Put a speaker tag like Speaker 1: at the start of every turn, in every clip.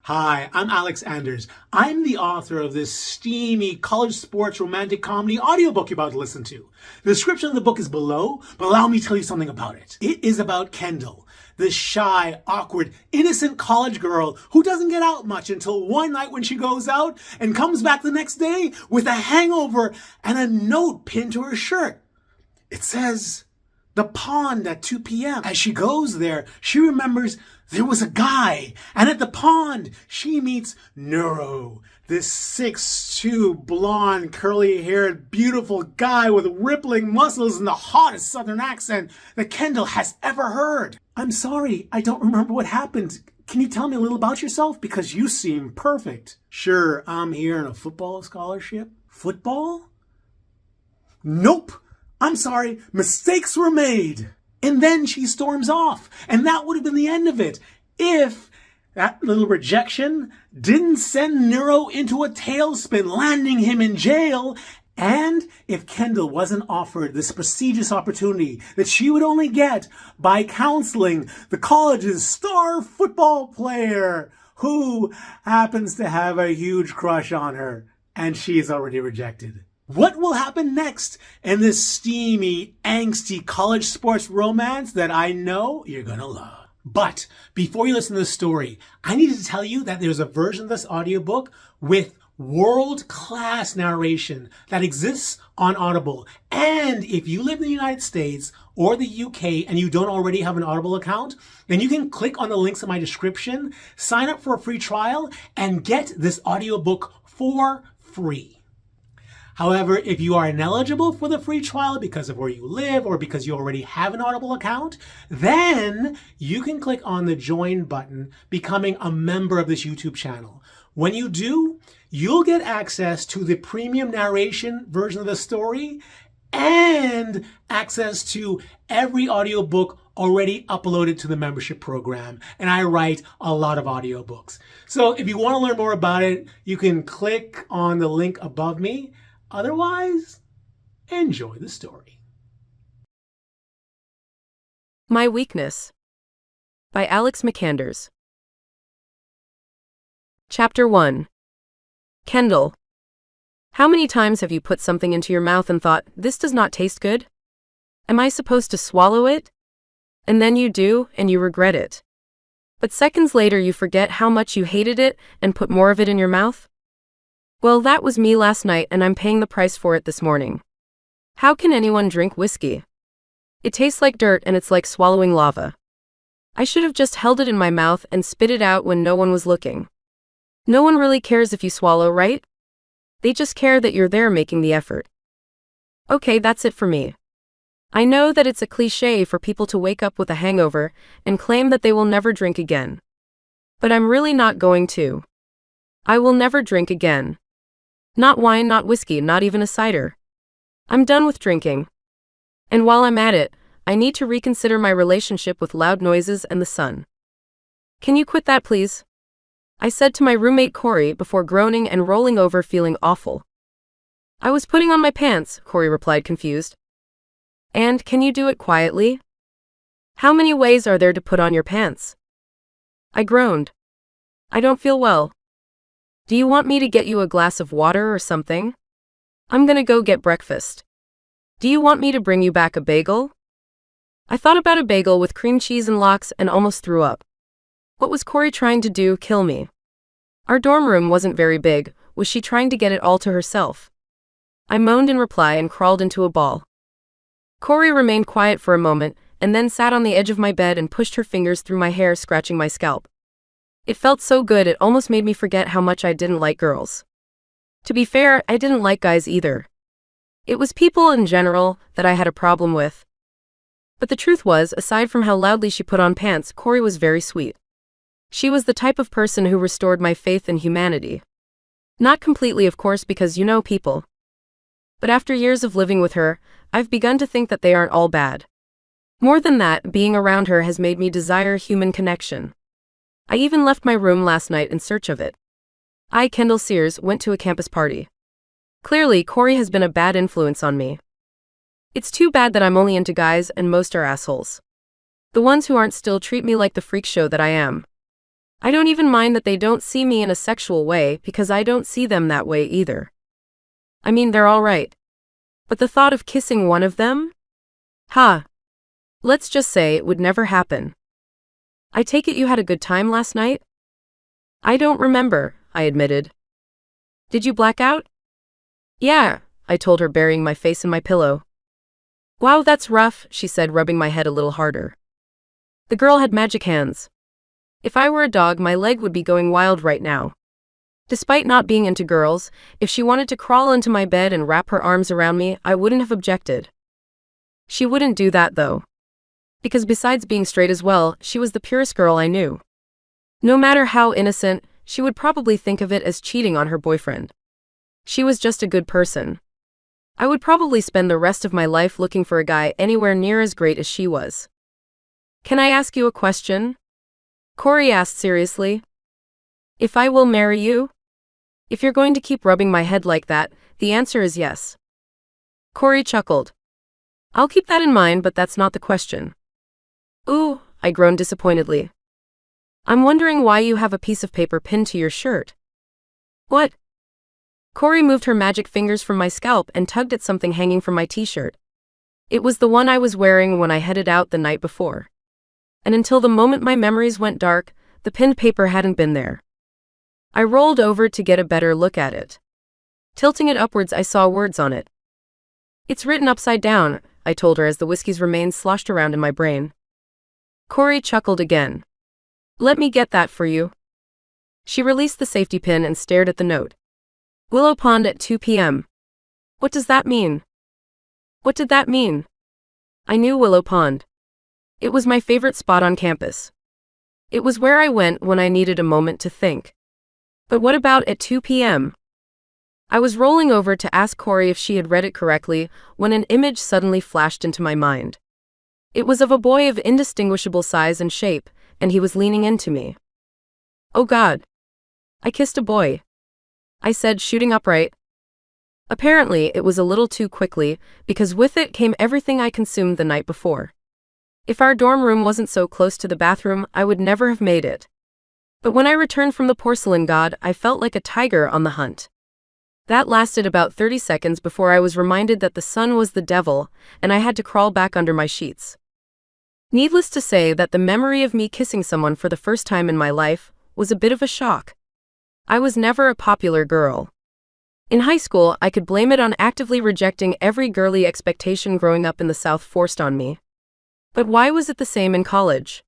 Speaker 1: Hi, I'm McAnders. I'm the author of this steamy college sports romantic comedy audiobook you're about to listen to. The description of the book is below, but allow me to tell you something about it. It is about Kendall, this shy, awkward, innocent college girl who doesn't get out much until one night when she goes out and comes back the next day with a hangover and a note pinned to her shirt. It says, "The pond at 2 p.m. As she goes there, she remembers there was a guy, and at the pond, she meets Nero, this 6'2", blonde, curly-haired, beautiful guy with rippling muscles and the hottest southern accent that Kendall has ever heard. I'm sorry, I don't remember what happened. Can you tell me a little about yourself? Because you seem perfect. Sure, I'm here on a football scholarship. Football? Nope. I'm sorry, mistakes were made. And then she storms off. And that would have been the end of it if that little rejection didn't send Nero into a tailspin, landing him in jail. And if Kendall wasn't offered this prestigious opportunity that she would only get by counseling the college's star football player who happens to have a huge crush on her, and she's already rejected. What will happen next in this steamy, angsty college sports romance that I know you're gonna love? But before you listen to the story, I need to tell you that there's a version of this audiobook with world-class narration that exists on Audible. And if you live in the United States or the UK and you don't already have an Audible account, then you can click on the links in my description, sign up for a free trial, and get this audiobook for free. However, if you are ineligible for the free trial because of where you live or because you already have an Audible account, then you can click on the join button, becoming a member of this YouTube channel. When you do, you'll get access to the premium narration version of the story and access to every audiobook already uploaded to the membership program. And I write a lot of audiobooks. So if you want to learn more about it, you can click on the link above me. Otherwise, enjoy the story.
Speaker 2: My Weakness by McAnders. Chapter 1. Kendall. How many times have you put something into your mouth and thought, this does not taste good? Am I supposed to swallow it? And then you do, and you regret it. But seconds later you forget how much you hated it and put more of it in your mouth? Well, that was me last night, and I'm paying the price for it this morning. How can anyone drink whiskey? It tastes like dirt and it's like swallowing lava. I should have just held it in my mouth and spit it out when no one was looking. No one really cares if you swallow, right? They just care that you're there making the effort. Okay, that's it for me. I know that it's a cliché for people to wake up with a hangover and claim that they will never drink again. But I'm really not going to. I will never drink again. Not wine, not whiskey, not even a cider. I'm done with drinking. And while I'm at it, I need to reconsider my relationship with loud noises and the sun. Can you quit that, please? I said to my roommate Corey before groaning and rolling over feeling awful. I was putting on my pants, Corey replied confused. And can you do it quietly? How many ways are there to put on your pants? I groaned. I don't feel well. Do you want me to get you a glass of water or something? I'm gonna go get breakfast. Do you want me to bring you back a bagel? I thought about a bagel with cream cheese and lox and almost threw up. What was Corey trying to do, kill me? Our dorm room wasn't very big. Was she trying to get it all to herself? I moaned in reply and crawled into a ball. Corey remained quiet for a moment and then sat on the edge of my bed and pushed her fingers through my hair, scratching my scalp. It felt so good it almost made me forget how much I didn't like girls. To be fair, I didn't like guys either. It was people in general that I had a problem with. But the truth was, aside from how loudly she put on pants, Corey was very sweet. She was the type of person who restored my faith in humanity. Not completely, of course, because you know people. But after years of living with her, I've begun to think that they aren't all bad. More than that, being around her has made me desire human connection. I even left my room last night in search of it. I, Kendall Sears, went to a campus party. Clearly, Corey has been a bad influence on me. It's too bad that I'm only into guys and most are assholes. The ones who aren't still treat me like the freak show that I am. I don't even mind that they don't see me in a sexual way because I don't see them that way either. I mean, they're all right. But the thought of kissing one of them? Ha! Let's just say it would never happen. I take it you had a good time last night? I don't remember, I admitted. Did you black out? Yeah, I told her, burying my face in my pillow. Wow, that's rough, she said, rubbing my head a little harder. The girl had magic hands. If I were a dog, my leg would be going wild right now. Despite not being into girls, if she wanted to crawl into my bed and wrap her arms around me, I wouldn't have objected. She wouldn't do that, though. Because besides being straight as well, she was the purest girl I knew. No matter how innocent, she would probably think of it as cheating on her boyfriend. She was just a good person. I would probably spend the rest of my life looking for a guy anywhere near as great as she was. Can I ask you a question? Corey asked seriously. If I will marry you? If you're going to keep rubbing my head like that, the answer is yes. Corey chuckled. I'll keep that in mind, but that's not the question. Ooh, I groaned disappointedly. I'm wondering why you have a piece of paper pinned to your shirt. What? Corey moved her magic fingers from my scalp and tugged at something hanging from my t-shirt. It was the one I was wearing when I headed out the night before. And until the moment my memories went dark, the pinned paper hadn't been there. I rolled over to get a better look at it. Tilting it upwards, I saw words on it. It's written upside down, I told her as the whiskey's remains sloshed around in my brain. Corey chuckled again. Let me get that for you. She released the safety pin and stared at the note. Willow Pond at 2 p.m. What does that mean? What did that mean? I knew Willow Pond. It was my favorite spot on campus. It was where I went when I needed a moment to think. But what about at 2 p.m.? I was rolling over to ask Corey if she had read it correctly when an image suddenly flashed into my mind. It was of a boy of indistinguishable size and shape, and he was leaning into me. Oh God. I kissed a boy. I said, shooting upright. Apparently, it was a little too quickly, because with it came everything I consumed the night before. If our dorm room wasn't so close to the bathroom, I would never have made it. But when I returned from the porcelain god, I felt like a tiger on the hunt. That lasted about 30 seconds before I was reminded that the sun was the devil, and I had to crawl back under my sheets. Needless to say that the memory of me kissing someone for the first time in my life was a bit of a shock. I was never a popular girl. In high school, I could blame it on actively rejecting every girly expectation growing up in the South forced on me. But why was it the same in college?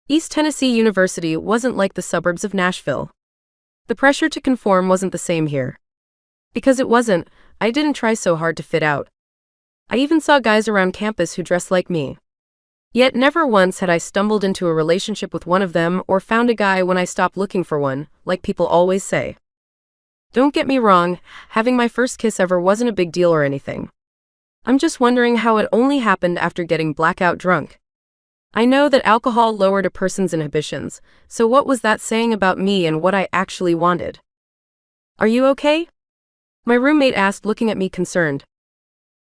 Speaker 2: East Tennessee University wasn't like the suburbs of Nashville. The pressure to conform wasn't the same here. Because it wasn't, I didn't try so hard to fit out. I even saw guys around campus who dressed like me. Yet never once had I stumbled into a relationship with one of them or found a guy when I stopped looking for one, like people always say. Don't get me wrong, having my first kiss ever wasn't a big deal or anything. I'm just wondering how it only happened after getting blackout drunk. I know that alcohol lowered a person's inhibitions, so what was that saying about me and what I actually wanted? Are you okay? My roommate asked, looking at me concerned.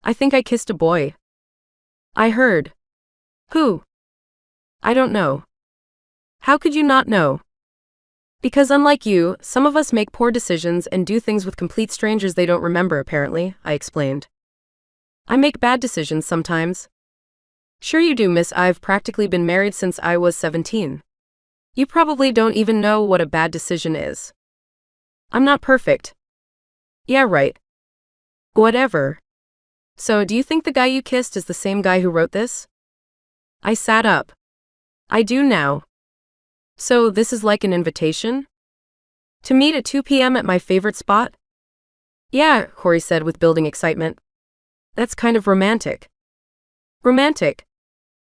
Speaker 2: I think I kissed a boy. I heard. Who? I don't know. How could you not know? Because unlike you, some of us make poor decisions and do things with complete strangers they don't remember apparently, I explained. I make bad decisions sometimes. Sure you do, miss. I've practically been married since I was 17. You probably don't even know what a bad decision is. I'm not perfect. Yeah, right. Whatever. So, do you think the guy you kissed is the same guy who wrote this? I sat up. I do now. So, this is like an invitation? To meet at 2 p.m. at my favorite spot? Yeah, Corey said with building excitement. That's kind of romantic. Romantic?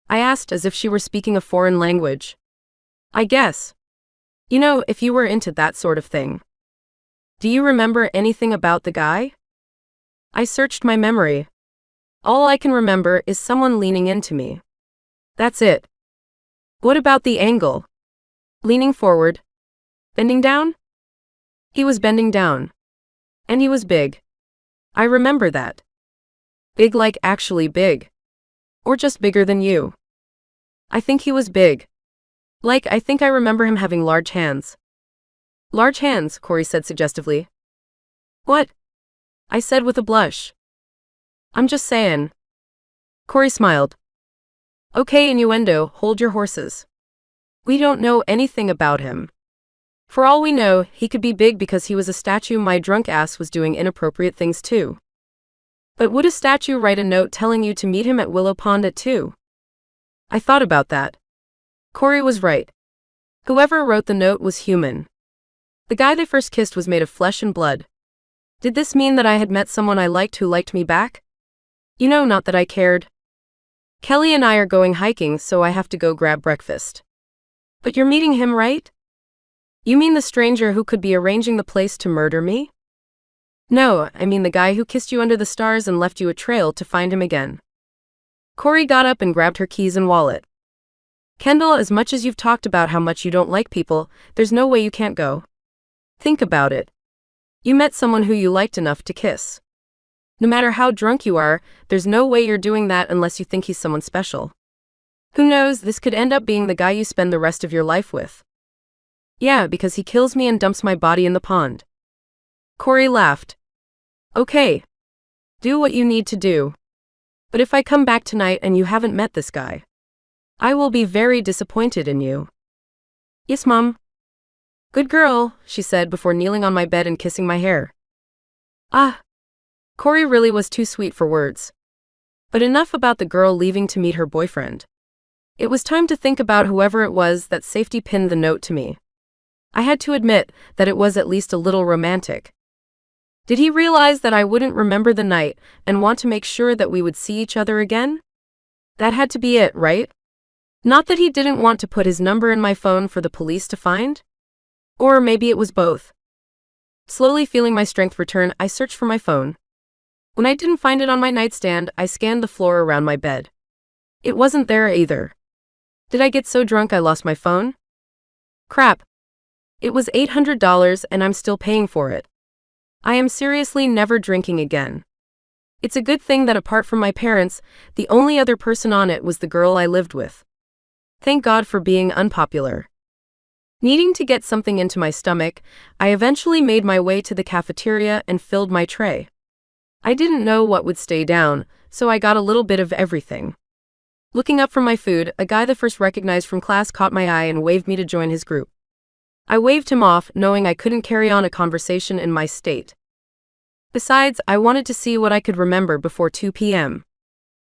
Speaker 2: I asked as if she were speaking a foreign language. I guess. You know, if you were into that sort of thing. Do you remember anything about the guy? I searched my memory. All I can remember is someone leaning into me. That's it. What about the angle? Leaning forward. Bending down? He was bending down. And he was big. I remember that. Big, like actually big. Or just bigger than you. I think he was big. Like, I think I remember him having large hands. Large hands, Corey said suggestively. What? I said with a blush. I'm just saying. Corey smiled. Okay, innuendo, hold your horses. We don't know anything about him. For all we know, he could be big because he was a statue. My drunk ass was doing inappropriate things too. But would a statue write a note telling you to meet him at Willow Pond at 2? I thought about that. Corey was right. Whoever wrote the note was human. The guy they first kissed was made of flesh and blood. Did this mean that I had met someone I liked who liked me back? You know, not that I cared. Kelly and I are going hiking, so I have to go grab breakfast. But you're meeting him, right? You mean the stranger who could be arranging the place to murder me? No, I mean the guy who kissed you under the stars and left you a trail to find him again. Corey got up and grabbed her keys and wallet. Kendall, as much as you've talked about how much you don't like people, there's no way you can't go. Think about it. You met someone who you liked enough to kiss. No matter how drunk you are, there's no way you're doing that unless you think he's someone special. Who knows, this could end up being the guy you spend the rest of your life with. Yeah, because he kills me and dumps my body in the pond. Corey laughed. Okay. Do what you need to do. But if I come back tonight and you haven't met this guy, I will be very disappointed in you. Yes, Mom. Good girl, she said before kneeling on my bed and kissing my hair. Ah. Corey really was too sweet for words. But enough about the girl leaving to meet her boyfriend. It was time to think about whoever it was that safety pinned the note to me. I had to admit that it was at least a little romantic. Did he realize that I wouldn't remember the night and want to make sure that we would see each other again? That had to be it, right? Not that he didn't want to put his number in my phone for the police to find? Or maybe it was both. Slowly feeling my strength return, I searched for my phone. When I didn't find it on my nightstand, I scanned the floor around my bed. It wasn't there either. Did I get so drunk I lost my phone? Crap. It was $800 and I'm still paying for it. I am seriously never drinking again. It's a good thing that apart from my parents, the only other person on it was the girl I lived with. Thank God for being unpopular. Needing to get something into my stomach, I eventually made my way to the cafeteria and filled my tray. I didn't know what would stay down, so I got a little bit of everything. Looking up from my food, a guy the first recognized from class caught my eye and waved me to join his group. I waved him off, knowing I couldn't carry on a conversation in my state. Besides, I wanted to see what I could remember before 2 p.m.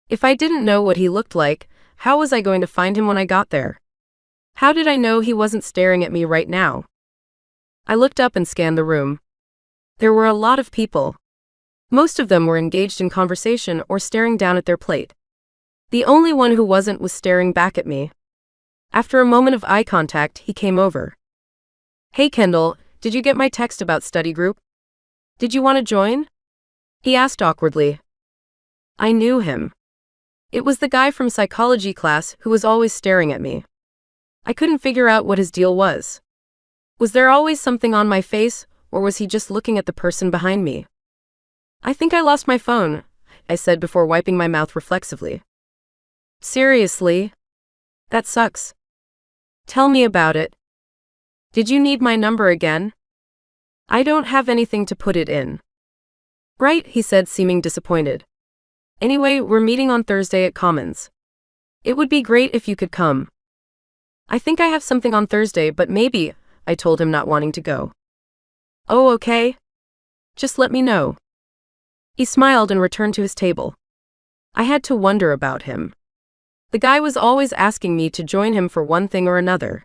Speaker 2: If I didn't know what he looked like, how was I going to find him when I got there? How did I know he wasn't staring at me right now? I looked up and scanned the room. There were a lot of people. Most of them were engaged in conversation or staring down at their plate. The only one who wasn't was staring back at me. After a moment of eye contact, he came over. Hey Kendall, did you get my text about study group? Did you want to join? He asked awkwardly. I knew him. It was the guy from psychology class who was always staring at me. I couldn't figure out what his deal was. Was there always something on my face, or was he just looking at the person behind me? I think I lost my phone, I said before wiping my mouth reflexively. Seriously? That sucks. Tell me about it. Did you need my number again? I don't have anything to put it in. Right, he said, seeming disappointed. Anyway, we're meeting on Thursday at Commons. It would be great if you could come. I think I have something on Thursday, but maybe, I told him, not wanting to go. Oh, okay. Just let me know. He smiled and returned to his table. I had to wonder about him. The guy was always asking me to join him for one thing or another.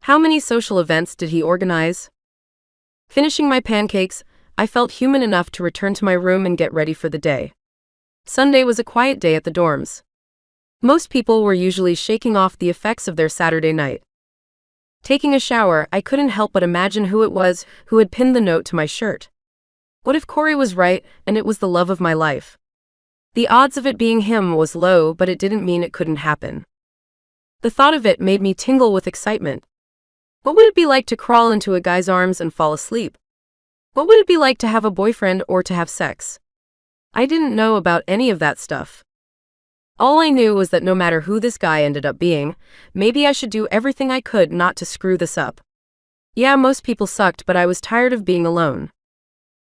Speaker 2: How many social events did he organize? Finishing my pancakes, I felt human enough to return to my room and get ready for the day. Sunday was a quiet day at the dorms. Most people were usually shaking off the effects of their Saturday night. Taking a shower, I couldn't help but imagine who it was who had pinned the note to my shirt. What if Corey was right and it was the love of my life? The odds of it being him was low, but it didn't mean it couldn't happen. The thought of it made me tingle with excitement. What would it be like to crawl into a guy's arms and fall asleep? What would it be like to have a boyfriend or to have sex? I didn't know about any of that stuff. All I knew was that no matter who this guy ended up being, maybe I should do everything I could not to screw this up. Yeah, most people sucked, but I was tired of being alone.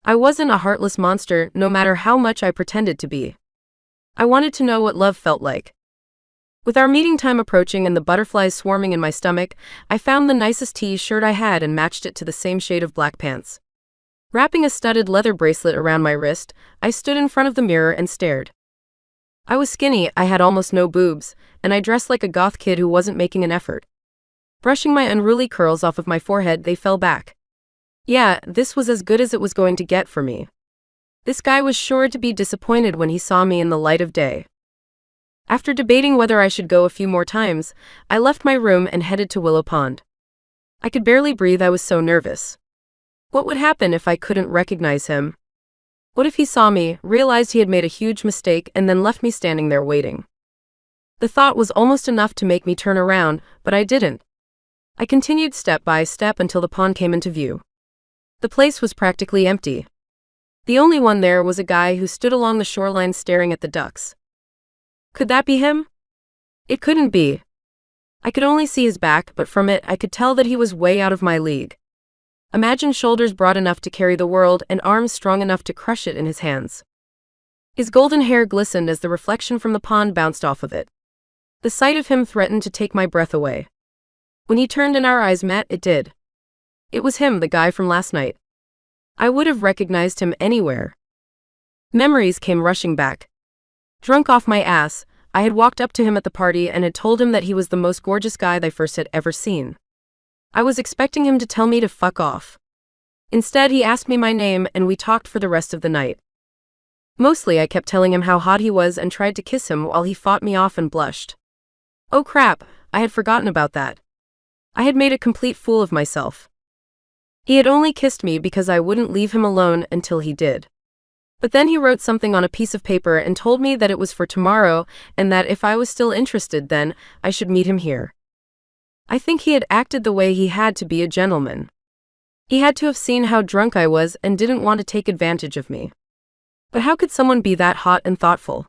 Speaker 2: I wasn't a heartless monster, no matter how much I pretended to be. I wanted to know what love felt like. With our meeting time approaching and the butterflies swarming in my stomach, I found the nicest t-shirt I had and matched it to the same shade of black pants. Wrapping a studded leather bracelet around my wrist, I stood in front of the mirror and stared. I was skinny, I had almost no boobs, and I dressed like a goth kid who wasn't making an effort. Brushing my unruly curls off of my forehead, they fell back. Yeah, this was as good as it was going to get for me. This guy was sure to be disappointed when he saw me in the light of day. After debating whether I should go a few more times, I left my room and headed to Willow Pond. I could barely breathe, I was so nervous. What would happen if I couldn't recognize him? What if he saw me, realized he had made a huge mistake, and then left me standing there waiting? The thought was almost enough to make me turn around, but I didn't. I continued step by step until the pond came into view. The place was practically empty. The only one there was a guy who stood along the shoreline staring at the ducks. Could that be him? It couldn't be. I could only see his back, but from it I could tell that he was way out of my league. Imagine shoulders broad enough to carry the world and arms strong enough to crush it in his hands. His golden hair glistened as the reflection from the pond bounced off of it. The sight of him threatened to take my breath away. When he turned and our eyes met, it did. It was him, the guy from last night. I would have recognized him anywhere. Memories came rushing back. Drunk off my ass, I had walked up to him at the party and had told him that he was the most gorgeous guy I first had ever seen. I was expecting him to tell me to fuck off. Instead, he asked me my name and we talked for the rest of the night. Mostly I kept telling him how hot he was and tried to kiss him while he fought me off and blushed. Oh crap, I had forgotten about that. I had made a complete fool of myself. He had only kissed me because I wouldn't leave him alone until he did. But then he wrote something on a piece of paper and told me that it was for tomorrow and that if I was still interested then, I should meet him here. I think he had acted the way he had to be a gentleman. He had to have seen how drunk I was and didn't want to take advantage of me. But how could someone be that hot and thoughtful?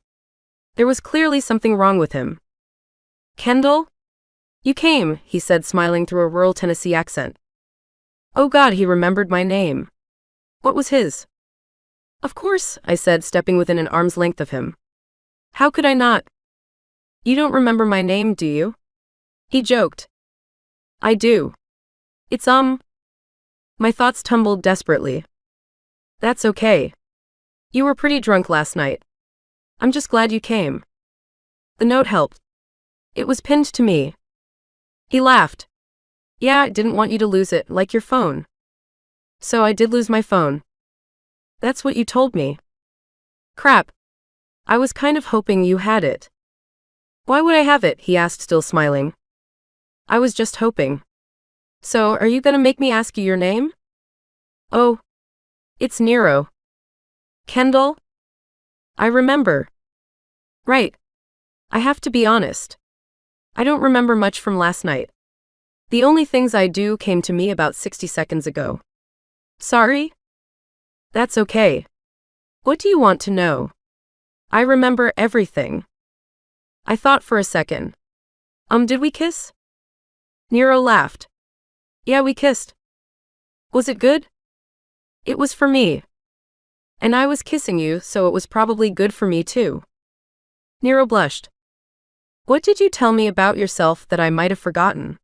Speaker 2: There was clearly something wrong with him. Kendall? You came, he said, smiling through a rural Tennessee accent. Oh God, he remembered my name. What was his? Of course, I said, stepping within an arm's length of him. How could I not? You don't remember my name, do you? He joked. I do. It's My thoughts tumbled desperately. That's okay. You were pretty drunk last night. I'm just glad you came. The note helped. It was pinned to me. He laughed. Yeah, I didn't want you to lose it, like your phone. So I did lose my phone. That's what you told me. Crap. I was kind of hoping you had it. Why would I have it? He asked, still smiling. I was just hoping. So, are you gonna make me ask you your name? Oh. It's Nero. Kendall? I remember. Right. I have to be honest. I don't remember much from last night. The only things I do came to me about 60 seconds ago. Sorry? That's okay. What do you want to know? I remember everything. I thought for a second. Did we kiss? Nero laughed. Yeah, we kissed. Was it good? It was for me. And I was kissing you, so it was probably good for me too. Nero blushed. What did you tell me about yourself that I might have forgotten?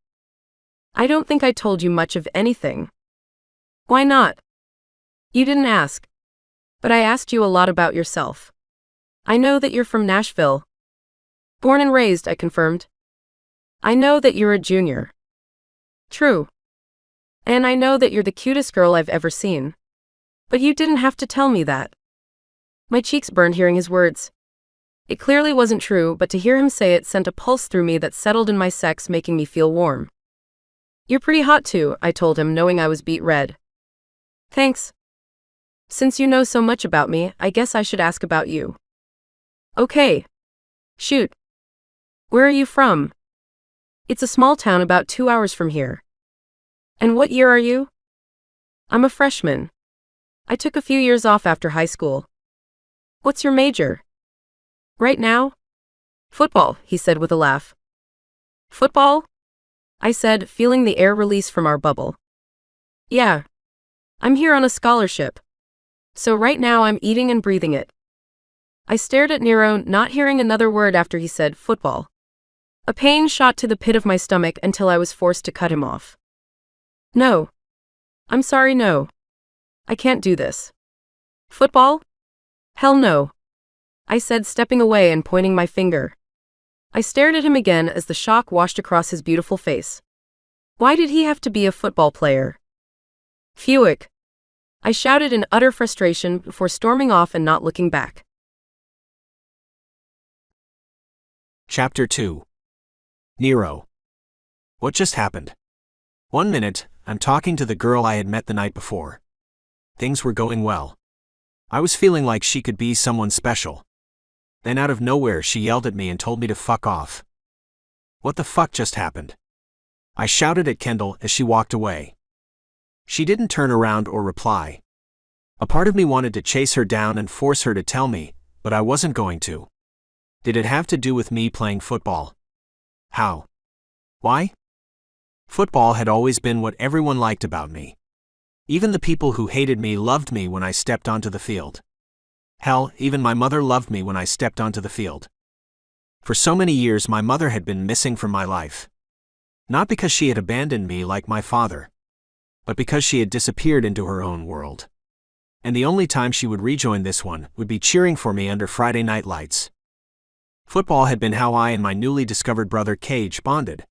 Speaker 2: I don't think I told you much of anything. Why not? You didn't ask. But I asked you a lot about yourself. I know that you're from Nashville. Born and raised, I confirmed. I know that you're a junior. True. And I know that you're the cutest girl I've ever seen. But you didn't have to tell me that. My cheeks burned hearing his words. It clearly wasn't true, but to hear him say it sent a pulse through me that settled in my sex, making me feel warm. You're pretty hot too, I told him, knowing I was beet red. Thanks. Since you know so much about me, I guess I should ask about you. Okay. Shoot. Where are you from? It's a small town about 2 hours from here. And what year are you? I'm a freshman. I took a few years off after high school. What's your major? Right now? Football, he said with a laugh. Football? I said, feeling the air release from our bubble. Yeah. I'm here on a scholarship. So right now I'm eating and breathing it. I stared at Nero, not hearing another word after he said football. A pain shot to the pit of my stomach until I was forced to cut him off. No. I'm sorry, no. I can't do this. Football? Hell no. I said, stepping away and pointing my finger. I stared at him again as the shock washed across his beautiful face. Why did he have to be a football player? Phewick. I shouted in utter frustration before storming off and not looking back.
Speaker 3: Chapter 2. Nero. What just happened? 1 minute, I'm talking to the girl I had met the night before. Things were going well. I was feeling like she could be someone special. Then out of nowhere she yelled at me and told me to fuck off. What the fuck just happened? I shouted at Kendall as she walked away. She didn't turn around or reply. A part of me wanted to chase her down and force her to tell me, but I wasn't going to. Did it have to do with me playing football? How? Why? Football had always been what everyone liked about me. Even the people who hated me loved me when I stepped onto the field. Hell, even my mother loved me when I stepped onto the field. For so many years my mother had been missing from my life. Not because she had abandoned me like my father, but because she had disappeared into her own world. And the only time she would rejoin this one would be cheering for me under Friday night lights. Football had been how I and my newly discovered brother Cage bonded.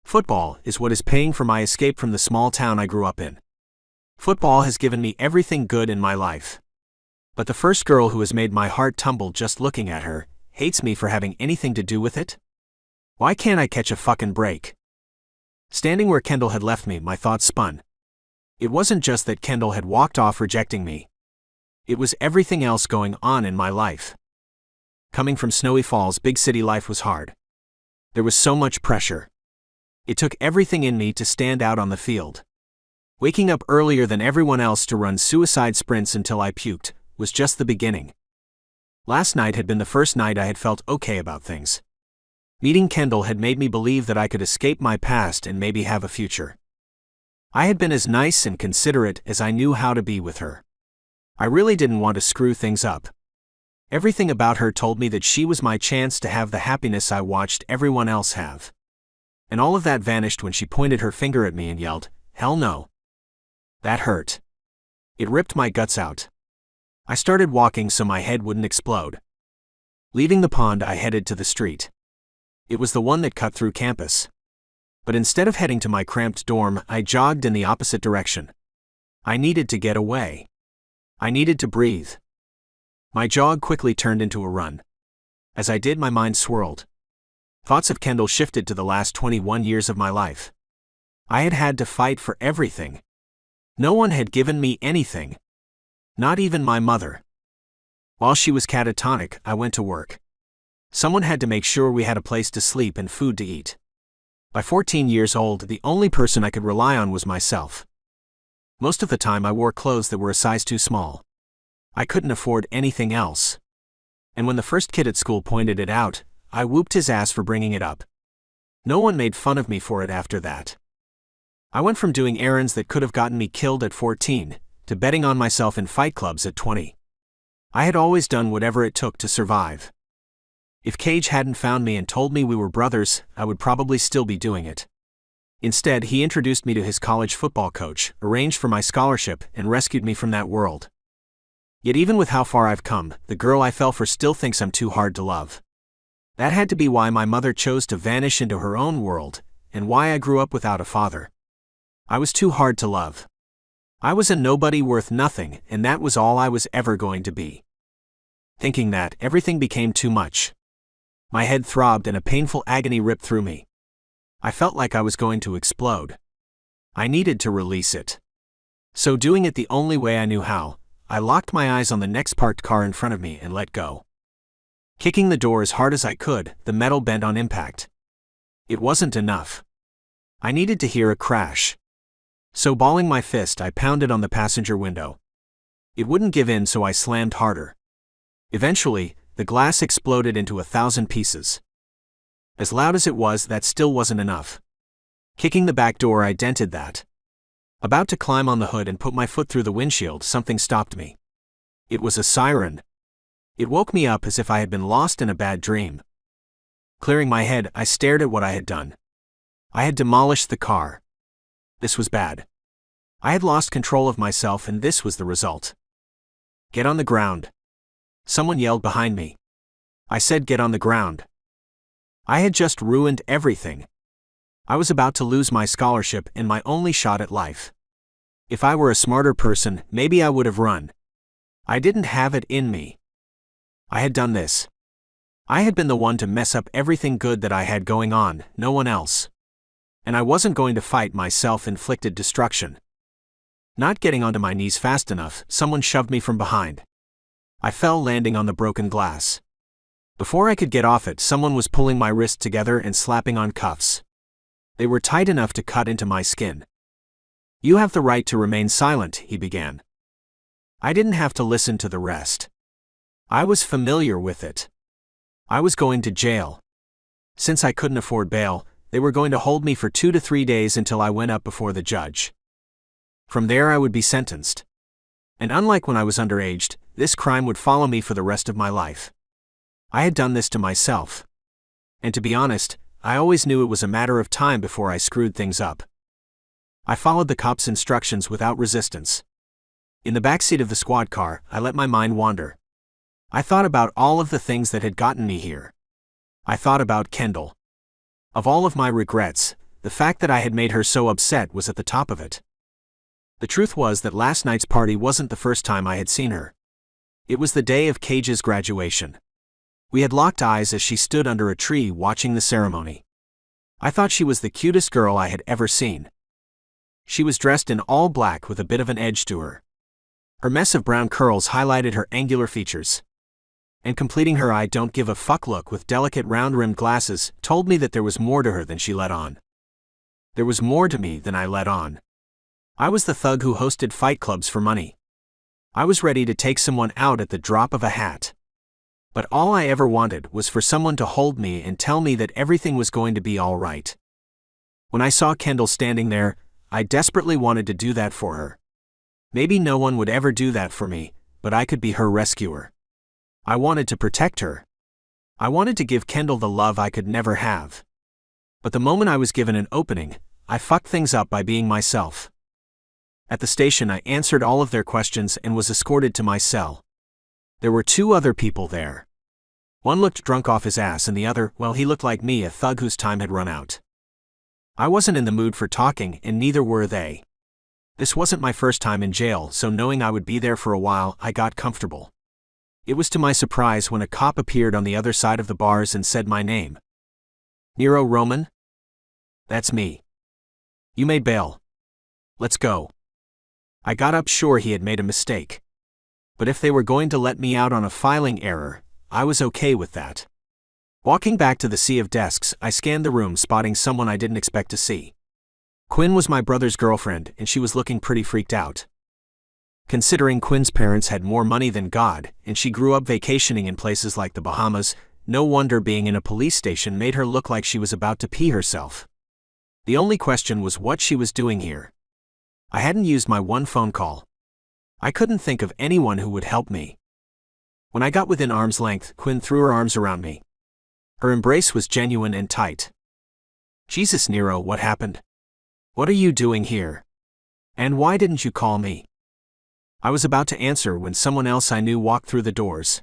Speaker 3: Football is what is paying for my escape from the small town I grew up in. Football has given me everything good in my life. But the first girl who has made my heart tumble just looking at her hates me for having anything to do with it? Why can't I catch a fucking break? Standing where Kendall had left me, my thoughts spun. It wasn't just that Kendall had walked off rejecting me. It was everything else going on in my life. Coming from Snowy Falls, big city life was hard. There was so much pressure. It took everything in me to stand out on the field. Waking up earlier than everyone else to run suicide sprints until I puked was just the beginning. Last night had been the first night I had felt okay about things. Meeting Kendall had made me believe that I could escape my past and maybe have a future. I had been as nice and considerate as I knew how to be with her. I really didn't want to screw things up. Everything about her told me that she was my chance to have the happiness I watched everyone else have. And all of that vanished when she pointed her finger at me and yelled, "Hell no." That hurt. It ripped my guts out. I started walking so my head wouldn't explode. Leaving the pond, I headed to the street. It was the one that cut through campus. But instead of heading to my cramped dorm, I jogged in the opposite direction. I needed to get away. I needed to breathe. My jog quickly turned into a run. As I did, my mind swirled. Thoughts of Kendall shifted to the last 21 years of my life. I had had to fight for everything. No one had given me anything. Not even my mother. While she was catatonic, I went to work. Someone had to make sure we had a place to sleep and food to eat. By 14 years old, the only person I could rely on was myself. Most of the time I wore clothes that were a size too small. I couldn't afford anything else. And when the first kid at school pointed it out, I whooped his ass for bringing it up. No one made fun of me for it after that. I went from doing errands that could have gotten me killed at 14, to betting on myself in fight clubs at 20. I had always done whatever it took to survive. If Cage hadn't found me and told me we were brothers, I would probably still be doing it. Instead, he introduced me to his college football coach, arranged for my scholarship, and rescued me from that world. Yet even with how far I've come, the girl I fell for still thinks I'm too hard to love. That had to be why my mother chose to vanish into her own world, and why I grew up without a father. I was too hard to love. I was a nobody worth nothing, and that was all I was ever going to be. Thinking that, everything became too much. My head throbbed and a painful agony ripped through me. I felt like I was going to explode. I needed to release it. So doing it the only way I knew how, I locked my eyes on the next parked car in front of me and let go. Kicking the door as hard as I could, the metal bent on impact. It wasn't enough. I needed to hear a crash. So balling my fist, I pounded on the passenger window. It wouldn't give in, so I slammed harder. Eventually, the glass exploded into 1,000 pieces. As loud as it was, that still wasn't enough. Kicking the back door, I dented that. About to climb on the hood and put my foot through the windshield, something stopped me. It was a siren. It woke me up as if I had been lost in a bad dream. Clearing my head, I stared at what I had done. I had demolished the car. This was bad. I had lost control of myself, and this was the result. Get on the ground. Someone yelled behind me. I said, get on the ground. I had just ruined everything. I was about to lose my scholarship and my only shot at life. If I were a smarter person, maybe I would have run. I didn't have it in me. I had done this. I had been the one to mess up everything good that I had going on, no one else. And I wasn't going to fight my self-inflicted destruction. Not getting onto my knees fast enough, someone shoved me from behind. I fell, landing on the broken glass. Before I could get off it, someone was pulling my wrist together and slapping on cuffs. They were tight enough to cut into my skin. You have the right to remain silent, he began. I didn't have to listen to the rest. I was familiar with it. I was going to jail. Since I couldn't afford bail, they were going to hold me for 2 to 3 days until I went up before the judge. From there I would be sentenced. And unlike when I was underaged, this crime would follow me for the rest of my life. I had done this to myself. And to be honest, I always knew it was a matter of time before I screwed things up. I followed the cops' instructions without resistance. In the backseat of the squad car, I let my mind wander. I thought about all of the things that had gotten me here. I thought about Kendall. Of all of my regrets, the fact that I had made her so upset was at the top of it. The truth was that last night's party wasn't the first time I had seen her. It was the day of Cage's graduation. We had locked eyes as she stood under a tree watching the ceremony. I thought she was the cutest girl I had ever seen. She was dressed in all black with a bit of an edge to her. Her mess of brown curls highlighted her angular features. And completing her I don't give a fuck look with delicate round-rimmed glasses told me that there was more to her than she let on. There was more to me than I let on. I was the thug who hosted fight clubs for money. I was ready to take someone out at the drop of a hat. But all I ever wanted was for someone to hold me and tell me that everything was going to be all right. When I saw Kendall standing there, I desperately wanted to do that for her. Maybe no one would ever do that for me, but I could be her rescuer. I wanted to protect her. I wanted to give Kendall the love I could never have. But the moment I was given an opening, I fucked things up by being myself. At the station, I answered all of their questions and was escorted to my cell. There were 2 other people there. One looked drunk off his ass and the other, well, he looked like me, a thug whose time had run out. I wasn't in the mood for talking, and neither were they. This wasn't my first time in jail, so knowing I would be there for a while, I got comfortable. It was to my surprise when a cop appeared on the other side of the bars and said my name. Nero Roman? That's me. You made bail. Let's go. I got up, sure he had made a mistake. But if they were going to let me out on a filing error, I was okay with that. Walking back to the sea of desks, I scanned the room, spotting someone I didn't expect to see. Quinn was my brother's girlfriend, and she was looking pretty freaked out. Considering Quinn's parents had more money than God, and she grew up vacationing in places like the Bahamas, no wonder being in a police station made her look like she was about to pee herself. The only question was what she was doing here. I hadn't used my one phone call. I couldn't think of anyone who would help me. When I got within arm's length, Quinn threw her arms around me. Her embrace was genuine and tight. Jesus, Nero, what happened? What are you doing here? And why didn't you call me? I was about to answer when someone else I knew walked through the doors.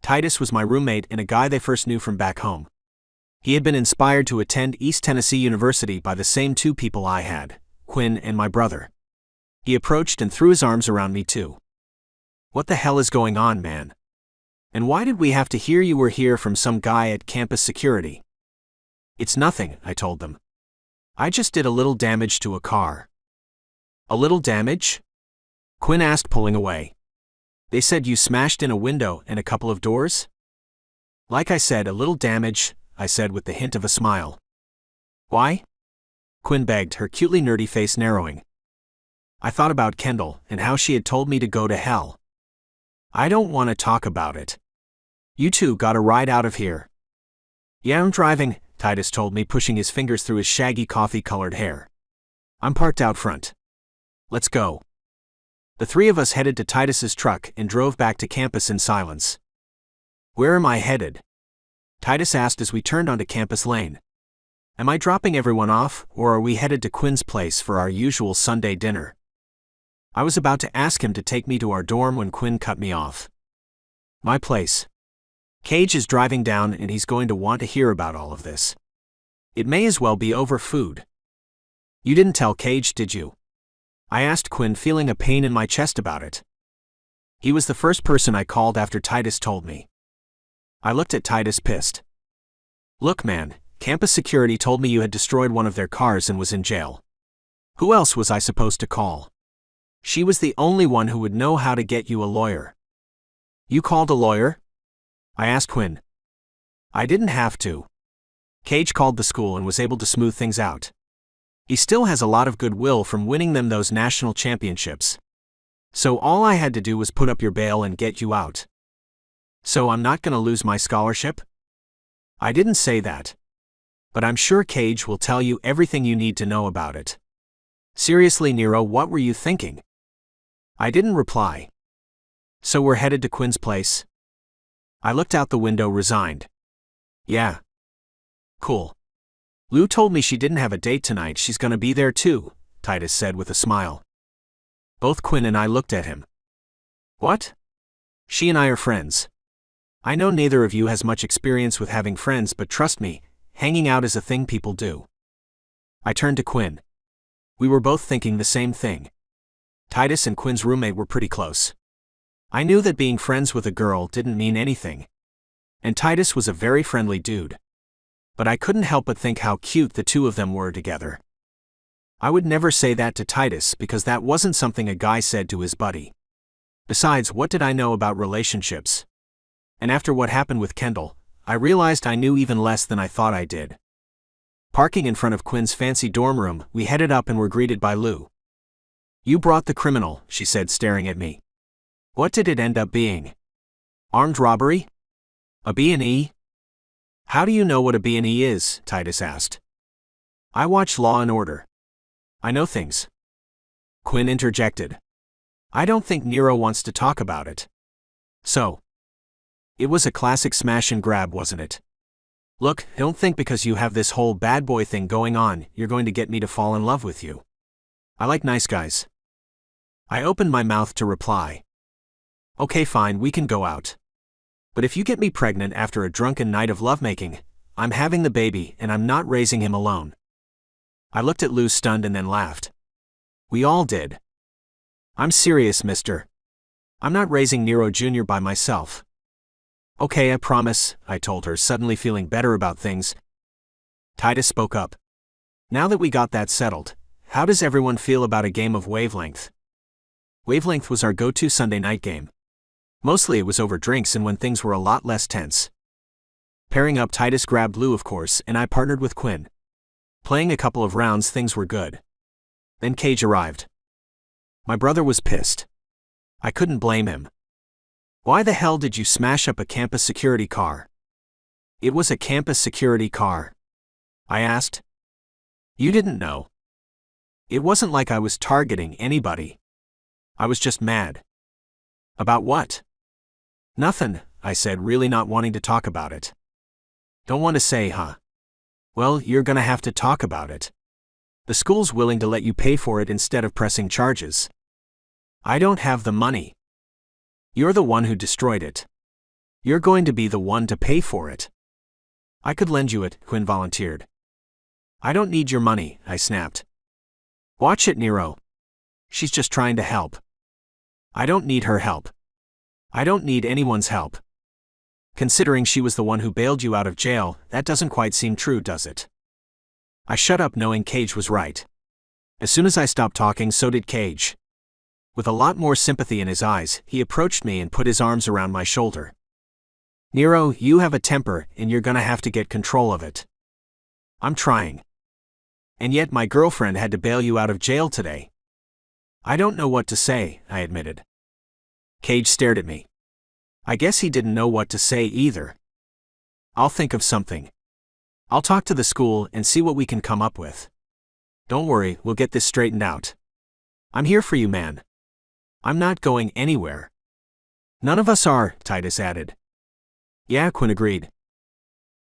Speaker 3: Titus was my roommate and a guy they first knew from back home. He had been inspired to attend East Tennessee University by the same 2 people I had, Quinn and my brother. He approached and threw his arms around me too. What the hell is going on, man? And why did we have to hear you were here from some guy at campus security? It's nothing, I told them. I just did a little damage to a car. A little damage? Quinn asked, pulling away. They said you smashed in a window and a couple of doors? Like I said, a little damage, I said with the hint of a smile. Why? Quinn begged, her cutely nerdy face narrowing. I thought about Kendall and how she had told me to go to hell. I don't want to talk about it. You 2 got a ride out of here. Yeah, I'm driving, Titus told me, pushing his fingers through his shaggy coffee-colored hair. I'm parked out front. Let's go. The three of us headed to Titus's truck and drove back to campus in silence. Where am I headed? Titus asked as we turned onto Campus Lane. Am I dropping everyone off, or are we headed to Quinn's place for our usual Sunday dinner? I was about to ask him to take me to our dorm when Quinn cut me off. My place. Cage is driving down and he's going to want to hear about all of this. It may as well be over food. You didn't tell Cage, did you? I asked Quinn, feeling a pain in my chest about it. He was the first person I called after Titus told me. I looked at Titus, pissed. Look, man, campus security told me you had destroyed one of their cars and was in jail. Who else was I supposed to call? She was the only one who would know how to get you a lawyer. You called a lawyer? I asked Quinn. I didn't have to. Cage called the school and was able to smooth things out. He still has a lot of goodwill from winning them those national championships. So all I had to do was put up your bail and get you out. So I'm not going to lose my scholarship? I didn't say that. But I'm sure Cage will tell you everything you need to know about it. Seriously, Nero, what were you thinking? I didn't reply. So we're headed to Quinn's place? I looked out the window, resigned. Yeah. Cool. Lou told me she didn't have a date tonight. She's gonna be there too, Titus said with a smile. Both Quinn and I looked at him. What? She and I are friends. I know neither of you has much experience with having friends, but trust me, hanging out is a thing people do. I turned to Quinn. We were both thinking the same thing. Titus and Quinn's roommate were pretty close. I knew that being friends with a girl didn't mean anything. And Titus was a very friendly dude. But I couldn't help but think how cute the two of them were together. I would never say that to Titus because that wasn't something a guy said to his buddy. Besides, what did I know about relationships? And after what happened with Kendall, I realized I knew even less than I thought I did. Parking in front of Quinn's fancy dorm room, we headed up and were greeted by Lou. You brought the criminal, she said, staring at me. What did it end up being? Armed robbery? A B&E? How do you know what a B&E is? Titus asked. I watch Law and Order. I know things. Quinn interjected. I don't think Nero wants to talk about it. So. It was a classic smash and grab, wasn't it? Look, don't think because you have this whole bad boy thing going on, you're going to get me to fall in love with you. I like nice guys. I opened my mouth to reply. Okay, fine, we can go out. But if you get me pregnant after a drunken night of lovemaking, I'm having the baby and I'm not raising him alone. I looked at Lou, stunned, and then laughed. We all did. I'm serious, mister. I'm not raising Nero Jr. by myself. Okay, I promise, I told her, suddenly feeling better about things. Titus spoke up. Now that we got that settled, how does everyone feel about a game of Wavelength? Wavelength was our go-to Sunday night game. Mostly it was over drinks and when things were a lot less tense. Pairing up, Titus grabbed Lou, of course, and I partnered with Quinn. Playing a couple of rounds, things were good. Then Cage arrived. My brother was pissed. I couldn't blame him. Why the hell did you smash up a campus security car? It was a campus security car. I asked. You didn't know. It wasn't like I was targeting anybody. I was just mad. About what? Nothing, I said, really not wanting to talk about it. Don't want to say, huh? Well, you're gonna have to talk about it. The school's willing to let you pay for it instead of pressing charges. I don't have the money. You're the one who destroyed it. You're going to be the one to pay for it. I could lend you it, Quinn volunteered. I don't need your money, I snapped. Watch it, Nero. She's just trying to help. I don't need her help. I don't need anyone's help. Considering she was the one who bailed you out of jail, that doesn't quite seem true, does it? I shut up, knowing Cage was right. As soon as I stopped talking, so did Cage. With a lot more sympathy in his eyes, he approached me and put his arms around my shoulder. Nero, you have a temper, and you're gonna have to get control of it. I'm trying. And yet my girlfriend had to bail you out of jail today. I don't know what to say, I admitted. Cage stared at me. I guess he didn't know what to say either. I'll think of something. I'll talk to the school and see what we can come up with. Don't worry, we'll get this straightened out. I'm here for you, man. I'm not going anywhere. None of us are, Titus added. Yeah, Quinn agreed.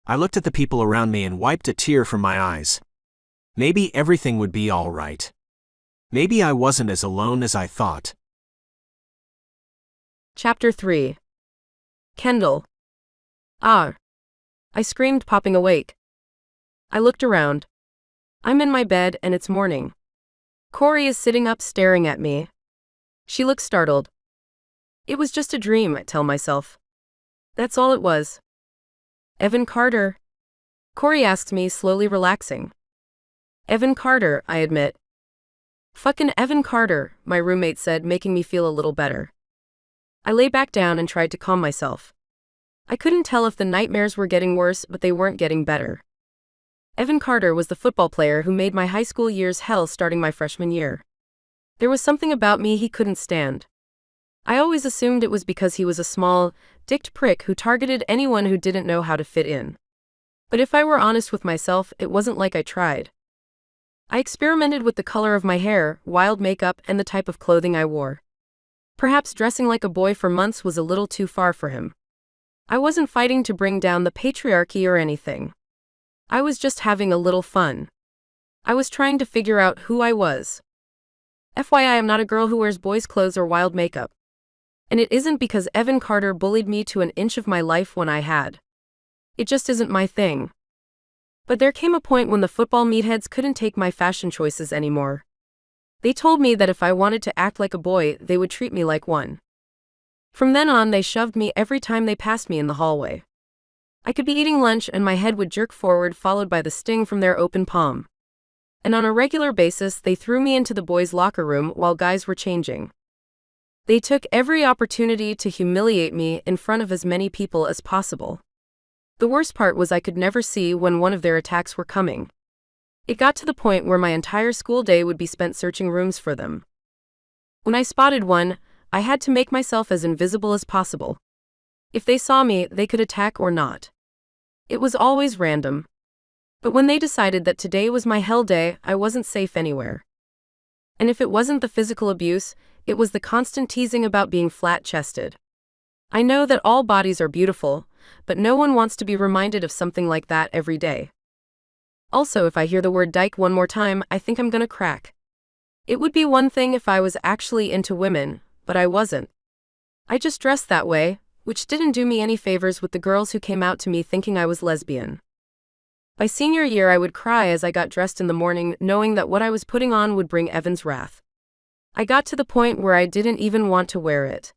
Speaker 3: I looked at the people around me and wiped a tear from my eyes. Maybe everything would be all right. Maybe I wasn't as alone as I thought.
Speaker 2: Chapter 3. Kendall. Ah! I screamed, popping awake. I looked around. I'm in my bed and it's morning. Corey is sitting up staring at me. She looks startled. It was just a dream, I tell myself. That's all it was. Evan Carter. Corey asks me, slowly relaxing. Evan Carter, I admit. Fucking Evan Carter, my roommate said, making me feel a little better. I lay back down and tried to calm myself. I couldn't tell if the nightmares were getting worse, but they weren't getting better. Evan Carter was the football player who made my high school years hell starting my freshman year. There was something about me he couldn't stand. I always assumed it was because he was a small, dicked prick who targeted anyone who didn't know how to fit in. But if I were honest with myself, it wasn't like I tried. I experimented with the color of my hair, wild makeup, and the type of clothing I wore. Perhaps dressing like a boy for months was a little too far for him. I wasn't fighting to bring down the patriarchy or anything. I was just having a little fun. I was trying to figure out who I was. FYI, I'm not a girl who wears boys' clothes or wild makeup. And it isn't because Evan Carter bullied me to an inch of my life when I had. It just isn't my thing. But there came a point when the football meatheads couldn't take my fashion choices anymore. They told me that if I wanted to act like a boy, they would treat me like one. From then on, they shoved me every time they passed me in the hallway. I could be eating lunch and my head would jerk forward, followed by the sting from their open palm. And on a regular basis, they threw me into the boys' locker room while guys were changing. They took every opportunity to humiliate me in front of as many people as possible. The worst part was I could never see when one of their attacks were coming. It got to the point where my entire school day would be spent searching rooms for them. When I spotted one, I had to make myself as invisible as possible. If they saw me, they could attack or not. It was always random. But when they decided that today was my hell day, I wasn't safe anywhere. And if it wasn't the physical abuse, it was the constant teasing about being flat-chested. I know that all bodies are beautiful, but no one wants to be reminded of something like that every day. Also, if I hear the word dyke one more time, I think I'm gonna crack. It would be one thing if I was actually into women, but I wasn't. I just dressed that way, which didn't do me any favors with the girls who came out to me thinking I was lesbian. By senior year, I would cry as I got dressed in the morning, knowing that what I was putting on would bring Evan's wrath. I got to the point where I didn't even want to wear it.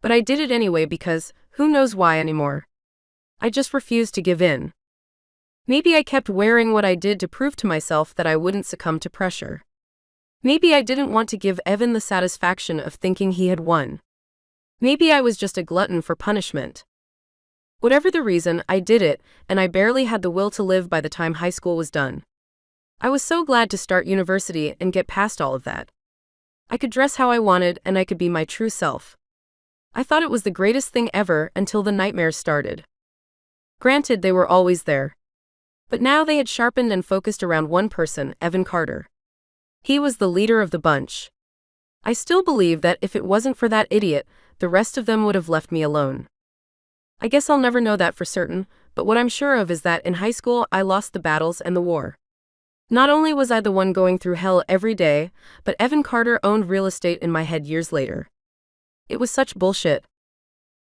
Speaker 2: But I did it anyway because, who knows why anymore. I just refused to give in. Maybe I kept wearing what I did to prove to myself that I wouldn't succumb to pressure. Maybe I didn't want to give Evan the satisfaction of thinking he had won. Maybe I was just a glutton for punishment. Whatever the reason, I did it, and I barely had the will to live by the time high school was done. I was so glad to start university and get past all of that. I could dress how I wanted, and I could be my true self. I thought it was the greatest thing ever until the nightmares started. Granted, they were always there. But now they had sharpened and focused around one person, Evan Carter. He was the leader of the bunch. I still believe that if it wasn't for that idiot, the rest of them would have left me alone. I guess I'll never know that for certain, but what I'm sure of is that in high school I lost the battles and the war. Not only was I the one going through hell every day, but Evan Carter owned real estate in my head years later. It was such bullshit.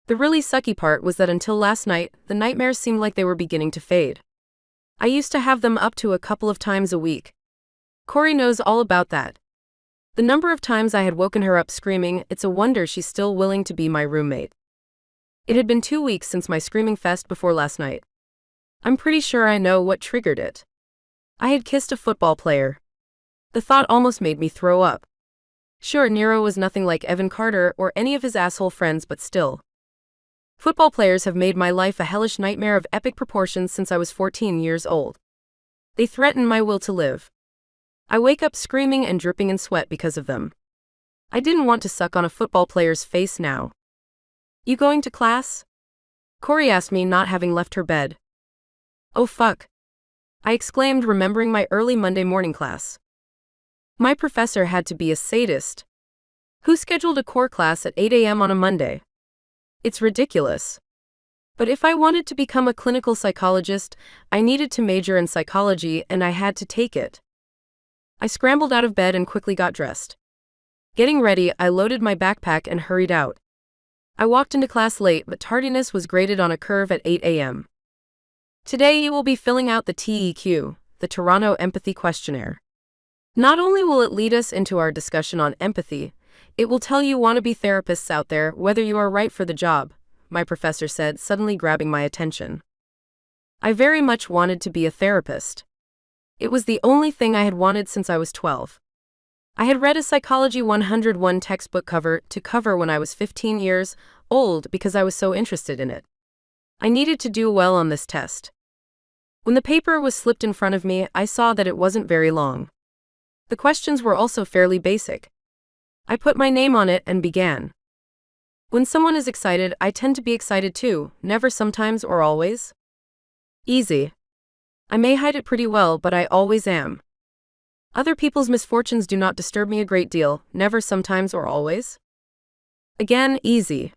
Speaker 2: The really sucky part was that until last night, the nightmares seemed like they were beginning to fade. I used to have them up to a couple of times a week. Corey knows all about that. The number of times I had woken her up screaming, it's a wonder she's still willing to be my roommate. It had been 2 weeks since my screaming fest before last night. I'm pretty sure I know what triggered it. I had kissed a football player. The thought almost made me throw up. Sure, Nero was nothing like Evan Carter or any of his asshole friends, but still. Football players have made my life a hellish nightmare of epic proportions since I was 14 years old. They threaten my will to live. I wake up screaming and dripping in sweat because of them. I didn't want to suck on a football player's face now. You going to class? Corey asked me, not having left her bed. Oh fuck. I exclaimed, remembering my early Monday morning class. My professor had to be a sadist. Who scheduled a core class at 8 a.m. on a Monday? It's ridiculous. But if I wanted to become a clinical psychologist, I needed to major in psychology and I had to take it. I scrambled out of bed and quickly got dressed. Getting ready, I loaded my backpack and hurried out. I walked into class late, but tardiness was graded on a curve at 8 a.m. Today you will be filling out the TEQ, the Toronto Empathy Questionnaire. Not only will it lead us into our discussion on empathy, it will tell you wannabe therapists out there whether you are right for the job, my professor said, suddenly grabbing my attention. I very much wanted to be a therapist. It was the only thing I had wanted since I was 12. I had read a Psychology 101 textbook cover to cover when I was 15 years old because I was so interested in it. I needed to do well on this test. When the paper was slipped in front of me, I saw that it wasn't very long. The questions were also fairly basic. I put my name on it and began. When someone is excited, I tend to be excited too, never sometimes or always. Easy. I may hide it pretty well, but I always am. Other people's misfortunes do not disturb me a great deal, never sometimes or always. Again, easy.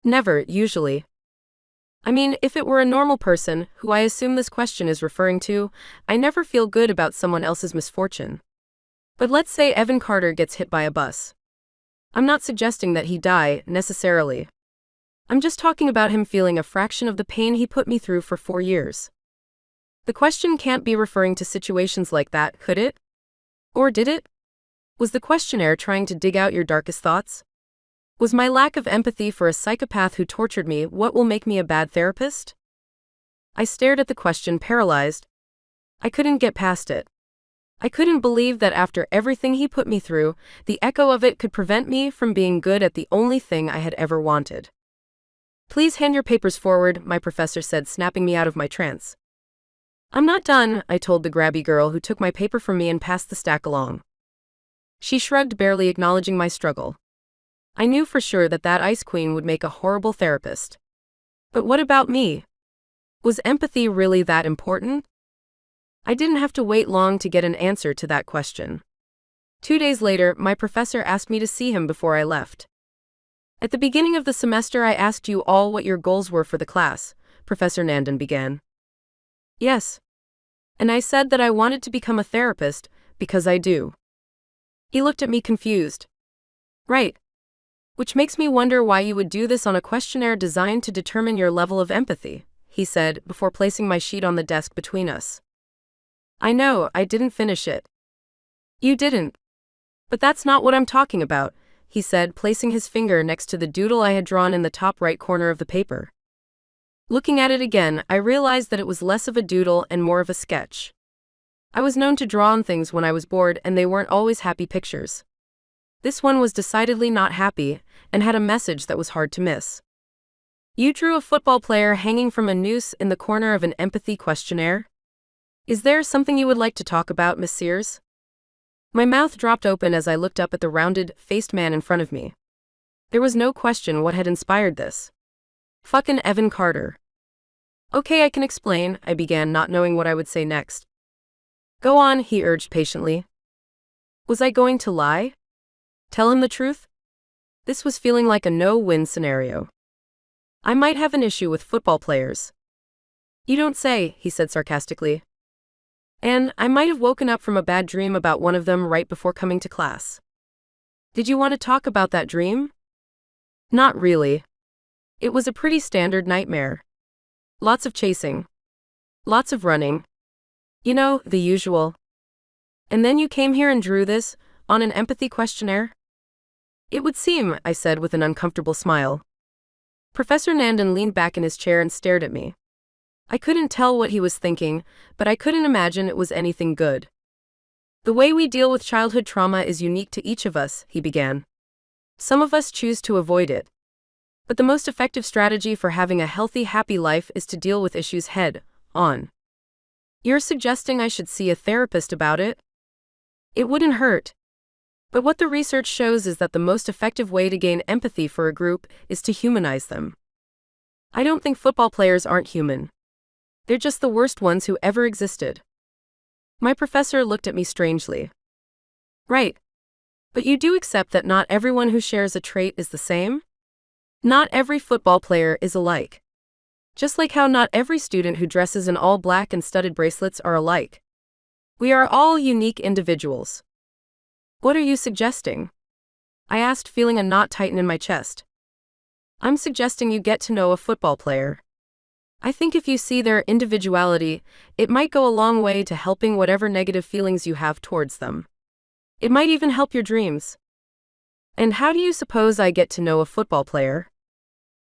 Speaker 2: Never, usually. I mean, if it were a normal person, who I assume this question is referring to, I never feel good about someone else's misfortune. But let's say Evan Carter gets hit by a bus. I'm not suggesting that he die, necessarily. I'm just talking about him feeling a fraction of the pain he put me through for 4 years. The question can't be referring to situations like that, could it? Or did it? Was the questionnaire trying to dig out your darkest thoughts? Was my lack of empathy for a psychopath who tortured me what will make me a bad therapist? I stared at the question, paralyzed. I couldn't get past it. I couldn't believe that after everything he put me through, the echo of it could prevent me from being good at the only thing I had ever wanted. Please hand your papers forward, my professor said, snapping me out of my trance. I'm not done, I told the grabby girl who took my paper from me and passed the stack along. She shrugged, barely acknowledging my struggle. I knew for sure that Ice Queen would make a horrible therapist. But what about me? Was empathy really that important? I didn't have to wait long to get an answer to that question. 2 days later, my professor asked me to see him before I left. At the beginning of the semester, I asked you all what your goals were for the class, Professor Nandan began. Yes. And I said that I wanted to become a therapist, because I do. He looked at me confused. Right. Which makes me wonder why you would do this on a questionnaire designed to determine your level of empathy, he said, before placing my sheet on the desk between us. I know, I didn't finish it. You didn't. But that's not what I'm talking about, he said, placing his finger next to the doodle I had drawn in the top right corner of the paper. Looking at it again, I realized that it was less of a doodle and more of a sketch. I was known to draw on things when I was bored, and they weren't always happy pictures. This one was decidedly not happy, and had a message that was hard to miss. You drew a football player hanging from a noose in the corner of an empathy questionnaire? Is there something you would like to talk about, Miss Sears? My mouth dropped open as I looked up at the rounded-faced man in front of me. There was no question what had inspired this. Fucking Evan Carter. Okay, I can explain, I began, not knowing what I would say next. Go on, he urged patiently. Was I going to lie? Tell him the truth? This was feeling like a no-win scenario. I might have an issue with football players. You don't say, he said sarcastically. And I might have woken up from a bad dream about one of them right before coming to class. Did you want to talk about that dream? Not really. It was a pretty standard nightmare. Lots of chasing. Lots of running. You know, the usual. And then you came here and drew this, on an empathy questionnaire? It would seem, I said with an uncomfortable smile. Professor Nandan leaned back in his chair and stared at me. I couldn't tell what he was thinking, but I couldn't imagine it was anything good. The way we deal with childhood trauma is unique to each of us, he began. Some of us choose to avoid it. But the most effective strategy for having a healthy, happy life is to deal with issues head on. You're suggesting I should see a therapist about it? It wouldn't hurt. But what the research shows is that the most effective way to gain empathy for a group is to humanize them. I don't think football players aren't human. They're just the worst ones who ever existed. My professor looked at me strangely. Right. But you do accept that not everyone who shares a trait is the same? Not every football player is alike. Just like how not every student who dresses in all black and studded bracelets are alike. We are all unique individuals. What are you suggesting? I asked, feeling a knot tighten in my chest. I'm suggesting you get to know a football player. I think if you see their individuality, it might go a long way to helping whatever negative feelings you have towards them. It might even help your dreams. And how do you suppose I get to know a football player?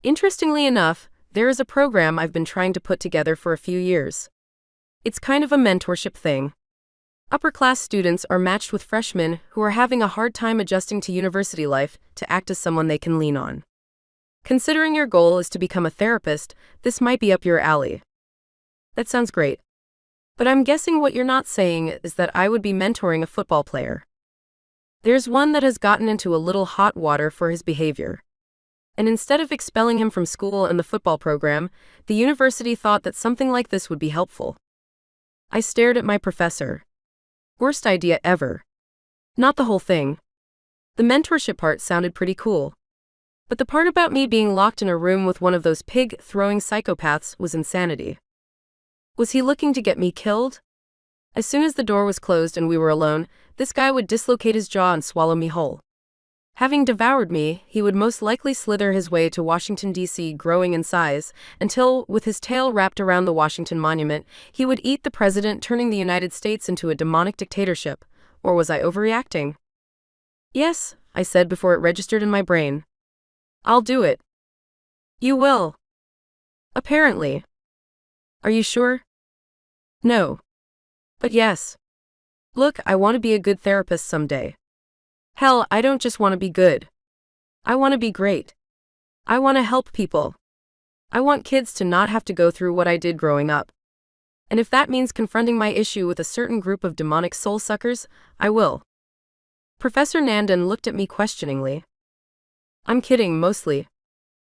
Speaker 2: Interestingly enough, there is a program I've been trying to put together for a few years. It's kind of a mentorship thing. Upper-class students are matched with freshmen who are having a hard time adjusting to university life to act as someone they can lean on. Considering your goal is to become a therapist, this might be up your alley. That sounds great. But I'm guessing what you're not saying is that I would be mentoring a football player. There's one that has gotten into a little hot water for his behavior. And instead of expelling him from school and the football program, the university thought that something like this would be helpful. I stared at my professor. Worst idea ever. Not the whole thing. The mentorship part sounded pretty cool. But the part about me being locked in a room with one of those pig-throwing psychopaths was insanity. Was he looking to get me killed? As soon as the door was closed and we were alone, this guy would dislocate his jaw and swallow me whole. Having devoured me, he would most likely slither his way to Washington, D.C., growing in size, until, with his tail wrapped around the Washington Monument, he would eat the president, turning the United States into a demonic dictatorship. Or was I overreacting? Yes, I said before it registered in my brain. I'll do it. You will. Apparently. Are you sure? No. But yes. Look, I want to be a good therapist someday. Hell, I don't just want to be good. I want to be great. I want to help people. I want kids to not have to go through what I did growing up. And if that means confronting my issue with a certain group of demonic soul suckers, I will. Professor Nandan looked at me questioningly. I'm kidding, mostly.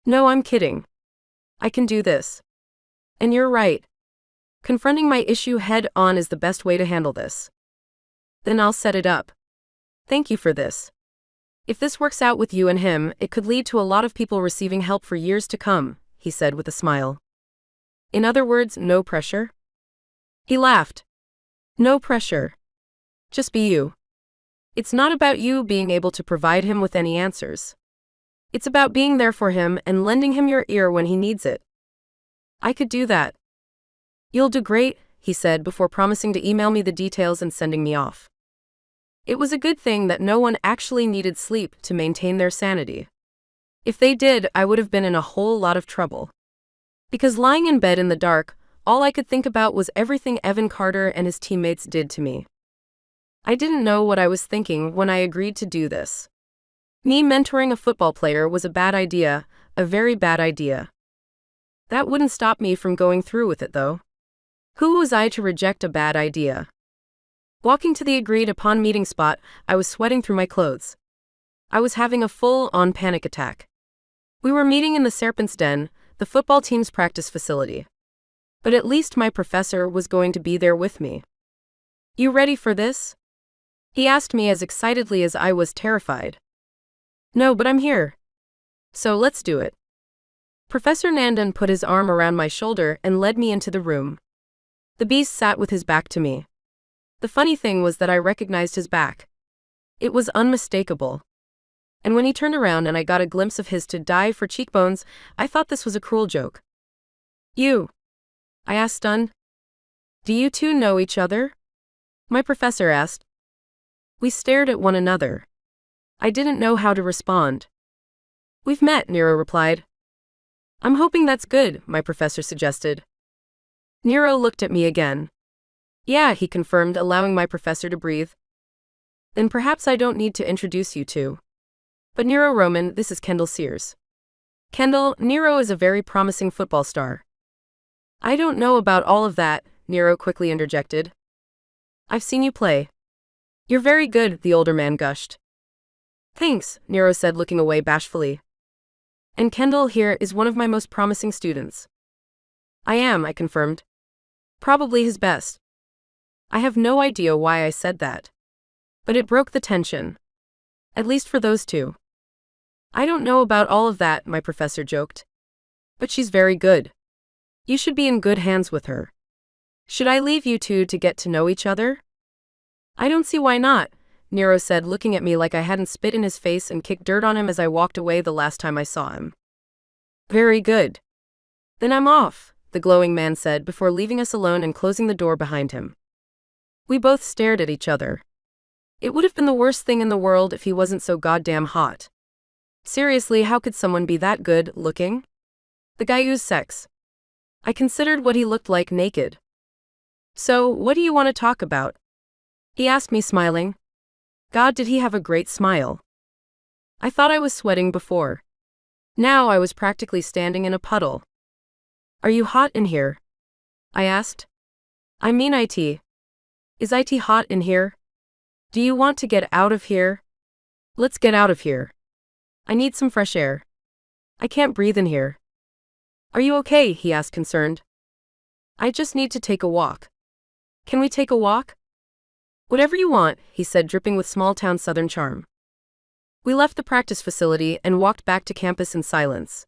Speaker 2: No, I'm kidding. I can do this. And you're right. Confronting my issue head-on is the best way to handle this. Then I'll set it up. Thank you for this. If this works out with you and him, it could lead to a lot of people receiving help for years to come, he said with a smile. In other words, no pressure? He laughed. No pressure. Just be you. It's not about you being able to provide him with any answers. It's about being there for him and lending him your ear when he needs it. I could do that. You'll do great, he said before promising to email me the details and sending me off. It was a good thing that no one actually needed sleep to maintain their sanity. If they did, I would have been in a whole lot of trouble. Because lying in bed in the dark, all I could think about was everything Evan Carter and his teammates did to me. I didn't know what I was thinking when I agreed to do this. Me mentoring a football player was a bad idea, a very bad idea. That wouldn't stop me from going through with it, though. Who was I to reject a bad idea? Walking to the agreed-upon meeting spot, I was sweating through my clothes. I was having a full-on panic attack. We were meeting in the Serpent's Den, the football team's practice facility. But at least my professor was going to be there with me. You ready for this? He asked me as excitedly as I was terrified. No, but I'm here. So let's do it. Professor Nandan put his arm around my shoulder and led me into the room. The beast sat with his back to me. The funny thing was that I recognized his back. It was unmistakable. And when he turned around and I got a glimpse of his to die for cheekbones, I thought this was a cruel joke. You? I asked, stunned. Do you two know each other? My professor asked. We stared at one another. I didn't know how to respond. We've met, Nero replied. I'm hoping that's good, my professor suggested. Nero looked at me again. Yeah, he confirmed, allowing my professor to breathe. Then perhaps I don't need to introduce you two. But Nero Roman, this is Kendall Sears. Kendall, Nero is a very promising football star. I don't know about all of that, Nero quickly interjected. I've seen you play. You're very good, the older man gushed. Thanks, Nero said, looking away bashfully. And Kendall here is one of my most promising students. I am, I confirmed. Probably his best. I have no idea why I said that. But it broke the tension. At least for those two. I don't know about all of that, my professor joked. But she's very good. You should be in good hands with her. Should I leave you two to get to know each other? I don't see why not, Nero said, looking at me like I hadn't spit in his face and kicked dirt on him as I walked away the last time I saw him. Very good. Then I'm off, the glowing man said before leaving us alone and closing the door behind him. We both stared at each other. It would have been the worst thing in the world if he wasn't so goddamn hot. Seriously, how could someone be that good looking? The guy used sex. I considered what he looked like naked. So, what do you want to talk about? He asked me, smiling. God, did he have a great smile. I thought I was sweating before. Now I was practically standing in a puddle. Are you hot in here? I asked. I mean IT. Is IT hot in here? Do you want to get out of here? Let's get out of here. I need some fresh air. I can't breathe in here. Are you okay? He asked, concerned. I just need to take a walk. Can we take a walk? Whatever you want, he said, dripping with small-town southern charm. We left the practice facility and walked back to campus in silence.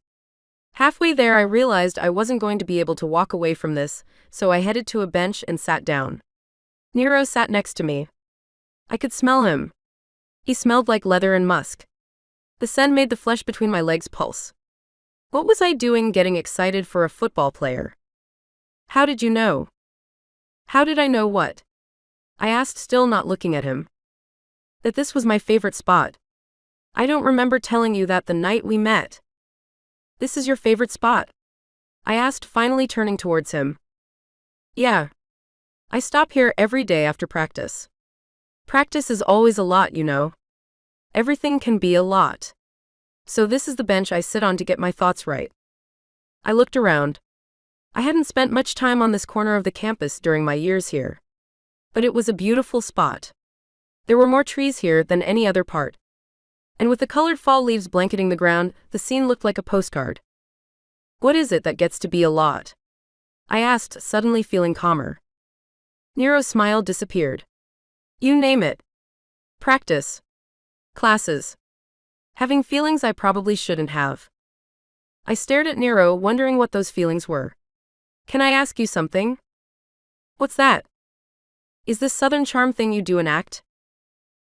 Speaker 2: Halfway there I realized I wasn't going to be able to walk away from this, so I headed to a bench and sat down. Nero sat next to me. I could smell him. He smelled like leather and musk. The scent made the flesh between my legs pulse. What was I doing getting excited for a football player? How did you know? How did I know what? I asked, still not looking at him. That this was my favorite spot. I don't remember telling you that the night we met. This is your favorite spot? I asked, finally turning towards him. Yeah. I stop here every day after practice. Practice is always a lot, you know. Everything can be a lot. So this is the bench I sit on to get my thoughts right. I looked around. I hadn't spent much time on this corner of the campus during my years here. But it was a beautiful spot. There were more trees here than any other part. And with the colored fall leaves blanketing the ground, the scene looked like a postcard. What is it that gets to be a lot? I asked, suddenly feeling calmer. Nero's smile disappeared. You name it. Practice. Classes. Having feelings I probably shouldn't have. I stared at Nero, wondering what those feelings were. Can I ask you something? What's that? Is this Southern charm thing you do an act?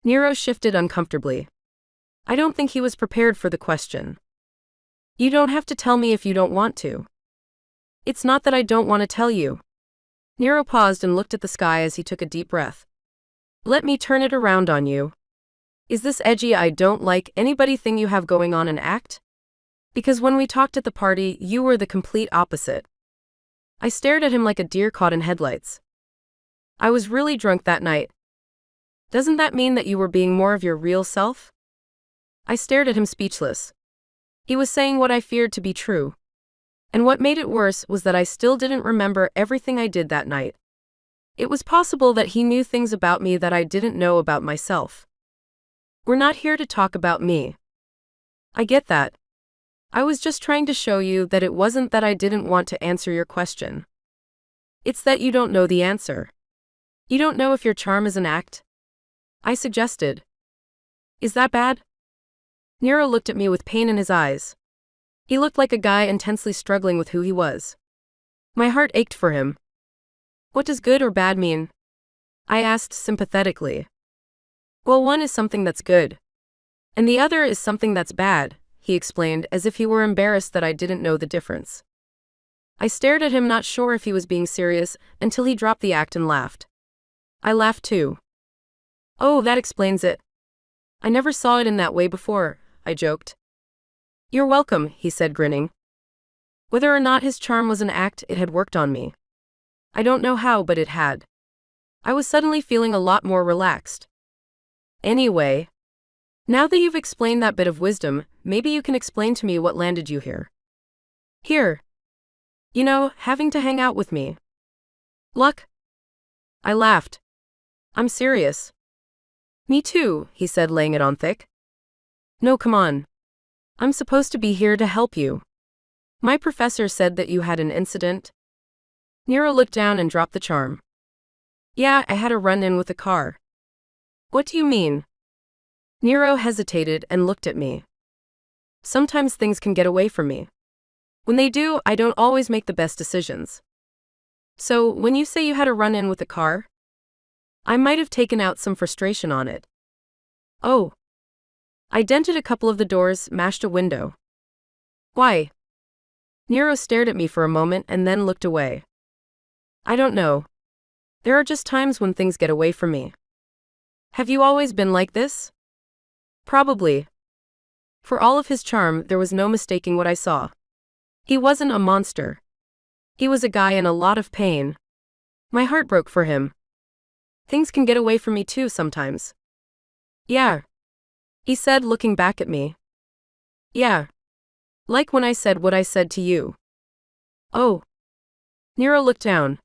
Speaker 2: Nero shifted uncomfortably. I don't think he was prepared for the question. You don't have to tell me if you don't want to. It's not that I don't want to tell you. Nero paused and looked at the sky as he took a deep breath. Let me turn it around on you. Is this edgy I don't like anybody thing you have going on an act? Because when we talked at the party, you were the complete opposite. I stared at him like a deer caught in headlights. I was really drunk that night. Doesn't that mean that you were being more of your real self? I stared at him speechless. He was saying what I feared to be true. And what made it worse was that I still didn't remember everything I did that night. It was possible that he knew things about me that I didn't know about myself. We're not here to talk about me. I get that. I was just trying to show you that it wasn't that I didn't want to answer your question. It's that you don't know the answer. You don't know if your charm is an act? I suggested. Is that bad? Nero looked at me with pain in his eyes. He looked like a guy intensely struggling with who he was. My heart ached for him. What does good or bad mean? I asked sympathetically. Well, one is something that's good. And the other is something that's bad, he explained, as if he were embarrassed that I didn't know the difference. I stared at him, not sure if he was being serious, until he dropped the act and laughed. I laughed too. Oh, that explains it. I never saw it in that way before, I joked. You're welcome, he said, grinning. Whether or not his charm was an act, it had worked on me. I don't know how, but it had. I was suddenly feeling a lot more relaxed. Anyway, now that you've explained that bit of wisdom, maybe you can explain to me what landed you here. Here. You know, having to hang out with me. Luck? I laughed. I'm serious. Me too, he said, laying it on thick. No, come on. I'm supposed to be here to help you. My professor said that you had an incident. Nero looked down and dropped the charm. Yeah, I had a run-in with a car. What do you mean? Nero hesitated and looked at me. Sometimes things can get away from me. When they do, I don't always make the best decisions. So, when you say you had a run-in with a car, I might have taken out some frustration on it. Oh. I dented a couple of the doors, mashed a window. Why? Nero stared at me for a moment and then looked away. I don't know. There are just times when things get away from me. Have you always been like this? Probably. For all of his charm, there was no mistaking what I saw. He wasn't a monster. He was a guy in a lot of pain. My heart broke for him. Things can get away from me too sometimes. Yeah. He said, looking back at me. Yeah. Like when I said what I said to you. Oh. Nero looked down.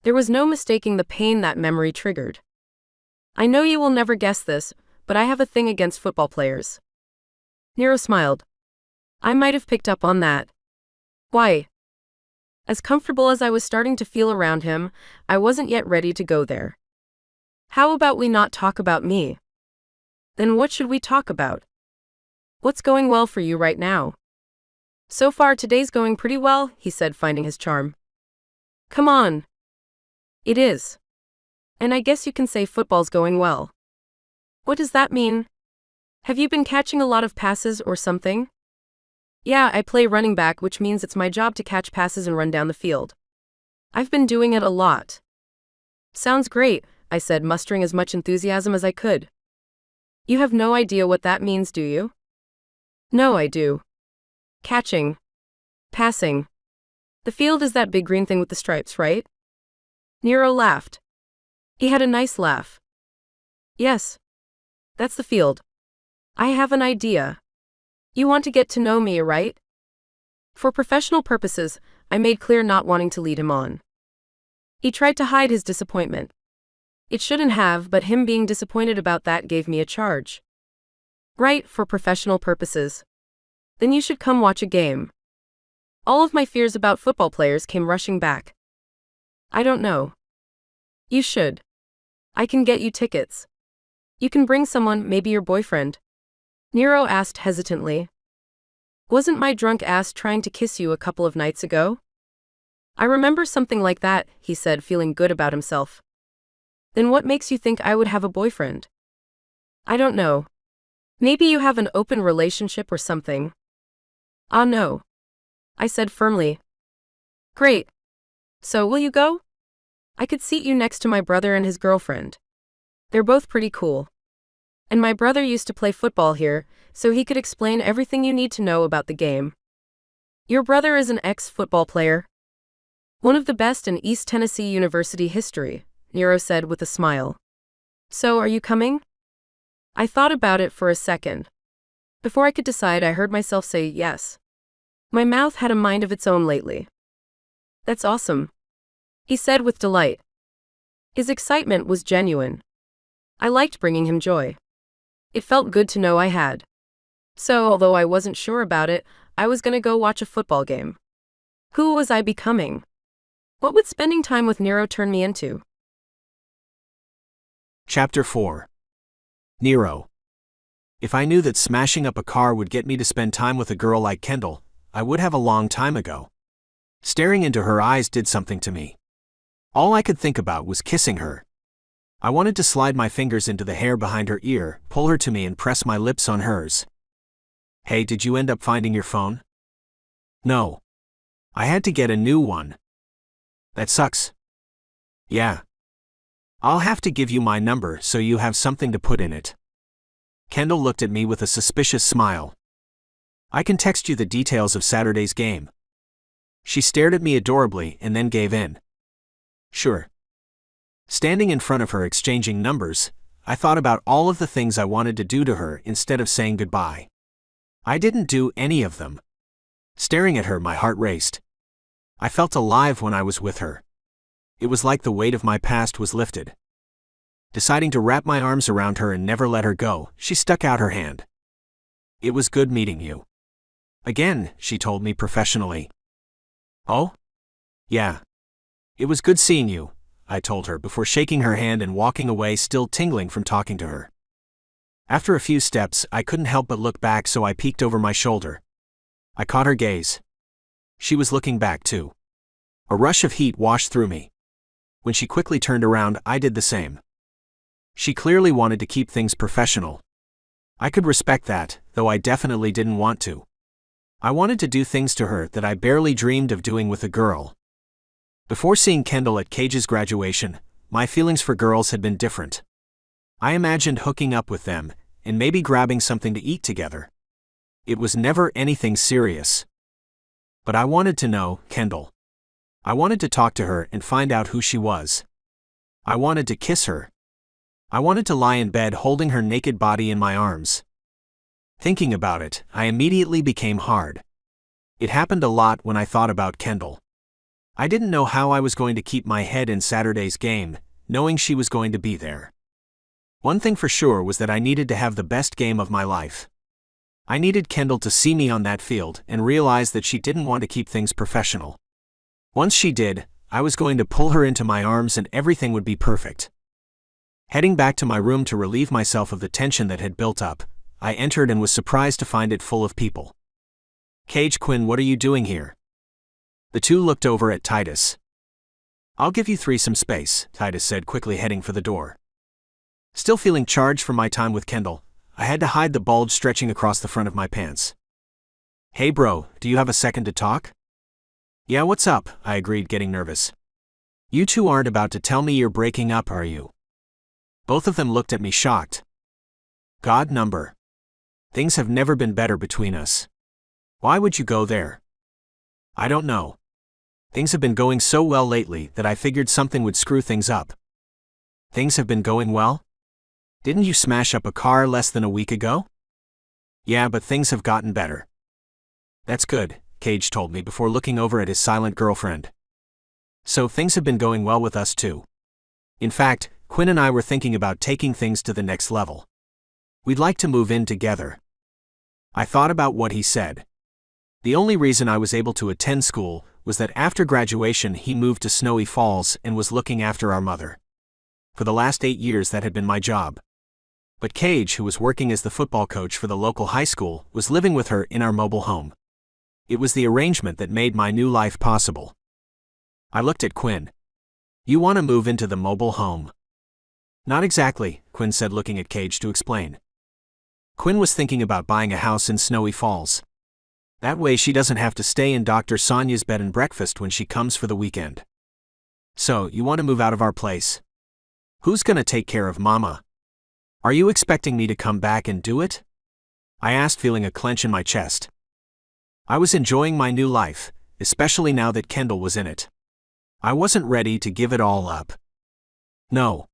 Speaker 2: There was no mistaking the pain that memory triggered. I know you will never guess this, but I have a thing against football players. Nero smiled. I might have picked up on that. Why? As comfortable as I was starting to feel around him, I wasn't yet ready to go there. How about we not talk about me? Then what should we talk about? What's going well for you right now? So far today's going pretty well, he said, finding his charm. Come on. It is. And I guess you can say football's going well. What does that mean? Have you been catching a lot of passes or something? Yeah, I play running back, which means it's my job to catch passes and run down the field. I've been doing it a lot. Sounds great, I said, mustering as much enthusiasm as I could. You have no idea what that means, do you? No, I do. Catching. Passing. The field is that big green thing with the stripes, right? Nero laughed. He had a nice laugh. Yes. That's the field. I have an idea. You want to get to know me, right? For professional purposes, I made clear not wanting to lead him on. He tried to hide his disappointment. It shouldn't have, but him being disappointed about that gave me a charge. Right, for professional purposes. Then you should come watch a game. All of my fears about football players came rushing back. I don't know. You should. I can get you tickets. You can bring someone, maybe your boyfriend. Nero asked hesitantly. Wasn't my drunk ass trying to kiss you a couple of nights ago? I remember something like that, he said, feeling good about himself. Then what makes you think I would have a boyfriend? I don't know. Maybe you have an open relationship or something. Ah, no. I said firmly. Great. So will you go? I could seat you next to my brother and his girlfriend. They're both pretty cool. And my brother used to play football here, so he could explain everything you need to know about the game. Your brother is an ex-football player. One of the best in East Tennessee University history, Nero said with a smile. So are you coming? I thought about it for a second. Before I could decide, I heard myself say yes. My mouth had a mind of its own lately. That's awesome, he said with delight. His excitement was genuine. I liked bringing him joy. It felt good to know I had. So, although I wasn't sure about it, I was going to go watch a football game. Who was I becoming? What would spending time with Nero turn me into?
Speaker 3: Chapter 4. Nero. If I knew that smashing up a car would get me to spend time with a girl like Kendall, I would have a long time ago. Staring into her eyes did something to me. All I could think about was kissing her. I wanted to slide my fingers into the hair behind her ear, pull her to me and press my lips on hers. Hey, did you end up finding your phone? No. I had to get a new one. That sucks. Yeah. I'll have to give you my number so you have something to put in it. Kendall looked at me with a suspicious smile. I can text you the details of Saturday's game. She stared at me adorably and then gave in. Sure. Standing in front of her exchanging numbers, I thought about all of the things I wanted to do to her instead of saying goodbye. I didn't do any of them. Staring at her, my heart raced. I felt alive when I was with her. It was like the weight of my past was lifted. Deciding to wrap my arms around her and never let her go, she stuck out her hand. It was good meeting you. Again, she told me professionally. Oh? Yeah. It was good seeing you. I told her before shaking her hand and walking away, still tingling from talking to her. After a few steps, I couldn't help but look back, so I peeked over my shoulder. I caught her gaze. She was looking back too. A rush of heat washed through me. When she quickly turned around, I did the same. She clearly wanted to keep things professional. I could respect that, though I definitely didn't want to. I wanted to do things to her that I barely dreamed of doing with a girl. Before seeing Kendall at Cage's graduation, my feelings for girls had been different. I imagined hooking up with them, and maybe grabbing something to eat together. It was never anything serious. But I wanted to know Kendall. I wanted to talk to her and find out who she was. I wanted to kiss her. I wanted to lie in bed holding her naked body in my arms. Thinking about it, I immediately became hard. It happened a lot when I thought about Kendall. I didn't know how I was going to keep my head in Saturday's game, knowing she was going to be there. One thing for sure was that I needed to have the best game of my life. I needed Kendall to see me on that field and realize that she didn't want to keep things professional. Once she did, I was going to pull her into my arms and everything would be perfect. Heading back to my room to relieve myself of the tension that had built up, I entered and was surprised to find it full of people. "Cage, Quinn, what are you doing here?" The two looked over at Titus. "I'll give you three some space," Titus said, quickly heading for the door. Still feeling charged from my time with Kendall, I had to hide the bulge stretching across the front of my pants. "Hey bro, do you have a second to talk?" "Yeah, what's up?" I agreed, getting nervous. "You two aren't about to tell me you're breaking up, are you?" Both of them looked at me shocked. "God number. Things have never been better between us. Why would you go there?" "I don't know. Things have been going so well lately that I figured something would screw things up." "Things have been going well? Didn't you smash up a car less than a week ago?" "Yeah, but things have gotten better." "That's good," Cage told me before looking over at his silent girlfriend. "So things have been going well with us too. In fact, Quinn and I were thinking about taking things to the next level. We'd like to move in together." I thought about what he said. The only reason I was able to attend school was that after graduation he moved to Snowy Falls and was looking after our mother. For the last 8 years that had been my job. But Cage, who was working as the football coach for the local high school, was living with her in our mobile home. It was the arrangement that made my new life possible. I looked at Quinn. "You want to move into the mobile home?" "Not exactly," Quinn said, looking at Cage to explain. Quinn was thinking about buying a house in Snowy Falls. That way she doesn't have to stay in Dr. Sonia's bed and breakfast when she comes for the weekend. "So, you want to move out of our place? Who's gonna take care of Mama? Are you expecting me to come back and do it?" I asked, feeling a clench in my chest. I was enjoying my new life, especially now that Kendall was in it. I wasn't ready to give it all up. "No.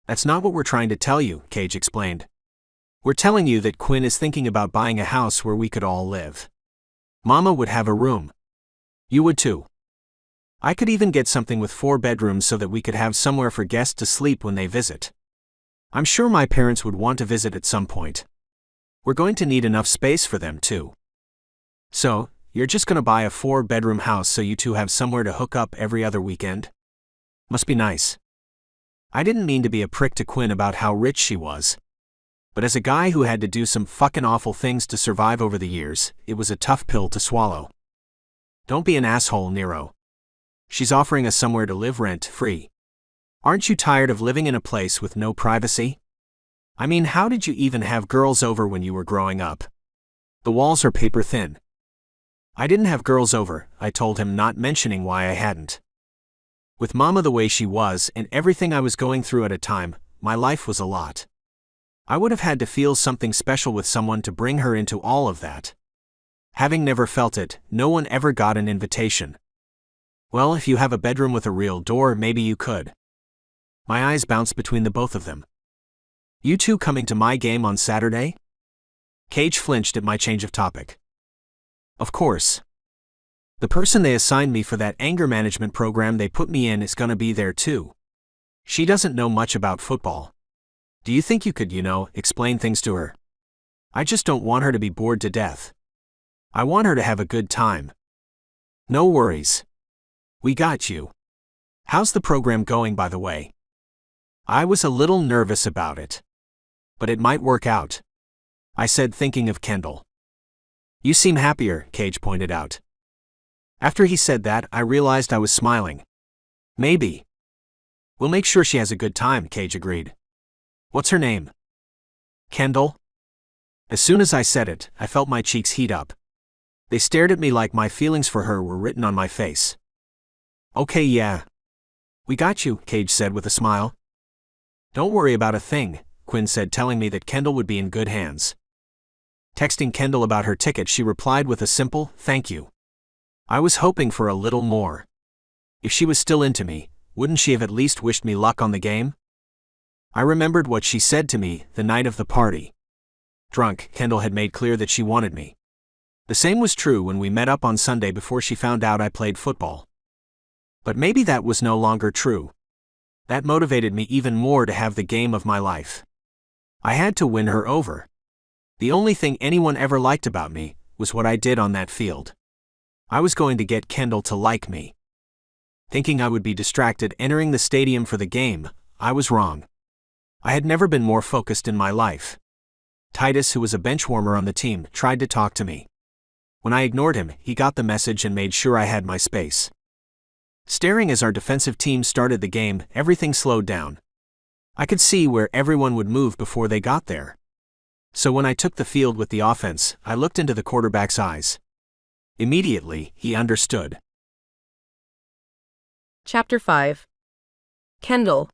Speaker 3: That's not what we're trying to tell you," Cage explained. "We're telling you that Quinn is thinking about buying a house where we could all live. Mama would have a room. You would too. I could even get something with 4 bedrooms so that we could have somewhere for guests to sleep when they visit. I'm sure my parents would want to visit at some point. We're going to need enough space for them too. So, you're just going to buy a 4-bedroom house so you two have somewhere to hook up every other weekend? Must be nice." I didn't mean to be a prick to Quinn about how rich she was. But as a guy who had to do some fucking awful things to survive over the years, it was a tough pill to swallow. "Don't be an asshole, Nero. She's offering us somewhere to live rent-free. Aren't you tired of living in a place with no privacy? I mean, how did you even have girls over when you were growing up? The walls are paper thin." "I didn't have girls over," I told him, not mentioning why I hadn't. With Mama the way she was and everything I was going through at a time, my life was a lot. I would have had to feel something special with someone to bring her into all of that. Having never felt it, no one ever got an invitation. "Well, if you have a bedroom with a real door, maybe you could." My eyes bounced between the both of them. "You two coming to my game on Saturday?" Cage flinched at my change of topic. "Of course. The person they assigned me for that anger management program they put me in is gonna be there too. She doesn't know much about football. Do you think you could, explain things to her? I just don't want her to be bored to death. I want her to have a good time." "No worries. We got you. How's the program going, by the way? I was a little nervous about it. But it might work out, I said, thinking of Kendall. You seem happier, Cage pointed out. After he said that, I realized I was smiling. Maybe. We'll make sure she has a good time, Cage agreed. What's her name? Kendall? As soon as I said it, I felt my cheeks heat up. They stared at me like my feelings for her were written on my face. Okay, yeah. We got you, Cage said with a smile. Don't worry about a thing, Quinn said, telling me that Kendall would be in good hands. Texting Kendall about her ticket, she replied with a simple, thank you. I was hoping for a little more. If she was still into me, wouldn't she have at least wished me luck on the game? I remembered what she said to me the night of the party. Drunk, Kendall had made clear that she wanted me. The same was true when we met up on Sunday before she found out I played football. But maybe that was no longer true. That motivated me even more to have the game of my life. I had to win her over. The only thing anyone ever liked about me was what I did on that field. I was going to get Kendall to like me. Thinking I would be distracted entering the stadium for the game, I was wrong. I had never been more focused in my life. Titus, who was a bench warmer on the team, tried to talk to me. When I ignored him, he got the message and made sure I had my space. Staring as our defensive team started the game, everything slowed down. I could see where everyone would move before they got there. So when I took the field with the offense, I looked into the quarterback's eyes. Immediately, he understood.
Speaker 2: Chapter 5. Kendall.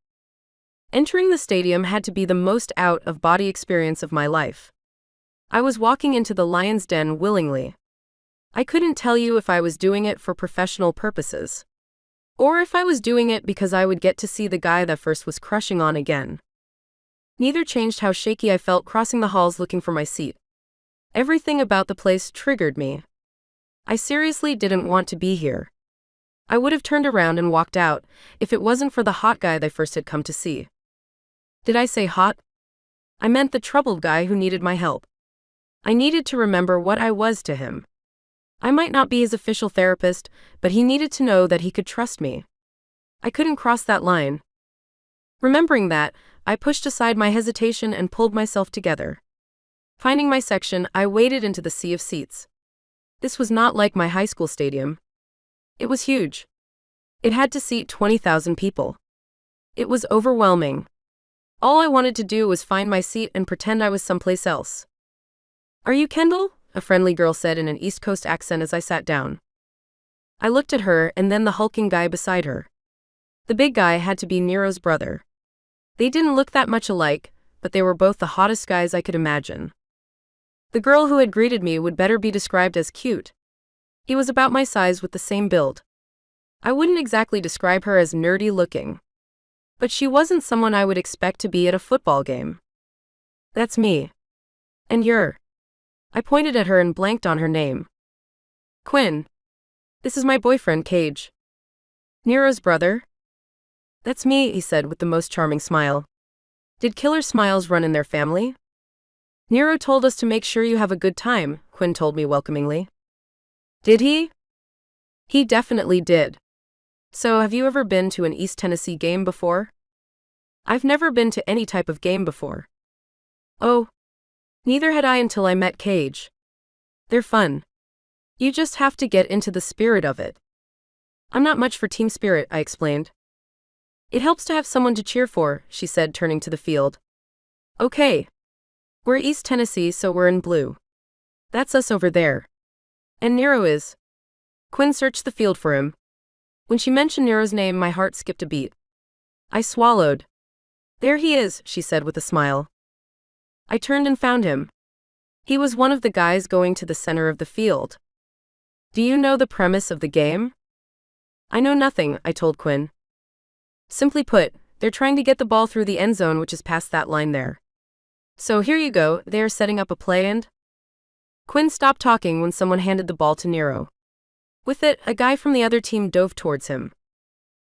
Speaker 2: Entering the stadium had to be the most out-of-body experience of my life. I was walking into the lion's den willingly. I couldn't tell you if I was doing it for professional purposes, or if I was doing it because I would get to see the guy that first was crushing on again. Neither changed how shaky I felt crossing the halls looking for my seat. Everything about the place triggered me. I seriously didn't want to be here. I would have turned around and walked out if it wasn't for the hot guy they first had come to see. Did I say hot? I meant the troubled guy who needed my help. I needed to remember what I was to him. I might not be his official therapist, but he needed to know that he could trust me. I couldn't cross that line. Remembering that, I pushed aside my hesitation and pulled myself together. Finding my section, I waded into the sea of seats. This was not like my high school stadium. It was huge. It had to seat 20,000 people. It was overwhelming. All I wanted to do was find my seat and pretend I was someplace else. "Are you Kendall?" a friendly girl said in an East Coast accent as I sat down. I looked at her and then the hulking guy beside her. The big guy had to be Nero's brother. They didn't look that much alike, but they were both the hottest guys I could imagine. The girl who had greeted me would better be described as cute. He was about my size with the same build. I wouldn't exactly describe her as nerdy looking. But she wasn't someone I would expect to be at a football game. "That's me. And you're..." I pointed at her and blanked on her name. "Quinn. This is my boyfriend, Cage." "Nero's brother?" "That's me," he said with the most charming smile. "Did killer smiles run in their family?" "Nero told us to make sure you have a good time," Quinn told me welcomingly. "Did he?" "He definitely did. So have you ever been to an East Tennessee game before?" "I've never been to any type of game before." "Oh. Neither had I until I met Cage. They're fun. You just have to get into the spirit of it." "I'm not much for team spirit," I explained. "It helps to have someone to cheer for," she said, turning to the field. "Okay. We're East Tennessee, so we're in blue. That's us over there. And Nero is..." Quinn searched the field for him. When she mentioned Nero's name, my heart skipped a beat. I swallowed. "There he is," she said with a smile. I turned and found him. He was one of the guys going to the center of the field. "Do you know the premise of the game?" "I know nothing," I told Quinn. "Simply put, they're trying to get the ball through the end zone, which is past that line there. So here you go, they are setting up a play and..." Quinn stopped talking when someone handed the ball to Nero. With it, a guy from the other team dove towards him.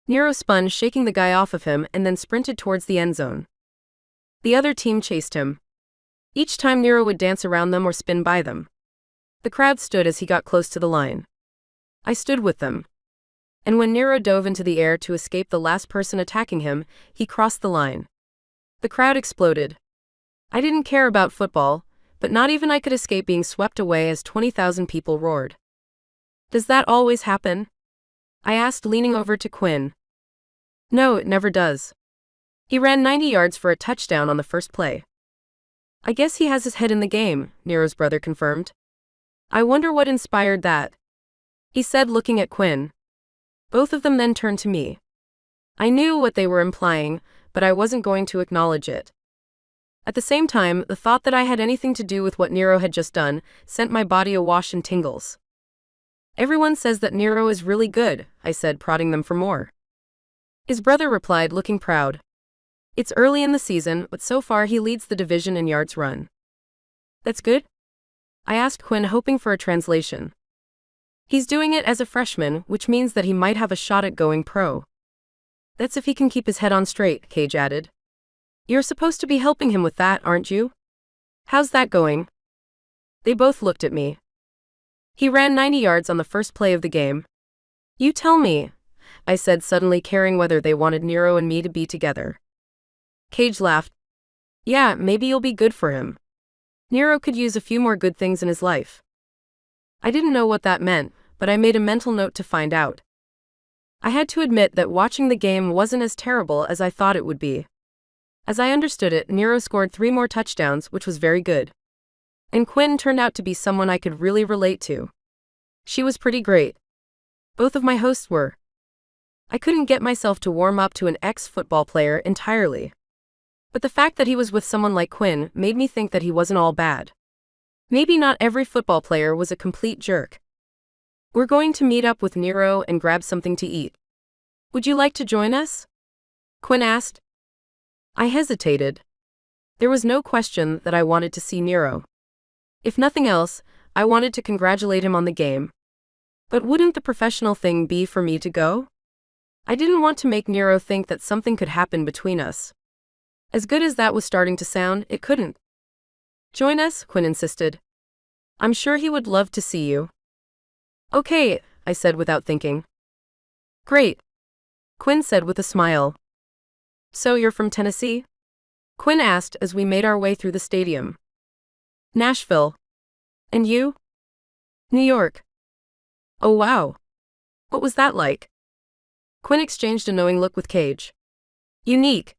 Speaker 2: Nero spun, shaking the guy off of him, and then sprinted towards the end zone. The other team chased him. Each time Nero would dance around them or spin by them. The crowd stood as he got close to the line. I stood with them. And when Nero dove into the air to escape the last person attacking him, he crossed the line. The crowd exploded. I didn't care about football, but not even I could escape being swept away as 20,000 people roared. Does that always happen? I asked, leaning over to Quinn. No, it never does. He ran 90 yards for a touchdown on the first play. I guess he has his head in the game, Nero's brother confirmed. I wonder what inspired that, he said, looking at Quinn. Both of them then turned to me. I knew what they were implying, but I wasn't going to acknowledge it. At the same time, the thought that I had anything to do with what Nero had just done sent my body awash in tingles. Everyone says that Nero is really good, I said, prodding them for more. His brother replied, looking proud. It's early in the season, but so far he leads the division in yards run. That's good? I asked Quinn, hoping for a translation. He's doing it as a freshman, which means that he might have a shot at going pro. That's if he can keep his head on straight, Cage added. You're supposed to be helping him with that, aren't you? How's that going? They both looked at me. He ran 90 yards on the first play of the game. You tell me, I said, suddenly caring whether they wanted Nero and me to be together. Cage laughed. Yeah, maybe you'll be good for him. Nero could use a few more good things in his life. I didn't know what that meant, but I made a mental note to find out. I had to admit that watching the game wasn't as terrible as I thought it would be. As I understood it, Nero scored 3 more touchdowns, which was very good. And Quinn turned out to be someone I could really relate to. She was pretty great. Both of my hosts were. I couldn't get myself to warm up to an ex-football player entirely. But the fact that he was with someone like Quinn made me think that he wasn't all bad. Maybe not every football player was a complete jerk. We're going to meet up with Nero and grab something to eat. Would you like to join us? Quinn asked. I hesitated. There was no question that I wanted to see Nero. If nothing else, I wanted to congratulate him on the game. But wouldn't the professional thing be for me to go? I didn't want to make Nero think that something could happen between us. As good as that was starting to sound, it couldn't. Join us, Quinn insisted. I'm sure he would love to see you. Okay, I said without thinking. Great, Quinn said with a smile. So you're from Tennessee? Quinn asked as we made our way through the stadium. Nashville. And you? New York. Oh wow. What was that like? Quinn exchanged a knowing look with Cage. Unique.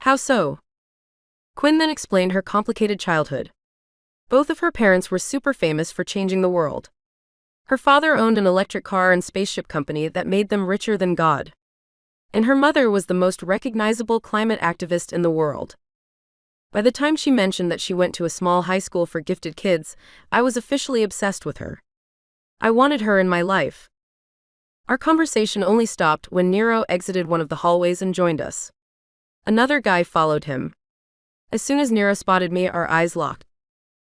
Speaker 2: How so? Quinn then explained her complicated childhood. Both of her parents were super famous for changing the world. Her father owned an electric car and spaceship company that made them richer than God. And her mother was the most recognizable climate activist in the world. By the time she mentioned that she went to a small high school for gifted kids, I was officially obsessed with her. I wanted her in my life. Our conversation only stopped when Nero exited one of the hallways and joined us. Another guy followed him. As soon as Nero spotted me, our eyes locked.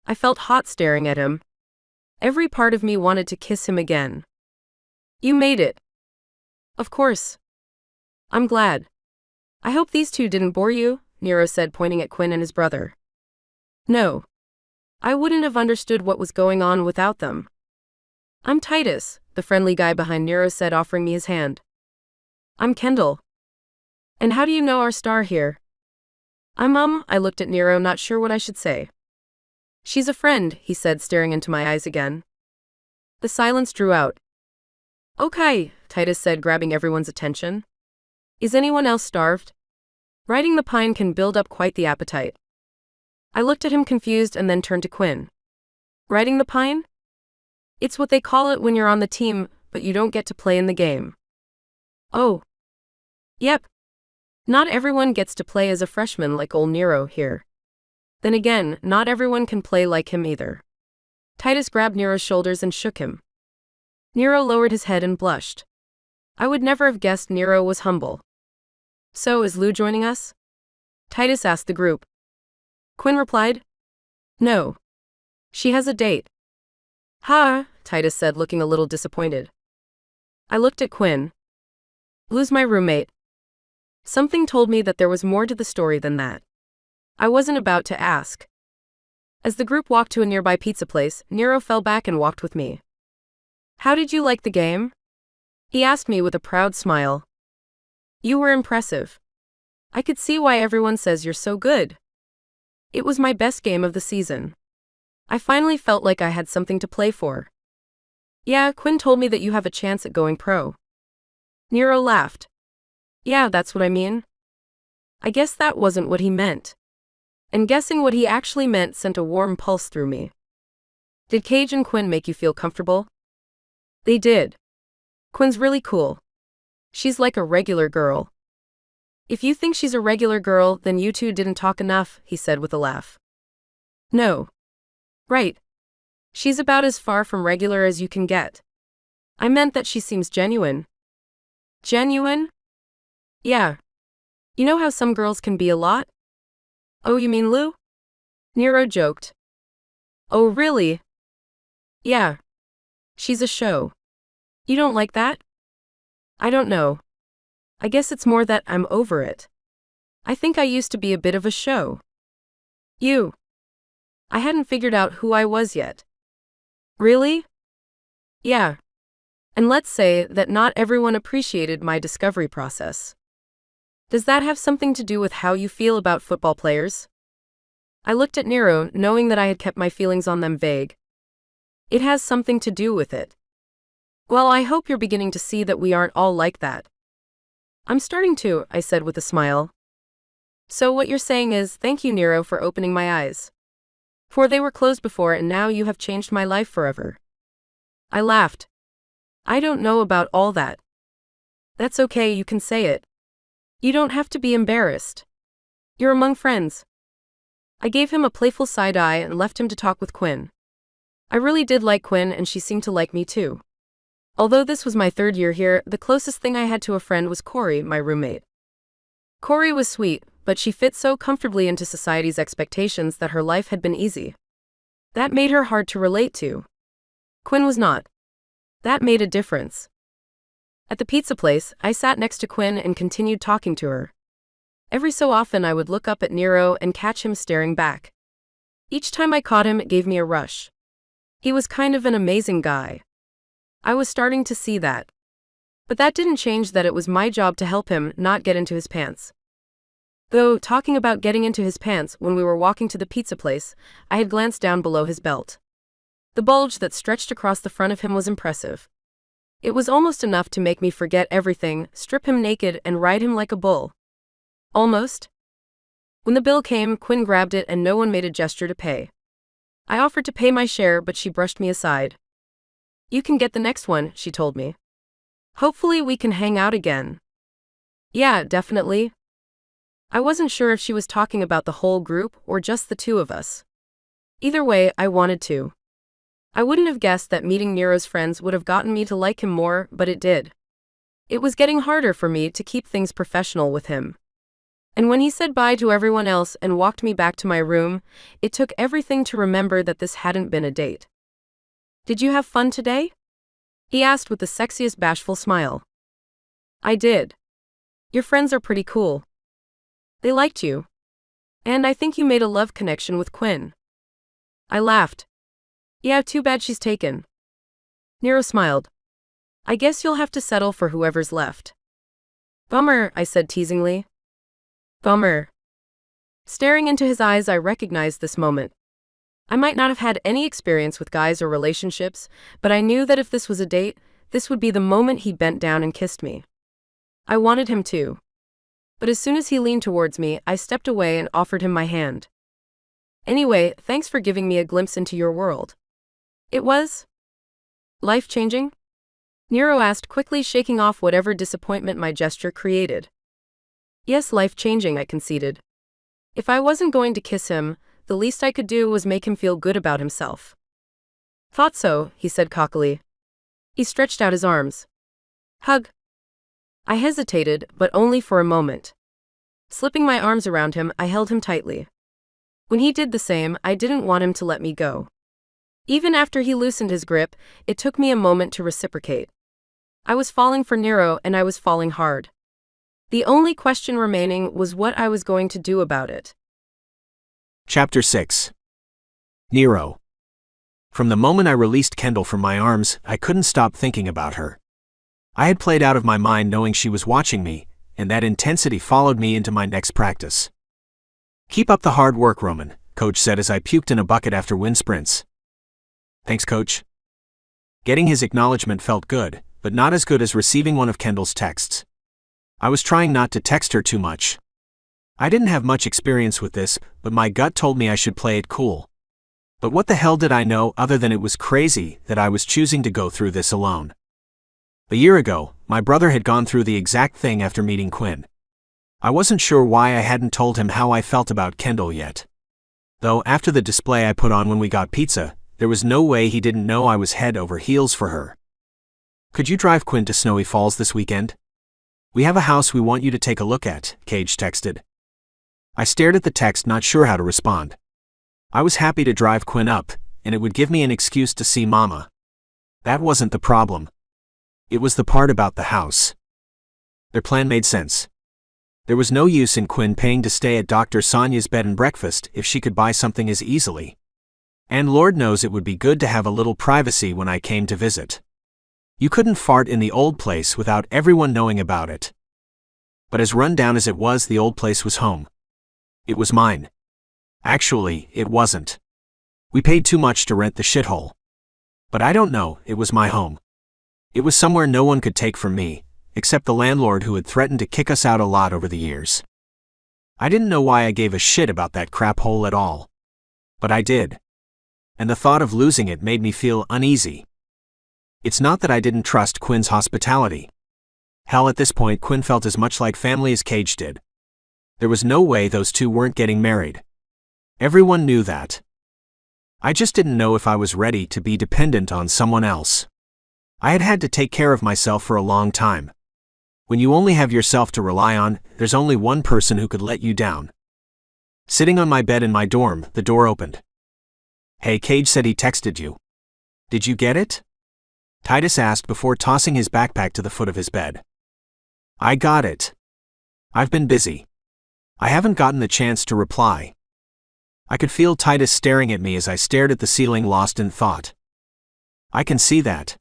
Speaker 2: I felt hot staring at him. Every part of me wanted to kiss him again. You made it. Of course. I'm glad. I hope these two didn't bore you, Nero said, pointing at Quinn and his brother. No. I wouldn't have understood what was going on without them. I'm Titus, the friendly guy behind Nero said, offering me his hand. I'm Kendall. And how do you know our star here? I looked at Nero, not sure what I should say. She's a friend, he said, staring into my eyes again. The silence drew out. Okay, Titus said, grabbing everyone's attention. Is anyone else starved? Riding the pine can build up quite the appetite. I looked at him confused and then turned to Quinn. Riding the pine? It's what they call it when you're on the team, but you don't get to play in the game. Oh. Yep. Not everyone gets to play as a freshman like old Nero here. Then again, not everyone can play like him either. Titus grabbed Nero's shoulders and shook him. Nero lowered his head and blushed. I would never have guessed Nero was humble. So, is Lou joining us? Titus asked the group. Quinn replied. No. She has a date. Ha, Titus said, looking a little disappointed. I looked at Quinn. Lou's my roommate. Something told me that there was more to the story than that. I wasn't about to ask. As the group walked to a nearby pizza place, Nero fell back and walked with me. How did you like the game? He asked me with a proud smile. You were impressive. I could see why everyone says you're so good. It was my best game of the season. I finally felt like I had something to play for. Yeah, Quinn told me that you have a chance at going pro. Nero laughed. Yeah, that's what I mean. I guess that wasn't what he meant. And guessing what he actually meant sent a warm pulse through me. Did Cage and Quinn make you feel comfortable? They did. Quinn's really cool. She's like a regular girl. If you think she's a regular girl, then you two didn't talk enough, he said with a laugh. No. Right. She's about as far from regular as you can get. I meant that she seems genuine. Genuine? Yeah. You know how some girls can be a lot? Oh, you mean Lou? Nero joked. Oh, really? Yeah. She's a show. You don't like that? I don't know. I guess it's more that I'm over it. I think I used to be a bit of a show. You. I hadn't figured out who I was yet. Really? Yeah. And let's say that not everyone appreciated my discovery process. Does that have something to do with how you feel about football players? I looked at Nero, knowing that I had kept my feelings on them vague. It has something to do with it. Well, I hope you're beginning to see that we aren't all like that. I'm starting to, I said with a smile. So what you're saying is, thank you, Nero, for opening my eyes. For they were closed before and now you have changed my life forever. I laughed. I don't know about all that. That's okay, you can say it. You don't have to be embarrassed. You're among friends. I gave him a playful side eye and left him to talk with Quinn. I really did like Quinn and she seemed to like me too. Although this was my third year here, the closest thing I had to a friend was Corey, my roommate. Corey was sweet, but she fit so comfortably into society's expectations that her life had been easy. That made her hard to relate to. Quinn was not. That made a difference. At the pizza place, I sat next to Quinn and continued talking to her. Every so often I would look up at Nero and catch him staring back. Each time I caught him, it gave me a rush. He was kind of an amazing guy. I was starting to see that. But that didn't change that it was my job to help him not get into his pants. Though, talking about getting into his pants, when we were walking to the pizza place, I had glanced down below his belt. The bulge that stretched across the front of him was impressive. It was almost enough to make me forget everything, strip him naked, and ride him like a bull. Almost. When the bill came, Quinn grabbed it and no one made a gesture to pay. I offered to pay my share, but she brushed me aside. You can get the next one, she told me. Hopefully we can hang out again. Yeah, definitely. I wasn't sure if she was talking about the whole group or just the two of us. Either way, I wanted to. I wouldn't have guessed that meeting Nero's friends would have gotten me to like him more, but it did. It was getting harder for me to keep things professional with him. And when he said bye to everyone else and walked me back to my room, it took everything to remember that this hadn't been a date. Did you have fun today? He asked with the sexiest bashful smile. I did. Your friends are pretty cool. They liked you. And I think you made a love connection with Quinn. I laughed. Yeah, too bad she's taken. Nero smiled. I guess you'll have to settle for whoever's left. Bummer, I said teasingly. Bummer. Staring into his eyes, I recognized this moment. I might not have had any experience with guys or relationships, but I knew that if this was a date, this would be the moment he bent down and kissed me. I wanted him to. But as soon as he leaned towards me, I stepped away and offered him my hand. Anyway, thanks for giving me a glimpse into your world. It was life-changing? Nero asked, quickly shaking off whatever disappointment my gesture created. Yes, life-changing, I conceded. If I wasn't going to kiss him, the least I could do was make him feel good about himself. Thought so, he said cockily. He stretched out his arms. Hug. I hesitated, but only for a moment. Slipping my arms around him, I held him tightly. When he did the same, I didn't want him to let me go. Even after he loosened his grip, it took me a moment to reciprocate. I was falling for Nero and I was falling hard. The only question remaining was what I was going to do about it.
Speaker 3: Chapter 6. Nero. From the moment I released Kendall from my arms, I couldn't stop thinking about her. I had played out of my mind knowing she was watching me, and that intensity followed me into my next practice. "Keep up the hard work, Roman," Coach said as I puked in a bucket after wind sprints. "Thanks, Coach." Getting his acknowledgement felt good, but not as good as receiving one of Kendall's texts. I was trying not to text her too much. I didn't have much experience with this, but my gut told me I should play it cool. But what the hell did I know other than it was crazy that I was choosing to go through this alone? A year ago, my brother had gone through the exact thing after meeting Quinn. I wasn't sure why I hadn't told him how I felt about Kendall yet. Though after the display I put on when we got pizza, there was no way he didn't know I was head over heels for her. "Could you drive Quinn to Snowy Falls this weekend? We have a house we want you to take a look at," Cage texted. I stared at the text, not sure how to respond. I was happy to drive Quinn up, and it would give me an excuse to see Mama. That wasn't the problem. It was the part about the house. Their plan made sense. There was no use in Quinn paying to stay at Dr. Sonia's bed and breakfast if she could buy something as easily. And Lord knows it would be good to have a little privacy when I came to visit. You couldn't fart in the old place without everyone knowing about it. But as run down as it was, the old place was home. It was mine. Actually, it wasn't. We paid too much to rent the shithole. But I don't know, it was my home. It was somewhere no one could take from me, except the landlord who had threatened to kick us out a lot over the years. I didn't know why I gave a shit about that crap hole at all. But I did. And the thought of losing it made me feel uneasy. It's not that I didn't trust Quinn's hospitality. Hell, at this point Quinn felt as much like family as Cage did. There was no way those two weren't getting married. Everyone knew that. I just didn't know if I was ready to be dependent on someone else. I had had to take care of myself for a long time. When you only have yourself to rely on, there's only one person who could let you down. Sitting on my bed in my dorm, the door opened. "Hey, Cage said he texted you. Did you get it?" Titus asked before tossing his backpack to the foot of his bed. "I got it. I've been busy. I haven't gotten the chance to reply." I could feel Titus staring at me as I stared at the ceiling, lost in thought. "I can see that.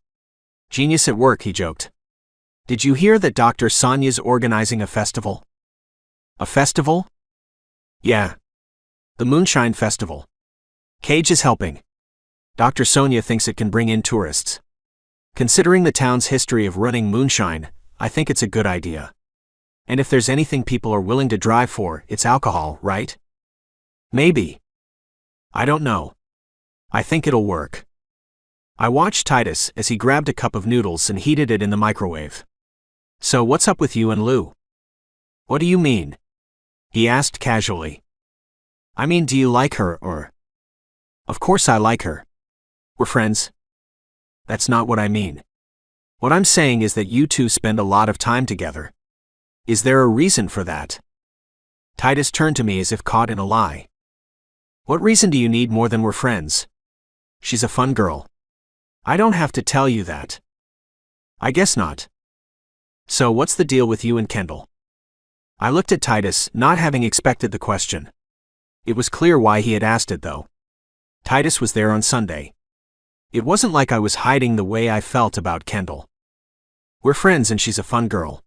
Speaker 3: Genius at work," he joked. "Did you hear that Dr. Sonia's organizing a festival?" "A festival?" "Yeah. The Moonshine Festival. Cage is helping. Dr. Sonia thinks it can bring in tourists. Considering the town's history of running moonshine, I think it's a good idea. And if there's anything people are willing to drive for, it's alcohol, right?" "Maybe. I don't know. I think it'll work." I watched Titus as he grabbed a cup of noodles and heated it in the microwave. "So what's up with you and Lou?" "What do you mean?" he asked casually. "I mean, do you like her or—" "Of course I like her. We're friends." "That's not what I mean. What I'm saying is that you two spend a lot of time together. Is there a reason for that?" Titus turned to me as if caught in a lie. "What reason do you need more than we're friends? She's a fun girl. I don't have to tell you that." "I guess not. So what's the deal with you and Kendall?" I looked at Titus, not having expected the question. It was clear why he had asked it, though. Titus was there on Sunday. It wasn't like I was hiding the way I felt about Kendall. "We're friends and she's a fun girl.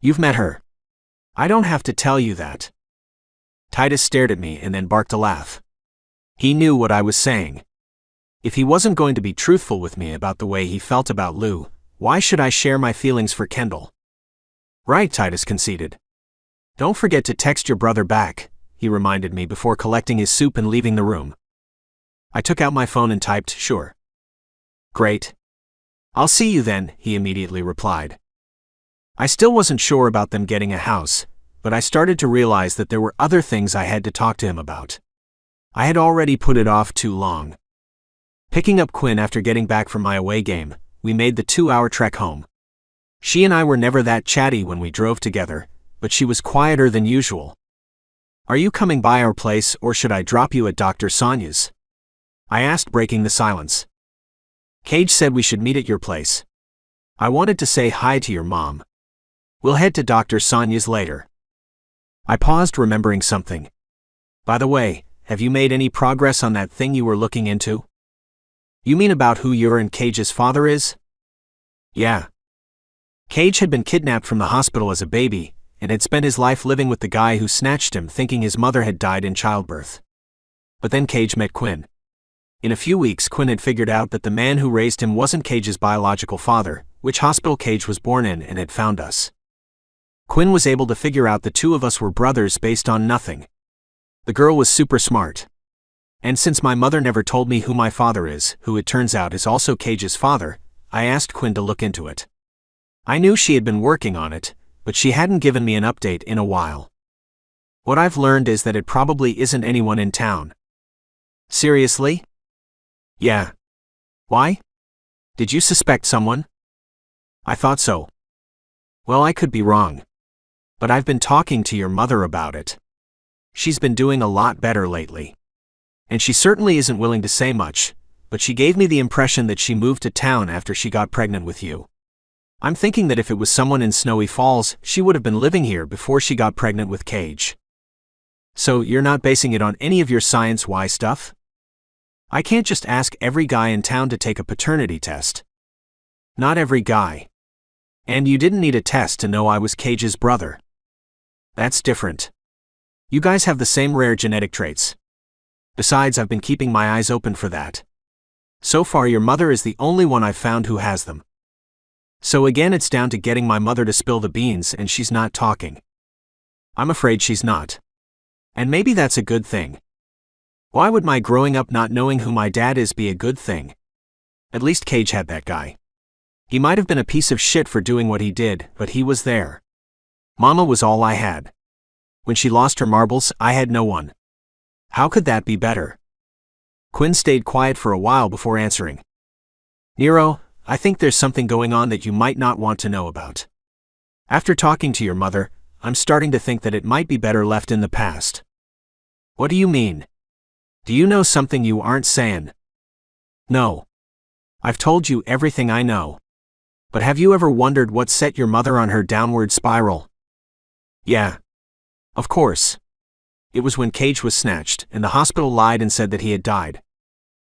Speaker 3: You've met her. I don't have to tell you that." Titus stared at me and then barked a laugh. He knew what I was saying. If he wasn't going to be truthful with me about the way he felt about Lou, why should I share my feelings for Kendall? "Right," Titus conceded. "Don't forget to text your brother back," he reminded me before collecting his soup and leaving the room. I took out my phone and typed, "Sure." "Great. I'll see you then," he immediately replied. I still wasn't sure about them getting a house, but I started to realize that there were other things I had to talk to him about. I had already put it off too long. Picking up Quinn after getting back from my away game, we made the 2-hour trek home. She and I were never that chatty when we drove together, but she was quieter than usual. "Are you coming by our place or should I drop you at Dr. Sonia's?" I asked, breaking the silence. "Cage said we should meet at your place. I wanted to say hi to your mom. We'll head to Dr. Sonia's later." I paused, remembering something. "By the way, have you made any progress on that thing you were looking into?" "You mean about who your and Cage's father is?" "Yeah. Cage had been kidnapped from the hospital as a baby, and had spent his life living with the guy who snatched him, thinking his mother had died in childbirth. But then Cage met Quinn. In a few weeks, Quinn had figured out that the man who raised him wasn't Cage's biological father, which hospital Cage was born in, and had found us. Quinn was able to figure out the two of us were brothers based on nothing. The girl was super smart. And since my mother never told me who my father is, who it turns out is also Cage's father, I asked Quinn to look into it. I knew she had been working on it, but she hadn't given me an update in a while. What I've learned is that it probably isn't anyone in town. Seriously? Yeah. Why? Did you suspect someone? I thought so. Well, I could be wrong. But I've been talking to your mother about it. She's been doing a lot better lately. And she certainly isn't willing to say much, but she gave me the impression that she moved to town after she got pregnant with you. I'm thinking that if it was someone in Snowy Falls, she would have been living here before she got pregnant with Cage. So you're not basing it on any of your Science Y stuff? I can't just ask every guy in town to take a paternity test. Not every guy. And you didn't need a test to know I was Cage's brother. That's different. You guys have the same rare genetic traits. Besides, I've been keeping my eyes open for that. So far, your mother is the only one I've found who has them. So again, it's down to getting my mother to spill the beans, and she's not talking. I'm afraid she's not. And maybe that's a good thing. Why would my growing up not knowing who my dad is be a good thing? At least Cage had that guy. He might have been a piece of shit for doing what he did, but he was there. Mama was all I had. When she lost her marbles, I had no one. How could that be better? Quinn stayed quiet for a while before answering. Nero, I think there's something going on that you might not want to know about. After talking to your mother, I'm starting to think that it might be better left in the past. What do you mean? Do you know something you aren't saying? No. I've told you everything I know. But have you ever wondered what set your mother on her downward spiral? Yeah. Of course. It was when Cage was snatched, and the hospital lied and said that he had died.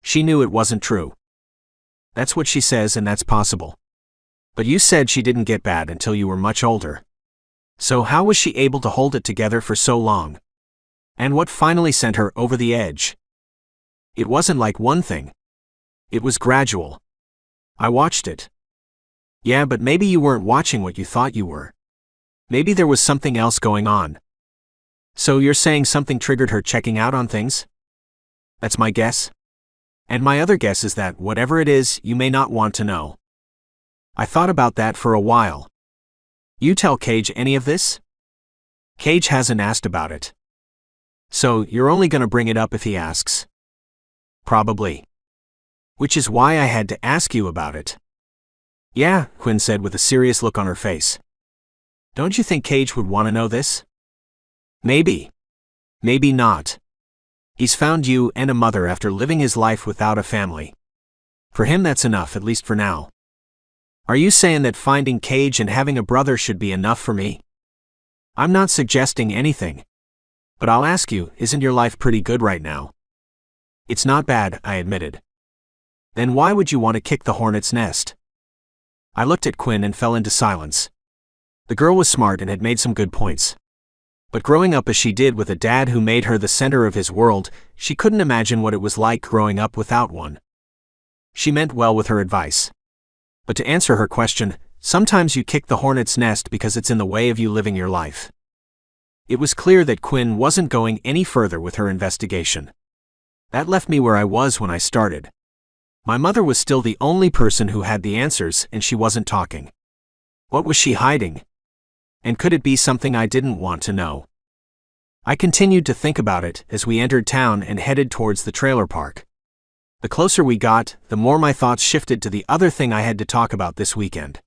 Speaker 3: She knew it wasn't true. That's what she says, and that's possible. But you said she didn't get bad until you were much older. So how was she able to hold it together for so long? And what finally sent her over the edge? It wasn't like one thing. It was gradual. I watched it. Yeah, but maybe you weren't watching what you thought you were. Maybe there was something else going on. So you're saying something triggered her checking out on things? That's my guess. And my other guess is that whatever it is, you may not want to know. I thought about that for a while. You tell Cage any of this? Cage hasn't asked about it. So you're only going to bring it up if he asks? Probably. Which is why I had to ask you about it. Yeah, Quinn said with a serious look on her face. Don't you think Cage would want to know this? Maybe. Maybe not. He's found you and a mother after living his life without a family. For him, that's enough, at least for now. Are you saying that finding Cage and having a brother should be enough for me? I'm not suggesting anything. But I'll ask you, isn't your life pretty good right now? It's not bad, I admitted. Then why would you want to kick the hornet's nest? I looked at Quinn and fell into silence. The girl was smart and had made some good points. But growing up as she did with a dad who made her the center of his world, she couldn't imagine what it was like growing up without one. She meant well with her advice. But to answer her question, sometimes you kick the hornet's nest because it's in the way of you living your life. It was clear that Quinn wasn't going any further with her investigation. That left me where I was when I started. My mother was still the only person who had the answers, and she wasn't talking. What was she hiding? And could it be something I didn't want to know? I continued to think about it as we entered town and headed towards the trailer park. The closer we got, the more my thoughts shifted to the other thing I had to talk about this weekend.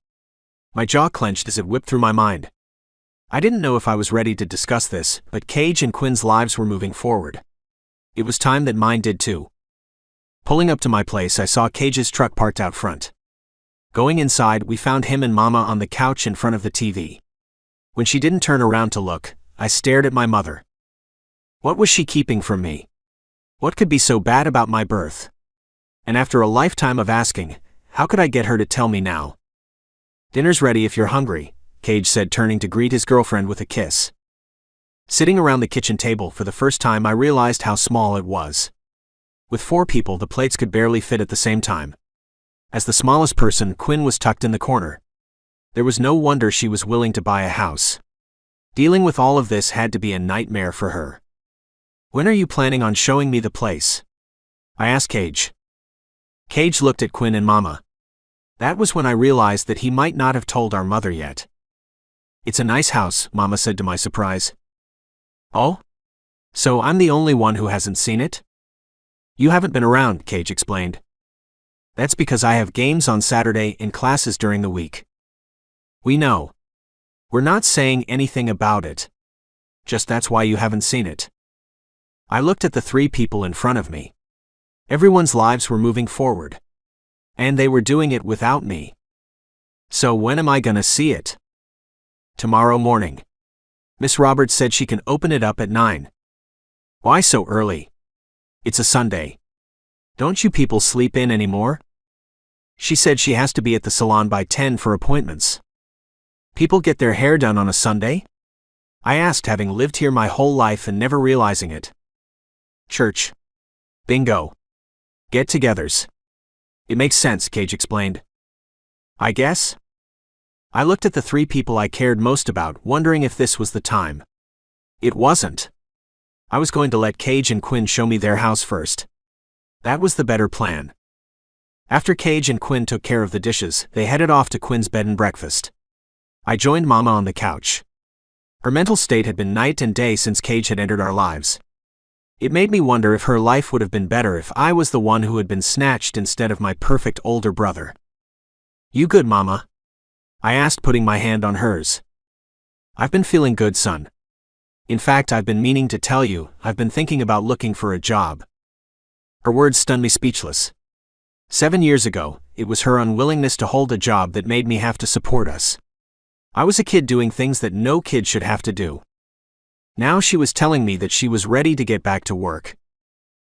Speaker 3: My jaw clenched as it whipped through my mind. I didn't know if I was ready to discuss this, but Cage and Quinn's lives were moving forward. It was time that mine did too. Pulling up to my place, I saw Cage's truck parked out front. Going inside, we found him and Mama on the couch in front of the TV. When she didn't turn around to look, I stared at my mother. What was she keeping from me? What could be so bad about my birth? And after a lifetime of asking, how could I get her to tell me now? Dinner's ready if you're hungry, Cage said, turning to greet his girlfriend with a kiss. Sitting around the kitchen table for the first time, I realized how small it was. With 4 people, the plates could barely fit at the same time. As the smallest person, Quinn was tucked in the corner. There was no wonder she was willing to buy a house. Dealing with all of this had to be a nightmare for her. When are you planning on showing me the place? I asked Cage. Cage looked at Quinn and Mama. That was when I realized that he might not have told our mother yet. It's a nice house, Mama said to my surprise. Oh? So I'm the only one who hasn't seen it? You haven't been around, Cage explained. That's because I have games on Saturday and classes during the week. We know. We're not saying anything about it. Just that's why you haven't seen it. I looked at the 3 people in front of me. Everyone's lives were moving forward. And they were doing it without me. So when am I gonna see it? Tomorrow morning. Miss Roberts said she can open it up at 9. Why so early? It's a Sunday. Don't you people sleep in anymore? She said she has to be at the salon by 10 for appointments. People get their hair done on a Sunday? I asked, having lived here my whole life and never realizing it. Church. Bingo. Get-togethers. It makes sense, Cage explained. I guess? I looked at the 3 people I cared most about, wondering if this was the time. It wasn't. I was going to let Cage and Quinn show me their house first. That was the better plan. After Cage and Quinn took care of the dishes, they headed off to Quinn's bed and breakfast. I joined Mama on the couch. Her mental state had been night and day since Cage had entered our lives. It made me wonder if her life would have been better if I was the one who had been snatched instead of my perfect older brother. You good, Mama? I asked, putting my hand on hers. I've been feeling good, son. In fact, I've been meaning to tell you, I've been thinking about looking for a job. Her words stunned me speechless. 7 years ago, it was her unwillingness to hold a job that made me have to support us. I was a kid doing things that no kid should have to do. Now she was telling me that she was ready to get back to work.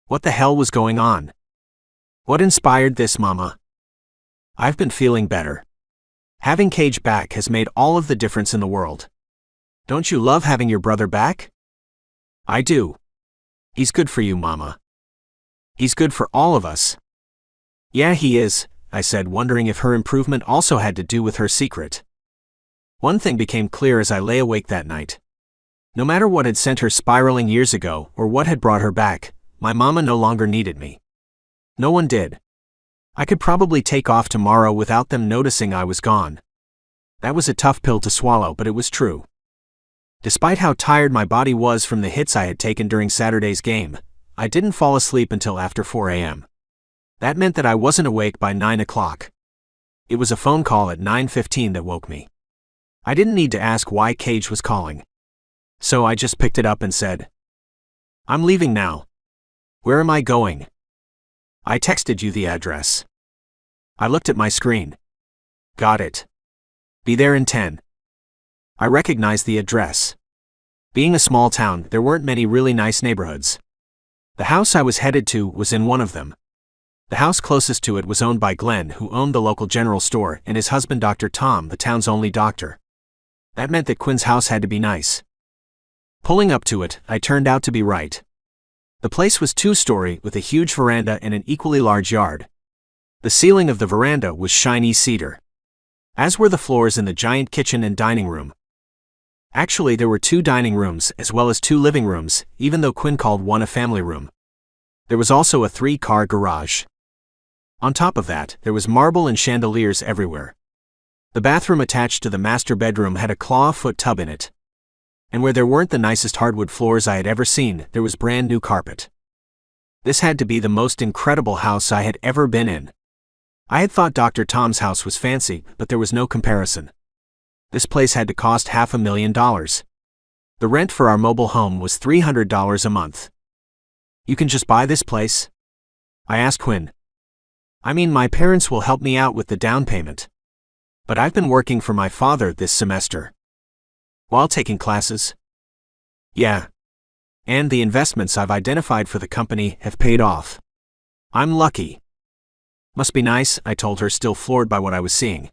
Speaker 3: What the hell was going on? What inspired this, Mama? I've been feeling better. Having Cage back has made all of the difference in the world. Don't you love having your brother back? I do. He's good for you, Mama. He's good for all of us. Yeah, he is, I said, wondering if her improvement also had to do with her secret. One thing became clear as I lay awake that night. No matter what had sent her spiraling years ago or what had brought her back, my Mama no longer needed me. No one did. I could probably take off tomorrow without them noticing I was gone. That was a tough pill to swallow, but it was true. Despite how tired my body was from the hits I had taken during Saturday's game, I didn't fall asleep until after 4 a.m. That meant that I wasn't awake by 9 o'clock. It was a phone call at 9:15 that woke me. I didn't need to ask why Cage was calling. So I just picked it up and said, I'm leaving now. Where am I going? I texted you the address. I looked at my screen. Got it. Be there in 10. I recognized the address. Being a small town, there weren't many really nice neighborhoods. The house I was headed to was in one of them. The house closest to it was owned by Glenn, who owned the local general store, and his husband Dr. Tom, the town's only doctor. That meant that Quinn's house had to be nice. Pulling up to it, I turned out to be right. The place was 2-story with a huge veranda and an equally large yard. The ceiling of the veranda was shiny cedar, as were the floors in the giant kitchen and dining room. Actually, there were 2 dining rooms as well as 2 living rooms, even though Quinn called one a family room. There was also a 3-car garage. On top of that, there was marble and chandeliers everywhere. The bathroom attached to the master bedroom had a claw-foot tub in it. And where there weren't the nicest hardwood floors I had ever seen, there was brand new carpet. This had to be the most incredible house I had ever been in. I had thought Dr. Tom's house was fancy, but there was no comparison. This place had to cost $500,000. The rent for our mobile home was $300 a month. You can just buy this place? I asked Quinn. I mean, my parents will help me out with the down payment. But I've been working for my father this semester. While taking classes? Yeah. And the investments I've identified for the company have paid off. I'm lucky. Must be nice, I told her, still floored by what I was seeing.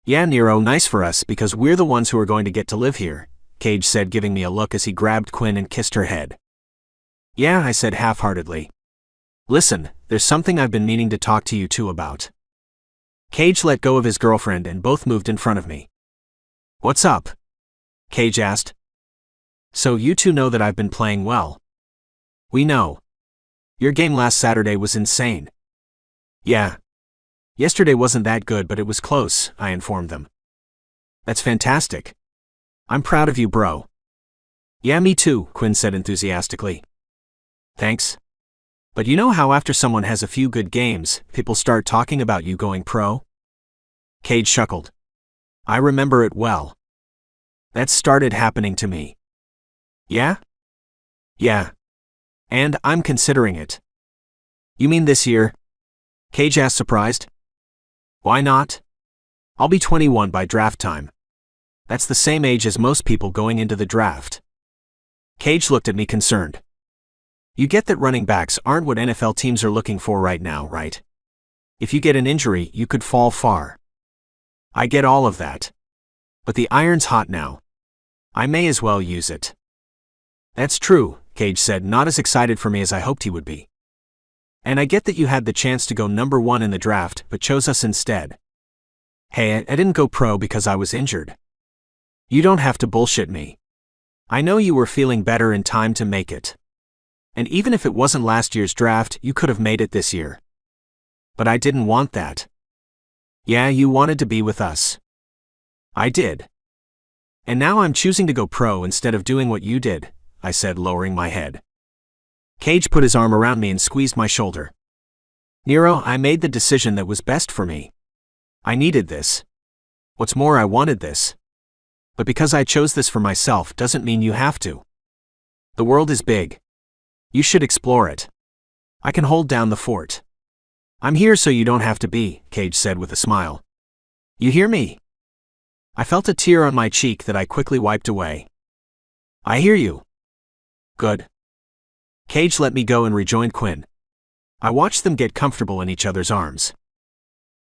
Speaker 3: Yeah, Nero, nice for us because we're the ones who are going to get to live here, Cage said, giving me a look as he grabbed Quinn and kissed her head. Yeah, I said half-heartedly. Listen, there's something I've been meaning to talk to you two about. Cage let go of his girlfriend and both moved in front of me. What's up? Cage asked. So you two know that I've been playing well. We know. Your game last Saturday was insane. Yeah. Yesterday wasn't that good, but it was close, I informed them. That's fantastic. I'm proud of you, bro. Yeah, me too, Quinn said enthusiastically. Thanks. But you know how after someone has a few good games, people start talking about you going pro? Cage chuckled. I remember it well. That started happening to me. Yeah? Yeah. And I'm considering it. You mean this year? Cage asked, surprised. Why not? I'll be 21 by draft time. That's the same age as most people going into the draft. Cage looked at me concerned. You get that running backs aren't what NFL teams are looking for right now, right? If you get an injury, you could fall far. I get all of that. But the iron's hot now. I may as well use it. That's true, Cage said, not as excited for me as I hoped he would be. And I get that you had the chance to go number 1 in the draft, but chose us instead. Hey, I didn't go pro because I was injured. You don't have to bullshit me. I know you were feeling better in time to make it. And even if it wasn't last year's draft, you could have made it this year. But I didn't want that. Yeah, you wanted to be with us. I did. And now I'm choosing to go pro instead of doing what you did, I said, lowering my head. Cage put his arm around me and squeezed my shoulder. Nero, I made the decision that was best for me. I needed this. What's more, I wanted this. But because I chose this for myself doesn't mean you have to. The world is big. You should explore it. I can hold down the fort. I'm here so you don't have to be, Cage said with a smile. You hear me? I felt a tear on my cheek that I quickly wiped away. I hear you. Good. Cage let me go and rejoined Quinn. I watched them get comfortable in each other's arms.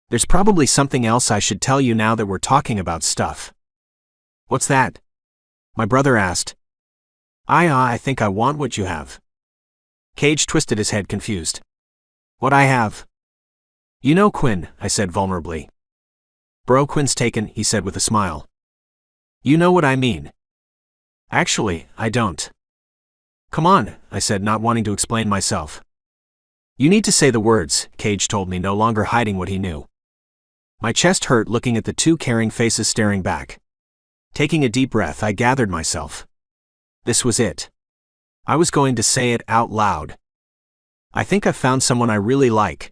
Speaker 3: There's probably something else I should tell you now that we're talking about stuff. What's that? My brother asked. I think I want what you have. Cage twisted his head, confused. What I have? You know, Quinn, I said vulnerably. Bro, Quinn's taken, he said with a smile. You know what I mean. Actually, I don't. Come on, I said, not wanting to explain myself. You need to say the words, Cage told me, no longer hiding what he knew. My chest hurt looking at the two caring faces staring back. Taking a deep breath, I gathered myself. This was it. I was going to say it out loud. I think I've found someone I really like.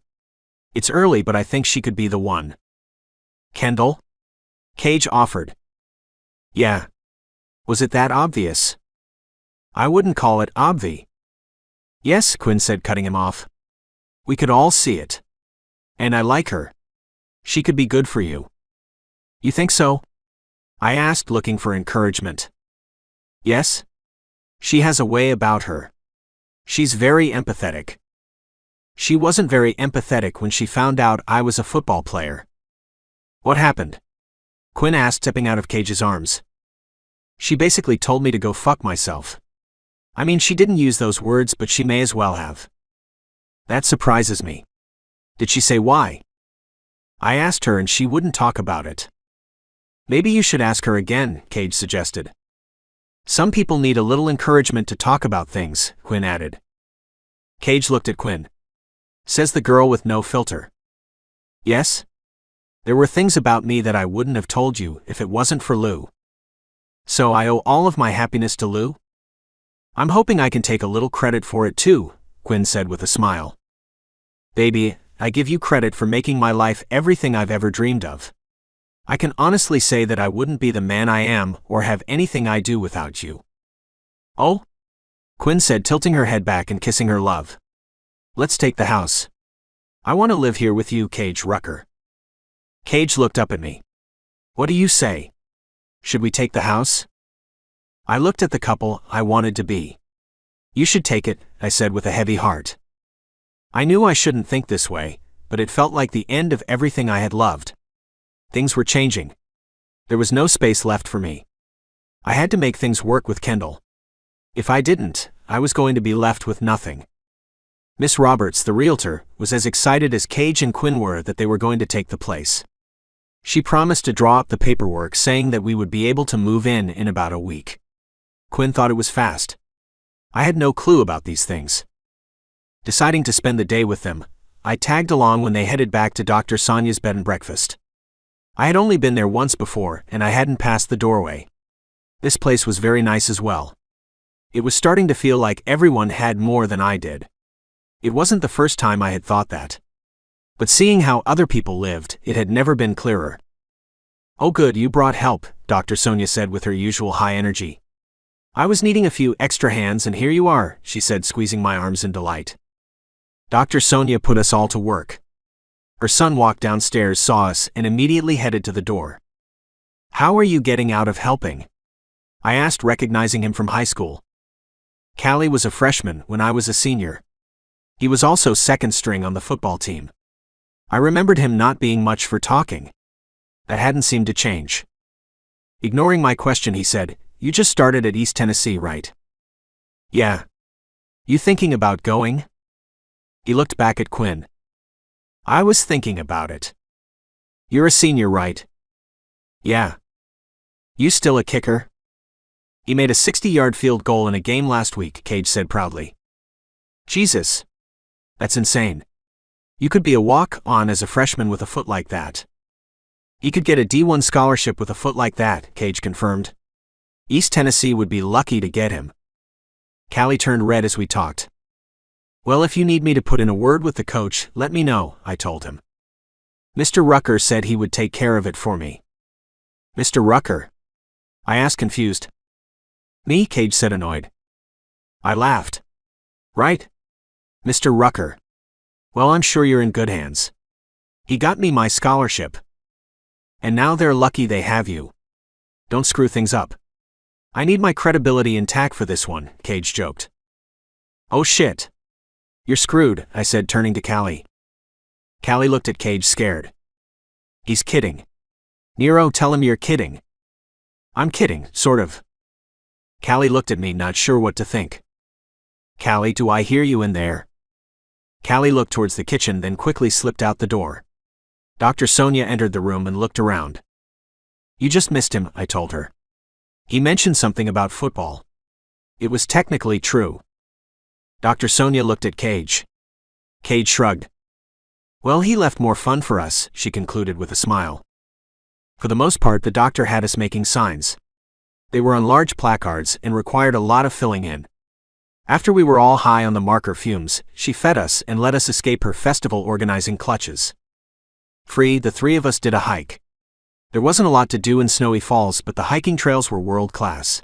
Speaker 3: It's early, but I think she could be the one. Kendall? Cage offered. Yeah. Was it that obvious? I wouldn't call it obvi. Yes, Quinn said, cutting him off. We could all see it. And I like her. She could be good for you. You think so? I asked, looking for encouragement. Yes? She has a way about her. She's very empathetic. She wasn't very empathetic when she found out I was a football player. What happened? Quinn asked, stepping out of Cage's arms. She basically told me to go fuck myself. I mean, she didn't use those words, but she may as well have. That surprises me. Did she say why? I asked her and she wouldn't talk about it. Maybe you should ask her again, Cage suggested. Some people need a little encouragement to talk about things, Quinn added. Cage looked at Quinn. Says the girl with no filter. Yes? There were things about me that I wouldn't have told you if it wasn't for Lou. So I owe all of my happiness to Lou? I'm hoping I can take a little credit for it too, Quinn said with a smile. Baby, I give you credit for making my life everything I've ever dreamed of. I can honestly say that I wouldn't be the man I am or have anything I do without you. Oh? Quinn said, tilting her head back and kissing her love. Let's take the house. I want to live here with you, Cage Rucker. Cage looked up at me. What do you say? Should we take the house? I looked at the couple I wanted to be. You should take it, I said with a heavy heart. I knew I shouldn't think this way, but it felt like the end of everything I had loved. Things were changing. There was no space left for me. I had to make things work with Kendall. If I didn't, I was going to be left with nothing. Miss Roberts, the realtor, was as excited as Cage and Quinn were that they were going to take the place. She promised to draw up the paperwork saying that we would be able to move in about a week. Quinn thought it was fast. I had no clue about these things. Deciding to spend the day with them, I tagged along when they headed back to Dr. Sonia's bed and breakfast. I had only been there once before, and I hadn't passed the doorway. This place was very nice as well. It was starting to feel like everyone had more than I did. It wasn't the first time I had thought that. But seeing how other people lived, it had never been clearer. "Oh good, you brought help," Dr. Sonia said with her usual high energy. "I was needing a few extra hands and here you are," she said, squeezing my arms in delight. Dr. Sonia put us all to work. Her son walked downstairs, saw us, and immediately headed to the door. "How are you getting out of helping?" I asked, recognizing him from high school. Callie was a freshman when I was a senior. He was also second string on the football team. I remembered him not being much for talking. That hadn't seemed to change. Ignoring my question, he said, "You just started at East Tennessee, right?" "Yeah. You thinking about going?" He looked back at Quinn. "I was thinking about it." "You're a senior, right?" "Yeah." "You still a kicker?" "He made a 60-yard field goal in a game last week," Cage said proudly. "Jesus. That's insane. You could be a walk-on as a freshman with a foot like that." "He could get a D1 scholarship with a foot like that," Cage confirmed. "East Tennessee would be lucky to get him." Callie turned red as we talked. "Well, if you need me to put in a word with the coach, let me know," I told him. "Mr. Rucker said he would take care of it for me." "Mr. Rucker?" I asked, confused. "Me?" Cage said, annoyed. I laughed. "Right. Mr. Rucker. Well, I'm sure you're in good hands. He got me my scholarship. And now they're lucky they have you. Don't screw things up. I need my credibility intact for this one," Cage joked. "Oh shit. You're screwed," I said, turning to Callie. Callie looked at Cage, scared. "He's kidding. Nero, tell him you're kidding." "I'm kidding, sort of." Callie looked at me, not sure what to think. "Callie, do I hear you in there?" Callie looked towards the kitchen, then quickly slipped out the door. Dr. Sonia entered the room and looked around. "You just missed him," I told her. "He mentioned something about football." It was technically true. Dr. Sonia looked at Cage. Cage shrugged. "Well, he left more fun for us," she concluded with a smile. For the most part, the doctor had us making signs. They were on large placards and required a lot of filling in. After we were all high on the marker fumes, she fed us and let us escape her festival organizing clutches. Free, the three of us did a hike. There wasn't a lot to do in Snowy Falls, but the hiking trails were world-class.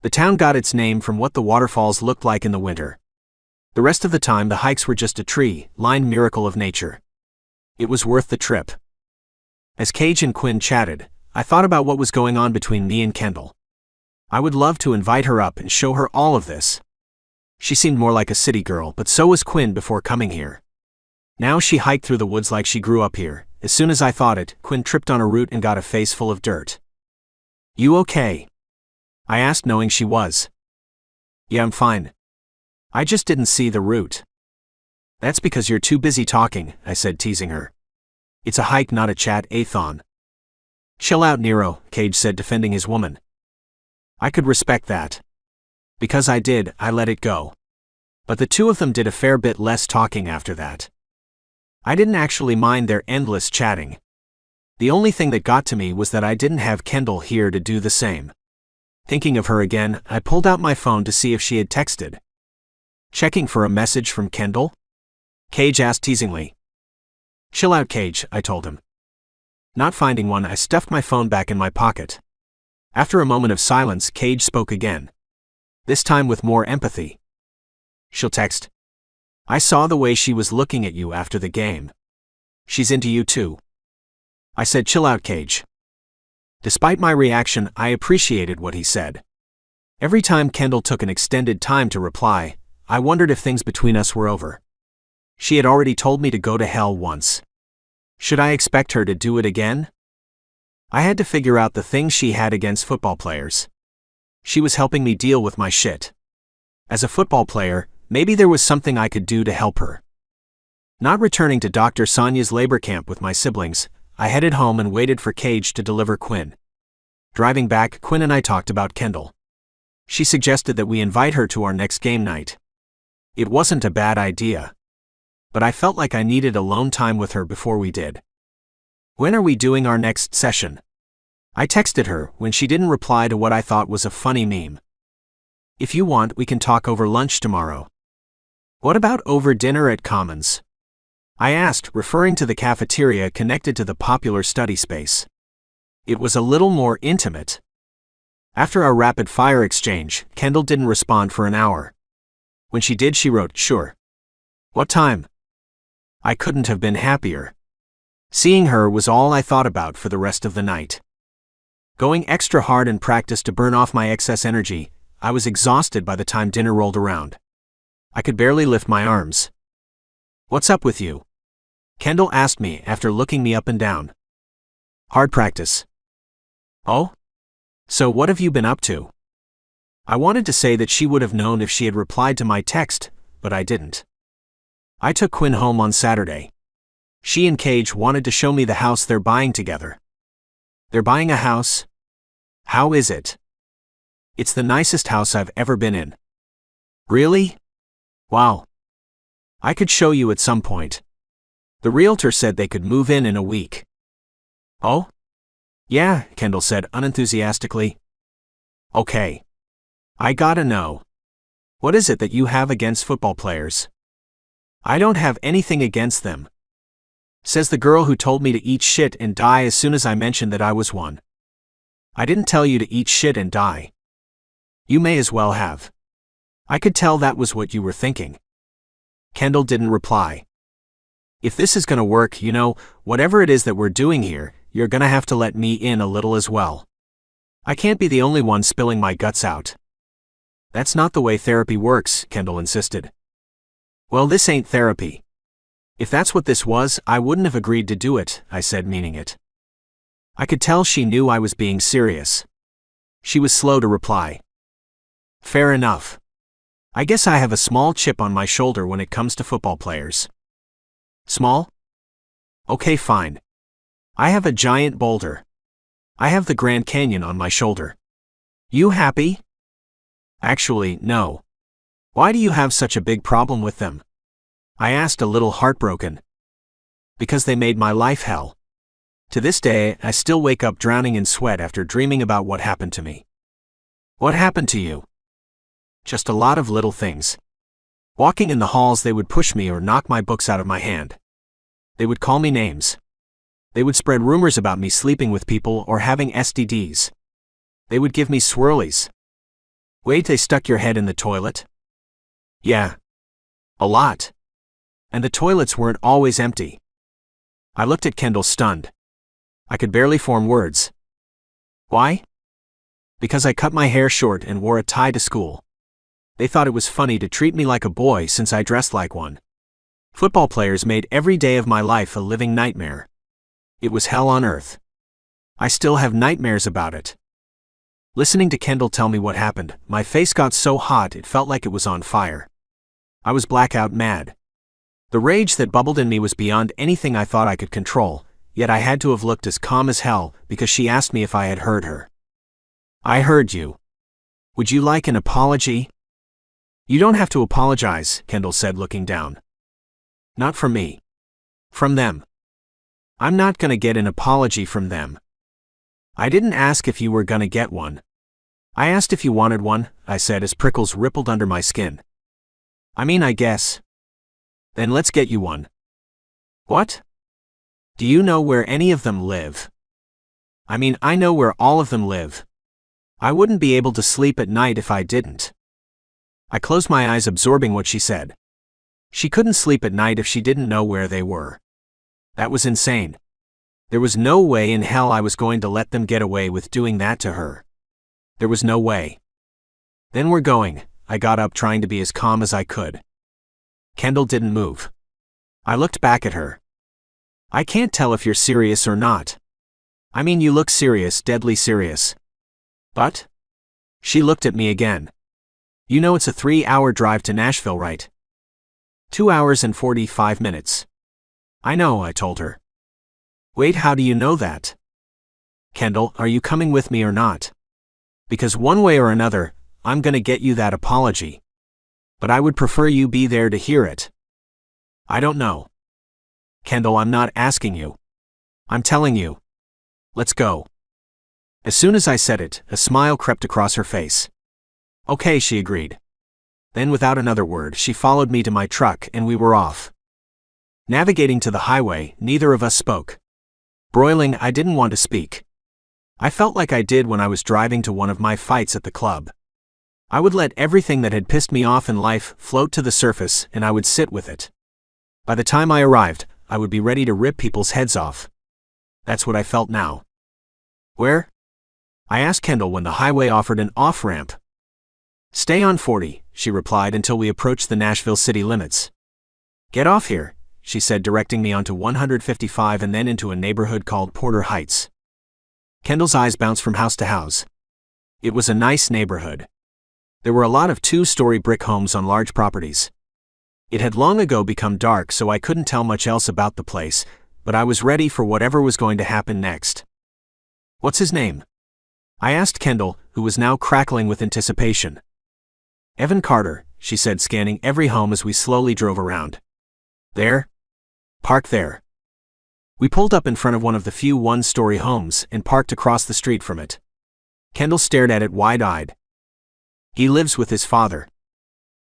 Speaker 3: The town got its name from what the waterfalls looked like in the winter. The rest of the time, the hikes were just a tree-lined miracle of nature. It was worth the trip. As Cage and Quinn chatted, I thought about what was going on between me and Kendall. I would love to invite her up and show her all of this. She seemed more like a city girl, but so was Quinn before coming here. Now she hiked through the woods like she grew up here. As soon as I thought it, Quinn tripped on a root and got a face full of dirt. "You okay?" I asked, knowing she was. "Yeah, I'm fine. I just didn't see the root." "That's because you're too busy talking," I said, teasing her. "It's a hike, not a chat-a-thon." "Chill out, Nero," Cage said, defending his woman. I could respect that. Because I did, I let it go. But the two of them did a fair bit less talking after that. I didn't actually mind their endless chatting. The only thing that got to me was that I didn't have Kendall here to do the same. Thinking of her again, I pulled out my phone to see if she had texted. "Checking for a message from Kendall?" Cage asked teasingly. "Chill out, Cage," I told him. Not finding one, I stuffed my phone back in my pocket. After a moment of silence, Cage spoke again. This time with more empathy. "She'll text. I saw the way she was looking at you after the game. She's into you too." I said, "Chill out, Cage." Despite my reaction, I appreciated what he said. Every time Kendall took an extended time to reply, I wondered if things between us were over. She had already told me to go to hell once. Should I expect her to do it again? I had to figure out the things she had against football players. She was helping me deal with my shit. As a football player, maybe there was something I could do to help her. Not returning to Dr. Sonia's labor camp with my siblings, I headed home and waited for Cage to deliver Quinn. Driving back, Quinn and I talked about Kendall. She suggested that we invite her to our next game night. It wasn't a bad idea. But I felt like I needed alone time with her before we did. When are we doing our next session? I texted her when she didn't reply to what I thought was a funny meme. If you want, we can talk over lunch tomorrow. What about over dinner at Commons? I asked, referring to the cafeteria connected to the popular study space. It was a little more intimate. After our rapid-fire exchange, Kendall didn't respond for an hour. When she did, she wrote, "Sure." "What time?" I couldn't have been happier. Seeing her was all I thought about for the rest of the night. Going extra hard in practice to burn off my excess energy, I was exhausted by the time dinner rolled around. I could barely lift my arms. "What's up with you?" Kendall asked me after looking me up and down. "Hard practice." "Oh? So what have you been up to?" I wanted to say that she would have known if she had replied to my text, but I didn't. I took Quinn home on Saturday. She and Cage wanted to show me the house they're buying together. They're buying a house? How is it? It's the nicest house I've ever been in. Really? Wow. I could show you at some point. The realtor said they could move in a week. Oh? Yeah, Kendall said unenthusiastically. Okay. I gotta know. What is it that you have against football players? I don't have anything against them. Says the girl who told me to eat shit and die as soon as I mentioned that I was one. I didn't tell you to eat shit and die. You may as well have. I could tell that was what you were thinking. Kendall didn't reply. If this is gonna work, whatever it is that we're doing here, you're gonna have to let me in a little as well. I can't be the only one spilling my guts out. That's not the way therapy works, Kendall insisted. Well, this ain't therapy. If that's what this was, I wouldn't have agreed to do it, I said, meaning it. I could tell she knew I was being serious. She was slow to reply. Fair enough. I guess I have a small chip on my shoulder when it comes to football players. Small? Okay, fine. I have a giant boulder. I have the Grand Canyon on my shoulder. You happy? Actually, no. Why do you have such a big problem with them? I asked, a little heartbroken. Because they made my life hell. To this day, I still wake up drowning in sweat after dreaming about what happened to me. What happened to you? Just a lot of little things. Walking in the halls, they would push me or knock my books out of my hand. They would call me names. They would spread rumors about me sleeping with people or having STDs. They would give me swirlies. Wait, they stuck your head in the toilet? Yeah. A lot. And the toilets weren't always empty. I looked at Kendall, stunned. I could barely form words. Why? Because I cut my hair short and wore a tie to school. They thought it was funny to treat me like a boy since I dressed like one. Football players made every day of my life a living nightmare. It was hell on earth. I still have nightmares about it. Listening to Kendall tell me what happened, my face got so hot it felt like it was on fire. I was blackout mad. The rage that bubbled in me was beyond anything I thought I could control, yet I had to have looked as calm as hell because she asked me if I had heard her. I heard you. Would you like an apology? You don't have to apologize, Kendall said, looking down. Not from me. From them. I'm not gonna get an apology from them. I didn't ask if you were gonna get one. I asked if you wanted one, I said as prickles rippled under my skin. I guess. Then let's get you one. What? Do you know where any of them live? I know where all of them live. I wouldn't be able to sleep at night if I didn't. I closed my eyes, absorbing what she said. She couldn't sleep at night if she didn't know where they were. That was insane. There was no way in hell I was going to let them get away with doing that to her. There was no way. Then we're going. I got up, trying to be as calm as I could. Kendall didn't move. I looked back at her. I can't tell if you're serious or not. I mean, you look serious, deadly serious. But? She looked at me again. You know it's a 3-hour drive to Nashville, right? 2 hours and 45 minutes. I know, I told her. Wait, how do you know that? Kendall, are you coming with me or not? Because one way or another, I'm gonna get you that apology. But I would prefer you be there to hear it. I don't know. Kendall, I'm not asking you. I'm telling you. Let's go. As soon as I said it, a smile crept across her face. Okay, she agreed. Then without another word, she followed me to my truck and we were off. Navigating to the highway, neither of us spoke. Broiling, I didn't want to speak. I felt like I did when I was driving to one of my fights at the club. I would let everything that had pissed me off in life float to the surface and I would sit with it. By the time I arrived, I would be ready to rip people's heads off. That's what I felt now. Where? I asked Kendall when the highway offered an off-ramp. Stay on 40, she replied until we approached the Nashville city limits. Get off here, she said, directing me onto 155 and then into a neighborhood called Porter Heights. Kendall's eyes bounced from house to house. It was a nice neighborhood. There were a lot of 2-story brick homes on large properties. It had long ago become dark, so I couldn't tell much else about the place, but I was ready for whatever was going to happen next. What's his name? I asked Kendall, who was now crackling with anticipation. Evan Carter, she said, scanning every home as we slowly drove around. There? Park there. We pulled up in front of one of the few 1-story homes and parked across the street from it. Kendall stared at it wide-eyed. He lives with his father.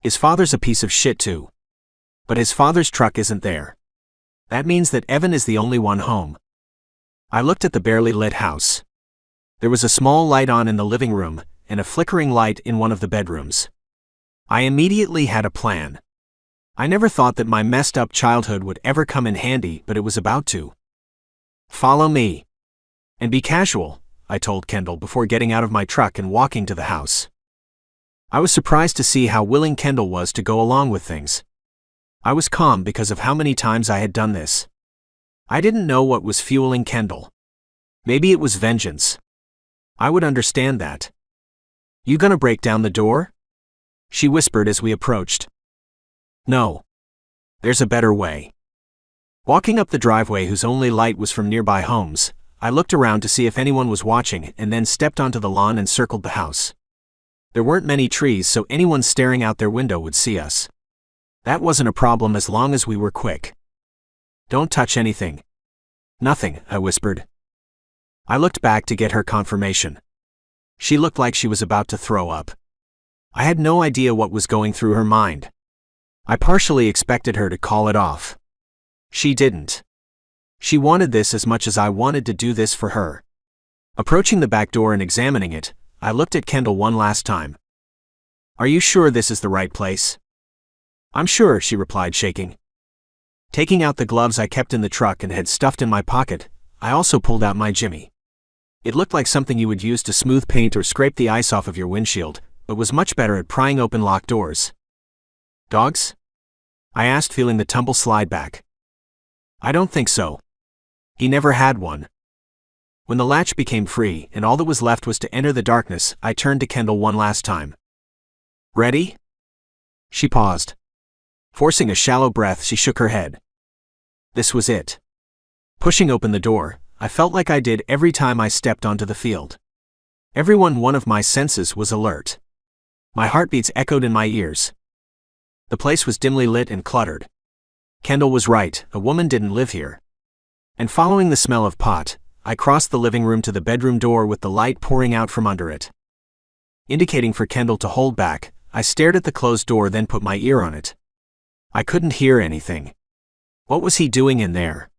Speaker 3: His father's a piece of shit too. But his father's truck isn't there. That means that Evan is the only one home. I looked at the barely lit house. There was a small light on in the living room and a flickering light in one of the bedrooms. I immediately had a plan. I never thought that my messed up childhood would ever come in handy, but it was about to. Follow me. And be casual, I told Kendall before getting out of my truck and walking to the house. I was surprised to see how willing Kendall was to go along with things. I was calm because of how many times I had done this. I didn't know what was fueling Kendall. Maybe it was vengeance. I would understand that. You gonna break down the door? She whispered as we approached. No. There's a better way. Walking up the driveway whose only light was from nearby homes, I looked around to see if anyone was watching and then stepped onto the lawn and circled the house. There weren't many trees, so anyone staring out their window would see us. That wasn't a problem as long as we were quick. Don't touch anything. Nothing, I whispered. I looked back to get her confirmation. She looked like she was about to throw up. I had no idea what was going through her mind. I partially expected her to call it off. She didn't. She wanted this as much as I wanted to do this for her. Approaching the back door and examining it, I looked at Kendall one last time. Are you sure this is the right place? I'm sure, she replied, shaking. Taking out the gloves I kept in the truck and had stuffed in my pocket, I also pulled out my Jimmy. It looked like something you would use to smooth paint or scrape the ice off of your windshield, but was much better at prying open locked doors. Dogs? I asked, feeling the tumble slide back. I don't think so. He never had one. When the latch became free and all that was left was to enter the darkness, I turned to Kendall one last time. Ready? She paused. Forcing a shallow breath, she shook her head. This was it. Pushing open the door, I felt like I did every time I stepped onto the field. One of my senses was alert. My heartbeats echoed in my ears. The place was dimly lit and cluttered. Kendall was right, a woman didn't live here. And following the smell of pot, I crossed the living room to the bedroom door with the light pouring out from under it. Indicating for Kendall to hold back, I stared at the closed door, then put my ear on it. I couldn't hear anything. What was he doing in there?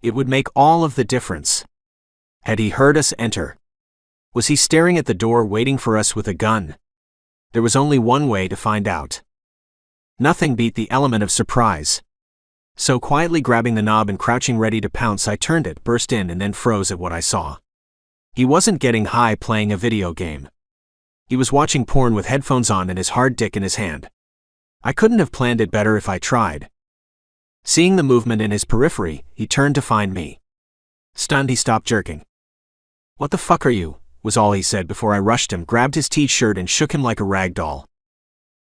Speaker 3: It would make all of the difference. Had he heard us enter? Was he staring at the door waiting for us with a gun? There was only one way to find out. Nothing beat the element of surprise. So quietly grabbing the knob and crouching ready to pounce, I turned it, burst in, and then froze at what I saw. He wasn't getting high playing a video game. He was watching porn with headphones on and his hard dick in his hand. I couldn't have planned it better if I tried. Seeing the movement in his periphery, he turned to find me. Stunned, he stopped jerking. "What the fuck are you?" was all he said before I rushed him, grabbed his t-shirt and shook him like a rag doll.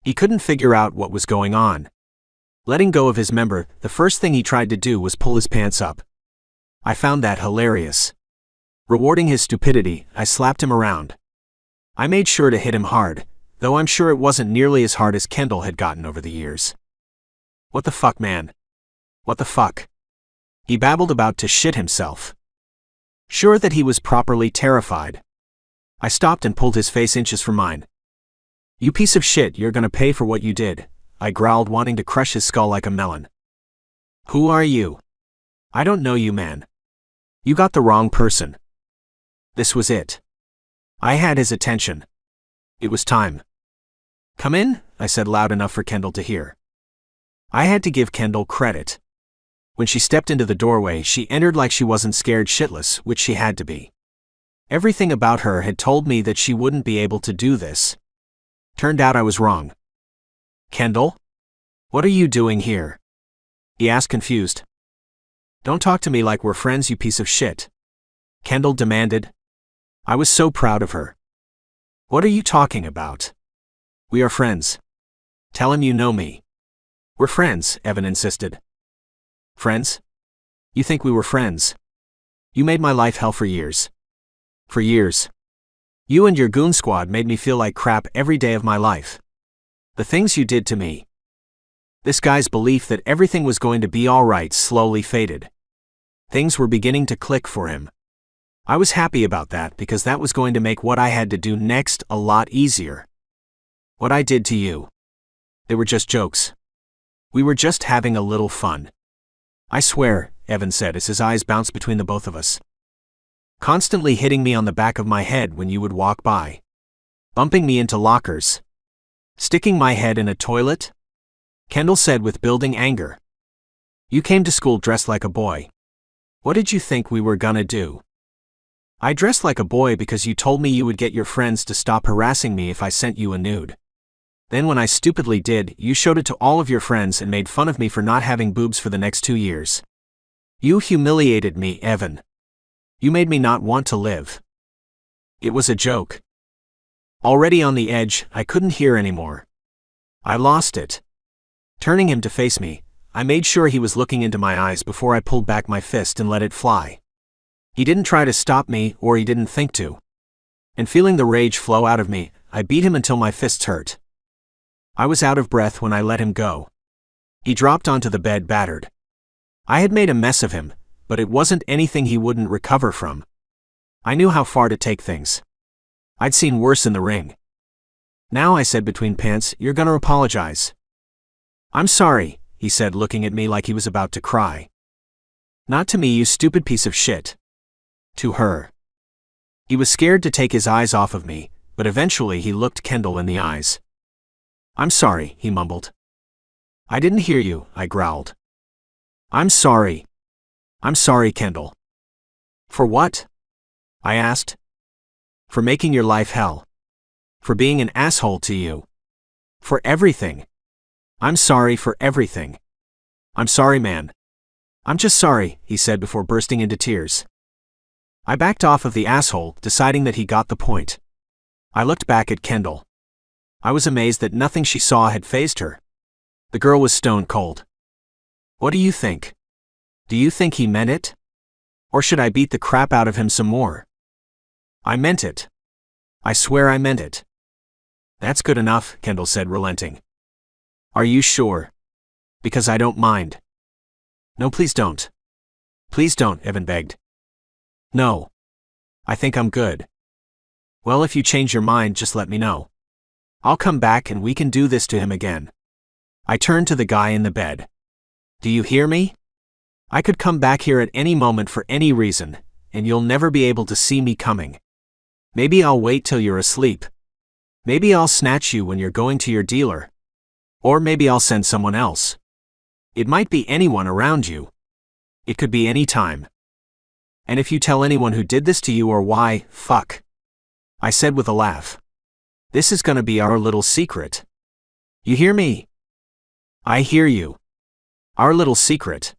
Speaker 3: He couldn't figure out what was going on. Letting go of his member, the first thing he tried to do was pull his pants up. I found that hilarious. Rewarding his stupidity, I slapped him around. I made sure to hit him hard, though I'm sure it wasn't nearly as hard as Kendall had gotten over the years. "What the fuck, man? What the fuck?" he babbled about to shit himself. Sure that he was properly terrified. I stopped and pulled his face inches from mine. "You piece of shit, you're gonna pay for what you did," I growled, wanting to crush his skull like a melon. "Who are you?" "I don't know you, man. You got the wrong person." This was it. I had his attention. It was time. "Come in," I said loud enough for Kendall to hear. I had to give Kendall credit. When she stepped into the doorway, she entered like she wasn't scared shitless, which she had to be. Everything about her had told me that she wouldn't be able to do this. Turned out I was wrong. "Kendall? What are you doing here?" he asked, confused. "Don't talk to me like we're friends, you piece of shit," Kendall demanded. I was so proud of her. "What are you talking about? We are friends. Tell him you know me." "We're friends," Evan insisted. "Friends? You think we were friends? You made my life hell for years. For years. You and your goon squad made me feel like crap every day of my life. The things you did to me." This guy's belief that everything was going to be all right slowly faded. Things were beginning to click for him. I was happy about that because that was going to make what I had to do next a lot easier. "What I did to you. They were just jokes. We were just having a little fun." "I swear," Evan said as his eyes bounced between the both of us. "Constantly hitting me on the back of my head when you would walk by. Bumping me into lockers. Sticking my head in a toilet?" Kendall said with building anger. "You came to school dressed like a boy. What did you think we were gonna do?" "I dressed like a boy because you told me you would get your friends to stop harassing me if I sent you a nude. Then when I stupidly did, you showed it to all of your friends and made fun of me for not having boobs for the next 2 years. You humiliated me, Evan. You made me not want to live." It was a joke. Already on the edge, I couldn't hear anymore. I lost it. Turning him to face me, I made sure he was looking into my eyes before I pulled back my fist and let it fly. He didn't try to stop me, or he didn't think to. And feeling the rage flow out of me, I beat him until my fists hurt. I was out of breath when I let him go. He dropped onto the bed battered. I had made a mess of him, but it wasn't anything he wouldn't recover from. I knew how far to take things. I'd seen worse in the ring. "Now," I said between pants, "you're gonna apologize." "I'm sorry," he said, looking at me like he was about to cry. "Not to me, you stupid piece of shit. To her." He was scared to take his eyes off of me, but eventually he looked Kendall in the eyes. "I'm sorry," he mumbled. "I didn't hear you," I growled. "I'm sorry. I'm sorry, Kendall." "For what?" I asked. "For making your life hell. For being an asshole to you. For everything. I'm sorry for everything. I'm sorry, man. I'm just sorry," he said before bursting into tears. I backed off of the asshole, deciding that he got the point. I looked back at Kendall. I was amazed that nothing she saw had fazed her. The girl was stone cold. "What do you think? Do you think he meant it? Or should I beat the crap out of him some more?" "I meant it. I swear I meant it." "That's good enough," Kendall said, relenting. "Are you sure? Because I don't mind." "No, please don't. Please don't," Evan begged. "No. I think I'm good." "Well, if you change your mind, just let me know. I'll come back and we can do this to him again." I turned to the guy in the bed. "Do you hear me? I could come back here at any moment for any reason, and you'll never be able to see me coming. Maybe I'll wait till you're asleep. Maybe I'll snatch you when you're going to your dealer. Or maybe I'll send someone else. It might be anyone around you. It could be any time. And if you tell anyone who did this to you or why, fuck," I said with a laugh. "This is gonna be our little secret. You hear me?" "I hear you. Our little secret."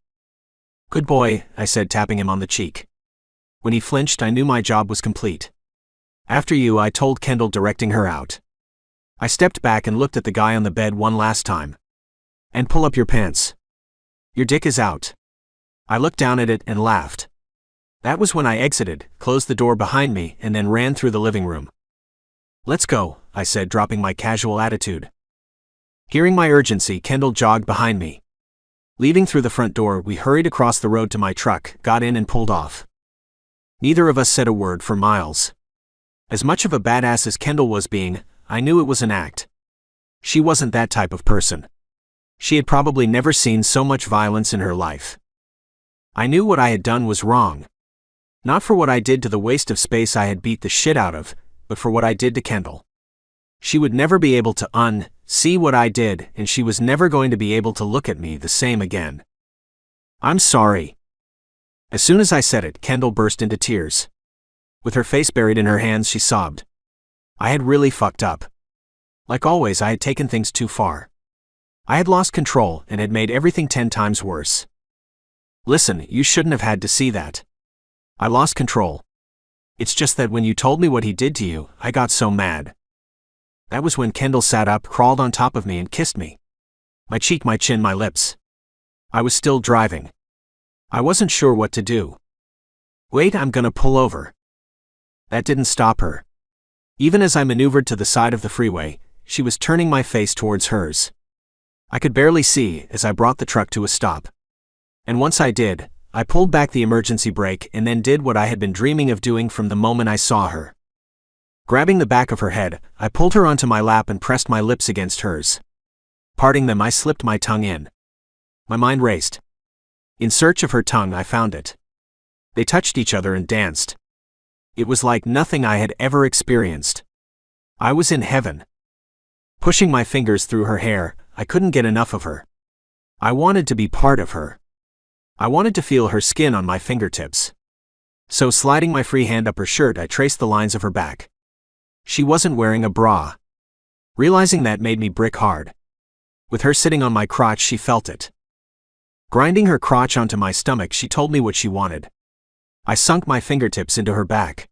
Speaker 3: "Good boy," I said, tapping him on the cheek. When he flinched, I knew my job was complete. After you, I told Kendall, directing her out. I stepped back and looked at the guy on the bed one last time. And pull up your pants. Your dick is out. I looked down at it and laughed. That was when I exited, closed the door behind me, and then ran through the living room. Let's go, I said, dropping my casual attitude. Hearing my urgency, Kendall jogged behind me. Leaving through the front door, we hurried across the road to my truck, got in and pulled off. Neither of us said a word for miles. As much of a badass as Kendall was being, I knew it was an act. She wasn't that type of person. She had probably never seen so much violence in her life. I knew what I had done was wrong. Not for what I did to the waste of space I had beat the shit out of, but for what I did to Kendall. She would never be able to see what I did, and she was never going to be able to look at me the same again. I'm sorry. As soon as I said it, Kendall burst into tears. With her face buried in her hands, she sobbed. I had really fucked up. Like always, I had taken things too far. I had lost control and had made everything 10 times worse. Listen, you shouldn't have had to see that. I lost control. It's just that when you told me what he did to you, I got so mad. That was when Kendall sat up, crawled on top of me, and kissed me. My cheek, my chin, my lips. I was still driving. I wasn't sure what to do. Wait, I'm gonna pull over. That didn't stop her. Even as I maneuvered to the side of the freeway, she was turning my face towards hers. I could barely see as I brought the truck to a stop. And once I did, I pulled back the emergency brake and then did what I had been dreaming of doing from the moment I saw her. Grabbing the back of her head, I pulled her onto my lap and pressed my lips against hers. Parting them, I slipped my tongue in. My mind raced. In search of her tongue, I found it. They touched each other and danced. It was like nothing I had ever experienced. I was in heaven. Pushing my fingers through her hair, I couldn't get enough of her. I wanted to be part of her. I wanted to feel her skin on my fingertips. So sliding my free hand up her shirt, I traced the lines of her back. She wasn't wearing a bra. Realizing that made me brick hard. With her sitting on my crotch, she felt it. Grinding her crotch onto my stomach, she told me what she wanted. I sunk my fingertips into her back.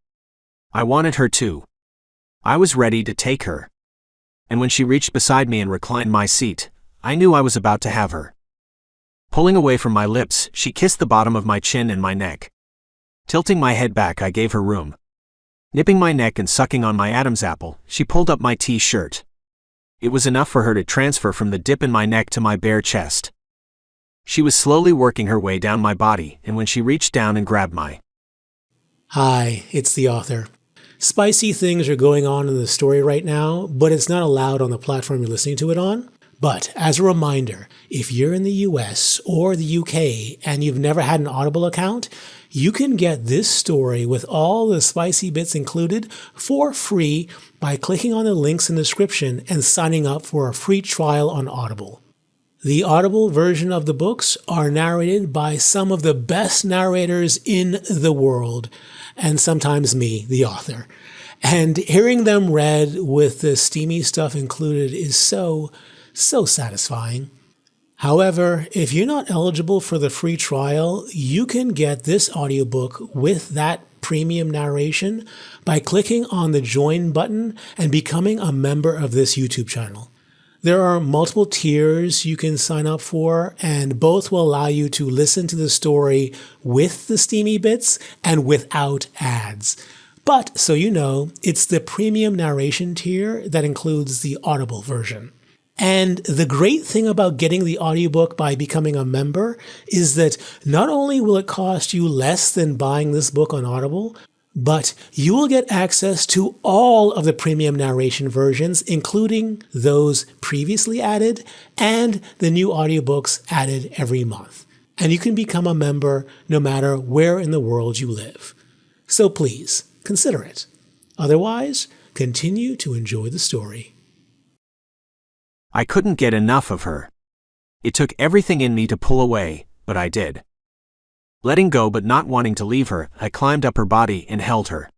Speaker 3: I wanted her too. I was ready to take her. And when she reached beside me and reclined my seat, I knew I was about to have her. Pulling away from my lips, she kissed the bottom of my chin and my neck. Tilting my head back, I gave her room. Nipping my neck and sucking on my Adam's apple, she pulled up my t-shirt. It was enough for her to transfer from the dip in my neck to my bare chest. She was slowly working her way down my body, and when she reached down and grabbed my...
Speaker 1: Hi, it's the author. Spicy things are going on in the story right now, but it's not allowed on the platform you're listening to it on. But as a reminder, if you're in the US or the UK and you've never had an Audible account, you can get this story with all the spicy bits included for free by clicking on the links in the description and signing up for a free trial on Audible. The Audible version of the books are narrated by some of the best narrators in the world, and sometimes me, the author. And hearing them read with the steamy stuff included is so satisfying. However, if you're not eligible for the free trial, you can get this audiobook with that premium narration by clicking on the join button and becoming a member of this YouTube channel. There are multiple tiers you can sign up for, and both will allow you to listen to the story with the steamy bits and without ads. But, so you know, it's the premium narration tier that includes the Audible version. And the great thing about getting the audiobook by becoming a member is that not only will it cost you less than buying this book on Audible, but you will get access to all of the premium narration versions, including those previously added and the new audiobooks added every month. And you can become a member no matter where in the world you live. So please, consider it. Otherwise, continue to enjoy the story.
Speaker 3: I couldn't get enough of her. It took everything in me to pull away, but I did. Letting go but not wanting to leave her, I climbed up her body and held her.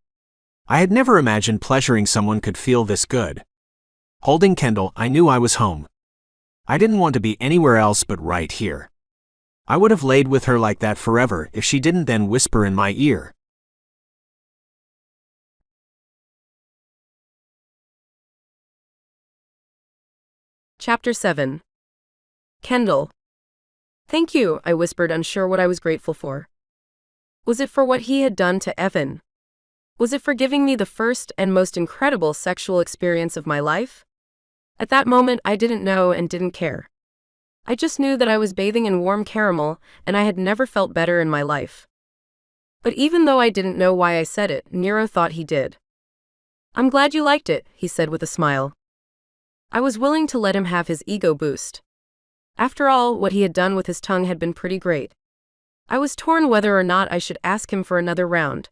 Speaker 3: I had never imagined pleasuring someone could feel this good. Holding Kendall, I knew I was home. I didn't want to be anywhere else but right here. I would have laid with her like that forever if she didn't then whisper in my ear.
Speaker 2: Chapter 7. Kendall. Thank you, I whispered, unsure what I was grateful for. Was it for what he had done to Evan? Was it for giving me the first and most incredible sexual experience of my life? At that moment, I didn't know and didn't care. I just knew that I was bathing in warm caramel, and I had never felt better in my life. But even though I didn't know why I said it, Nero thought he did. I'm glad you liked it, he said with a smile. I was willing to let him have his ego boost. After all, what he had done with his tongue had been pretty great. I was torn whether or not I should ask him for another round.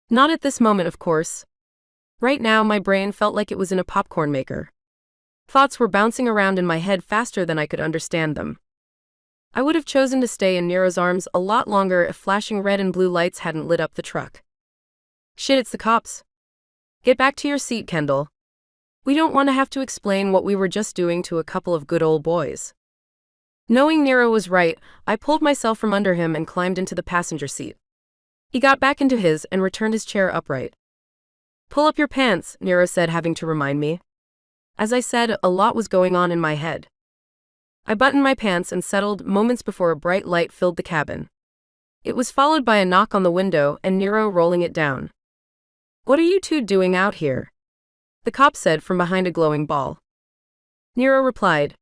Speaker 2: Not at this moment, of course. Right now, my brain felt like it was in a popcorn maker. Thoughts were bouncing around in my head faster than I could understand them. I would have chosen to stay in Nero's arms a lot longer if flashing red and blue lights hadn't lit up the truck. Shit, it's the cops. Get back to your seat, Kendall. We don't want to have to explain what we were just doing to a couple of good old boys. Knowing Nero was right, I pulled myself from under him and climbed into the passenger seat. He got back into his and returned his chair upright. Pull up your pants, Nero said, having to remind me. As I said, a lot was going on in my head. I buttoned my pants and settled moments before a bright light filled the cabin. It was followed by a knock on the window and Nero rolling it down. What are you two doing out here? The cop said from behind a glowing ball. Nero replied,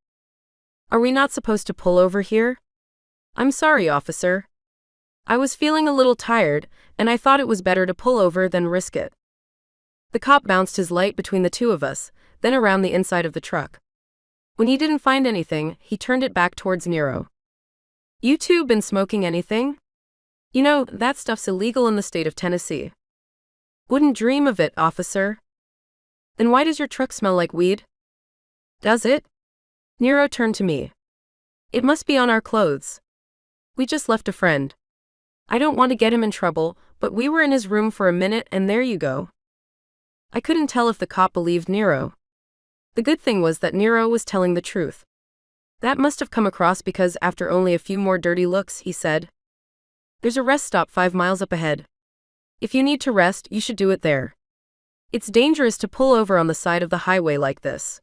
Speaker 2: Are we not supposed to pull over here? I'm sorry, officer. I was feeling a little tired, and I thought it was better to pull over than risk it. The cop bounced his light between the two of us, then around the inside of the truck. When he didn't find anything, he turned it back towards Nero. You two been smoking anything? You know, that stuff's illegal in the state of Tennessee. Wouldn't dream of it, officer. Then why does your truck smell like weed? Does it? Nero turned to me. It must be on our clothes. We just left a friend. I don't want to get him in trouble, but we were in his room for a minute and there you go. I couldn't tell if the cop believed Nero. The good thing was that Nero was telling the truth. That must have come across because after only a few more dirty looks, he said, There's a rest stop 5 miles up ahead. If you need to rest, you should do it there. It's dangerous to pull over on the side of the highway like this.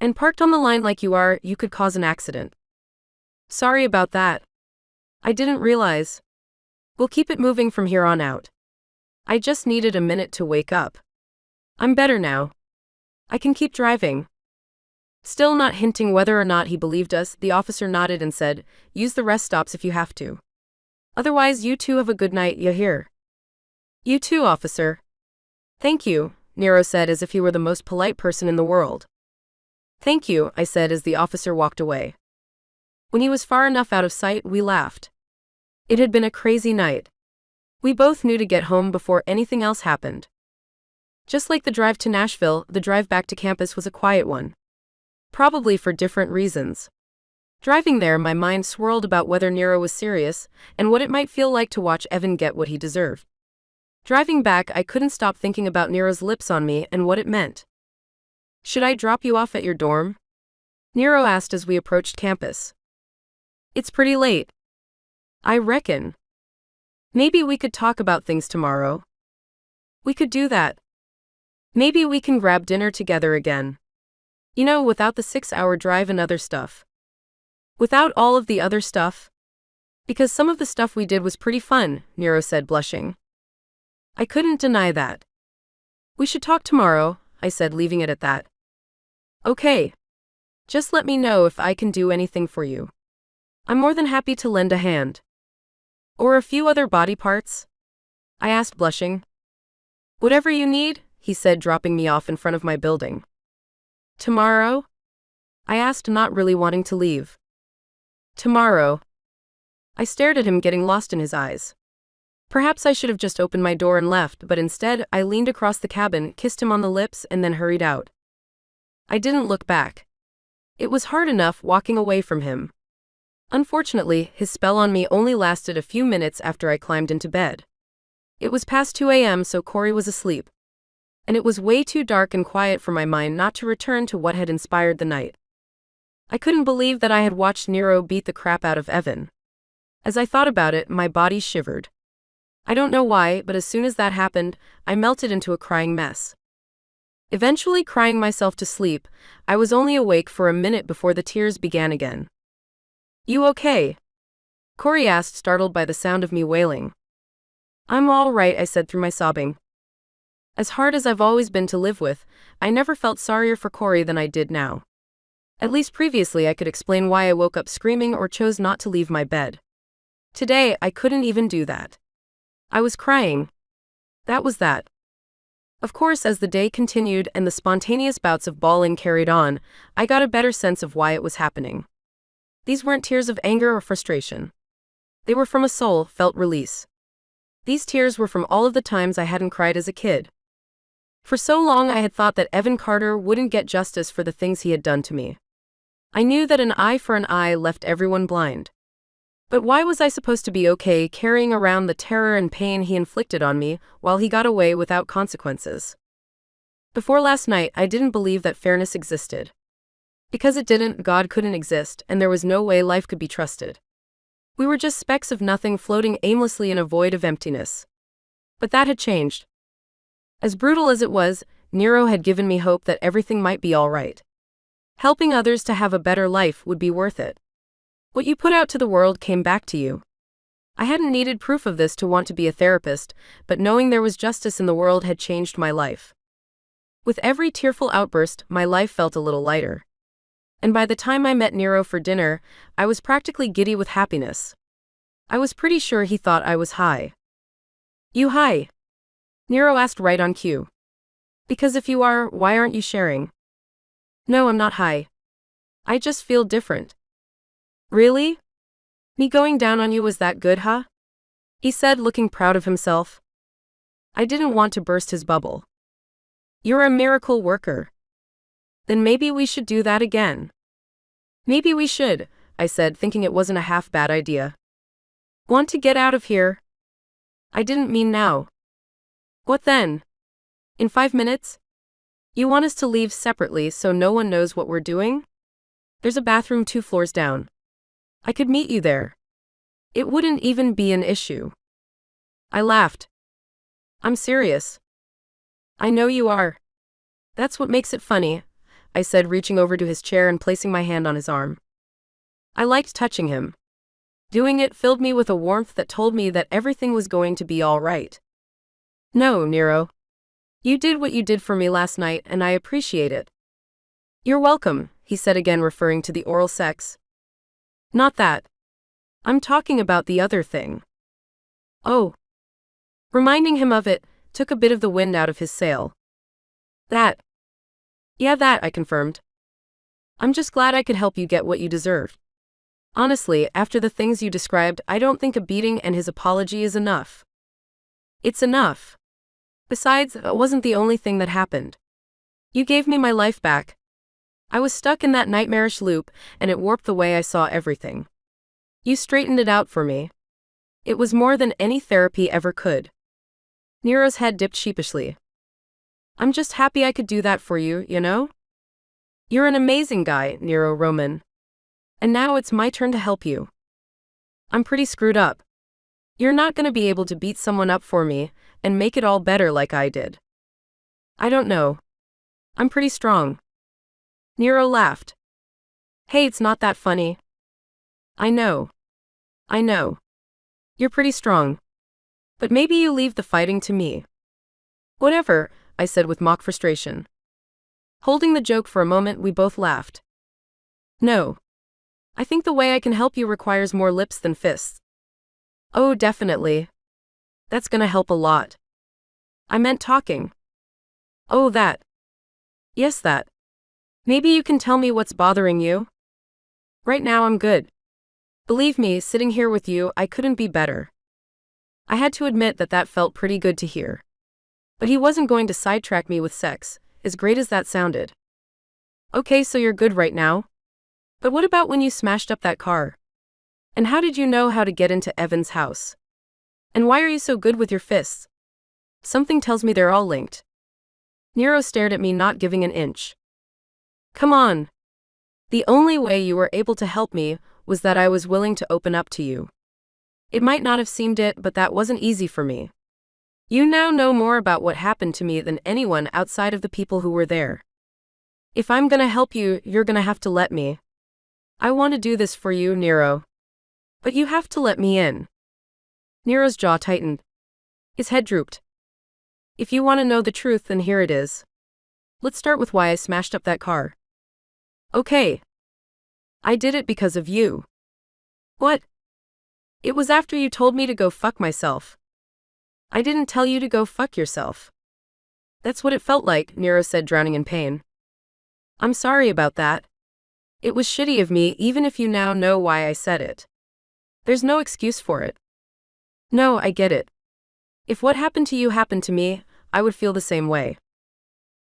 Speaker 2: And parked on the line like you are, you could cause an accident. Sorry about that. I didn't realize. We'll keep it moving from here on out. I just needed a minute to wake up. I'm better now. I can keep driving. Still not hinting whether or not he believed us, the officer nodded and said, Use the rest stops if you have to. Otherwise, you two have a good night, you hear? You too, officer. Thank you, Nero said as if he were the most polite person in the world. Thank you, I said as the officer walked away. When he was far enough out of sight, we laughed. It had been a crazy night. We both knew to get home before anything else happened. Just like the drive to Nashville, the drive back to campus was a quiet one. Probably for different reasons. Driving there, my mind swirled about whether Nero was serious and what it might feel like to watch Evan get what he deserved. Driving back, I couldn't stop thinking about Nero's lips on me and what it meant. Should I drop you off at your dorm? Nero asked as we approached campus. It's pretty late. I reckon. Maybe we could talk about things tomorrow. We could do that. Maybe we can grab dinner together again. You know, without the 6-hour drive and other stuff. Without all of the other stuff. Because some of the stuff we did was pretty fun, Nero said, blushing. I couldn't deny that. We should talk tomorrow, I said, leaving it at that. Okay. Just let me know if I can do anything for you. I'm more than happy to lend a hand. Or a few other body parts? I asked, blushing. Whatever you need, he said, dropping me off in front of my building. Tomorrow? I asked, not really wanting to leave. Tomorrow. I stared at him, getting lost in his eyes. Perhaps I should have just opened my door and left, but instead, I leaned across the cabin, kissed him on the lips, and then hurried out. I didn't look back. It was hard enough walking away from him. Unfortunately, his spell on me only lasted a few minutes after I climbed into bed. It was past 2 a.m., so Corey was asleep. And it was way too dark and quiet for my mind not to return to what had inspired the night. I couldn't believe that I had watched Nero beat the crap out of Evan. As I thought about it, my body shivered. I don't know why, but as soon as that happened, I melted into a crying mess. Eventually crying myself to sleep, I was only awake for a minute before the tears began again. "You okay?" Corey asked, startled by the sound of me wailing. "I'm all right," I said through my sobbing. As hard as I've always been to live with, I never felt sorrier for Corey than I did now. At least previously I could explain why I woke up screaming or chose not to leave my bed. Today, I couldn't even do that. I was crying. That was that. Of course, as the day continued and the spontaneous bouts of bawling carried on, I got a better sense of why it was happening. These weren't tears of anger or frustration. They were from a soul felt release. These tears were from all of the times I hadn't cried as a kid. For so long I had thought that Evan Carter wouldn't get justice for the things he had done to me. I knew that an eye for an eye left everyone blind. But why was I supposed to be okay carrying around the terror and pain he inflicted on me while he got away without consequences? Before last night, I didn't believe that fairness existed. Because it didn't, God couldn't exist, and there was no way life could be trusted. We were just specks of nothing floating aimlessly in a void of emptiness. But that had changed. As brutal as it was, Nero had given me hope that everything might be all right. Helping others to have a better life would be worth it. What you put out to the world came back to you. I hadn't needed proof of this to want to be a therapist, but knowing there was justice in the world had changed my life. With every tearful outburst, my life felt a little lighter. And by the time I met Nero for dinner, I was practically giddy with happiness. I was pretty sure he thought I was high. "You high?" Nero asked right on cue. "Because if you are, why aren't you sharing?" "No, I'm not high. I just feel different." "Really? Me going down on you was that good, huh?" he said, looking proud of himself. I didn't want to burst his bubble. "You're a miracle worker. Then maybe we should do that again." "Maybe we should," I said, thinking it wasn't a half-bad idea. "Want to get out of here?" "I didn't mean now." "What then? In 5 minutes? You want us to leave separately so no one knows what we're doing? There's a bathroom 2 floors down. I could meet you there. It wouldn't even be an issue." I laughed. "I'm serious." "I know you are. That's what makes it funny," I said, reaching over to his chair and placing my hand on his arm. I liked touching him. Doing it filled me with a warmth that told me that everything was going to be all right. "No, Nero. You did what you did for me last night, and I appreciate it." "You're welcome," he said again, referring to the oral sex. "Not that. I'm talking about the other thing." "Oh." Reminding him of it took a bit of the wind out of his sail. "That." "Yeah, that," I confirmed. "I'm just glad I could help you get what you deserved. Honestly, after the things you described, I don't think a beating and his apology is enough." "It's enough. Besides, it wasn't the only thing that happened. You gave me my life back. I was stuck in that nightmarish loop, and it warped the way I saw everything. You straightened it out for me. It was more than any therapy ever could." Nero's head dipped sheepishly. "I'm just happy I could do that for you, you know? You're an amazing guy, Nero Roman. And now it's my turn to help you. I'm pretty screwed up. You're not going to be able to beat someone up for me and make it all better like I did." "I don't know. I'm pretty strong." Nero laughed. "Hey, it's not that funny." I know. You're pretty strong. But maybe you leave the fighting to me." "Whatever," I said with mock frustration. Holding the joke for a moment, we both laughed. "No. I think the way I can help you requires more lips than fists." "Oh, definitely. That's gonna help a lot." "I meant talking." "Oh, that." "Yes, that. Maybe you can tell me what's bothering you?" "Right now I'm good. Believe me, sitting here with you, I couldn't be better." I had to admit that that felt pretty good to hear. But he wasn't going to sidetrack me with sex, as great as that sounded. "Okay, so you're good right now? But what about when you smashed up that car? And how did you know how to get into Evan's house? And why are you so good with your fists? Something tells me they're all linked." Nero stared at me, not giving an inch. "Come on. The only way you were able to help me was that I was willing to open up to you. It might not have seemed it, but that wasn't easy for me. You now know more about what happened to me than anyone outside of the people who were there. If I'm gonna help you, you're gonna have to let me. I want to do this for you, Nero. But you have to let me in. Nero's jaw tightened. His head drooped. If you want to know the truth, then here it is. Let's start with why I smashed up that car. Okay. I did it because of you. What? It was after you told me to go fuck myself. I didn't tell you to go fuck yourself. That's what it felt like, Nero said, drowning in pain. I'm sorry about that. It was shitty of me, even if you now know why I said it. There's no excuse for it. No, I get it. If what happened to you happened to me, I would feel the same way.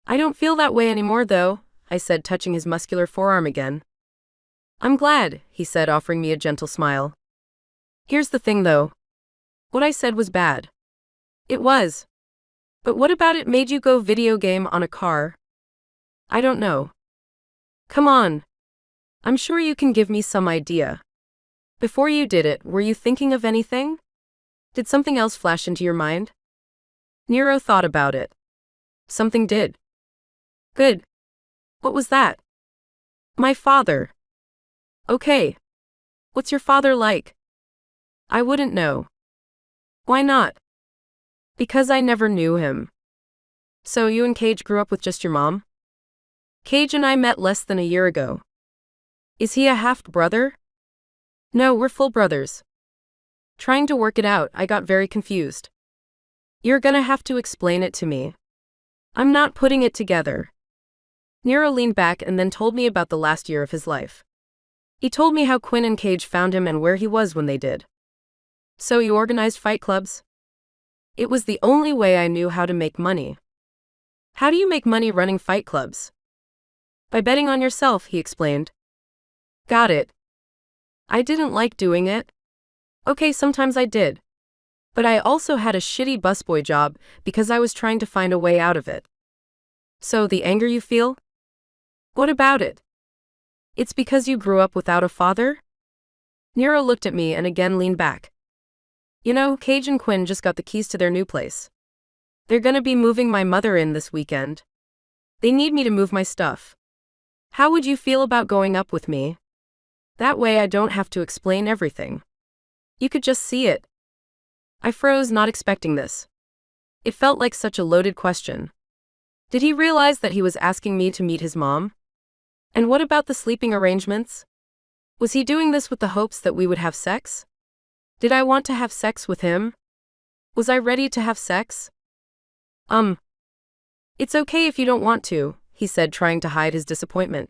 Speaker 2: I don't feel that way anymore, though, I said, touching his muscular forearm again. I'm glad, he said, offering me a gentle smile. Here's the thing, though. What I said was bad. It was. But what about it made you go video game on a car? I don't know. Come on. I'm sure you can give me some idea. Before you did it, were you thinking of anything? Did something else flash into your mind? Nero thought about it. Something did. Good. What was that? My father. Okay. What's your father like? I wouldn't know. Why not? Because I never knew him. So you and Cage grew up with just your mom? Cage and I met less than a year ago. Is he a half-brother? No, we're full brothers. Trying to work it out, I got very confused. You're gonna have to explain it to me. I'm not putting it together. Nero leaned back and then told me about the last year of his life. He told me how Quinn and Cage found him and where he was when they did. So you organized fight clubs? It was the only way I knew how to make money. How do you make money running fight clubs? By betting on yourself, he explained. Got it. I didn't like doing it. Okay, sometimes I did. But I also had a shitty busboy job because I was trying to find a way out of it. So the anger you feel? What about it? It's because you grew up without a father? Nero looked at me and again leaned back. You know, Cage and Quinn just got the keys to their new place. They're gonna be moving my mother in this weekend. They need me to move my stuff. How would you feel about going up with me? That way I don't have to explain everything. You could just see it. I froze, not expecting this. It felt like such a loaded question. Did he realize that he was asking me to meet his mom? And what about the sleeping arrangements? Was he doing this with the hopes that we would have sex? Did I want to have sex with him? Was I ready to have sex? It's okay if you don't want to, he said, trying to hide his disappointment.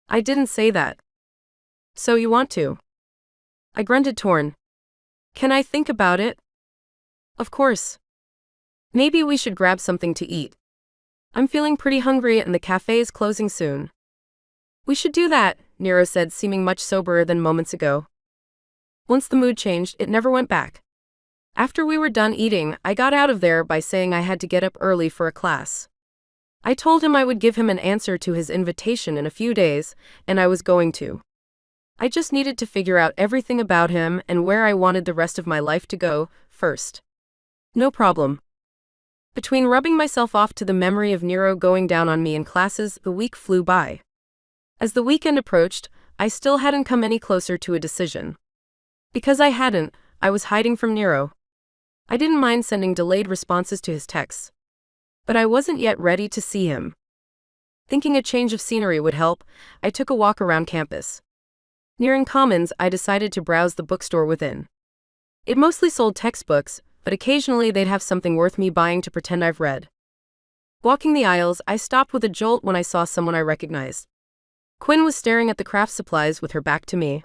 Speaker 2: I didn't say that. So you want to? I grunted, torn. Can I think about it? Of course. Maybe we should grab something to eat. I'm feeling pretty hungry and the cafe is closing soon. We should do that, Nero said, seeming much soberer than moments ago. Once the mood changed, it never went back. After we were done eating, I got out of there by saying I had to get up early for a class. I told him I would give him an answer to his invitation in a few days, and I was going to. I just needed to figure out everything about him and where I wanted the rest of my life to go first. No problem. Between rubbing myself off to the memory of Nero going down on me in classes, the week flew by. As the weekend approached, I still hadn't come any closer to a decision. Because I hadn't, I was hiding from Nero. I didn't mind sending delayed responses to his texts. But I wasn't yet ready to see him. Thinking a change of scenery would help, I took a walk around campus. Nearing Commons, I decided to browse the bookstore within. It mostly sold textbooks, but occasionally they'd have something worth me buying to pretend I've read. Walking the aisles, I stopped with a jolt when I saw someone I recognized. Quinn was staring at the craft supplies with her back to me.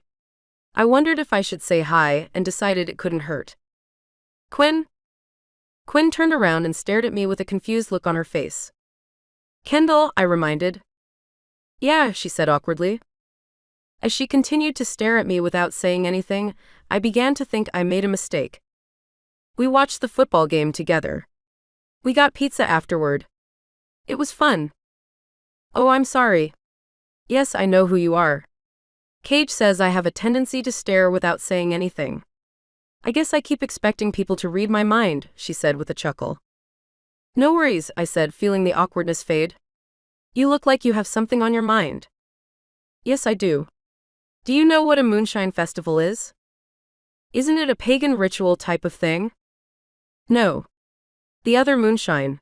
Speaker 2: I wondered if I should say hi and decided it couldn't hurt. Quinn? Quinn turned around and stared at me with a confused look on her face. Kendall, I reminded. Yeah, she said awkwardly. As she continued to stare at me without saying anything, I began to think I made a mistake. We watched the football game together. We got pizza afterward. It was fun. Oh, I'm sorry. Yes, I know who you are. Cage says I have a tendency to stare without saying anything. I guess I keep expecting people to read my mind, she said with a chuckle. No worries, I said, feeling the awkwardness fade. You look like you have something on your mind. Yes, I do. Do you know what a moonshine festival is? Isn't it a pagan ritual type of thing? No. The other moonshine.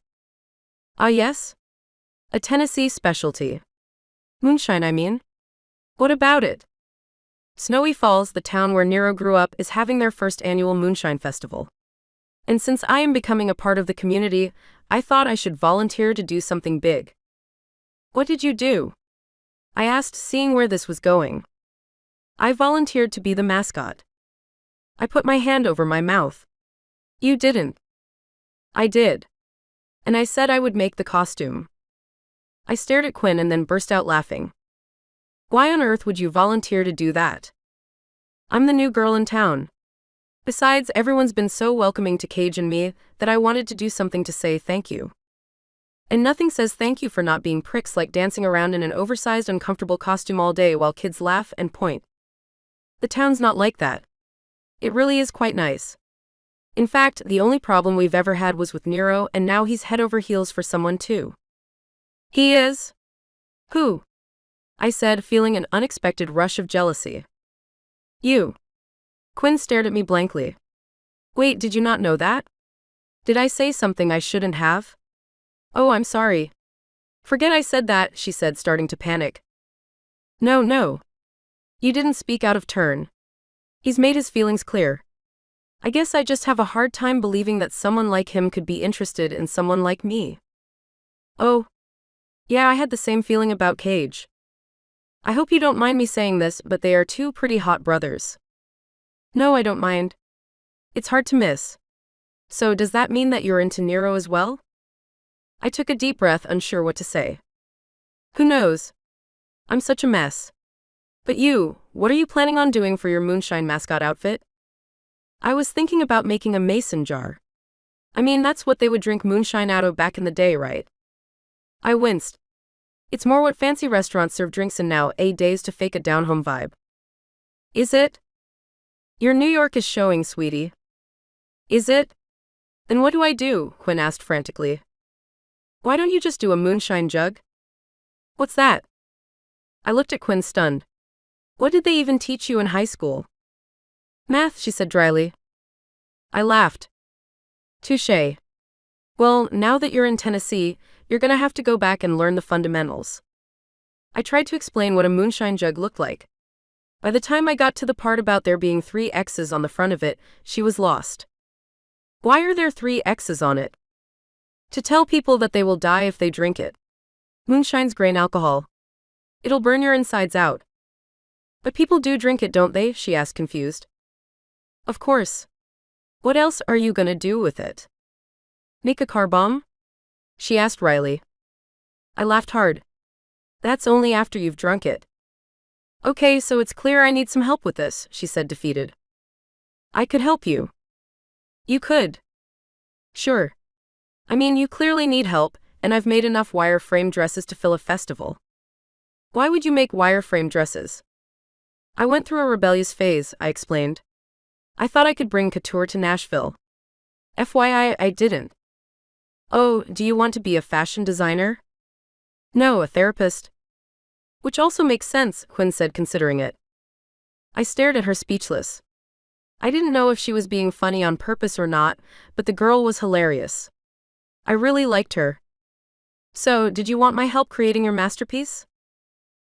Speaker 2: Ah, yes? A Tennessee specialty. Moonshine, I mean. What about it? Snowy Falls, the town where Nero grew up, is having their first annual moonshine festival. And since I am becoming a part of the community, I thought I should volunteer to do something big. What did you do? I asked, seeing where this was going. I volunteered to be the mascot. I put my hand over my mouth. You didn't. I did. And I said I would make the costume. I stared at Quinn and then burst out laughing. Why on earth would you volunteer to do that? I'm the new girl in town. Besides, everyone's been so welcoming to Cage and me that I wanted to do something to say thank you. And nothing says thank you for not being pricks like dancing around in an oversized, uncomfortable costume all day while kids laugh and point. The town's not like that. It really is quite nice. In fact, the only problem we've ever had was with Nero, and now he's head over heels for someone too. He is? Who? I said, feeling an unexpected rush of jealousy. You. Quinn stared at me blankly. Wait, did you not know that? Did I say something I shouldn't have? Oh, I'm sorry. Forget I said that, she said, starting to panic. No. You didn't speak out of turn. He's made his feelings clear. I guess I just have a hard time believing that someone like him could be interested in someone like me. Oh. Yeah, I had the same feeling about Cage. I hope you don't mind me saying this, but they are two pretty hot brothers. No, I don't mind. It's hard to miss. So does that mean that you're into Nero as well? I took a deep breath, unsure what to say. Who knows? I'm such a mess. But you, what are you planning on doing for your moonshine mascot outfit? I was thinking about making a mason jar. I mean, that's what they would drink moonshine out of back in the day, right? I winced. It's more what fancy restaurants serve drinks in nowadays to fake a down-home vibe. Is it? Your New York is showing, sweetie. Is it? Then what do I do? Quinn asked frantically. Why don't you just do a moonshine jug? What's that? I looked at Quinn stunned. What did they even teach you in high school? Math, she said dryly. I laughed. Touché. Well, now that you're in Tennessee, you're gonna have to go back and learn the fundamentals. I tried to explain what a moonshine jug looked like. By the time I got to the part about there being 3 X's on the front of it, she was lost. Why are there 3 X's on it? To tell people that they will die if they drink it. Moonshine's grain alcohol. It'll burn your insides out. But people do drink it, don't they? She asked, confused. Of course. What else are you gonna do with it? Make a car bomb? She asked wryly. I laughed hard. That's only after you've drunk it. Okay, so it's clear I need some help with this, she said, defeated. I could help you. You could. Sure. I mean, you clearly need help, and I've made enough wire-frame dresses to fill a festival. Why would you make wire-frame dresses? I went through a rebellious phase, I explained. I thought I could bring couture to Nashville. FYI, I didn't. Oh, do you want to be a fashion designer? No, a therapist. Which also makes sense, Quinn said, considering it. I stared at her, speechless. I didn't know if she was being funny on purpose or not, but the girl was hilarious. I really liked her. So, did you want my help creating your masterpiece?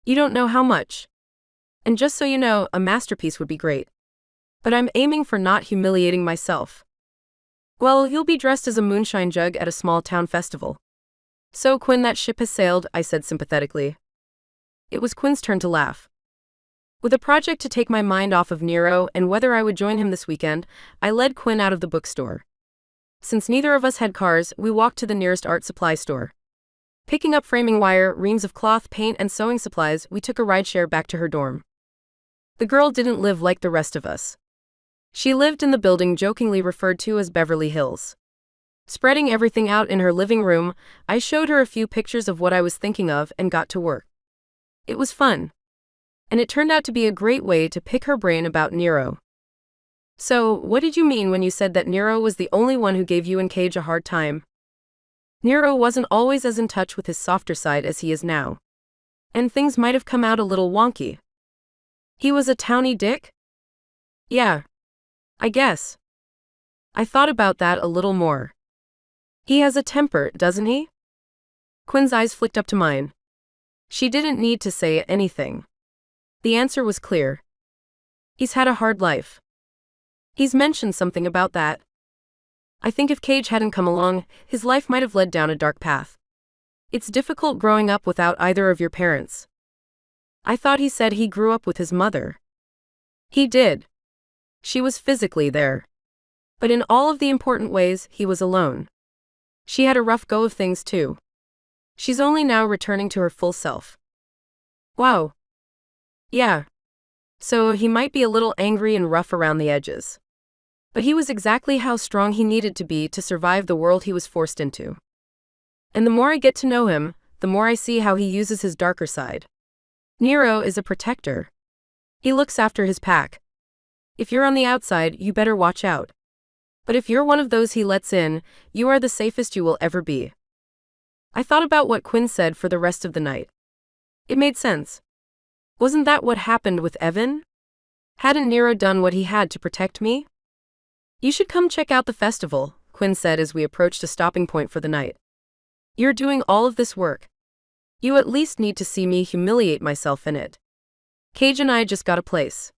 Speaker 2: You don't know how much. And just so you know, a masterpiece would be great. But I'm aiming for not humiliating myself. Well, you'll be dressed as a moonshine jug at a small town festival. So, Quinn, that ship has sailed, I said sympathetically. It was Quinn's turn to laugh. With a project to take my mind off of Nero and whether I would join him this weekend, I led Quinn out of the bookstore. Since neither of us had cars, we walked to the nearest art supply store. Picking up framing wire, reams of cloth, paint, and sewing supplies, we took a rideshare back to her dorm. The girl didn't live like the rest of us. She lived in the building jokingly referred to as Beverly Hills. Spreading everything out in her living room, I showed her a few pictures of what I was thinking of and got to work. It was fun. And it turned out to be a great way to pick her brain about Nero. So, what did you mean when you said that Nero was the only one who gave you and Cage a hard time? Nero wasn't always as in touch with his softer side as he is now. And things might have come out a little wonky. He was a towny dick? Yeah. I guess. I thought about that a little more. He has a temper, doesn't he? Quinn's eyes flicked up to mine. She didn't need to say anything. The answer was clear. He's had a hard life. He's mentioned something about that. I think if Cage hadn't come along, his life might have led down a dark path. It's difficult growing up without either of your parents. I thought he said he grew up with his mother. He did. She was physically there. But in all of the important ways, he was alone. She had a rough go of things too. She's only now returning to her full self. Wow. Yeah. So he might be a little angry and rough around the edges. But he was exactly how strong he needed to be to survive the world he was forced into. And the more I get to know him, the more I see how he uses his darker side. Nero is a protector. He looks after his pack. If you're on the outside, you better watch out. But if you're one of those he lets in, you are the safest you will ever be. I thought about what Quinn said for the rest of the night. It made sense. Wasn't that what happened with Evan? Hadn't Nero done what he had to protect me? You should come check out the festival, Quinn said as we approached a stopping point for the night. You're doing all of this work. You at least need to see me humiliate myself in it. Cage and I just got a place.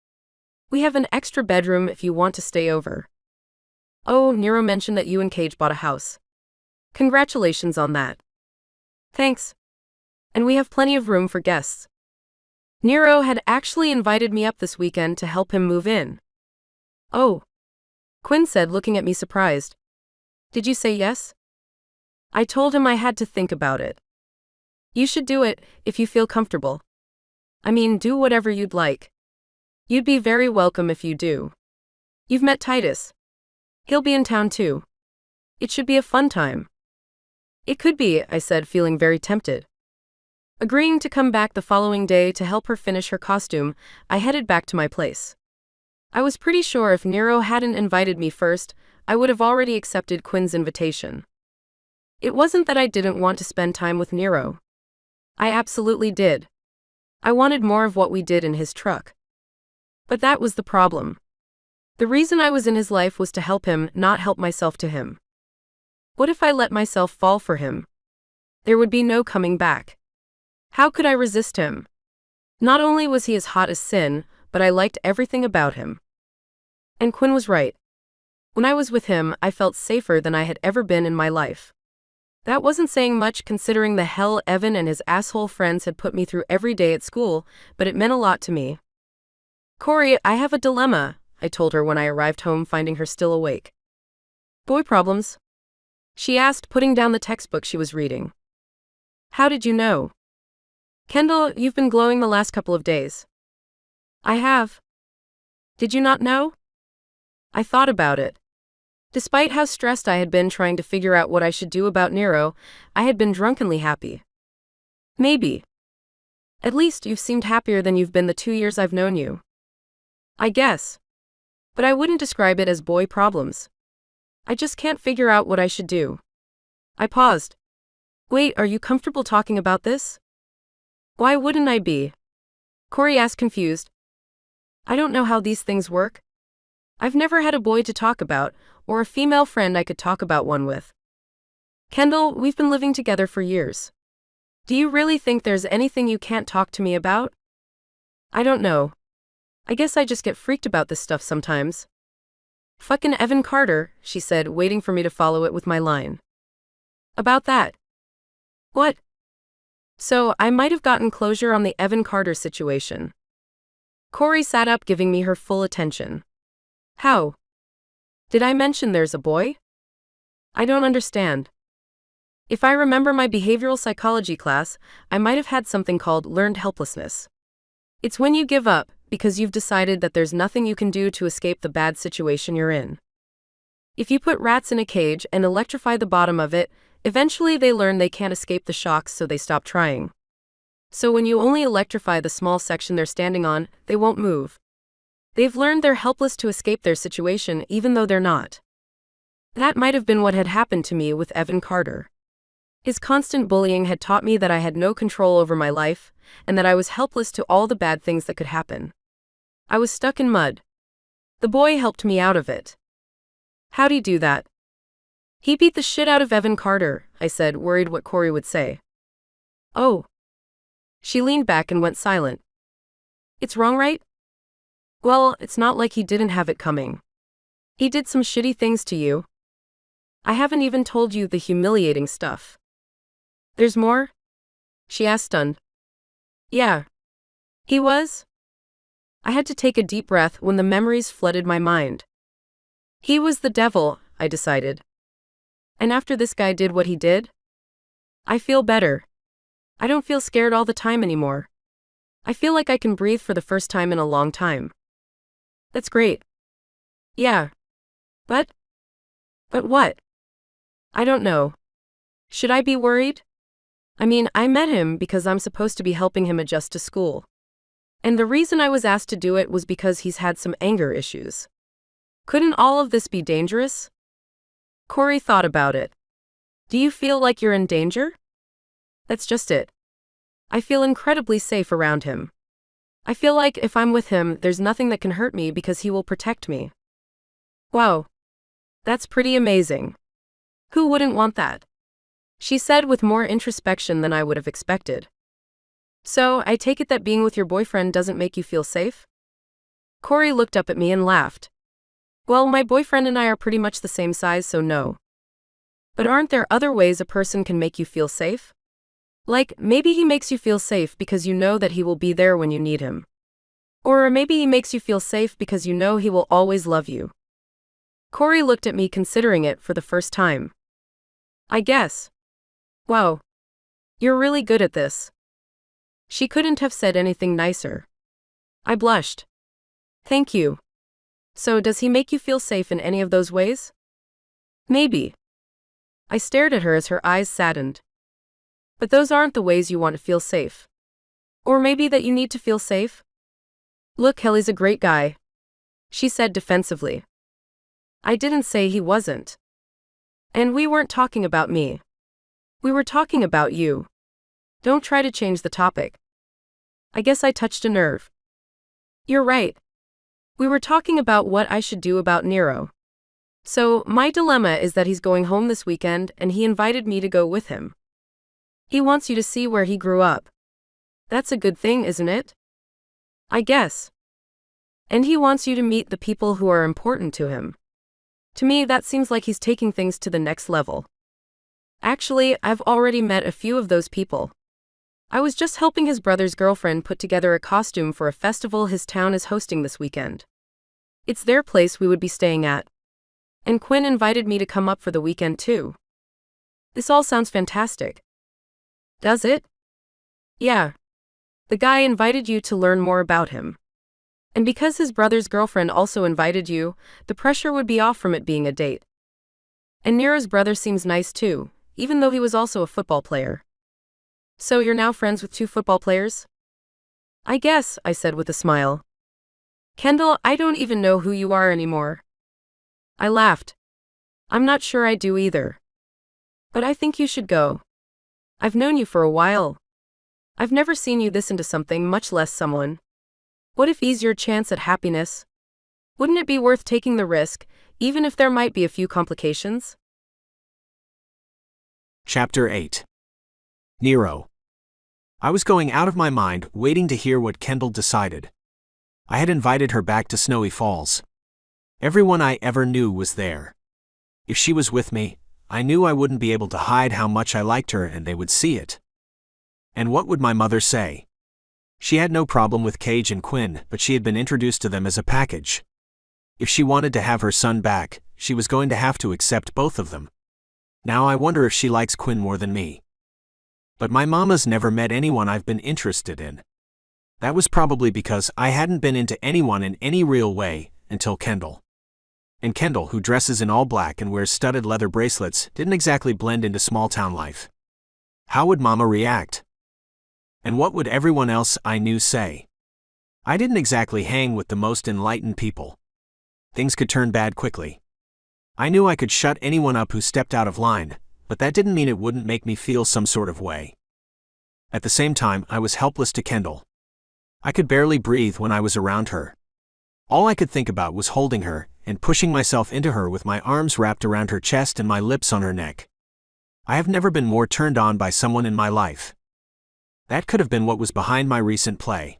Speaker 2: We have an extra bedroom if you want to stay over. Oh, Nero mentioned that you and Cage bought a house. Congratulations on that. Thanks. And we have plenty of room for guests. Nero had actually invited me up this weekend to help him move in. Oh. Quinn said, looking at me surprised. Did you say yes? I told him I had to think about it. You should do it, if you feel comfortable. I mean, do whatever you'd like. You'd be very welcome if you do. You've met Titus. He'll be in town too. It should be a fun time. It could be, I said, feeling very tempted. Agreeing to come back the following day to help her finish her costume, I headed back to my place. I was pretty sure if Nero hadn't invited me first, I would have already accepted Quinn's invitation. It wasn't that I didn't want to spend time with Nero. I absolutely did. I wanted more of what we did in his truck. But that was the problem. The reason I was in his life was to help him, not help myself to him. What if I let myself fall for him? There would be no coming back. How could I resist him? Not only was he as hot as sin, but I liked everything about him. And Quinn was right. When I was with him, I felt safer than I had ever been in my life. That wasn't saying much considering the hell Evan and his asshole friends had put me through every day at school, but it meant a lot to me. Corey, I have a dilemma, I told her when I arrived home finding her still awake. Boy problems? She asked, putting down the textbook she was reading. How did you know? Kendall, you've been glowing the last couple of days. I have. Did you not know? I thought about it. Despite how stressed I had been trying to figure out what I should do about Nero, I had been drunkenly happy. Maybe. At least you've seemed happier than you've been the 2 years I've known you. I guess. But I wouldn't describe it as boy problems. I just can't figure out what I should do. I paused. Wait, are you comfortable talking about this? Why wouldn't I be? Corey asked, confused. I don't know how these things work. I've never had a boy to talk about, or a female friend I could talk about one with. Kendall, we've been living together for years. Do you really think there's anything you can't talk to me about? I don't know. I guess I just get freaked about this stuff sometimes. Fucking Evan Carter, she said, waiting for me to follow it with my line. About that. What? So, I might have gotten closure on the Evan Carter situation. Corey sat up, giving me her full attention. How? Did I mention there's a boy? I don't understand. If I remember my behavioral psychology class, I might have had something called learned helplessness. It's when you give up, because you've decided that there's nothing you can do to escape the bad situation you're in. If you put rats in a cage and electrify the bottom of it, eventually they learn they can't escape the shocks, so they stop trying. So when you only electrify the small section they're standing on, they won't move. They've learned they're helpless to escape their situation even though they're not. That might have been what had happened to me with Evan Carter. His constant bullying had taught me that I had no control over my life, and that I was helpless to all the bad things that could happen. I was stuck in mud. The boy helped me out of it. How'd he do that? He beat the shit out of Evan Carter, I said, worried what Corey would say. Oh. She leaned back and went silent. It's wrong, right? Well, it's not like he didn't have it coming. He did some shitty things to you. I haven't even told you the humiliating stuff. There's more? She asked, stunned. Yeah. He was? I had to take a deep breath when the memories flooded my mind. He was the devil, I decided. And after this guy did what he did, I feel better. I don't feel scared all the time anymore. I feel like I can breathe for the first time in a long time. That's great. Yeah. But what? I don't know. Should I be worried? I mean, I met him because I'm supposed to be helping him adjust to school. And the reason I was asked to do it was because he's had some anger issues. Couldn't all of this be dangerous? Corey thought about it. Do you feel like you're in danger? That's just it. I feel incredibly safe around him. I feel like if I'm with him, there's nothing that can hurt me because he will protect me. Wow. That's pretty amazing. Who wouldn't want that? She said with more introspection than I would have expected. So, I take it that being with your boyfriend doesn't make you feel safe? Corey looked up at me and laughed. Well, my boyfriend and I are pretty much the same size, so no. But aren't there other ways a person can make you feel safe? Like, maybe he makes you feel safe because you know that he will be there when you need him. Or maybe he makes you feel safe because you know he will always love you. Corey looked at me, considering it for the first time. I guess. Wow. You're really good at this. She couldn't have said anything nicer. I blushed. Thank you. So, does he make you feel safe in any of those ways? Maybe. I stared at her as her eyes saddened. But those aren't the ways you want to feel safe. Or maybe that you need to feel safe? Look, Kelly's a great guy, she said defensively. I didn't say he wasn't. And we weren't talking about me. We were talking about you. Don't try to change the topic. I guess I touched a nerve. You're right. We were talking about what I should do about Nero. So, my dilemma is that he's going home this weekend and he invited me to go with him. He wants you to see where he grew up. That's a good thing, isn't it? I guess. And he wants you to meet the people who are important to him. To me, that seems like he's taking things to the next level. Actually, I've already met a few of those people. I was just helping his brother's girlfriend put together a costume for a festival his town is hosting this weekend. It's their place we would be staying at. And Quinn invited me to come up for the weekend too. This all sounds fantastic. Does it? Yeah. The guy invited you to learn more about him. And because his brother's girlfriend also invited you, the pressure would be off from it being a date. And Nero's brother seems nice too, even though he was also a football player. So you're now friends with two football players? I guess, I said with a smile. Kendall, I don't even know who you are anymore. I laughed. I'm not sure I do either. But I think you should go. I've known you for a while. I've never seen you this into something, much less someone. What if he's your chance at happiness? Wouldn't it be worth taking the risk, even if there might be a few complications?
Speaker 3: Chapter 8. Nero. I was going out of my mind, waiting to hear what Kendall decided. I had invited her back to Snowy Falls. Everyone I ever knew was there. If she was with me, I knew I wouldn't be able to hide how much I liked her, and they would see it. And what would my mother say? She had no problem with Cage and Quinn, but she had been introduced to them as a package. If she wanted to have her son back, she was going to have to accept both of them. Now I wonder if she likes Quinn more than me. But my mama's never met anyone I've been interested in. That was probably because I hadn't been into anyone in any real way until Kendall. And Kendall, who dresses in all black and wears studded leather bracelets, didn't exactly blend into small-town life. How would Mama react? And what would everyone else I knew say? I didn't exactly hang with the most enlightened people. Things could turn bad quickly. I knew I could shut anyone up who stepped out of line, but that didn't mean it wouldn't make me feel some sort of way. At the same time, I was helpless to Kendall. I could barely breathe when I was around her. All I could think about was holding her and pushing myself into her with my arms wrapped around her chest and my lips on her neck. I have never been more turned on by someone in my life. That could have been what was behind my recent play.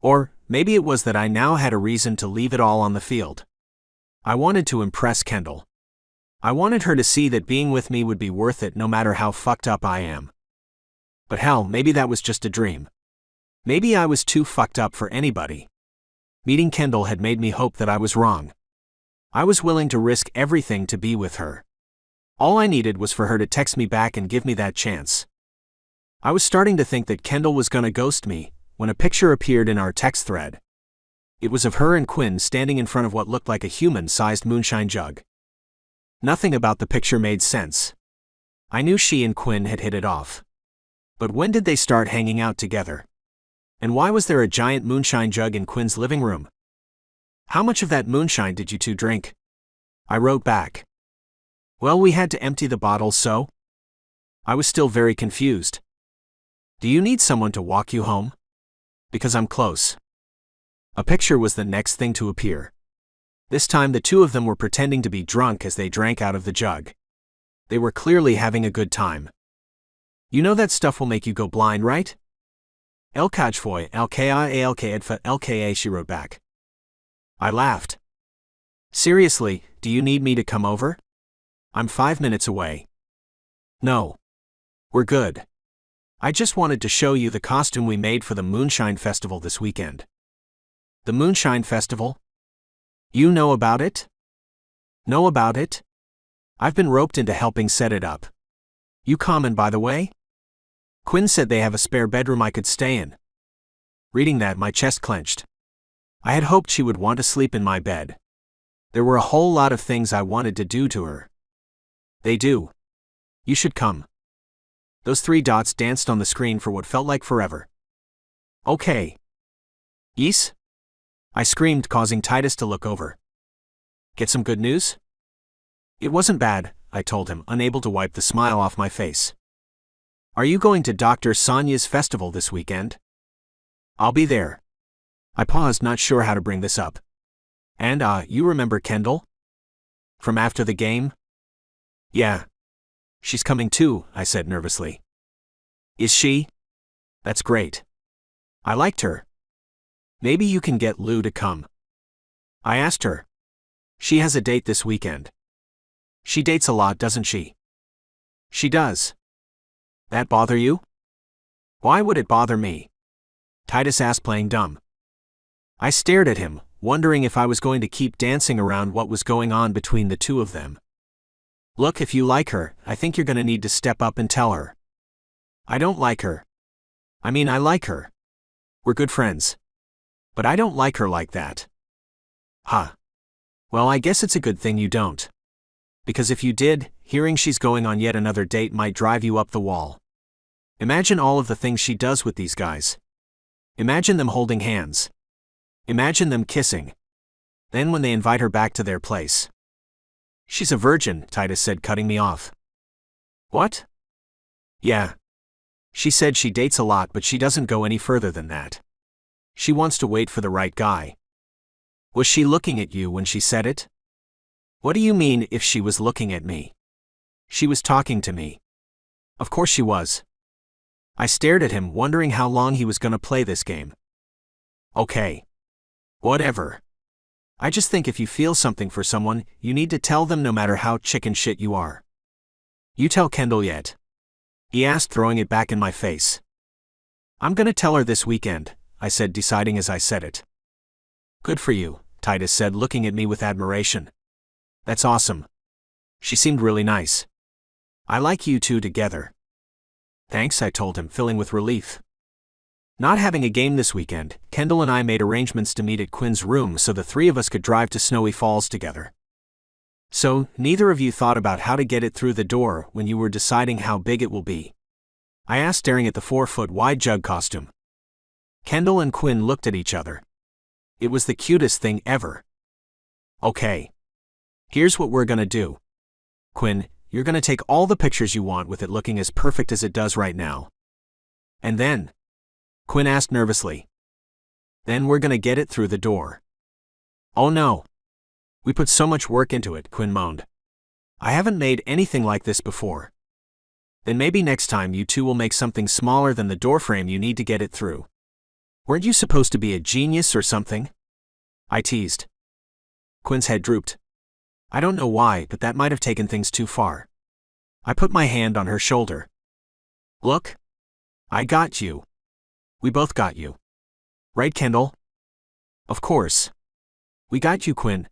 Speaker 3: Or maybe it was that I now had a reason to leave it all on the field. I wanted to impress Kendall. I wanted her to see that being with me would be worth it no matter how fucked up I am. But hell, maybe that was just a dream. Maybe I was too fucked up for anybody. Meeting Kendall had made me hope that I was wrong. I was willing to risk everything to be with her. All I needed was for her to text me back and give me that chance. I was starting to think that Kendall was gonna ghost me when a picture appeared in our text thread. It was of her and Quinn standing in front of what looked like a human-sized moonshine jug. Nothing about the picture made sense. I knew she and Quinn had hit it off. But when did they start hanging out together? And why was there a giant moonshine jug in Quinn's living room? How much of that moonshine did you two drink? I wrote back. Well, we had to empty the bottle, so? I was still very confused. Do you need someone to walk you home? Because I'm close. A picture was the next thing to appear. This time the two of them were pretending to be drunk as they drank out of the jug. They were clearly having a good time. You know that stuff will make you go blind, right? El Kajfoy, LKA, she wrote back. I laughed. Seriously, do you need me to come over? I'm 5 minutes away. No. We're good. I just wanted to show you the costume we made for the Moonshine Festival this weekend. The Moonshine Festival? You know about it? Know about it? I've been roped into helping set it up. You common, by the way? Quinn said they have a spare bedroom I could stay in. Reading that, my chest clenched. I had hoped she would want to sleep in my bed. There were a whole lot of things I wanted to do to her. They do. You should come. Those 3 dots danced on the screen for what felt like forever. Okay. Yes? I screamed, causing Titus to look over. Get some good news? It wasn't bad, I told him, unable to wipe the smile off my face. Are you going to Dr. Sonia's festival this weekend? I'll be there. I paused, not sure how to bring this up. And, you remember Kendall? From after the game? Yeah. She's coming too, I said nervously. Is she? That's great. I liked her. Maybe you can get Lou to come. I asked her. She has a date this weekend. She dates a lot, doesn't she? She does. That bother you? Why would it bother me? Titus asked, playing dumb. I stared at him, wondering if I was going to keep dancing around what was going on between the two of them. Look, if you like her, I think you're gonna need to step up and tell her. I don't like her. I mean, I like her. We're good friends. But I don't like her like that. Huh. Well, I guess it's a good thing you don't. Because if you did, hearing she's going on yet another date might drive you up the wall. Imagine all of the things she does with these guys. Imagine them holding hands. Imagine them kissing. Then when they invite her back to their place. She's a virgin, Titus said, cutting me off. What? Yeah. She said she dates a lot, but she doesn't go any further than that. She wants to wait for the right guy. Was she looking at you when she said it? What do you mean, if she was looking at me? She was talking to me. Of course she was. I stared at him, wondering how long he was gonna play this game. Okay. Whatever. I just think if you feel something for someone, you need to tell them no matter how chicken shit you are. You tell Kendall yet? He asked, throwing it back in my face. I'm gonna tell her this weekend, I said, deciding as I said it. Good for you, Titus said, looking at me with admiration. That's awesome. She seemed really nice. I like you two together. Thanks, I told him, filling with relief. Not having a game this weekend, Kendall and I made arrangements to meet at Quinn's room so the 3 of us could drive to Snowy Falls together. So, neither of you thought about how to get it through the door when you were deciding how big it will be? I asked, staring at the 4-foot-wide jug costume. Kendall and Quinn looked at each other. It was the cutest thing ever. Okay. Here's what we're gonna do. Quinn, you're gonna take all the pictures you want with it looking as perfect as it does right now. And then? Quinn asked nervously. Then we're gonna get it through the door. Oh no. We put so much work into it, Quinn moaned. I haven't made anything like this before. Then maybe next time you two will make something smaller than the doorframe you need to get it through. Weren't you supposed to be a genius or something? I teased. Quinn's head drooped. I don't know why, but that might have taken things too far. I put my hand on her shoulder. Look. I got you. We both got you. Right, Kendall? Of course. We got you, Quinn.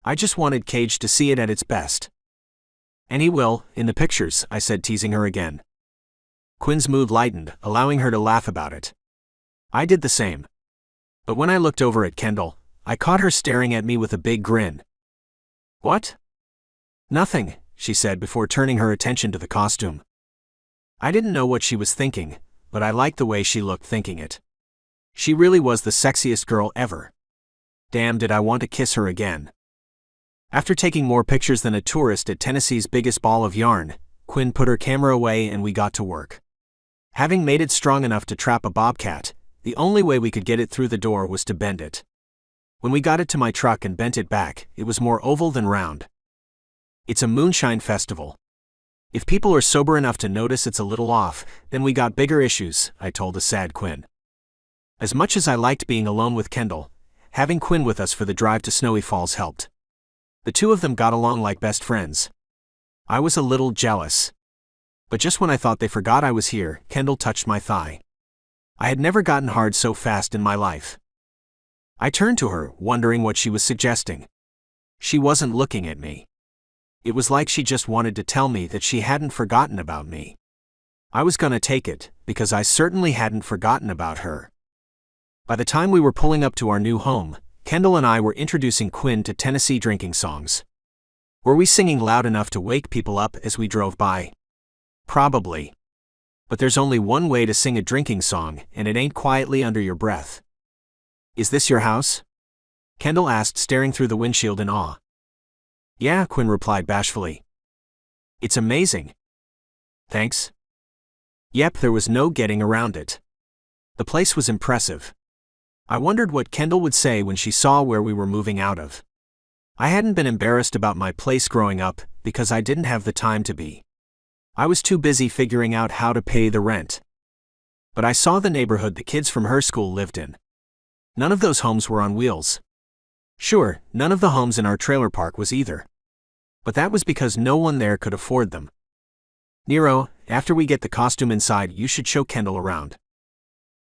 Speaker 3: I just wanted Cage to see it at its best. And he will, in the pictures, I said, teasing her again. Quinn's mood lightened, allowing her to laugh about it. I did the same. But when I looked over at Kendall, I caught her staring at me with a big grin. What? Nothing, she said before turning her attention to the costume. I didn't know what she was thinking, but I liked the way she looked thinking it. She really was the sexiest girl ever. Damn, did I want to kiss her again. After taking more pictures than a tourist at Tennessee's biggest ball of yarn, Quinn put her camera away and we got to work. Having made it strong enough to trap a bobcat, the only way we could get it through the door was to bend it. When we got it to my truck and bent it back, it was more oval than round. It's a moonshine festival. If people are sober enough to notice it's a little off, then we got bigger issues, I told a sad Quinn. As much as I liked being alone with Kendall, having Quinn with us for the drive to Snowy Falls helped. The two of them got along like best friends. I was a little jealous. But just when I thought they forgot I was here, Kendall touched my thigh. I had never gotten hard so fast in my life. I turned to her, wondering what she was suggesting. She wasn't looking at me. It was like she just wanted to tell me that she hadn't forgotten about me. I was gonna take it, because I certainly hadn't forgotten about her. By the time we were pulling up to our new home, Kendall and I were introducing Quinn to Tennessee drinking songs. Were we singing loud enough to wake people up as we drove by? Probably. But there's only one way to sing a drinking song, and it ain't quietly under your breath. Is this your house? Kendall asked, staring through the windshield in awe. Yeah, Quinn replied bashfully. It's amazing. Thanks. Yep, there was no getting around it. The place was impressive. I wondered what Kendall would say when she saw where we were moving out of. I hadn't been embarrassed about my place growing up, because I didn't have the time to be. I was too busy figuring out how to pay the rent. But I saw the neighborhood the kids from her school lived in. None of those homes were on wheels. Sure, none of the homes in our trailer park was either. But that was because no one there could afford them. Nero, after we get the costume inside, you should show Kendall around.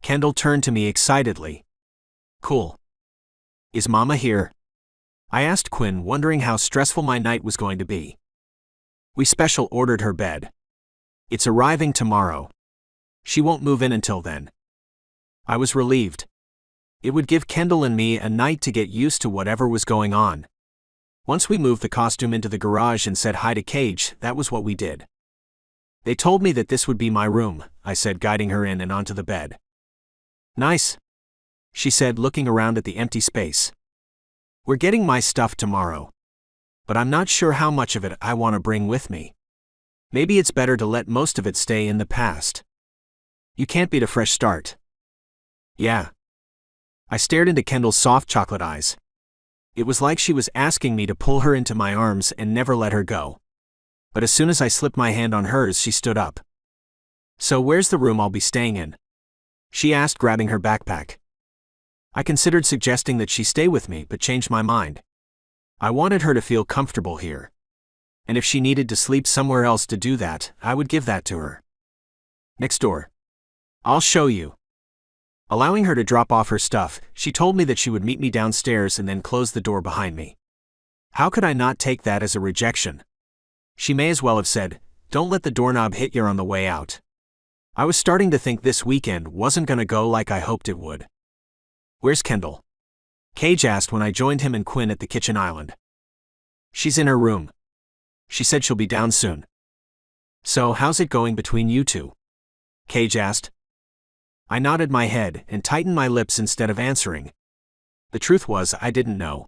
Speaker 3: Kendall turned to me excitedly. Cool. Is Mama here? I asked Quinn, wondering how stressful my night was going to be. We special ordered her bed. It's arriving tomorrow. She won't move in until then. I was relieved. It would give Kendall and me a night to get used to whatever was going on. Once we moved the costume into the garage and said hi to Cage, that was what we did. They told me that this would be my room, I said, guiding her in and onto the bed. Nice, she said, looking around at the empty space. We're getting my stuff tomorrow. But I'm not sure how much of it I want to bring with me. Maybe it's better to let most of it stay in the past. You can't beat a fresh start. Yeah. I stared into Kendall's soft chocolate eyes. It was like she was asking me to pull her into my arms and never let her go. But as soon as I slipped my hand on hers, she stood up. So where's the room I'll be staying in? She asked, grabbing her backpack. I considered suggesting that she stay with me, but changed my mind. I wanted her to feel comfortable here. And if she needed to sleep somewhere else to do that, I would give that to her. Next door. I'll show you. Allowing her to drop off her stuff, she told me that she would meet me downstairs and then close the door behind me. How could I not take that as a rejection? She may as well have said, "Don't let the doorknob hit you on the way out." I was starting to think this weekend wasn't gonna go like I hoped it would. Where's Kendall? Cage asked when I joined him and Quinn at the kitchen island. She's in her room. She said she'll be down soon. So how's it going between you two? Cage asked. I nodded my head and tightened my lips instead of answering. The truth was, I didn't know.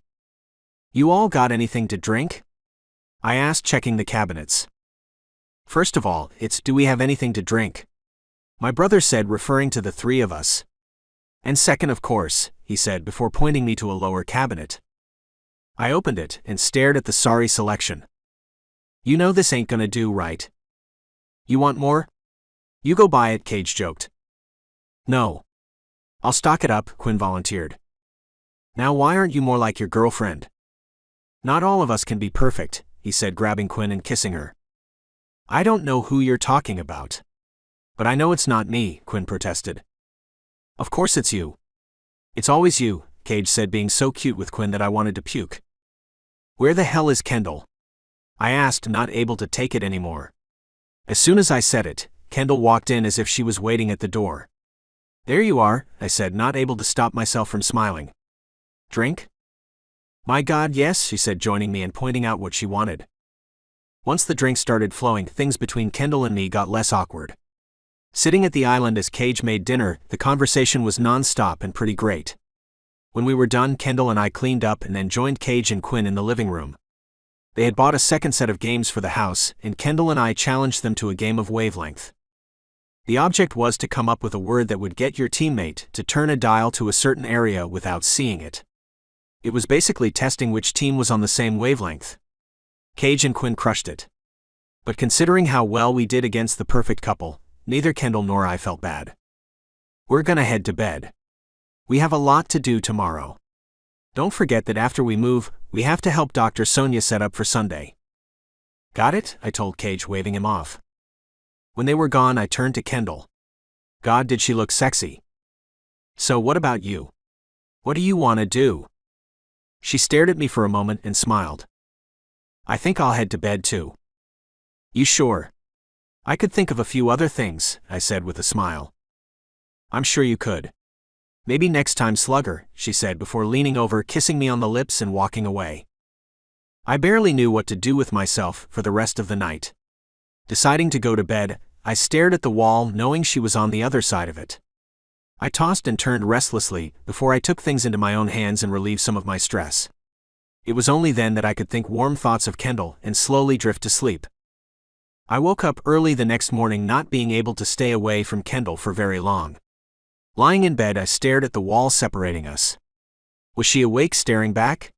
Speaker 3: You all got anything to drink? I asked, checking the cabinets. First of all, it's, do we have anything to drink? My brother said, referring to the three of us. And second, of course, he said before pointing me to a lower cabinet. I opened it and stared at the sorry selection. You know this ain't gonna do, right? You want more? You go buy it, Cage joked. No. I'll stock it up, Quinn volunteered. Now why aren't you more like your girlfriend? Not all of us can be perfect, he said, grabbing Quinn and kissing her. I don't know who you're talking about. But I know it's not me, Quinn protested. Of course it's you. It's always you, Cage said, being so cute with Quinn that I wanted to puke. Where the hell is Kendall? I asked, not able to take it anymore. As soon as I said it, Kendall walked in as if she was waiting at the door. There you are, I said, not able to stop myself from smiling. Drink? My God, yes, she said, joining me and pointing out what she wanted. Once the drink started flowing, things between Kendall and me got less awkward. Sitting at the island as Cage made dinner, the conversation was non-stop and pretty great. When we were done, Kendall and I cleaned up and then joined Cage and Quinn in the living room. They had bought a second set of games for the house, and Kendall and I challenged them to a game of wavelength. The object was to come up with a word that would get your teammate to turn a dial to a certain area without seeing it. It was basically testing which team was on the same wavelength. Cage and Quinn crushed it. But considering how well we did against the perfect couple, neither Kendall nor I felt bad. We're gonna head to bed. We have a lot to do tomorrow. Don't forget that after we move, we have to help Dr. Sonia set up for Sunday. Got it? I told Cage, waving him off. When they were gone, I turned to Kendall. God, did she look sexy. So what about you? What do you want to do? She stared at me for a moment and smiled. I think I'll head to bed too. You sure? I could think of a few other things, I said with a smile. I'm sure you could. Maybe next time, Slugger, she said before leaning over, kissing me on the lips and walking away. I barely knew what to do with myself for the rest of the night. Deciding to go to bed, I stared at the wall, knowing she was on the other side of it. I tossed and turned restlessly before I took things into my own hands and relieved some of my stress. It was only then that I could think warm thoughts of Kendall and slowly drift to sleep. I woke up early the next morning, not being able to stay away from Kendall for very long. Lying in bed, I stared at the wall separating us. Was she awake, staring back?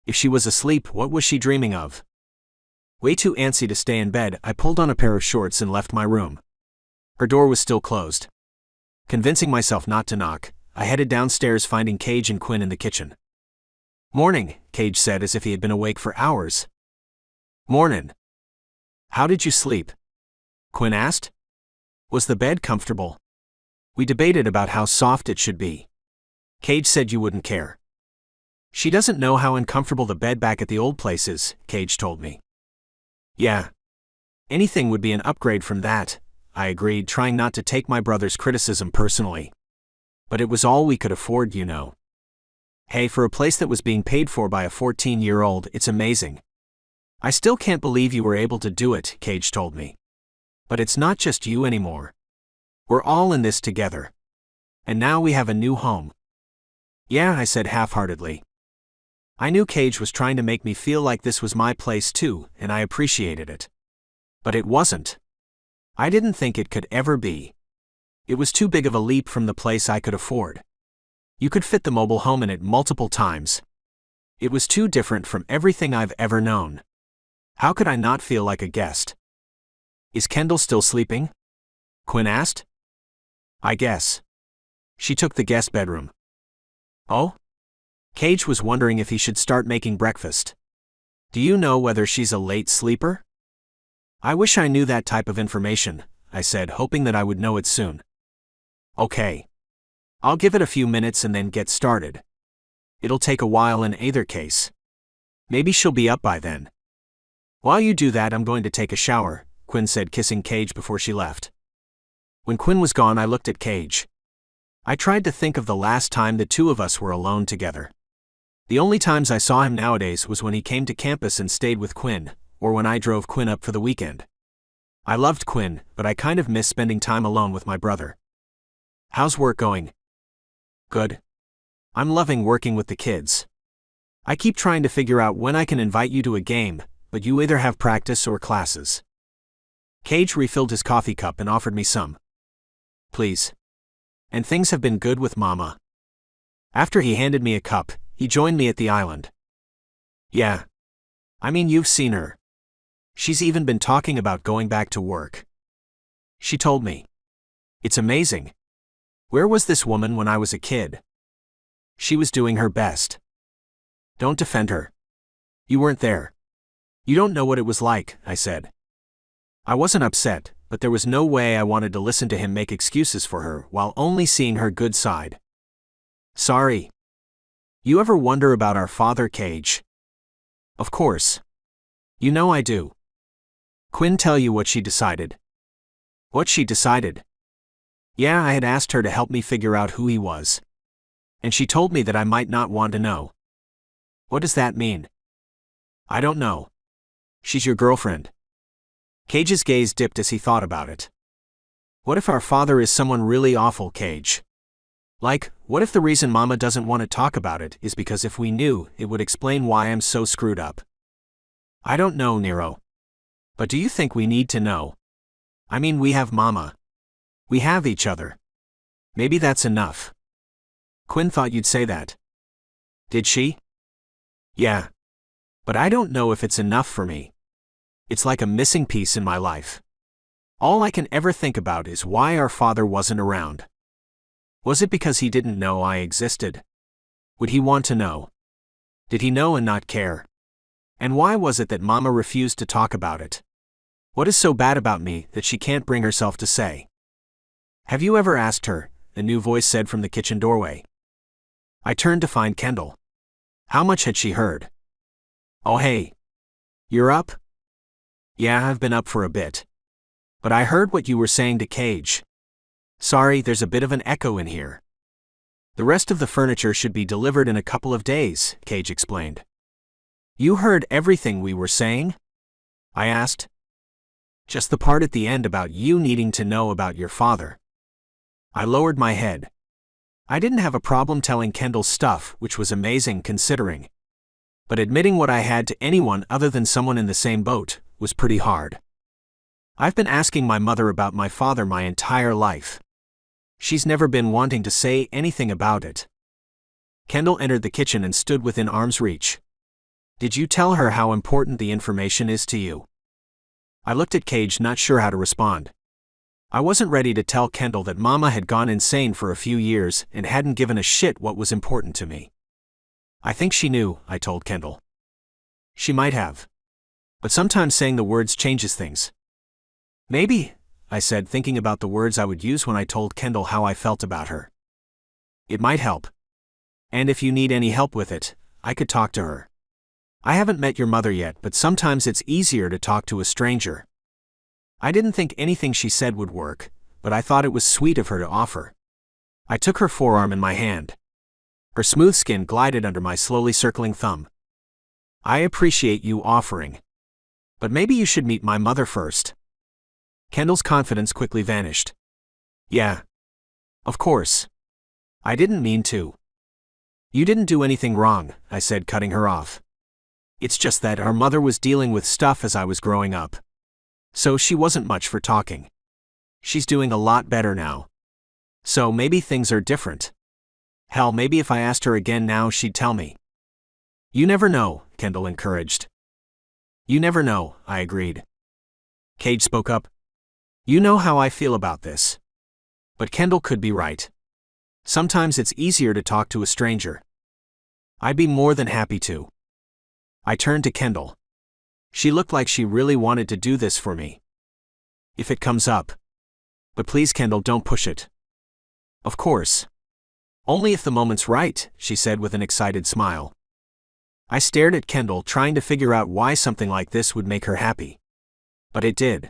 Speaker 3: If she was asleep, what was she dreaming of? Way too antsy to stay in bed, I pulled on a pair of shorts and left my room. Her door was still closed. Convincing myself not to knock, I headed downstairs, finding Cage and Quinn in the kitchen. Morning, Cage said as if he had been awake for hours. Mornin'. How did you sleep? Quinn asked. Was the bed comfortable? We debated about how soft it should be. Cage said you wouldn't care. She doesn't know how uncomfortable the bed back at the old place is, Cage told me. Yeah. Anything would be an upgrade from that, I agreed, trying not to take my brother's criticism personally. But it was all we could afford, you know. Hey, for a place that was being paid for by a 14-year-old, it's amazing. I still can't believe you were able to do it, Cage told me. But it's not just you anymore. We're all in this together. And now we have a new home. Yeah, I said half-heartedly. I knew Cage was trying to make me feel like this was my place too, and I appreciated it. But it wasn't. I didn't think it could ever be. It was too big of a leap from the place I could afford. You could fit the mobile home in it multiple times. It was too different from everything I've ever known. How could I not feel like a guest? Is Kendall still sleeping? Quinn asked. I guess. She took the guest bedroom. Oh? Cage was wondering if he should start making breakfast. Do you know whether she's a late sleeper? I wish I knew that type of information, I said, hoping that I would know it soon. Okay. I'll give it a few minutes and then get started. It'll take a while in either case. Maybe she'll be up by then. While you do that, I'm going to take a shower, Quinn said, kissing Cage before she left. When Quinn was gone, I looked at Cage. I tried to think of the last time the two of us were alone together. The only times I saw him nowadays was when he came to campus and stayed with Quinn, or when I drove Quinn up for the weekend. I loved Quinn, but I kind of miss spending time alone with my brother. How's work going? Good. I'm loving working with the kids. I keep trying to figure out when I can invite you to a game, but you either have practice or classes. Cage refilled his coffee cup and offered me some. Please. And things have been good with Mama. After he handed me a cup, he joined me at the island. Yeah. I mean, you've seen her. She's even been talking about going back to work. She told me. It's amazing. Where was this woman when I was a kid? She was doing her best. Don't defend her. You weren't there. You don't know what it was like, I said. I wasn't upset, but there was no way I wanted to listen to him make excuses for her while only seeing her good side. Sorry. You ever wonder about our father, Cage? Of course. You know I do. Quinn tell you what she decided? What she decided? Yeah, I had asked her to help me figure out who he was. And she told me that I might not want to know. What does that mean? I don't know. She's your girlfriend. Cage's gaze dipped as he thought about it. What if our father is someone really awful, Cage? Like, what if the reason Mama doesn't want to talk about it is because if we knew, it would explain why I'm so screwed up? I don't know, Nero. But do you think we need to know? I mean, we have Mama. We have each other. Maybe that's enough. Quinn thought you'd say that. Did she? Yeah. But I don't know if it's enough for me. It's like a missing piece in my life. All I can ever think about is why our father wasn't around. Was it because he didn't know I existed? Would he want to know? Did he know and not care? And why was it that Mama refused to talk about it? What is so bad about me that she can't bring herself to say? Have you ever asked her? A new voice said from the kitchen doorway. I turned to find Kendall. How much had she heard? Oh hey. You're up? Yeah, I've been up for a bit. But I heard what you were saying to Cage. Sorry, there's a bit of an echo in here. The rest of the furniture should be delivered in a couple of days, Cage explained. You heard everything we were saying? I asked. Just the part at the end about you needing to know about your father. I lowered my head. I didn't have a problem telling Kendall stuff, which was amazing considering. But admitting what I had to anyone other than someone in the same boat was pretty hard. I've been asking my mother about my father my entire life. She's never been wanting to say anything about it. Kendall entered the kitchen and stood within arm's reach. Did you tell her how important the information is to you? I looked at Cage, not sure how to respond. I wasn't ready to tell Kendall that Mama had gone insane for a few years and hadn't given a shit what was important to me. I think she knew, I told Kendall. She might have. But sometimes saying the words changes things. Maybe, I said, thinking about the words I would use when I told Kendall how I felt about her. It might help. And if you need any help with it, I could talk to her. I haven't met your mother yet, but sometimes it's easier to talk to a stranger. I didn't think anything she said would work, but I thought it was sweet of her to offer. I took her forearm in my hand. Her smooth skin glided under my slowly circling thumb. I appreciate you offering. But maybe you should meet my mother first. Kendall's confidence quickly vanished. Yeah. Of course. I didn't mean to. You didn't do anything wrong, I said, cutting her off. It's just that our mother was dealing with stuff as I was growing up. So she wasn't much for talking. She's doing a lot better now. So maybe things are different. Hell, maybe if I asked her again now she'd tell me. You never know, Kendall encouraged. You never know, I agreed. Cage spoke up. You know how I feel about this. But Kendall could be right. Sometimes it's easier to talk to a stranger. I'd be more than happy to. I turned to Kendall. She looked like she really wanted to do this for me. If it comes up. But please, Kendall, don't push it. Of course. Only if the moment's right, she said with an excited smile. I stared at Kendall, trying to figure out why something like this would make her happy. But it did.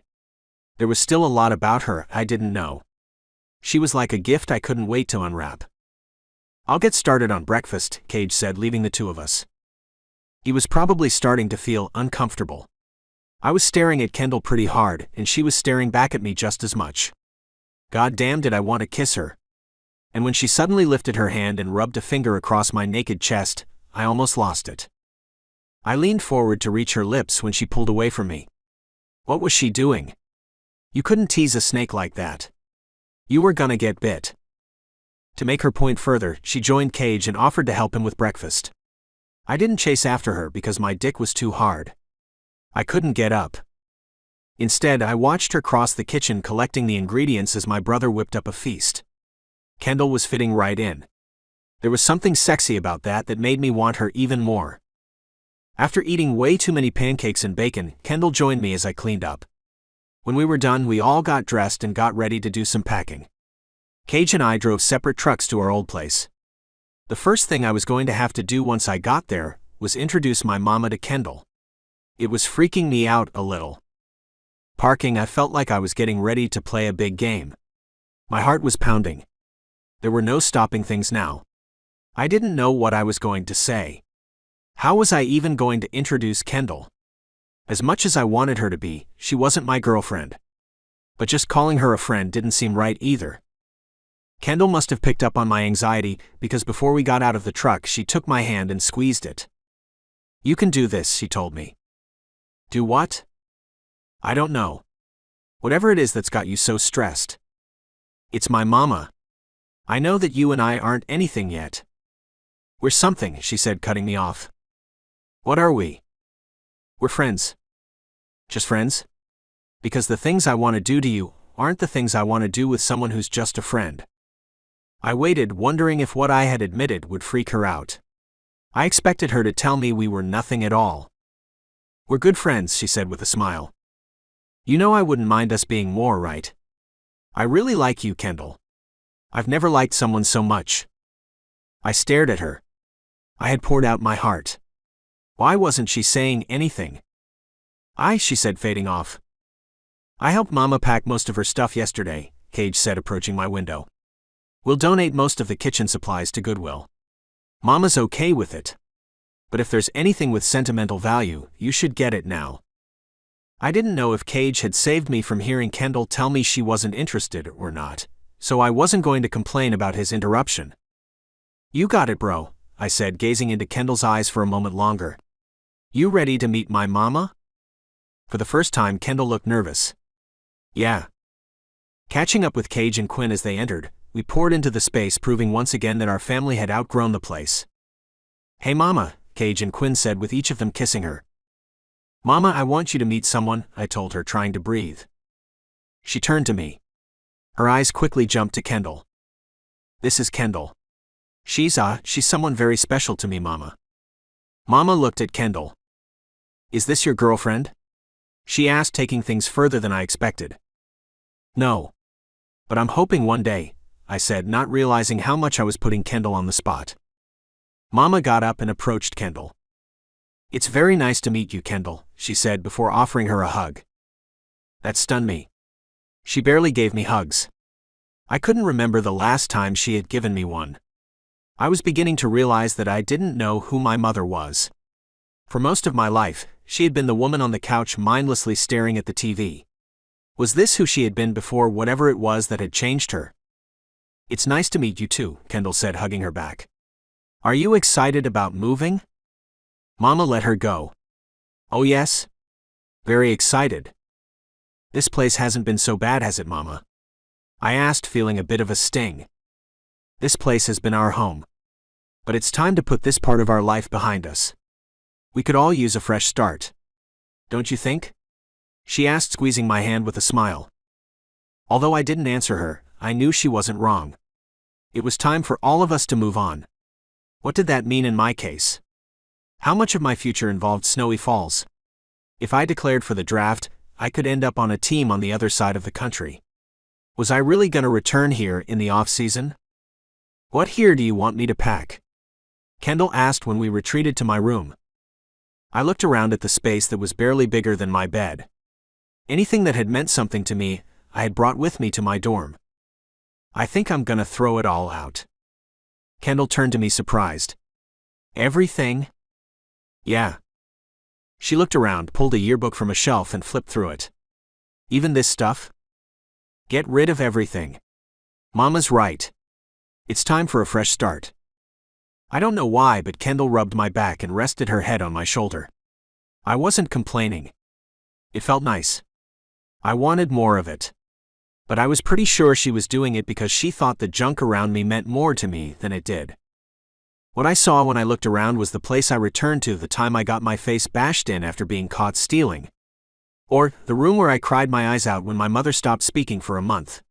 Speaker 3: There was still a lot about her I didn't know. She was like a gift I couldn't wait to unwrap. I'll get started on breakfast, Cage said, leaving the two of us. He was probably starting to feel uncomfortable. I was staring at Kendall pretty hard, and she was staring back at me just as much. God damn, did I want to kiss her. And when she suddenly lifted her hand and rubbed a finger across my naked chest, I almost lost it. I leaned forward to reach her lips when she pulled away from me. What was she doing? You couldn't tease a snake like that. You were gonna get bit. To make her point further, she joined Cage and offered to help him with breakfast. I didn't chase after her because my dick was too hard. I couldn't get up. Instead, I watched her cross the kitchen collecting the ingredients as my brother whipped up a feast. Kendall was fitting right in. There was something sexy about that made me want her even more. After eating way too many pancakes and bacon, Kendall joined me as I cleaned up. When we were done, we all got dressed and got ready to do some packing. Cage and I drove separate trucks to our old place. The first thing I was going to have to do once I got there was introduce my mama to Kendall. It was freaking me out a little. Parking, I felt like I was getting ready to play a big game. My heart was pounding. There were no stopping things now. I didn't know what I was going to say. How was I even going to introduce Kendall? As much as I wanted her to be, she wasn't my girlfriend. But just calling her a friend didn't seem right either. Kendall must have picked up on my anxiety because before we got out of the truck, she took my hand and squeezed it. You can do this, she told me. Do what? I don't know. Whatever it is that's got you so stressed. It's my mama. I know that you and I aren't anything yet. We're something, she said, cutting me off. What are we? We're friends. Just friends? Because the things I want to do to you aren't the things I want to do with someone who's just a friend. I waited, wondering if what I had admitted would freak her out. I expected her to tell me we were nothing at all. We're good friends, she said with a smile. You know I wouldn't mind us being more, right? I really like you, Kendall. I've never liked someone so much. I stared at her. I had poured out my heart. Why wasn't she saying anything? She said, fading off. I helped Mama pack most of her stuff yesterday, Cage said, approaching my window. We'll donate most of the kitchen supplies to Goodwill. Mama's okay with it. But if there's anything with sentimental value, you should get it now. I didn't know if Cage had saved me from hearing Kendall tell me she wasn't interested or not, so I wasn't going to complain about his interruption. You got it, bro, I said, gazing into Kendall's eyes for a moment longer. You ready to meet my mama? For the first time, Kendall looked nervous. Yeah. Catching up with Cage and Quinn as they entered, we poured into the space, proving once again that our family had outgrown the place. Hey mama, Cage and Quinn said, with each of them kissing her. Mama, I want you to meet someone, I told her, trying to breathe. She turned to me. Her eyes quickly jumped to Kendall. This is Kendall. She's someone very special to me, Mama. Mama looked at Kendall. Is this your girlfriend? She asked, taking things further than I expected. No. But I'm hoping one day, I said, not realizing how much I was putting Kendall on the spot. Mama got up and approached Kendall. It's very nice to meet you, Kendall, she said before offering her a hug. That stunned me. She barely gave me hugs. I couldn't remember the last time she had given me one. I was beginning to realize that I didn't know who my mother was. For most of my life, she had been the woman on the couch mindlessly staring at the TV. Was this who she had been before whatever it was that had changed her? It's nice to meet you too, Kendall said, hugging her back. Are you excited about moving? Mama let her go. Oh yes? Very excited. This place hasn't been so bad, has it, Mama? I asked, feeling a bit of a sting. This place has been our home. But it's time to put this part of our life behind us. We could all use a fresh start. Don't you think? She asked, squeezing my hand with a smile. Although I didn't answer her, I knew she wasn't wrong. It was time for all of us to move on. What did that mean in my case? How much of my future involved Snowy Falls? If I declared for the draft, I could end up on a team on the other side of the country. Was I really gonna return here in the off-season? What here do you want me to pack? Kendall asked when we retreated to my room. I looked around at the space that was barely bigger than my bed. Anything that had meant something to me, I had brought with me to my dorm. I think I'm gonna throw it all out. Kendall turned to me, surprised. Everything? Yeah. She looked around, pulled a yearbook from a shelf and flipped through it. Even this stuff? Get rid of everything. Mama's right. It's time for a fresh start. I don't know why, but Kendall rubbed my back and rested her head on my shoulder. I wasn't complaining. It felt nice. I wanted more of it. But I was pretty sure she was doing it because she thought the junk around me meant more to me than it did. What I saw when I looked around was the place I returned to the time I got my face bashed in after being caught stealing. Or the room where I cried my eyes out when my mother stopped speaking for a month.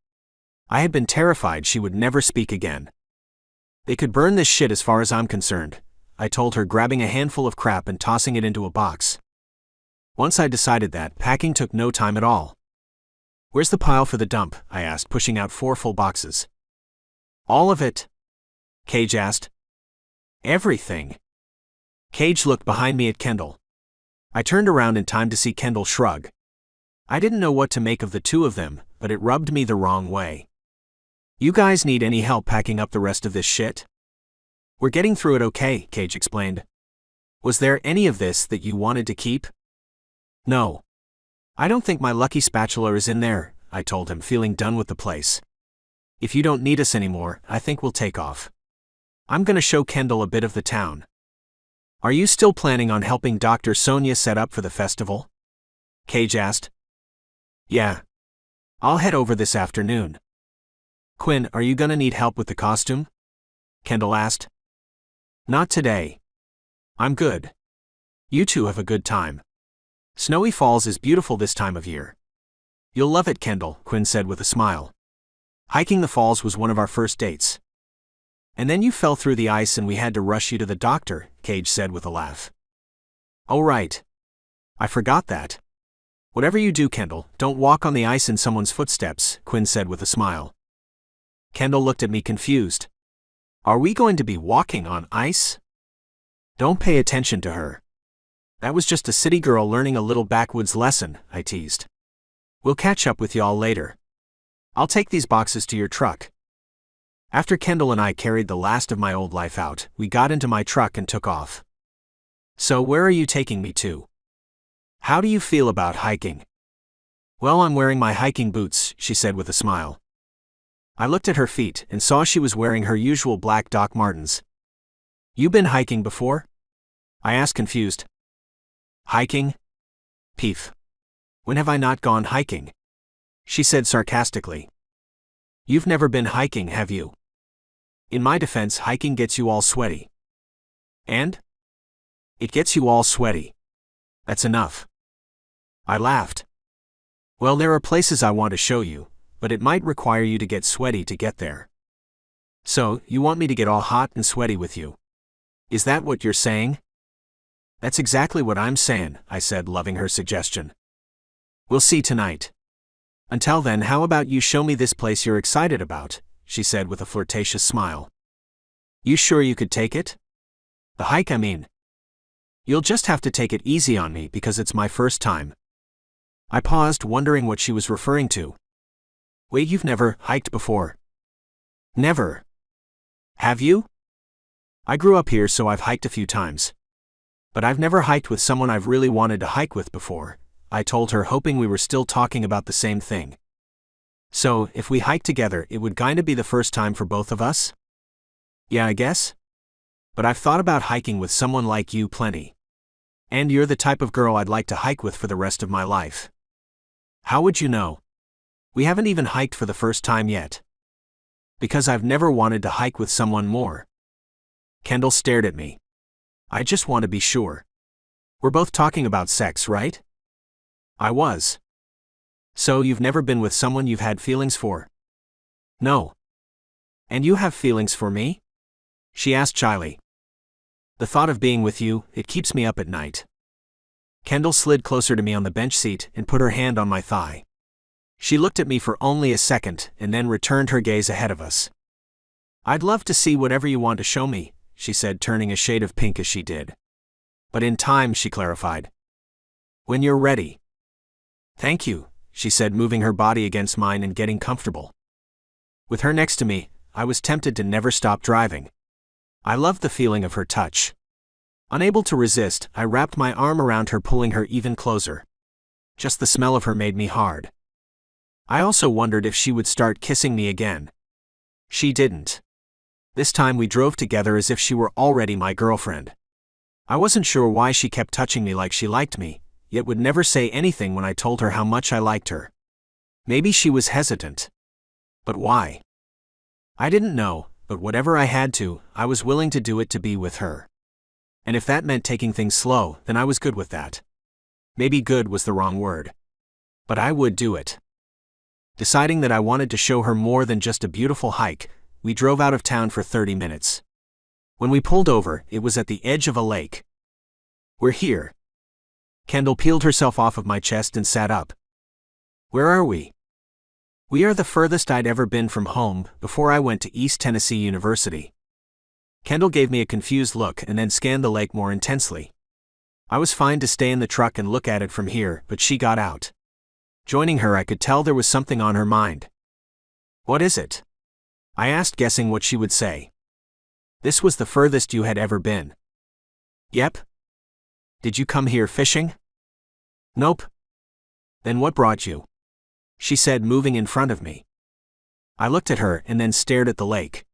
Speaker 3: I had been terrified she would never speak again. They could burn this shit as far as I'm concerned, I told her, grabbing a handful of crap and tossing it into a box. Once I decided that, packing took no time at all. Where's the pile for the dump? I asked, pushing out 4 full boxes. All of it? Cage asked. Everything. Cage looked behind me at Kendall. I turned around in time to see Kendall shrug. I didn't know what to make of the two of them, but it rubbed me the wrong way. You guys need any help packing up the rest of this shit? We're getting through it okay, Cage explained. Was there any of this that you wanted to keep? No. I don't think my lucky spatula is in there, I told him, feeling done with the place. If you don't need us anymore, I think we'll take off. I'm gonna show Kendall a bit of the town. Are you still planning on helping Dr. Sonia set up for the festival? Cage asked. Yeah. I'll head over this afternoon. Quinn, are you gonna need help with the costume? Kendall asked. Not today. I'm good. You two have a good time. Snowy Falls is beautiful this time of year. You'll love it, Kendall, Quinn said with a smile. Hiking the falls was one of our first dates. And then you fell through the ice and we had to rush you to the doctor, Cage said with a laugh. Oh right. I forgot that. Whatever you do, Kendall, don't walk on the ice in someone's footsteps, Quinn said with a smile. Kendall looked at me confused. Are we going to be walking on ice? Don't pay attention to her. That was just a city girl learning a little backwoods lesson, I teased. We'll catch up with y'all later. I'll take these boxes to your truck. After Kendall and I carried the last of my old life out, we got into my truck and took off. So where are you taking me to? How do you feel about hiking? Well, I'm wearing my hiking boots, she said with a smile. I looked at her feet and saw she was wearing her usual black Doc Martens. You been hiking before? I asked, confused. Hiking? Peef. When have I not gone hiking? She said sarcastically. You've never been hiking, have you? In my defense, hiking gets you all sweaty. And? It gets you all sweaty. That's enough. I laughed. Well, there are places I want to show you, but it might require you to get sweaty to get there. So, you want me to get all hot and sweaty with you? Is that what you're saying? That's exactly what I'm saying, I said, loving her suggestion. We'll see tonight. Until then, how about you show me this place you're excited about, she said with a flirtatious smile. You sure you could take it? The hike, I mean. You'll just have to take it easy on me because it's my first time. I paused, wondering what she was referring to. Wait, you've never hiked before? Never. Have you? I grew up here, so I've hiked a few times. But I've never hiked with someone I've really wanted to hike with before, I told her, hoping we were still talking about the same thing. So, if we hike together, it would kinda be the first time for both of us? Yeah, I guess. But I've thought about hiking with someone like you plenty. And you're the type of girl I'd like to hike with for the rest of my life. How would you know? We haven't even hiked for the first time yet. Because I've never wanted to hike with someone more. Kendall stared at me. I just want to be sure. We're both talking about sex, right? I was. So you've never been with someone you've had feelings for? No. And you have feelings for me? She asked shyly. The thought of being with you, it keeps me up at night. Kendall slid closer to me on the bench seat and put her hand on my thigh. She looked at me for only a second and then returned her gaze ahead of us. I'd love to see whatever you want to show me, she said, turning a shade of pink as she did. But in time, she clarified. When you're ready. Thank you, she said, moving her body against mine and getting comfortable. With her next to me, I was tempted to never stop driving. I loved the feeling of her touch. Unable to resist, I wrapped my arm around her, pulling her even closer. Just the smell of her made me hard. I also wondered if she would start kissing me again. She didn't. This time we drove together as if she were already my girlfriend. I wasn't sure why she kept touching me like she liked me, yet would never say anything when I told her how much I liked her. Maybe she was hesitant. But why? I didn't know, but whatever I had to, I was willing to do it to be with her. And if that meant taking things slow, then I was good with that. Maybe good was the wrong word. But I would do it. Deciding that I wanted to show her more than just a beautiful hike, we drove out of town for 30 minutes. When we pulled over, it was at the edge of a lake. We're here. Kendall peeled herself off of my chest and sat up. Where are we? We are the furthest I'd ever been from home before I went to East Tennessee University. Kendall gave me a confused look and then scanned the lake more intensely. I was fine to stay in the truck and look at it from here, but she got out. Joining her, I could tell there was something on her mind. What is it? I asked, guessing what she would say. This was the furthest you had ever been. Yep. Did you come here fishing? Nope. Then what brought you? She said, moving in front of me. I looked at her and then stared at the lake.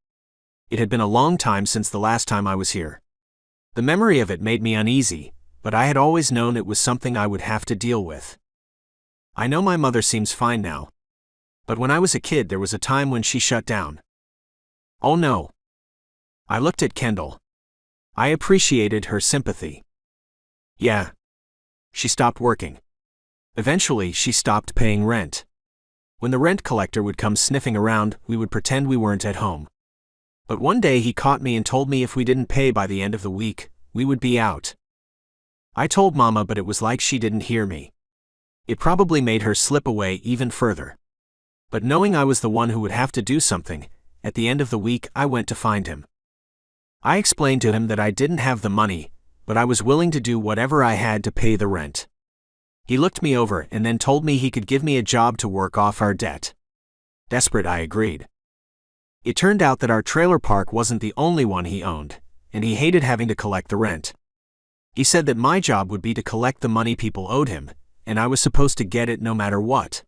Speaker 3: It had been a long time since the last time I was here. The memory of it made me uneasy, but I had always known it was something I would have to deal with. I know my mother seems fine now. But when I was a kid, there was a time when she shut down. Oh no. I looked at Kendall. I appreciated her sympathy. Yeah. She stopped working. Eventually, she stopped paying rent. When the rent collector would come sniffing around, we would pretend we weren't at home. But one day he caught me and told me if we didn't pay by the end of the week, we would be out. I told Mama, but it was like she didn't hear me. It probably made her slip away even further. But knowing I was the one who would have to do something, at the end of the week I went to find him. I explained to him that I didn't have the money, but I was willing to do whatever I had to pay the rent. He looked me over and then told me he could give me a job to work off our debt. Desperate, I agreed. It turned out that our trailer park wasn't the only one he owned, and he hated having to collect the rent. He said that my job would be to collect the money people owed him, and I was supposed to get it no matter what.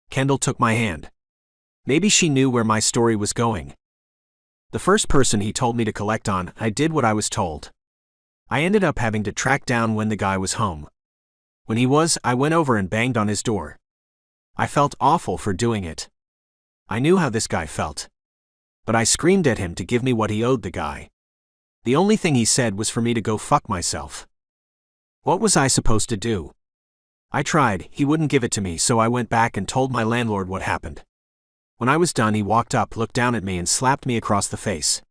Speaker 3: Kendall took my hand. Maybe she knew where my story was going. The first person he told me to collect on, I did what I was told. I ended up having to track down when the guy was home. When he was, I went over and banged on his door. I felt awful for doing it. I knew how this guy felt. But I screamed at him to give me what he owed the guy. The only thing he said was for me to go fuck myself. What was I supposed to do? I tried, he wouldn't give it to me, so I went back and told my landlord what happened. When I was done, he walked up, looked down at me and slapped me across the face.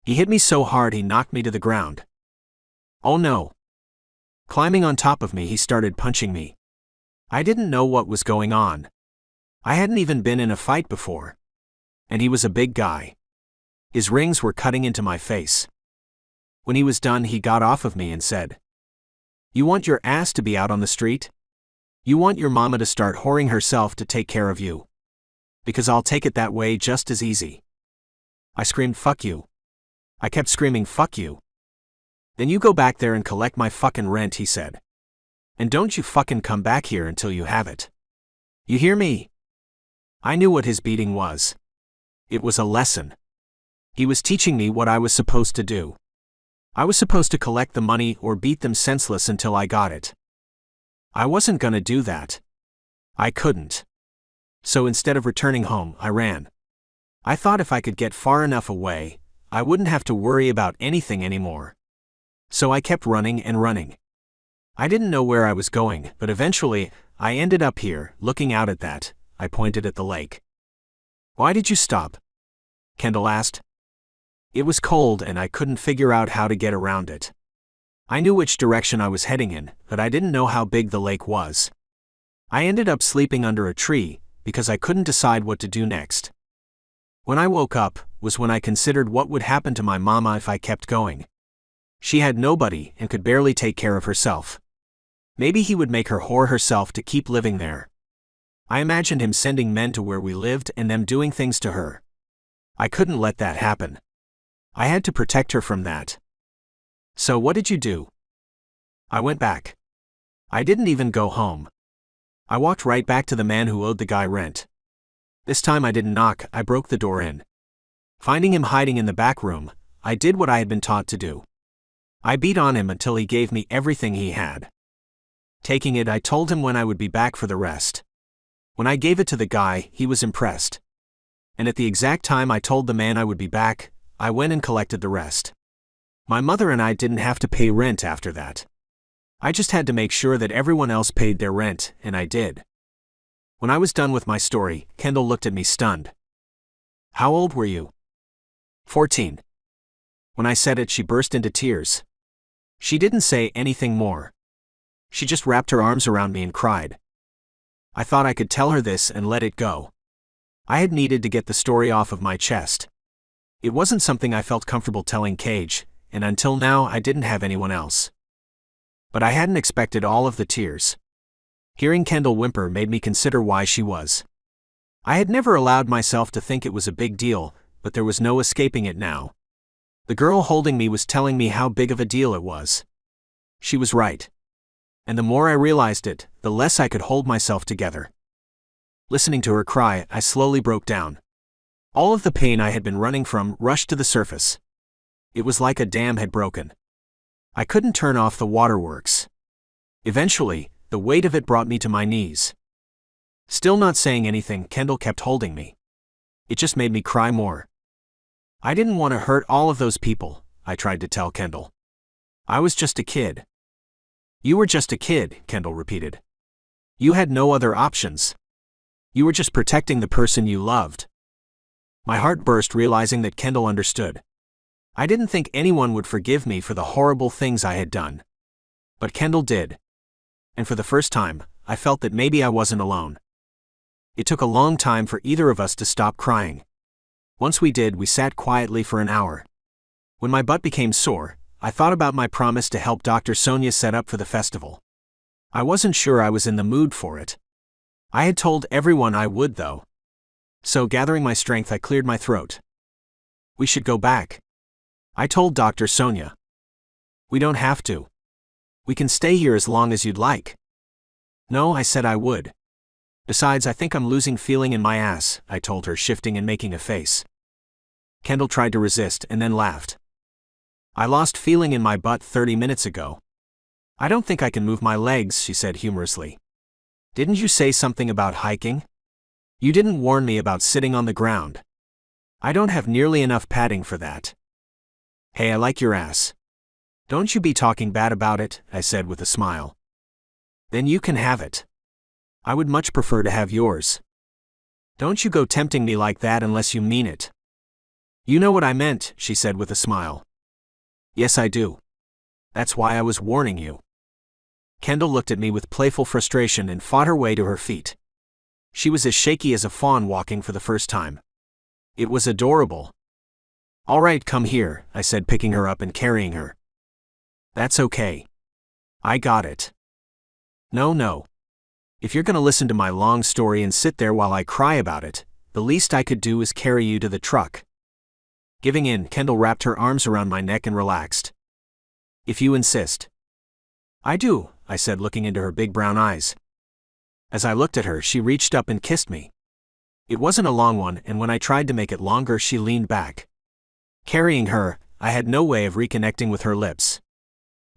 Speaker 3: He hit me so hard he knocked me to the ground. Oh no. Climbing on top of me, he started punching me. I didn't know what was going on. I hadn't even been in a fight before. And he was a big guy. His rings were cutting into my face. When he was done, he got off of me and said, "You want your ass to be out on the street? You want your mama to start whoring herself to take care of you? Because I'll take it that way just as easy." I screamed, "Fuck you." I kept screaming, "Fuck you." "Then you go back there and collect my fucking rent," he said. "And don't you fucking come back here until you have it. You hear me?" I knew what his beating was. It was a lesson. He was teaching me what I was supposed to do. I was supposed to collect the money or beat them senseless until I got it. I wasn't gonna do that. I couldn't. So instead of returning home, I ran. I thought if I could get far enough away, I wouldn't have to worry about anything anymore. So I kept running and running. I didn't know where I was going, but eventually, I ended up here, looking out at that. I pointed at the lake. "Why did you stop?" Kendall asked. It was cold and I couldn't figure out how to get around it. I knew which direction I was heading in, but I didn't know how big the lake was. I ended up sleeping under a tree, because I couldn't decide what to do next. When I woke up, was when I considered what would happen to my mama if I kept going. She had nobody and could barely take care of herself. Maybe he would make her whore herself to keep living there. I imagined him sending men to where we lived and them doing things to her. I couldn't let that happen. I had to protect her from that. So what did you do? I went back. I didn't even go home. I walked right back to the man who owed the guy rent. This time I didn't knock, I broke the door in. Finding him hiding in the back room, I did what I had been taught to do. I beat on him until he gave me everything he had. Taking it, I told him when I would be back for the rest. When I gave it to the guy, he was impressed. And at the exact time I told the man I would be back, I went and collected the rest. My mother and I didn't have to pay rent after that. I just had to make sure that everyone else paid their rent, and I did. When I was done with my story, Kendall looked at me stunned. How old were you? 14. When I said it, she burst into tears. She didn't say anything more. She just wrapped her arms around me and cried. I thought I could tell her this and let it go. I had needed to get the story off of my chest. It wasn't something I felt comfortable telling Cage, and until now I didn't have anyone else. But I hadn't expected all of the tears. Hearing Kendall whimper made me consider why she was. I had never allowed myself to think it was a big deal, but there was no escaping it now. The girl holding me was telling me how big of a deal it was. She was right. And the more I realized it, the less I could hold myself together. Listening to her cry, I slowly broke down. All of the pain I had been running from rushed to the surface. It was like a dam had broken. I couldn't turn off the waterworks. Eventually, the weight of it brought me to my knees. Still not saying anything, Kendall kept holding me. It just made me cry more. I didn't want to hurt all of those people, I tried to tell Kendall. I was just a kid. You were just a kid, Kendall repeated. You had no other options. You were just protecting the person you loved. My heart burst realizing that Kendall understood. I didn't think anyone would forgive me for the horrible things I had done. But Kendall did. And for the first time, I felt that maybe I wasn't alone. It took a long time for either of us to stop crying. Once we did, we sat quietly for an hour. When my butt became sore, I thought about my promise to help Dr. Sonia set up for the festival. I wasn't sure I was in the mood for it. I had told everyone I would, though. So gathering my strength, I cleared my throat. We should go back. I told Dr. Sonia. We don't have to. We can stay here as long as you'd like. No, I said I would. Besides, I think I'm losing feeling in my ass, I told her, shifting and making a face. Kendall tried to resist and then laughed. I lost feeling in my butt 30 minutes ago. I don't think I can move my legs, she said humorously. Didn't you say something about hiking? You didn't warn me about sitting on the ground. I don't have nearly enough padding for that. Hey, I like your ass. Don't you be talking bad about it, I said with a smile. Then you can have it. I would much prefer to have yours. Don't you go tempting me like that unless you mean it. You know what I meant, she said with a smile. Yes, I do. That's why I was warning you. Kendall looked at me with playful frustration and fought her way to her feet. She was as shaky as a fawn walking for the first time. It was adorable. All right, come here, I said, picking her up and carrying her. That's okay. I got it. No. If you're going to listen to my long story and sit there while I cry about it, the least I could do is carry you to the truck. Giving in, Kendall wrapped her arms around my neck and relaxed. If you insist. I do, I said, looking into her big brown eyes. As I looked at her, she reached up and kissed me. It wasn't a long one, and when I tried to make it longer, she leaned back. Carrying her, I had no way of reconnecting with her lips.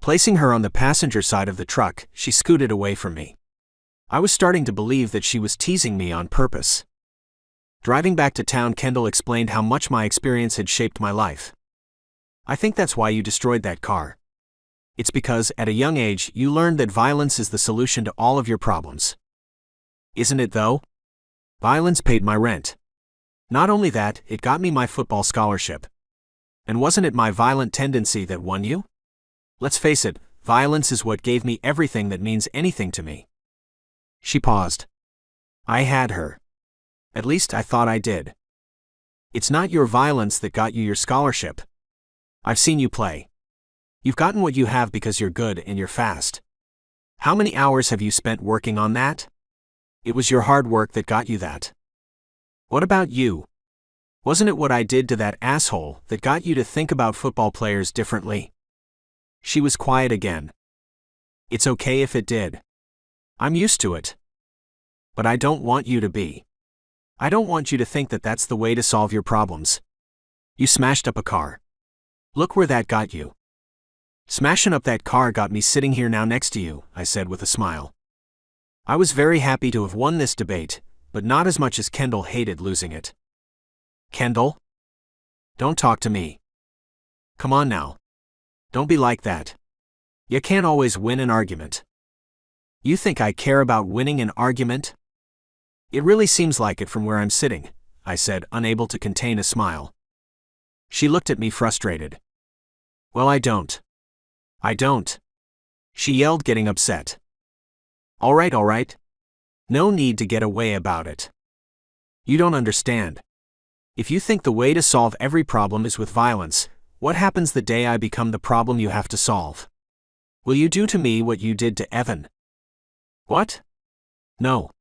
Speaker 3: Placing her on the passenger side of the truck, she scooted away from me. I was starting to believe that she was teasing me on purpose. Driving back to town, Kendall explained how much my experience had shaped my life. I think that's why you destroyed that car. It's because, at a young age, you learned that violence is the solution to all of your problems. Isn't it, though? Violence paid my rent. Not only that, it got me my football scholarship. And wasn't it my violent tendency that won you? Let's face it, violence is what gave me everything that means anything to me. She paused. I had her. At least I thought I did. It's not your violence that got you your scholarship. I've seen you play. You've gotten what you have because you're good and you're fast. How many hours have you spent working on that? It was your hard work that got you that. What about you? Wasn't it what I did to that asshole that got you to think about football players differently? She was quiet again. It's okay if it did. I'm used to it. But I don't want you to be. I don't want you to think that that's the way to solve your problems. You smashed up a car. Look where that got you. Smashing up that car got me sitting here now next to you, I said with a smile. I was very happy to have won this debate, but not as much as Kendall hated losing it. Kendall? Don't talk to me. Come on now. Don't be like that. You can't always win an argument. You think I care about winning an argument? It really seems like it from where I'm sitting, I said, unable to contain a smile. She looked at me frustrated. Well, I don't. I don't. She yelled, getting upset. All right. No need to get away about it. You don't understand. If you think the way to solve every problem is with violence, what happens the day I become the problem you have to solve? Will you do to me what you did to Evan? What? No.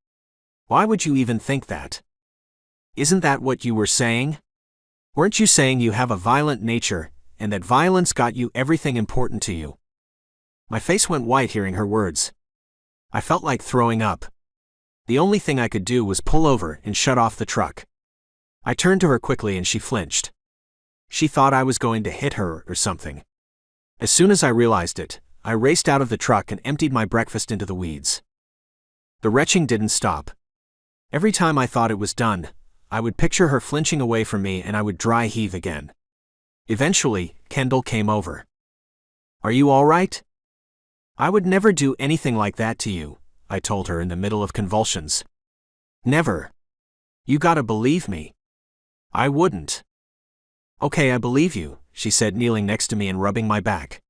Speaker 3: Why would you even think that? Isn't that what you were saying? Weren't you saying you have a violent nature, and that violence got you everything important to you? My face went white hearing her words. I felt like throwing up. The only thing I could do was pull over and shut off the truck. I turned to her quickly and she flinched. She thought I was going to hit her or something. As soon as I realized it, I raced out of the truck and emptied my breakfast into the weeds. The retching didn't stop. Every time I thought it was done, I would picture her flinching away from me and I would dry heave again. Eventually, Kendall came over. Are you all right? I would never do anything like that to you, I told her in the middle of convulsions. Never. You gotta believe me. I wouldn't. Okay, I believe you, she said, kneeling next to me and rubbing my back.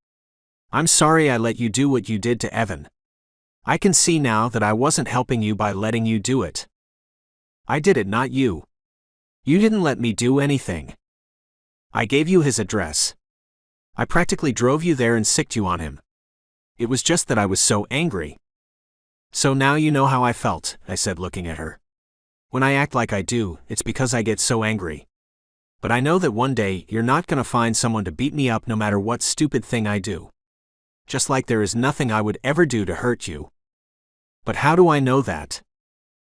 Speaker 3: I'm sorry I let you do what you did to Evan. I can see now that I wasn't helping you by letting you do it. I did it, not you. You didn't let me do anything. I gave you his address. I practically drove you there and sicked you on him. It was just that I was so angry. So now you know how I felt, I said, looking at her. When I act like I do, it's because I get so angry. But I know that one day you're not gonna find someone to beat me up no matter what stupid thing I do. Just like there is nothing I would ever do to hurt you. But how do I know that?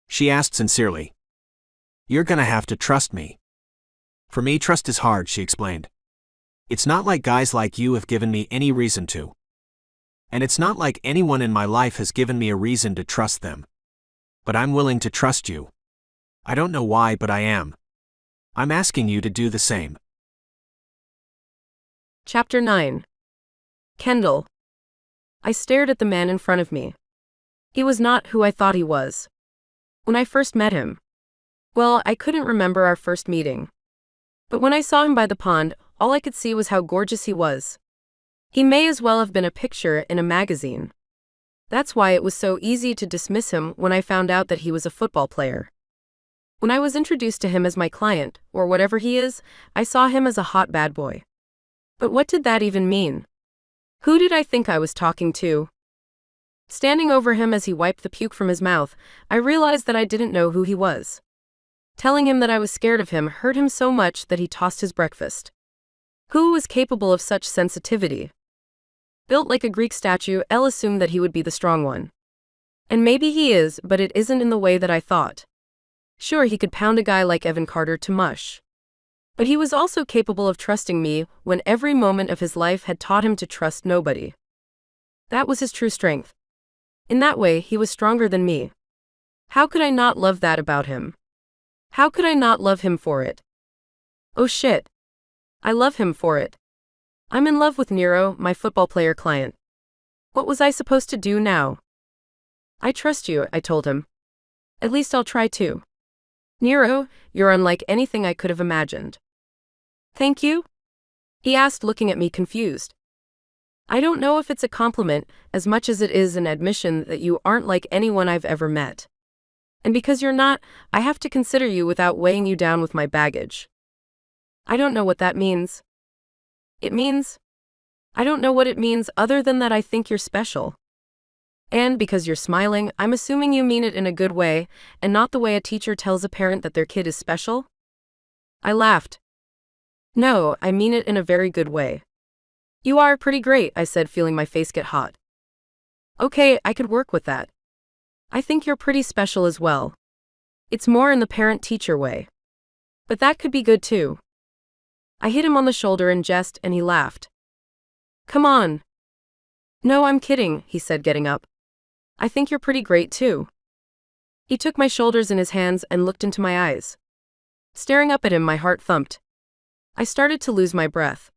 Speaker 3: She asked sincerely. You're gonna have to trust me. For me, trust is hard, she explained. It's not like guys like you have given me any reason to. And it's not like anyone in my life has given me a reason to trust them. But I'm willing to trust you. I don't know why, but I am. I'm asking you to do the same.
Speaker 2: Chapter 9. Kendall. I stared at the man in front of me. He was not who I thought he was. When I first met him, well, I couldn't remember our first meeting. But when I saw him by the pond, all I could see was how gorgeous he was. He may as well have been a picture in a magazine. That's why it was so easy to dismiss him when I found out that he was a football player. When I was introduced to him as my client, or whatever he is, I saw him as a hot bad boy. But what did that even mean? Who did I think I was talking to? Standing over him as he wiped the puke from his mouth, I realized that I didn't know who he was. Telling him that I was scared of him hurt him so much that he tossed his breakfast. Who was capable of such sensitivity? Built like a Greek statue, Elle assumed that he would be the strong one. And maybe he is, but it isn't in the way that I thought. Sure, he could pound a guy like Evan Carter to mush. But he was also capable of trusting me when every moment of his life had taught him to trust nobody. That was his true strength. In that way, he was stronger than me. How could I not love that about him? How could I not love him for it? Oh shit. I love him for it. I'm in love with Nero, my football player client. What was I supposed to do now? I trust you, I told him. At least I'll try to. Nero, you're unlike anything I could have imagined. Thank you? He asked, looking at me confused. I don't know if it's a compliment as much as it is an admission that you aren't like anyone I've ever met. And because you're not, I have to consider you without weighing you down with my baggage. I don't know what that means. I don't know what it means other than that I think you're special. And because you're smiling, I'm assuming you mean it in a good way, and not the way a teacher tells a parent that their kid is special? I laughed. No, I mean it in a very good way. You are pretty great, I said, feeling my face get hot. Okay, I could work with that. I think you're pretty special as well. It's more in the parent-teacher way. But that could be good too. I hit him on the shoulder in jest and he laughed. Come on. No, I'm kidding, he said, getting up. I think you're pretty great too. He took my shoulders in his hands and looked into my eyes. Staring up at him, my heart thumped. I started to lose my breath.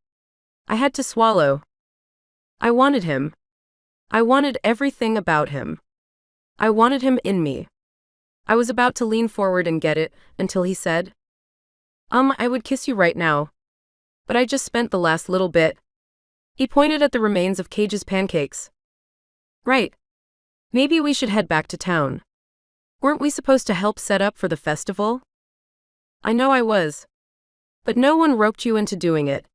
Speaker 2: I had to swallow. I wanted him. I wanted everything about him. I wanted him in me. I was about to lean forward and get it, until he said, I would kiss you right now. But I just spent the last little bit. He pointed at the remains of Cage's pancakes. Right. Maybe we should head back to town. Weren't we supposed to help set up for the festival? I know I was. But no one roped you into doing it.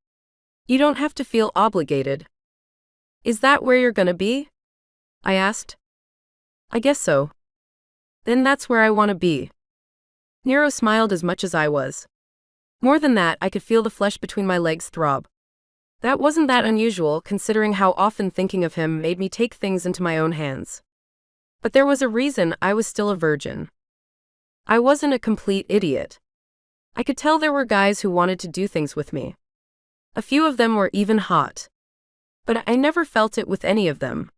Speaker 2: You don't have to feel obligated. Is that where you're gonna be? I asked. I guess so. Then that's where I want to be. Nero smiled as much as I was. More than that, I could feel the flesh between my legs throb. That wasn't that unusual, considering how often thinking of him made me take things into my own hands. But there was a reason I was still a virgin. I wasn't a complete idiot. I could tell there were guys who wanted to do things with me. A few of them were even hot. But I never felt it with any of them.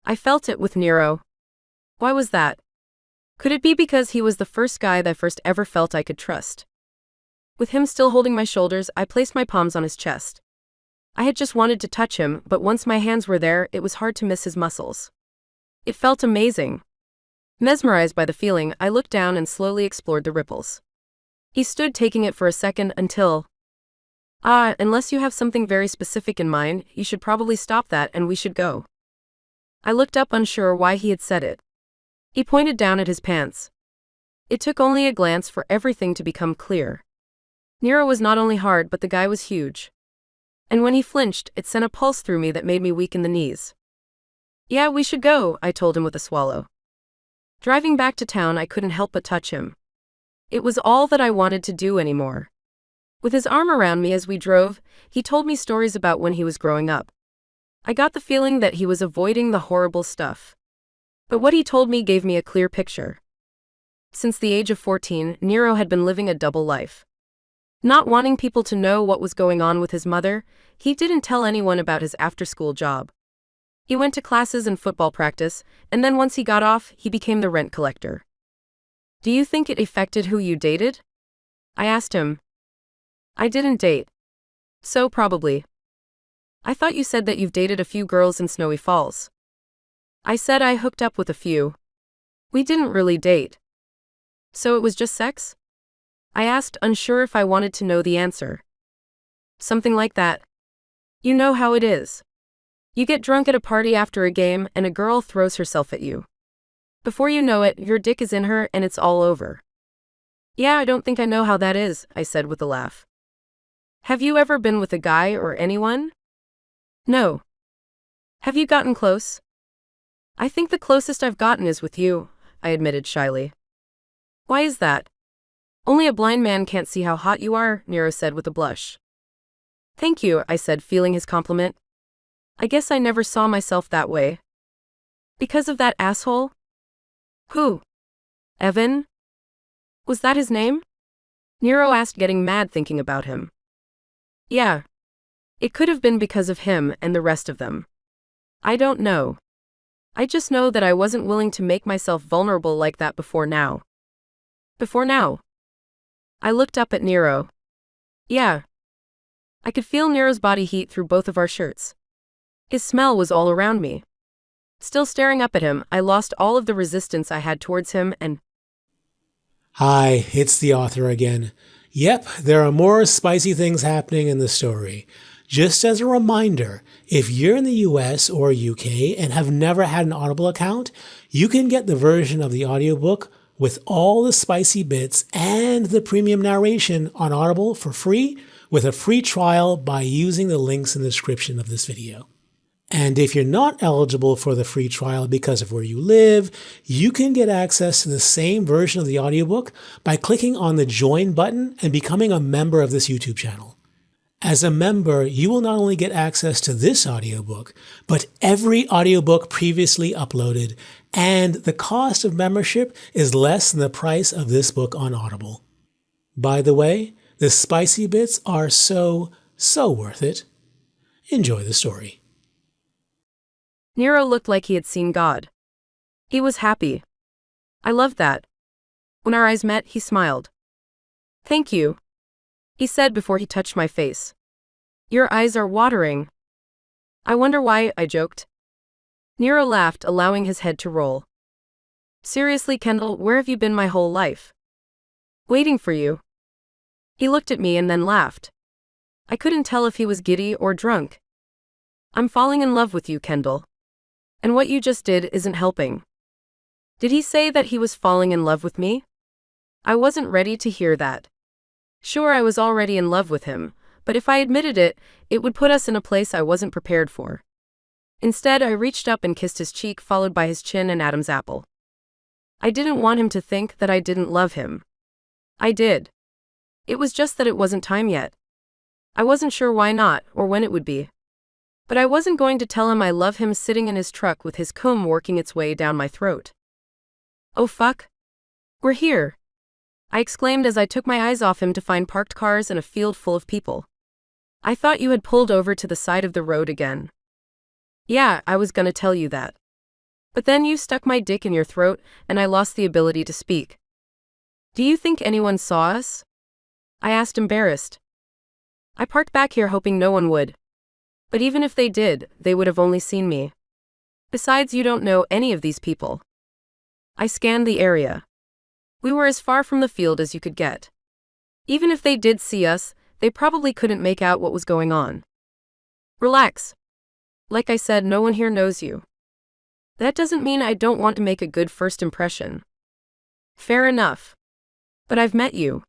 Speaker 2: I felt it with Nero. Why was that? Could it be because he was the first guy that I first ever felt I could trust? With him still holding my shoulders, I placed my palms on his chest. I had just wanted to touch him, but once my hands were there, it was hard to miss his muscles. It felt amazing. Mesmerized by the feeling, I looked down and slowly explored the ripples. He stood taking it for a second until, unless you have something very specific in mind, you should probably stop that and we should go. I looked up, unsure why he had said it. He pointed down at his pants. It took only a glance for everything to become clear. Nero was not only hard, but the guy was huge. And when he flinched, it sent a pulse through me that made me weak in the knees. Yeah, we should go, I told him with a swallow. Driving back to town, I couldn't help but touch him. It was all that I wanted to do anymore. With his arm around me as we drove, he told me stories about when he was growing up. I got the feeling that he was avoiding the horrible stuff. But what he told me gave me a clear picture. Since the age of 14, Nero had been living a double life. Not wanting people to know what was going on with his mother, he didn't tell anyone about his after-school job. He went to classes and football practice, and then once he got off, he became the rent collector. Do you think it affected who you dated? I asked him. I didn't date. So probably. I thought you said that you've dated a few girls in Snowy Falls. I said I hooked up with a few. We didn't really date. So it was just sex? I asked, unsure if I wanted to know the answer. Something like that. You know how it is. You get drunk at a party after a game and a girl throws herself at you. Before you know it, your dick is in her and it's all over. Yeah, I don't think I know how that is, I said with a laugh. Have you ever been with a guy or anyone? No. Have you gotten close? I think the closest I've gotten is with you, I admitted shyly. Why is that? Only a blind man can't see how hot you are, Nero said with a blush. Thank you, I said, feeling his compliment. I guess I never saw myself that way. Because of that asshole? Who? Evan? Was that his name? Nero asked, getting mad thinking about him. Yeah. It could have been because of him and the rest of them. I don't know. I just know that I wasn't willing to make myself vulnerable like that before now. Before now? I looked up at Nero. Yeah. I could feel Nero's body heat through both of our shirts. His smell was all around me. Still staring up at him, I lost all of the resistance I had towards him and...
Speaker 1: Hi, it's the author again. Yep, there are more spicy things happening in the story. Just as a reminder, if you're in the US or UK and have never had an Audible account, you can get the version of the audiobook with all the spicy bits and the premium narration on Audible for free with a free trial by using the links in the description of this video. And if you're not eligible for the free trial because of where you live, you can get access to the same version of the audiobook by clicking on the join button and becoming a member of this YouTube channel. As a member, you will not only get access to this audiobook, but every audiobook previously uploaded, and the cost of membership is less than the price of this book on Audible. By the way, The spicy bits are so worth it. Enjoy the story.
Speaker 2: Nero looked like he had seen God. He was happy. I loved that. When our eyes met, he smiled. "Thank you," he said before he touched my face. "Your eyes are watering." "I wonder why," I joked. Nero laughed, allowing his head to roll. "Seriously, Kendall, where have you been my whole life?" "Waiting for you." He looked at me and then laughed. I couldn't tell if he was giddy or drunk. "I'm falling in love with you, Kendall. And what you just did isn't helping." Did he say that he was falling in love with me? I wasn't ready to hear that. Sure, I was already in love with him, but if I admitted it, it would put us in a place I wasn't prepared for. Instead, I reached up and kissed his cheek, followed by his chin and Adam's apple. I didn't want him to think that I didn't love him. I did. It was just that it wasn't time yet. I wasn't sure why not, or when it would be. But I wasn't going to tell him I love him sitting in his truck with his comb working its way down my throat. "Oh fuck. We're here," I exclaimed as I took my eyes off him to find parked cars and a field full of people. "I thought you had pulled over to the side of the road again." "Yeah, I was gonna tell you that. But then you stuck my dick in your throat and I lost the ability to speak." "Do you think anyone saw us?" I asked, embarrassed. "I parked back here hoping no one would. But even if they did, they would have only seen me. Besides, you don't know any of these people." I scanned the area. We were as far from the field as you could get. Even if they did see us, they probably couldn't make out what was going on. "Relax. Like I said, no one here knows you. That doesn't mean I don't want to make a good first impression." "Fair enough. But I've met you.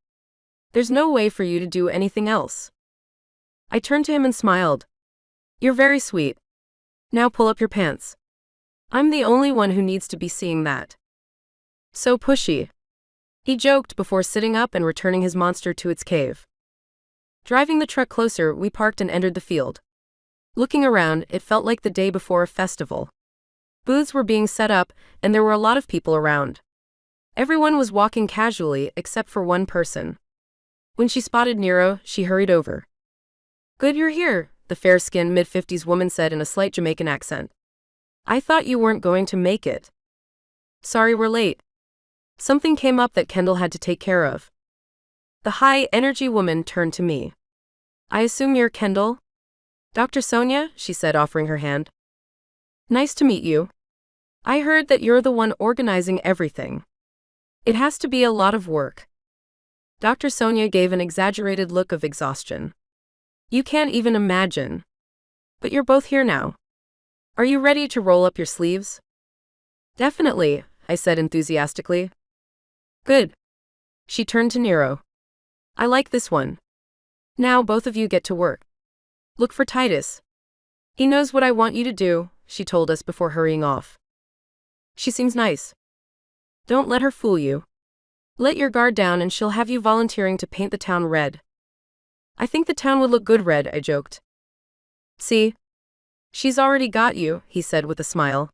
Speaker 2: There's no way for you to do anything else." I turned to him and smiled. "You're very sweet. Now pull up your pants. I'm the only one who needs to be seeing that." "So pushy," he joked before sitting up and returning his monster to its cave. Driving the truck closer, we parked and entered the field. Looking around, it felt like the day before a festival. Booths were being set up, and there were a lot of people around. Everyone was walking casually, except for one person. When she spotted Nero, she hurried over. "Good you're here," the fair-skinned mid-50s woman said in a slight Jamaican accent. "I thought you weren't going to make it." "Sorry we're late. Something came up that Kendall had to take care of." The high-energy woman turned to me. "I assume you're Kendall?" "Dr. Sonia," she said, offering her hand. "Nice to meet you. I heard that you're the one organizing everything. It has to be a lot of work." Dr. Sonia gave an exaggerated look of exhaustion. "You can't even imagine. But you're both here now. Are you ready to roll up your sleeves?" "Definitely," I said enthusiastically. "Good." She turned to Nero. "I like this one. Now both of you get to work. Look for Titus. He knows what I want you to do," she told us before hurrying off. "She seems nice. Don't let her fool you. Let your guard down and she'll have you volunteering to paint the town red." "I think the town would look good red," I joked. "See? She's already got you," he said with a smile.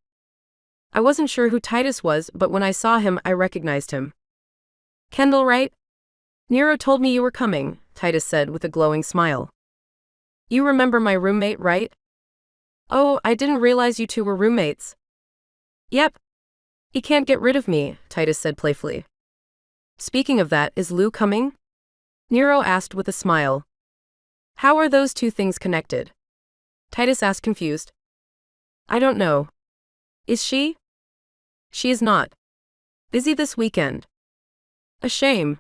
Speaker 2: I wasn't sure who Titus was, but when I saw him, I recognized him. "Kendall, right? Nero told me you were coming," Titus said with a glowing smile. "You remember my roommate, right?" "Oh, I didn't realize you two were roommates." "Yep. He can't get rid of me," Titus said playfully. "Speaking of that, is Lou coming?" Nero asked with a smile. "How are those two things connected?" Titus asked, confused. "I don't know. Is she?" "She is not. Busy this weekend." "A shame."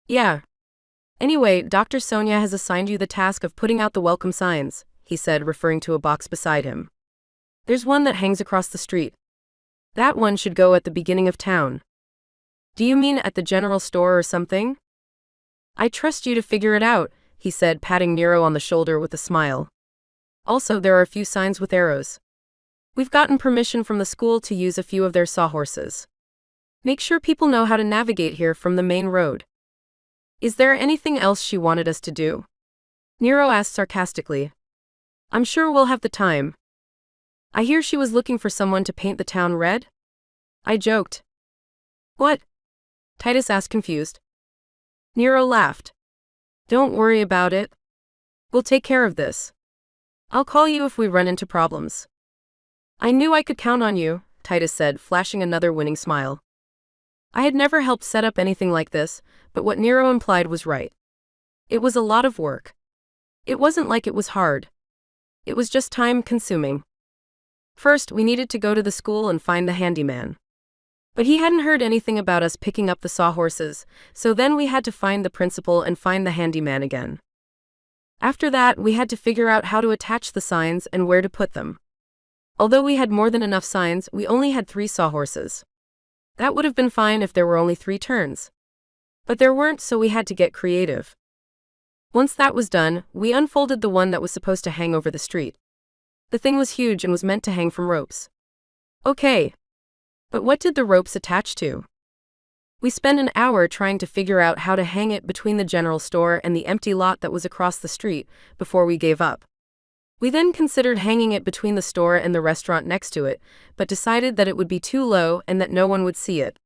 Speaker 2: "Yeah. Anyway, Dr. Sonia has assigned you the task of putting out the welcome signs," he said, referring to a box beside him. "There's one that hangs across the street. That one should go at the beginning of town." "Do you mean at the general store or something?" "I trust you to figure it out," he said, patting Nero on the shoulder with a smile. "Also, there are a few signs with arrows. We've gotten permission from the school to use a few of their sawhorses. Make sure people know how to navigate here from the main road." "Is there anything else she wanted us to do?" Nero asked sarcastically. "I'm sure we'll have the time. I hear she was looking for someone to paint the town red?" I joked. "What?" Titus asked, confused. Nero laughed. Don't worry about it. We'll take care of this. I'll call you if we run into problems. I knew I could count on you, Titus said, flashing another winning smile. I had never helped set up anything like this, but what Nero implied was right. It was a lot of work. It wasn't like it was hard. It was just time-consuming. First, we needed to go to the school and find the handyman. But he hadn't heard anything about us picking up the sawhorses, so then we had to find the principal and find the handyman again. After that, we had to figure out how to attach the signs and where to put them. Although we had more than enough signs, we only had 3 sawhorses. That would have been fine if there were only 3 turns. But there weren't, so we had to get creative. Once that was done, we unfolded the one that was supposed to hang over the street. The thing was huge and was meant to hang from ropes. Okay. But what did the ropes attach to? We spent an hour trying to figure out how to hang it between the general store and the empty lot that was across the street before we gave up. We then considered hanging it between the store and the restaurant next to it, but decided that it would be too low and that no one would see it.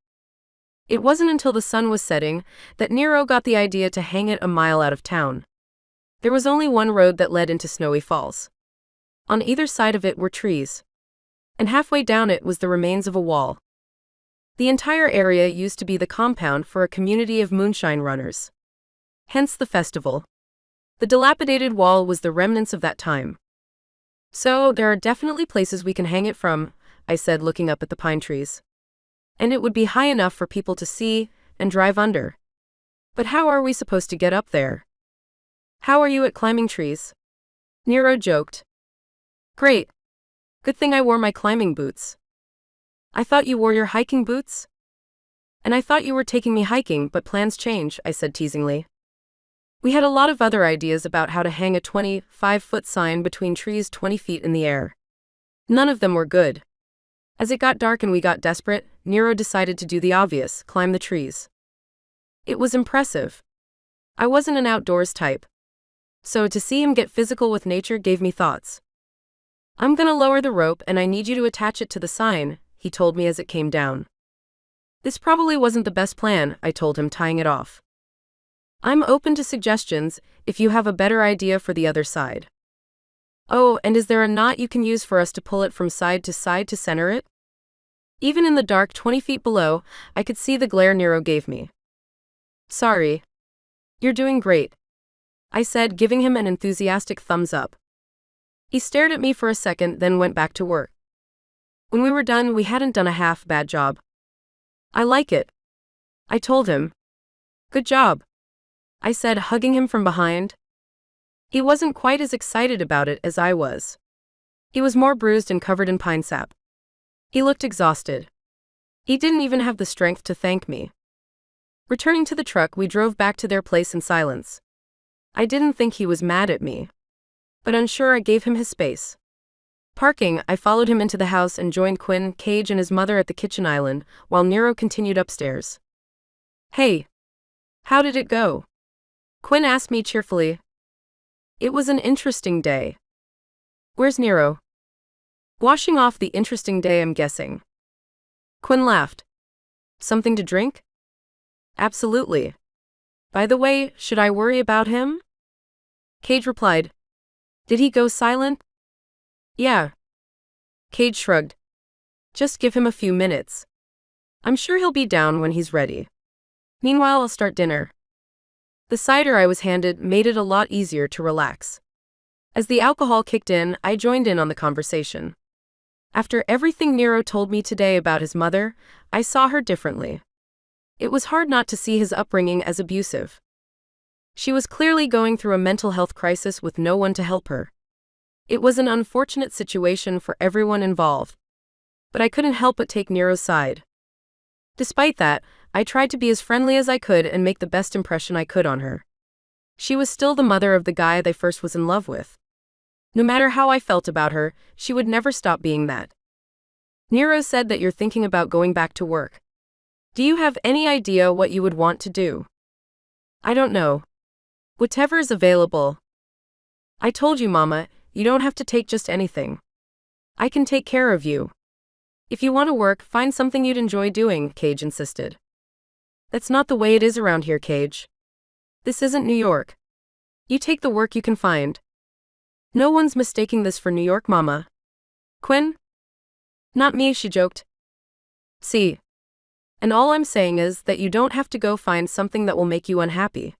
Speaker 2: It wasn't until the sun was setting that Nero got the idea to hang it a mile out of town. There was only one road that led into Snowy Falls. On either side of it were trees. And halfway down it was the remains of a wall. The entire area used to be the compound for a community of moonshine runners. Hence the festival. The dilapidated wall was the remnants of that time. So, there are definitely places we can hang it from, I said, looking up at the pine trees. And it would be high enough for people to see and drive under. But how are we supposed to get up there? How are you at climbing trees? Nero joked. Great. Good thing I wore my climbing boots. I thought you wore your hiking boots? And I thought you were taking me hiking, but plans change, I said teasingly. We had a lot of other ideas about how to hang a 25-foot sign between trees 20 feet in the air. None of them were good. As it got dark and we got desperate, Nero decided to do the obvious, climb the trees. It was impressive. I wasn't an outdoors type. So to see him get physical with nature gave me thoughts. I'm gonna lower the rope and I need you to attach it to the sign, he told me as it came down. This probably wasn't the best plan, I told him, tying it off. I'm open to suggestions if you have a better idea for the other side. Oh, and is there a knot you can use for us to pull it from side to center it? Even in the dark 20 feet below, I could see the glare Nero gave me. Sorry. You're doing great, I said, giving him an enthusiastic thumbs up. He stared at me for a second, then went back to work. When we were done, we hadn't done a half-bad job. I like it, I told him. Good job, I said, hugging him from behind. He wasn't quite as excited about it as I was. He was more bruised and covered in pine sap. He looked exhausted. He didn't even have the strength to thank me. Returning to the truck, we drove back to their place in silence. I didn't think he was mad at me, but unsure, I gave him his space. Parking, I followed him into the house and joined Quinn, Cage, and his mother at the kitchen island, while Nero continued upstairs. Hey, how did it go? Quinn asked me cheerfully. It was an interesting day. Where's Nero? Washing off the interesting day, I'm guessing. Quinn laughed. Something to drink? Absolutely. By the way, should I worry about him? Cage replied. Did he go silent? Yeah. Cage shrugged. Just give him a few minutes. I'm sure he'll be down when he's ready. Meanwhile, I'll start dinner. The cider I was handed made it a lot easier to relax. As the alcohol kicked in, I joined in on the conversation. After everything Nero told me today about his mother, I saw her differently. It was hard not to see his upbringing as abusive. She was clearly going through a mental health crisis with no one to help her. It was an unfortunate situation for everyone involved. But I couldn't help but take Nero's side. Despite that, I tried to be as friendly as I could and make the best impression I could on her. She was still the mother of the guy I first was in love with. No matter how I felt about her, she would never stop being that. Nero said that you're thinking about going back to work. Do you have any idea what you would want to do? I don't know. Whatever is available. I told you, Mama, you don't have to take just anything. I can take care of you. If you want to work, find something you'd enjoy doing, Cage insisted. That's not the way it is around here, Cage. This isn't New York. You take the work you can find. No one's mistaking this for New York, Mama. Quinn? Not me, she joked. See. And all I'm saying is that you don't have to go find something that will make you unhappy.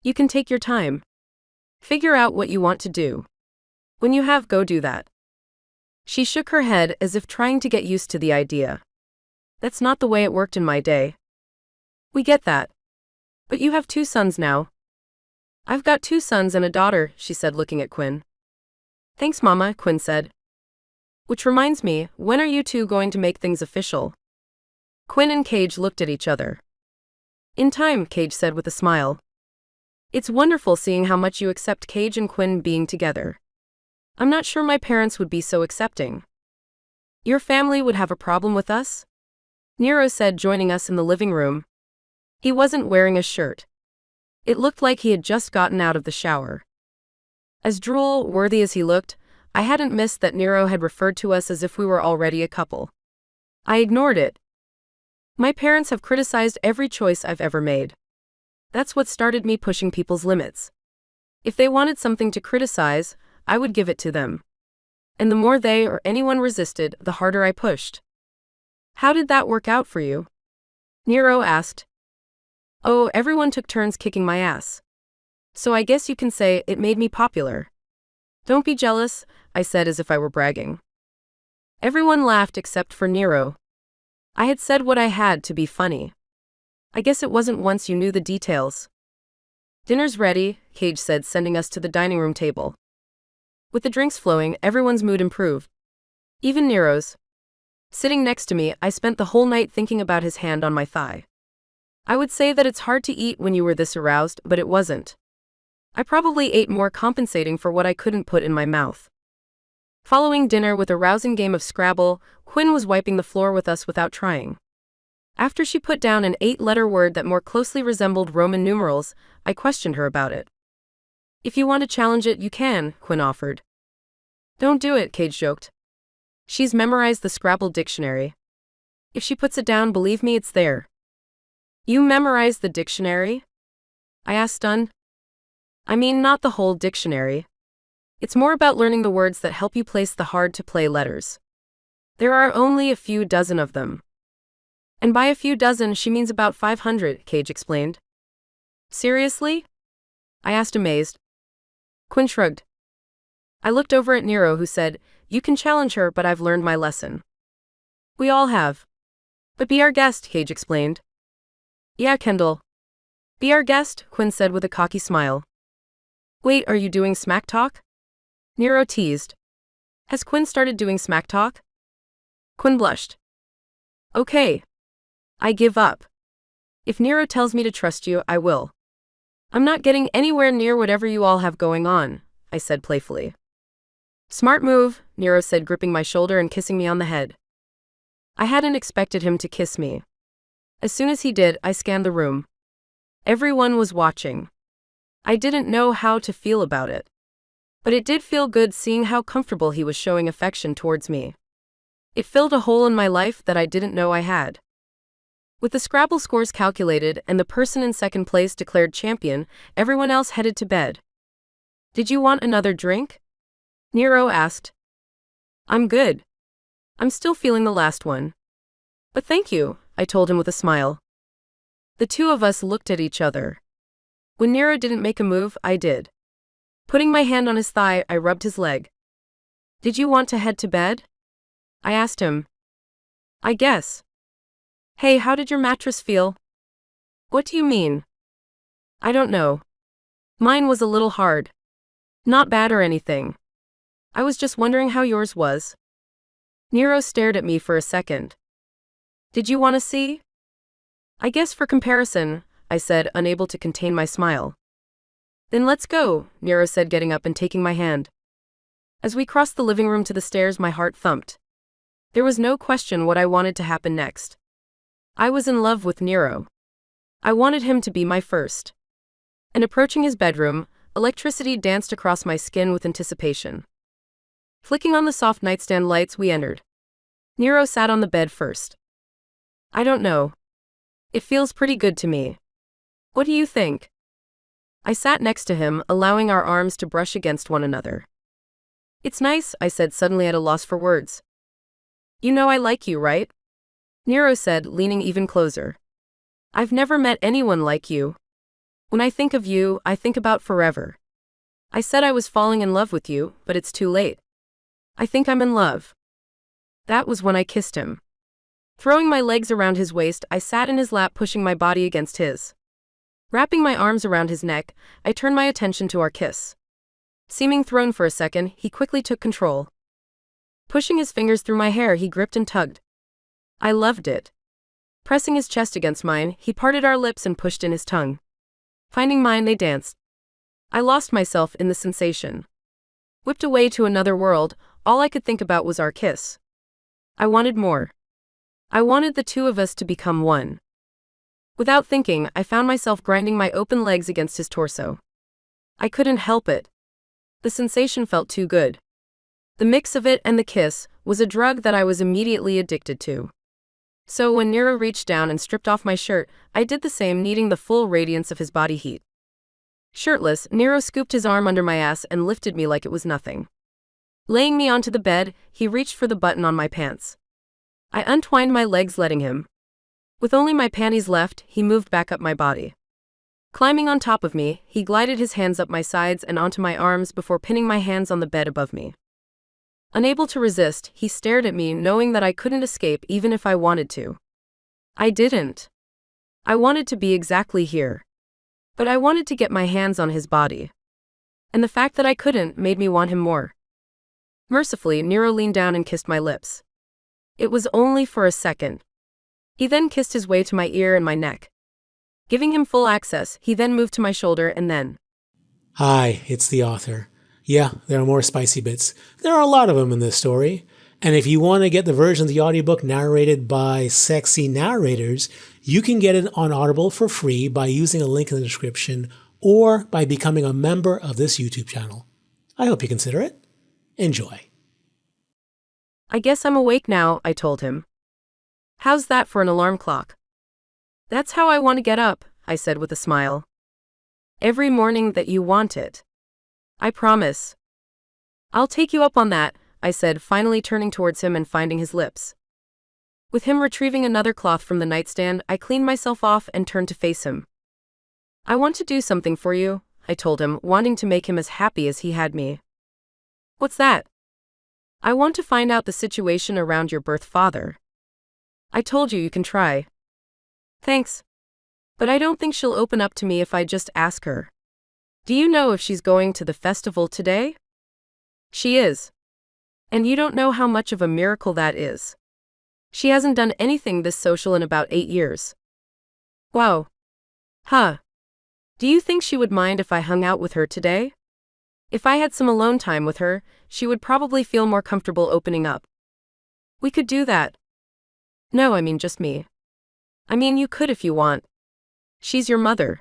Speaker 2: You can take your time. Figure out what you want to do. When you have, go do that. She shook her head as if trying to get used to the idea. That's not the way it worked in my day. We get that. But you have 2 sons now. I've got 2 sons and a daughter, she said, looking at Quinn. Thanks, Mama, Quinn said. Which reminds me, when are you 2 going to make things official? Quinn and Cage looked at each other. In time, Cage said with a smile. It's wonderful seeing how much you accept Cage and Quinn being together. I'm not sure my parents would be so accepting. Your family would have a problem with us? Nero said, joining us in the living room. He wasn't wearing a shirt. It looked like he had just gotten out of the shower. As drool-worthy as he looked, I hadn't missed that Nero had referred to us as if we were already a couple. I ignored it. My parents have criticized every choice I've ever made. That's what started me pushing people's limits. If they wanted something to criticize, I would give it to them. And the more they or anyone resisted, the harder I pushed. How did that work out for you? Nero asked. Oh, everyone took turns kicking my ass. So I guess you can say it made me popular. Don't be jealous, I said as if I were bragging. Everyone laughed except for Nero. I had said what I had to be funny. I guess it wasn't once you knew the details. Dinner's ready, Cage said, sending us to the dining room table. With the drinks flowing, everyone's mood improved. Even Nero's. Sitting next to me, I spent the whole night thinking about his hand on my thigh. I would say that it's hard to eat when you were this aroused, but it wasn't. I probably ate more compensating for what I couldn't put in my mouth. Following dinner with a rousing game of Scrabble, Quinn was wiping the floor with us without trying. After she put down an 8-letter word that more closely resembled Roman numerals, I questioned her about it. If you want to challenge it, you can, Quinn offered. Don't do it, Cage joked. She's memorized the Scrabble dictionary. If she puts it down, believe me, it's there. You memorized the dictionary? I asked, stunned. I mean, not the whole dictionary. It's more about learning the words that help you place the hard-to-play letters. There are only a few dozen of them. And by a few dozen, she means about 500, Cage explained. Seriously? I asked, amazed. Quinn shrugged. I looked over at Nero, who said, You can challenge her, but I've learned my lesson. We all have. But be our guest, Cage explained. Yeah, Kendall. Be our guest, Quinn said with a cocky smile. Wait, are you doing smack talk? Nero teased. Has Quinn started doing smack talk? Quinn blushed. Okay. I give up. If Nero tells me to trust you, I will. I'm not getting anywhere near whatever you all have going on, I said playfully. Smart move, Nero said, gripping my shoulder and kissing me on the head. I hadn't expected him to kiss me. As soon as he did, I scanned the room. Everyone was watching. I didn't know how to feel about it. But it did feel good seeing how comfortable he was showing affection towards me. It filled a hole in my life that I didn't know I had. With the Scrabble scores calculated and the person in second place declared champion, everyone else headed to bed. Did you want another drink? Nero asked. I'm good. I'm still feeling the last one. But thank you, I told him with a smile. The two of us looked at each other. When Nero didn't make a move, I did. Putting my hand on his thigh, I rubbed his leg. Did you want to head to bed? I asked him. I guess. Hey, how did your mattress feel? What do you mean? I don't know. Mine was a little hard. Not bad or anything. I was just wondering how yours was. Nero stared at me for a second. Did you want to see? I guess for comparison, I said, unable to contain my smile. Then let's go, Nero said, getting up and taking my hand. As we crossed the living room to the stairs, my heart thumped. There was no question what I wanted to happen next. I was in love with Nero. I wanted him to be my first. And approaching his bedroom, electricity danced across my skin with anticipation. Flicking on the soft nightstand lights, we entered. Nero sat on the bed first. I don't know. It feels pretty good to me. What do you think? I sat next to him, allowing our arms to brush against one another. "It's nice," I said, suddenly at a loss for words. "You know I like you, right?" Nero said, leaning even closer. "I've never met anyone like you. When I think of you, I think about forever." I said I was falling in love with you, but it's too late. I think I'm in love. That was when I kissed him. Throwing my legs around his waist, I sat in his lap, pushing my body against his. Wrapping my arms around his neck, I turned my attention to our kiss. Seeming thrown for a second, he quickly took control. Pushing his fingers through my hair, he gripped and tugged. I loved it. Pressing his chest against mine, he parted our lips and pushed in his tongue. Finding mine, they danced. I lost myself in the sensation. Whipped away to another world, all I could think about was our kiss. I wanted more. I wanted the two of us to become one. Without thinking, I found myself grinding my open legs against his torso. I couldn't help it. The sensation felt too good. The mix of it and the kiss was a drug that I was immediately addicted to. So when Nero reached down and stripped off my shirt, I did the same, needing the full radiance of his body heat. Shirtless, Nero scooped his arm under my ass and lifted me like it was nothing. Laying me onto the bed, he reached for the button on my pants. I untwined my legs, letting him. With only my panties left, he moved back up my body. Climbing on top of me, he glided his hands up my sides and onto my arms before pinning my hands on the bed above me. Unable to resist, he stared at me, knowing that I couldn't escape even if I wanted to. I didn't. I wanted to be exactly here. But I wanted to get my hands on his body. And the fact that I couldn't made me want him more. Mercifully, Nero leaned down and kissed my lips. It was only for a second. He then kissed his way to my ear and my neck. Giving him full access, he then moved to my shoulder and then.
Speaker 1: Hi, it's the author. Yeah, there are more spicy bits. There are a lot of them in this story. And if you want to get the version of the audiobook narrated by sexy narrators, you can get it on Audible for free by using a link in the description or by becoming a member of this YouTube channel. I hope you consider it. Enjoy.
Speaker 2: I guess I'm awake now, I told him. How's that for an alarm clock? That's how I want to get up, I said with a smile. Every morning that you want it. I promise. I'll take you up on that, I said, finally turning towards him and finding his lips. With him retrieving another cloth from the nightstand, I cleaned myself off and turned to face him. I want to do something for you, I told him, wanting to make him as happy as he had me. What's that? I want to find out the situation around your birth father. I told you can try. Thanks. But I don't think she'll open up to me if I just ask her. Do you know if she's going to the festival today? She is. And you don't know how much of a miracle that is. She hasn't done anything this social in about 8 years. Wow. Huh. Do you think she would mind if I hung out with her today? If I had some alone time with her, she would probably feel more comfortable opening up. We could do that. No, I mean just me. I mean you could if you want. She's your mother.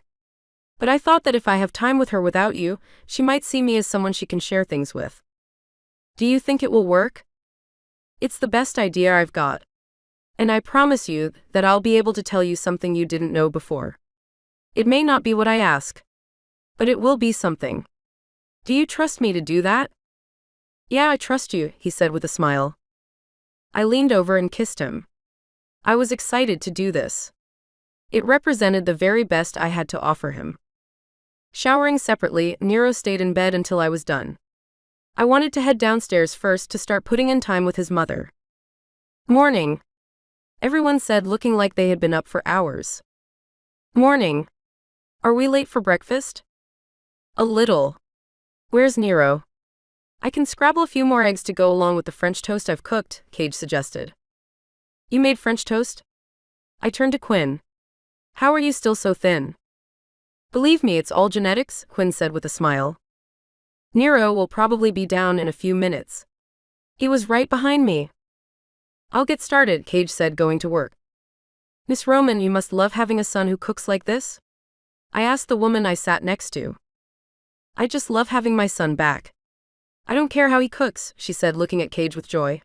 Speaker 2: But I thought that if I have time with her without you, she might see me as someone she can share things with. Do you think it will work? It's the best idea I've got. And I promise you that I'll be able to tell you something you didn't know before. It may not be what I ask. But it will be something. Do you trust me to do that? Yeah, I trust you, he said with a smile. I leaned over and kissed him. I was excited to do this. It represented the very best I had to offer him. Showering separately, Nero stayed in bed until I was done. I wanted to head downstairs first to start putting in time with his mother. Morning. Everyone said, looking like they had been up for hours. Morning. Are we late for breakfast? A little. Where's Nero? I can scrabble a few more eggs to go along with the French toast I've cooked, Cage suggested. You made French toast? I turned to Quinn. How are you still so thin? Believe me, it's all genetics, Quinn said with a smile. Nero will probably be down in a few minutes. He was right behind me. I'll get started, Cage said, going to work. Miss Roman, you must love having a son who cooks like this? I asked the woman I sat next to. I just love having my son back. I don't care how he cooks, she said, looking at Cage with joy.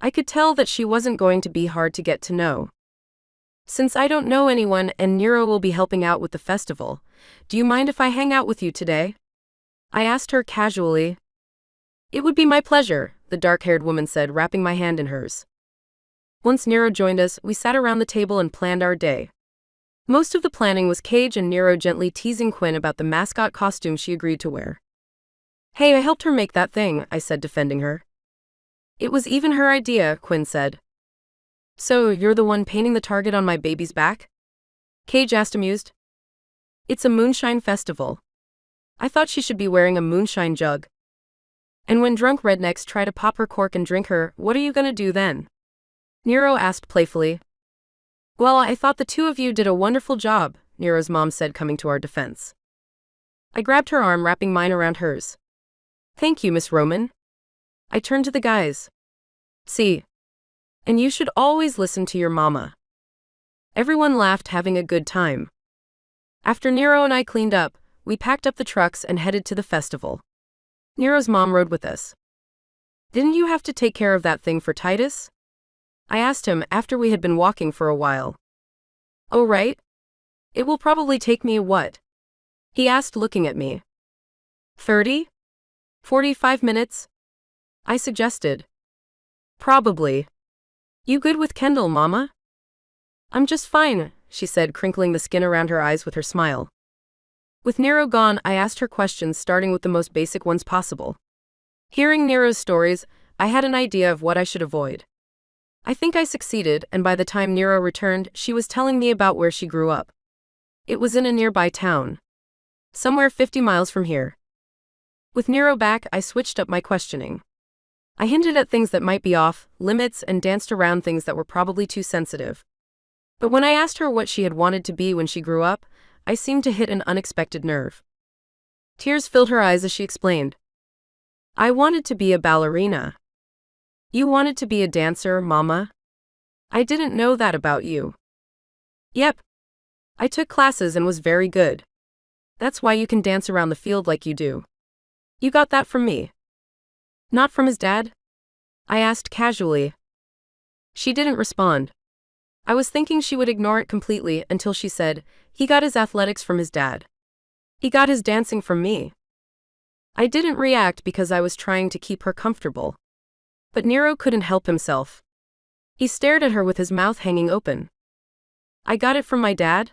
Speaker 2: I could tell that she wasn't going to be hard to get to know. Since I don't know anyone and Nero will be helping out with the festival, do you mind if I hang out with you today? I asked her casually. It would be my pleasure, the dark-haired woman said, wrapping my hand in hers. Once Nero joined us, we sat around the table and planned our day. Most of the planning was Cage and Nero gently teasing Quinn about the mascot costume she agreed to wear. Hey, I helped her make that thing, I said, defending her. It was even her idea, Quinn said. So, you're the one painting the target on my baby's back? Cage asked, amused. It's a moonshine festival. I thought she should be wearing a moonshine jug. And when drunk rednecks try to pop her cork and drink her, what are you gonna do then? Nero asked playfully. Well, I thought the two of you did a wonderful job, Nero's mom said, coming to our defense. I grabbed her arm, wrapping mine around hers. Thank you, Miss Roman. I turned to the guys. See. And you should always listen to your mama. Everyone laughed, having a good time. After Nero and I cleaned up, we packed up the trucks and headed to the festival. Nero's mom rode with us. Didn't you have to take care of that thing for Titus? I asked him after we had been walking for a while. Oh, right. It will probably take me what? He asked, looking at me. 30? 45 minutes? I suggested. Probably. You good with Kendall, Mama? I'm just fine, she said, crinkling the skin around her eyes with her smile. With Nero gone, I asked her questions, starting with the most basic ones possible. Hearing Nero's stories, I had an idea of what I should avoid. I think I succeeded, and by the time Nero returned, she was telling me about where she grew up. It was in a nearby town. Somewhere 50 miles from here. With Nero back, I switched up my questioning. I hinted at things that might be off limits and danced around things that were probably too sensitive. But when I asked her what she had wanted to be when she grew up, I seemed to hit an unexpected nerve. Tears filled her eyes as she explained. I wanted to be a ballerina. You wanted to be a dancer, Mama? I didn't know that about you. Yep. I took classes and was very good. That's why you can dance around the field like you do. You got that from me. Not from his dad? I asked casually. She didn't respond. I was thinking she would ignore it completely until she said, he got his athletics from his dad. He got his dancing from me. I didn't react because I was trying to keep her comfortable. But Nero couldn't help himself. He stared at her with his mouth hanging open. I got it from my dad?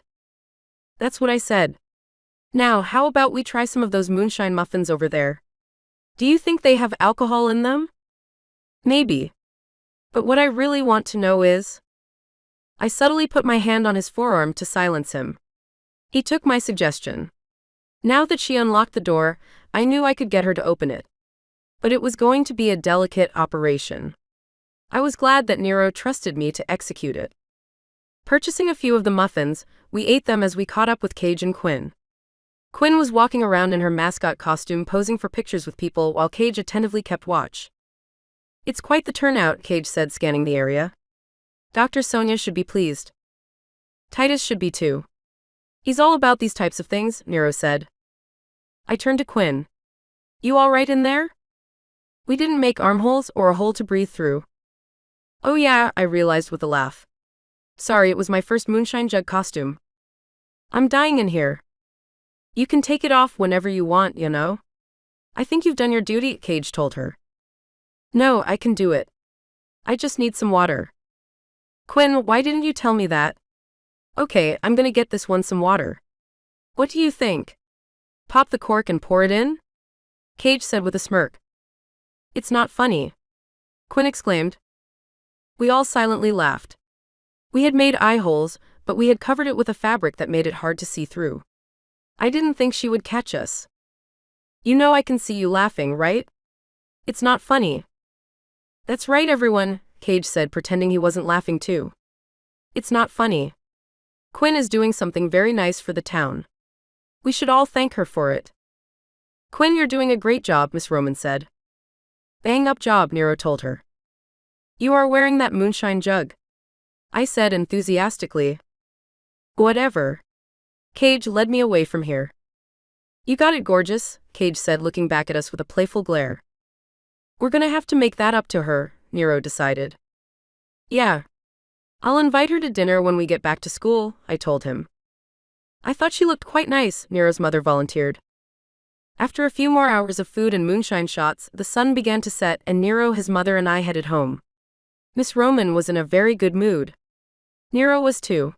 Speaker 2: That's what I said. Now, how about we try some of those moonshine muffins over there? Do you think they have alcohol in them? Maybe. But what I really want to know is... I subtly put my hand on his forearm to silence him. He took my suggestion. Now that she unlocked the door, I knew I could get her to open it. But it was going to be a delicate operation. I was glad that Nero trusted me to execute it. Purchasing a few of the muffins, we ate them as we caught up with Cage and Quinn. Quinn was walking around in her mascot costume, posing for pictures with people while Cage attentively kept watch. It's quite the turnout, Cage said, scanning the area. Dr. Sonia should be pleased. Titus should be too. He's all about these types of things, Nero said. I turned to Quinn. You all right in there? We didn't make armholes or a hole to breathe through. Oh yeah, I realized with a laugh. Sorry, it was my first moonshine jug costume. I'm dying in here. You can take it off whenever you want, you know? I think you've done your duty, Cage told her. No, I can do it. I just need some water. Quinn, why didn't you tell me that? Okay, I'm gonna get this one some water. What do you think? Pop the cork and pour it in? Cage said with a smirk. It's not funny. Quinn exclaimed. We all silently laughed. We had made eye holes, but we had covered it with a fabric that made it hard to see through. I didn't think she would catch us. You know I can see you laughing, right? It's not funny. That's right, everyone, Cage said, pretending he wasn't laughing too. It's not funny. Quinn is doing something very nice for the town. We should all thank her for it. Quinn, you're doing a great job, Miss Roman said. Bang up job, Nero told her. You are wearing that moonshine jug, I said enthusiastically. Whatever. Cage led me away from here. You got it, gorgeous, Cage said, looking back at us with a playful glare. We're gonna have to make that up to her, Nero decided. Yeah. I'll invite her to dinner when we get back to school, I told him. I thought she looked quite nice, Nero's mother volunteered. After a few more hours of food and moonshine shots, the sun began to set and Nero, his mother and I headed home. Miss Roman was in a very good mood. Nero was too.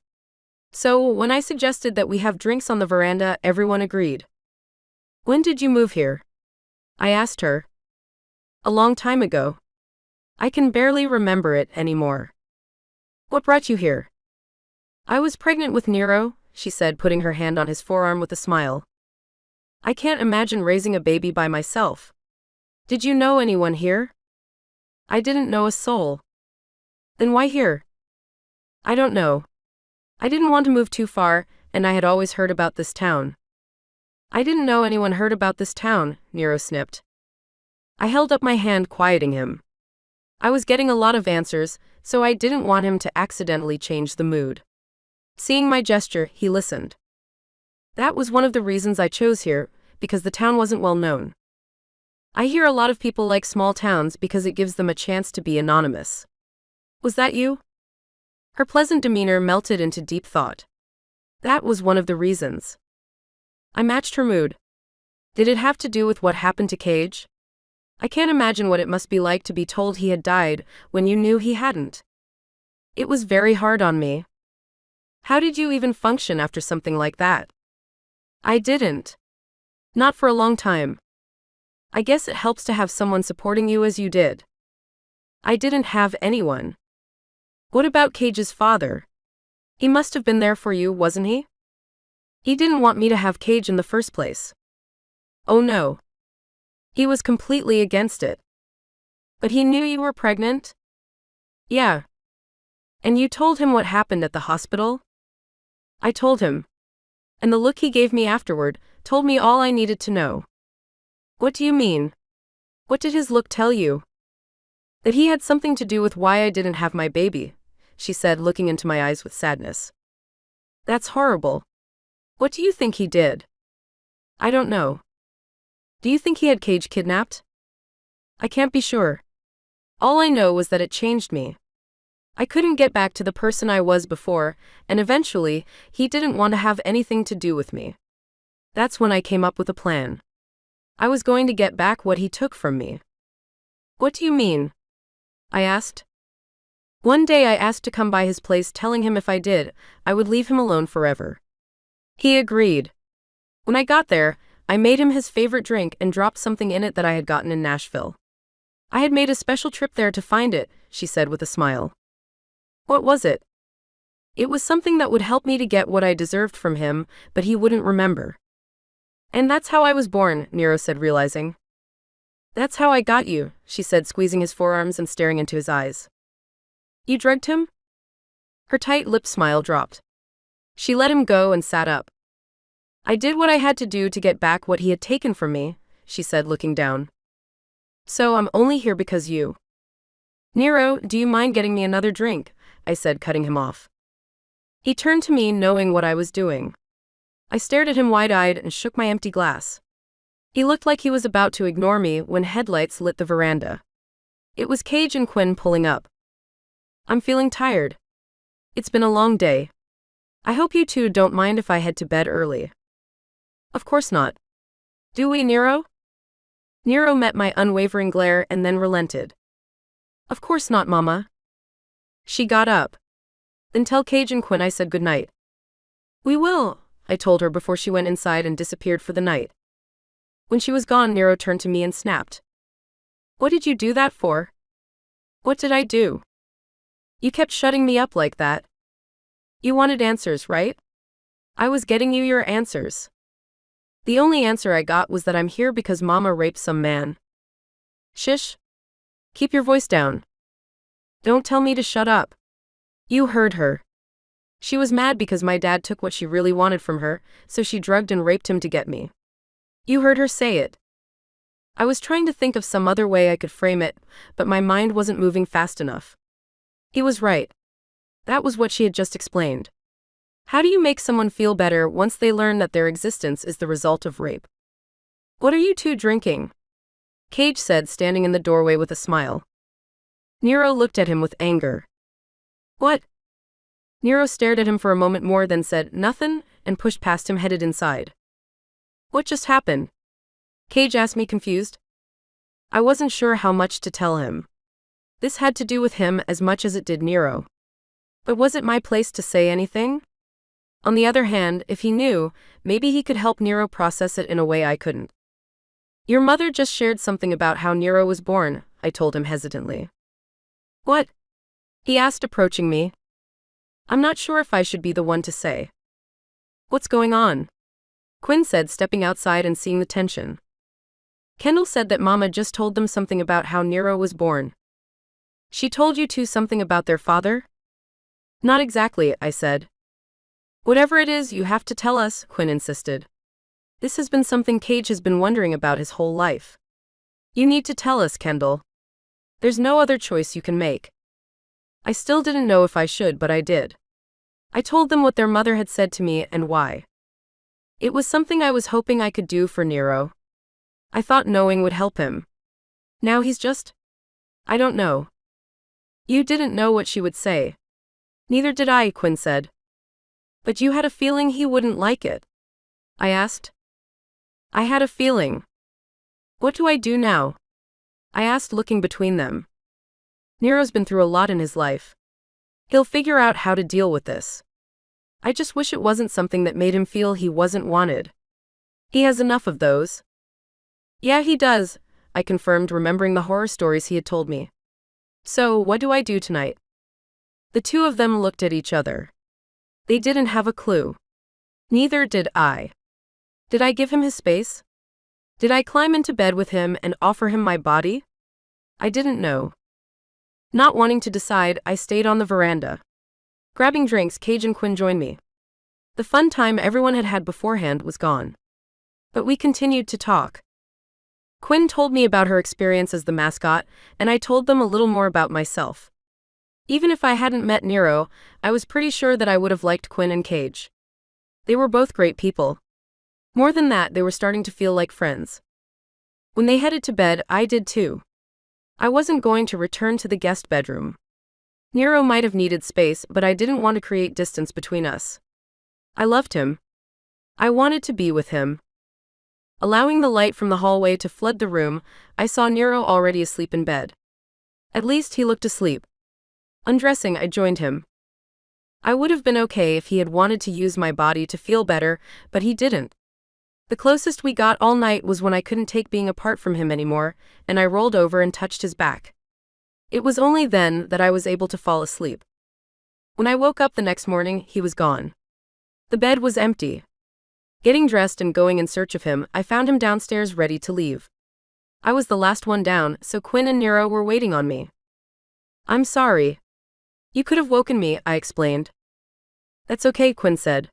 Speaker 2: So, when I suggested that we have drinks on the veranda, everyone agreed. When did you move here? I asked her. A long time ago. I can barely remember it anymore. What brought you here? I was pregnant with Nero, she said, putting her hand on his forearm with a smile. I can't imagine raising a baby by myself. Did you know anyone here? I didn't know a soul. Then why here? I don't know. I didn't want to move too far, and I had always heard about this town. I didn't know anyone heard about this town, Nero snipped. I held up my hand, quieting him. I was getting a lot of answers, so I didn't want him to accidentally change the mood. Seeing my gesture, he listened. That was one of the reasons I chose here, because the town wasn't well known. I hear a lot of people like small towns because it gives them a chance to be anonymous. Was that you? Her pleasant demeanor melted into deep thought. That was one of the reasons. I matched her mood. Did it have to do with what happened to Cage? I can't imagine what it must be like to be told he had died when you knew he hadn't. It was very hard on me. How did you even function after something like that? I didn't. Not for a long time. I guess it helps to have someone supporting you as you did. I didn't have anyone. What about Cage's father? He must have been there for you, wasn't he? He didn't want me to have Cage in the first place. Oh no. He was completely against it. But he knew you were pregnant? Yeah. And you told him what happened at the hospital? I told him. And the look he gave me afterward told me all I needed to know. What do you mean? What did his look tell you? That he had something to do with why I didn't have my baby, she said, looking into my eyes with sadness. That's horrible. What do you think he did? I don't know. Do you think he had Cage kidnapped? I can't be sure. All I know was that it changed me. I couldn't get back to the person I was before, and eventually, he didn't want to have anything to do with me. That's when I came up with a plan. I was going to get back what he took from me. What do you mean? I asked. One day I asked to come by his place, telling him if I did, I would leave him alone forever. He agreed. When I got there, I made him his favorite drink and dropped something in it that I had gotten in Nashville. I had made a special trip there to find it, she said with a smile. What was it? It was something that would help me to get what I deserved from him, but he wouldn't remember. And that's how I was born, Nero said, realizing. That's how I got you, she said, squeezing his forearms and staring into his eyes. You drugged him? Her tight lip smile dropped. She let him go and sat up. I did what I had to do to get back what he had taken from me, she said, looking down. So I'm only here because you. Nero, do you mind getting me another drink? I said, cutting him off. He turned to me, knowing what I was doing. I stared at him wide-eyed and shook my empty glass. He looked like he was about to ignore me when headlights lit the veranda. It was Cage and Quinn pulling up. I'm feeling tired. It's been a long day. I hope you two don't mind if I head to bed early. Of course not. Do we, Nero? Nero met my unwavering glare and then relented. Of course not, Mama. She got up. Then tell Cage and Quinn I said goodnight. We will, I told her before she went inside and disappeared for the night. When she was gone, Nero turned to me and snapped. What did you do that for? What did I do? You kept shutting me up like that. You wanted answers, right? I was getting you your answers. The only answer I got was that I'm here because Mama raped some man. Shish. Keep your voice down. Don't tell me to shut up. You heard her. She was mad because my dad took what she really wanted from her, so she drugged and raped him to get me. You heard her say it. I was trying to think of some other way I could frame it, but my mind wasn't moving fast enough. He was right. That was what she had just explained. How do you make someone feel better once they learn that their existence is the result of rape? What are you two drinking? Cage said, standing in the doorway with a smile. Nero looked at him with anger. What? Nero stared at him for a moment more, then said, "Nothin'," and pushed past him, headed inside. "What just happened?" Cage asked me, confused. I wasn't sure how much to tell him. This had to do with him as much as it did Nero. But was it my place to say anything? On the other hand, if he knew, maybe he could help Nero process it in a way I couldn't. "Your mother just shared something about how Nero was born," I told him hesitantly. "What?" he asked, approaching me. I'm not sure if I should be the one to say. "What's going on?" Quinn said, stepping outside and seeing the tension. "Kendall said that Mama just told them something about how Nero was born." "She told you too something about their father?" "Not exactly," I said. "Whatever it is, you have to tell us," Quinn insisted. "This has been something Cage has been wondering about his whole life. You need to tell us, Kendall. There's no other choice you can make." I still didn't know if I should, but I did. I told them what their mother had said to me and why. It was something I was hoping I could do for Nero. I thought knowing would help him. Now he's just... I don't know. "You didn't know what she would say." "Neither did I," Quinn said. "But you had a feeling he wouldn't like it?" I asked. "I had a feeling." "What do I do now?" I asked, looking between them. Nero's been through a lot in his life. He'll figure out how to deal with this. I just wish it wasn't something that made him feel he wasn't wanted. He has enough of those. "Yeah, he does," I confirmed, remembering the horror stories he had told me. "So, what do I do tonight?" The two of them looked at each other. They didn't have a clue. Neither did I. Did I give him his space? Did I climb into bed with him and offer him my body? I didn't know. Not wanting to decide, I stayed on the veranda. Grabbing drinks, Cage and Quinn joined me. The fun time everyone had had beforehand was gone. But we continued to talk. Quinn told me about her experience as the mascot, and I told them a little more about myself. Even if I hadn't met Nero, I was pretty sure that I would have liked Quinn and Cage. They were both great people. More than that, they were starting to feel like friends. When they headed to bed, I did too. I wasn't going to return to the guest bedroom. Nero might have needed space, but I didn't want to create distance between us. I loved him. I wanted to be with him. Allowing the light from the hallway to flood the room, I saw Nero already asleep in bed. At least he looked asleep. Undressing, I joined him. I would have been okay if he had wanted to use my body to feel better, but he didn't. The closest we got all night was when I couldn't take being apart from him anymore, and I rolled over and touched his back. It was only then that I was able to fall asleep. When I woke up the next morning, he was gone. The bed was empty. Getting dressed and going in search of him, I found him downstairs ready to leave. I was the last one down, so Quinn and Nero were waiting on me. "I'm sorry. You could have woken me," I explained. "That's okay," Quinn said.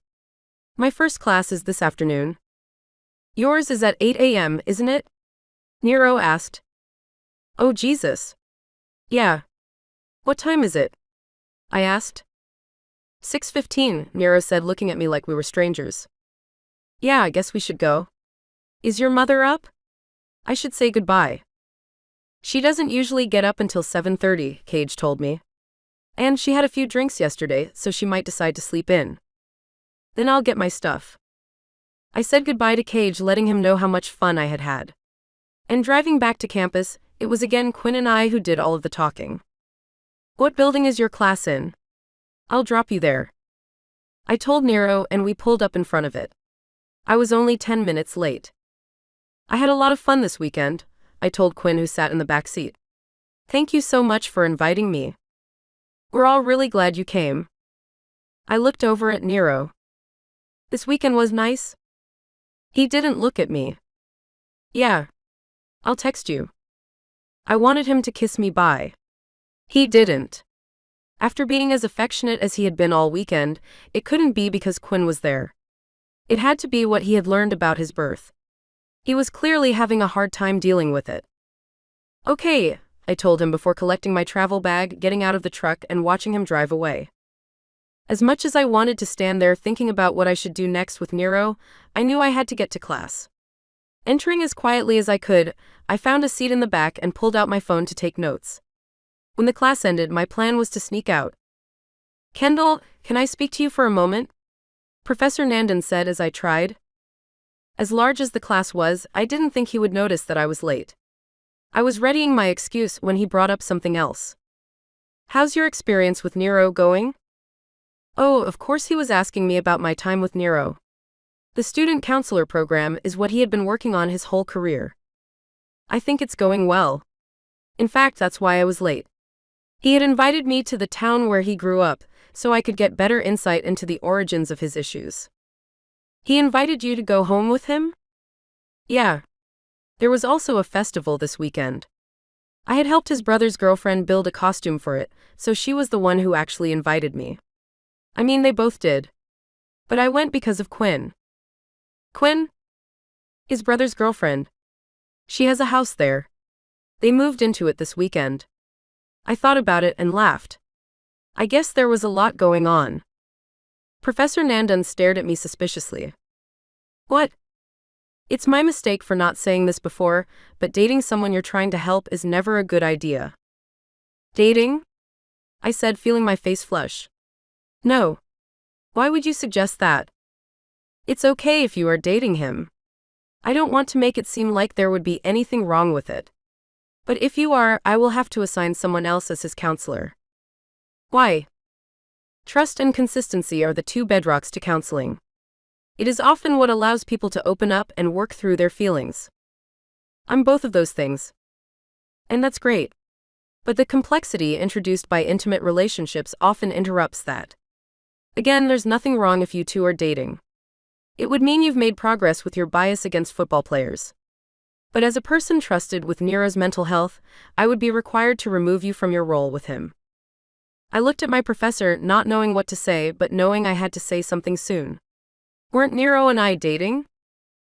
Speaker 2: "My first class is this afternoon." "Yours is at 8 a.m., isn't it?" Nero asked. "Oh, Jesus. Yeah. What time is it?" I asked. 6:15, Nero said, looking at me like we were strangers. "Yeah, I guess we should go. Is your mother up?" "I should say goodbye." "She doesn't usually get up until 7:30, Cage told me. "And she had a few drinks yesterday, so she might decide to sleep in." "Then I'll get my stuff." I said goodbye to Cage, letting him know how much fun I had had. And driving back to campus, it was again Quinn and I who did all of the talking. "What building is your class in?" "I'll drop you there." I told Nero, and we pulled up in front of it. I was only 10 minutes late. "I had a lot of fun this weekend," I told Quinn, who sat in the back seat. "Thank you so much for inviting me. We're all really glad you came." I looked over at Nero. "This weekend was nice?" He didn't look at me. "Yeah. I'll text you." I wanted him to kiss me bye. He didn't. After being as affectionate as he had been all weekend, it couldn't be because Quinn was there. It had to be what he had learned about his birth. He was clearly having a hard time dealing with it. "Okay," I told him before collecting my travel bag, getting out of the truck, and watching him drive away. As much as I wanted to stand there thinking about what I should do next with Nero, I knew I had to get to class. Entering as quietly as I could, I found a seat in the back and pulled out my phone to take notes. When the class ended, my plan was to sneak out. Kendall, can I speak to you for a moment? Professor Nandan said as I tried. As large as the class was, I didn't think he would notice that I was late. I was readying my excuse when he brought up something else. How's your experience with Nero going? Oh, of course he was asking me about my time with Nero. The student counselor program is what he had been working on his whole career. I think it's going well. In fact, that's why I was late. He had invited me to the town where he grew up, so I could get better insight into the origins of his issues. He invited you to go home with him? Yeah. There was also a festival this weekend. I had helped his brother's girlfriend build a costume for it, so she was the one who actually invited me. I mean, they both did. But I went because of Quinn. Quinn? His brother's girlfriend. She has a house there. They moved into it this weekend. I thought about it and laughed. I guess there was a lot going on. Professor Nandan stared at me suspiciously. What? It's my mistake for not saying this before, but dating someone you're trying to help is never a good idea. Dating? I said, feeling my face flush. No. Why would you suggest that? It's okay if you are dating him. I don't want to make it seem like there would be anything wrong with it. But if you are, I will have to assign someone else as his counselor. Why? Trust and consistency are the two bedrocks to counseling. It is often what allows people to open up and work through their feelings. I'm both of those things. And that's great. But the complexity introduced by intimate relationships often interrupts that. Again, there's nothing wrong if you two are dating. It would mean you've made progress with your bias against football players. But as a person trusted with Nero's mental health, I would be required to remove you from your role with him. I looked at my professor, not knowing what to say, but knowing I had to say something soon. Weren't Nero and I dating?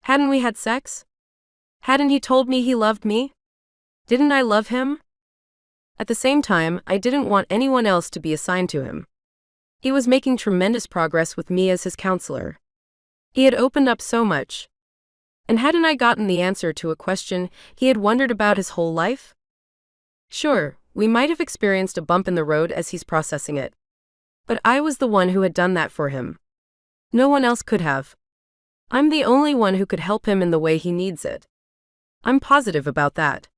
Speaker 2: Hadn't we had sex? Hadn't he told me he loved me? Didn't I love him? At the same time, I didn't want anyone else to be assigned to him. He was making tremendous progress with me as his counselor. He had opened up so much. And hadn't I gotten the answer to a question he had wondered about his whole life? Sure, we might have experienced a bump in the road as he's processing it. But I was the one who had done that for him. No one else could have. I'm the only one who could help him in the way he needs it. I'm positive about that.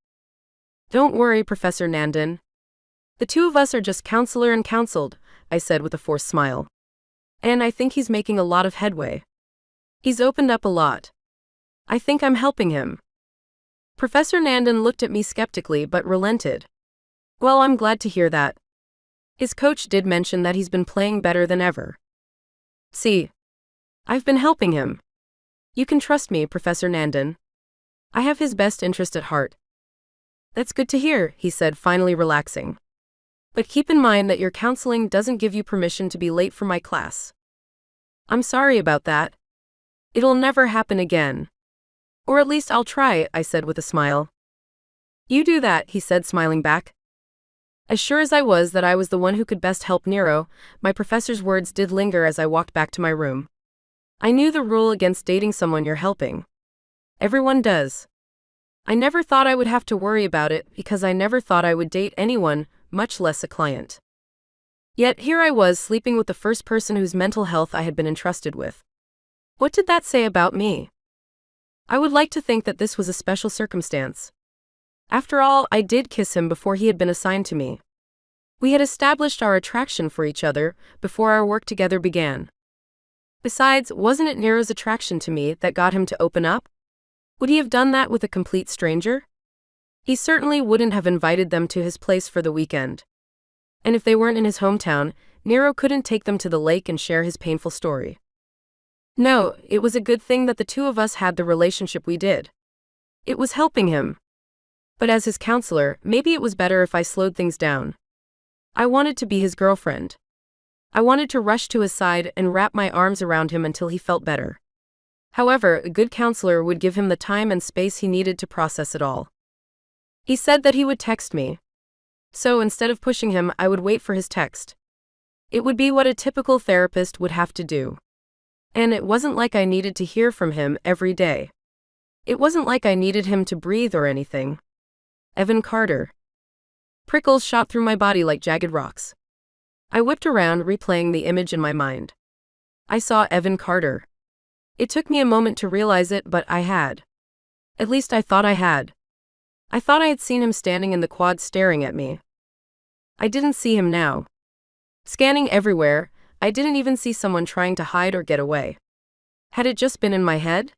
Speaker 2: Don't worry, Professor Nandan. The two of us are just counselor and counseled, I said with a forced smile. And I think he's making a lot of headway. He's opened up a lot. I think I'm helping him. Professor Nandan looked at me skeptically but relented. Well, I'm glad to hear that. His coach did mention that he's been playing better than ever. See, I've been helping him. You can trust me, Professor Nandan. I have his best interest at heart. That's good to hear, he said, finally relaxing. But keep in mind that your counseling doesn't give you permission to be late for my class. I'm sorry about that. It'll never happen again. Or at least I'll try, I said with a smile. You do that, he said, smiling back. As sure as I was that I was the one who could best help Nero, my professor's words did linger as I walked back to my room. I knew the rule against dating someone you're helping. Everyone does. I never thought I would have to worry about it because I never thought I would date anyone, much less a client. Yet here I was sleeping with the first person whose mental health I had been entrusted with. What did that say about me? I would like to think that this was a special circumstance. After all, I did kiss him before he had been assigned to me. We had established our attraction for each other before our work together began. Besides, wasn't it Nero's attraction to me that got him to open up? Would he have done that with a complete stranger? He certainly wouldn't have invited them to his place for the weekend. And if they weren't in his hometown, Nero couldn't take them to the lake and share his painful story. No, it was a good thing that the two of us had the relationship we did. It was helping him. But as his counselor, maybe it was better if I slowed things down. I wanted to be his girlfriend. I wanted to rush to his side and wrap my arms around him until he felt better. However, a good counselor would give him the time and space he needed to process it all. He said that he would text me. So instead of pushing him, I would wait for his text. It would be what a typical therapist would have to do. And it wasn't like I needed to hear from him every day. It wasn't like I needed him to breathe or anything. Evan Carter. Prickles shot through my body like jagged rocks. I whipped around, replaying the image in my mind. I saw Evan Carter. It took me a moment to realize it, but I had. At least I thought I had. I thought I had seen him standing in the quad staring at me. I didn't see him now. Scanning everywhere, I didn't even see someone trying to hide or get away. Had it just been in my head?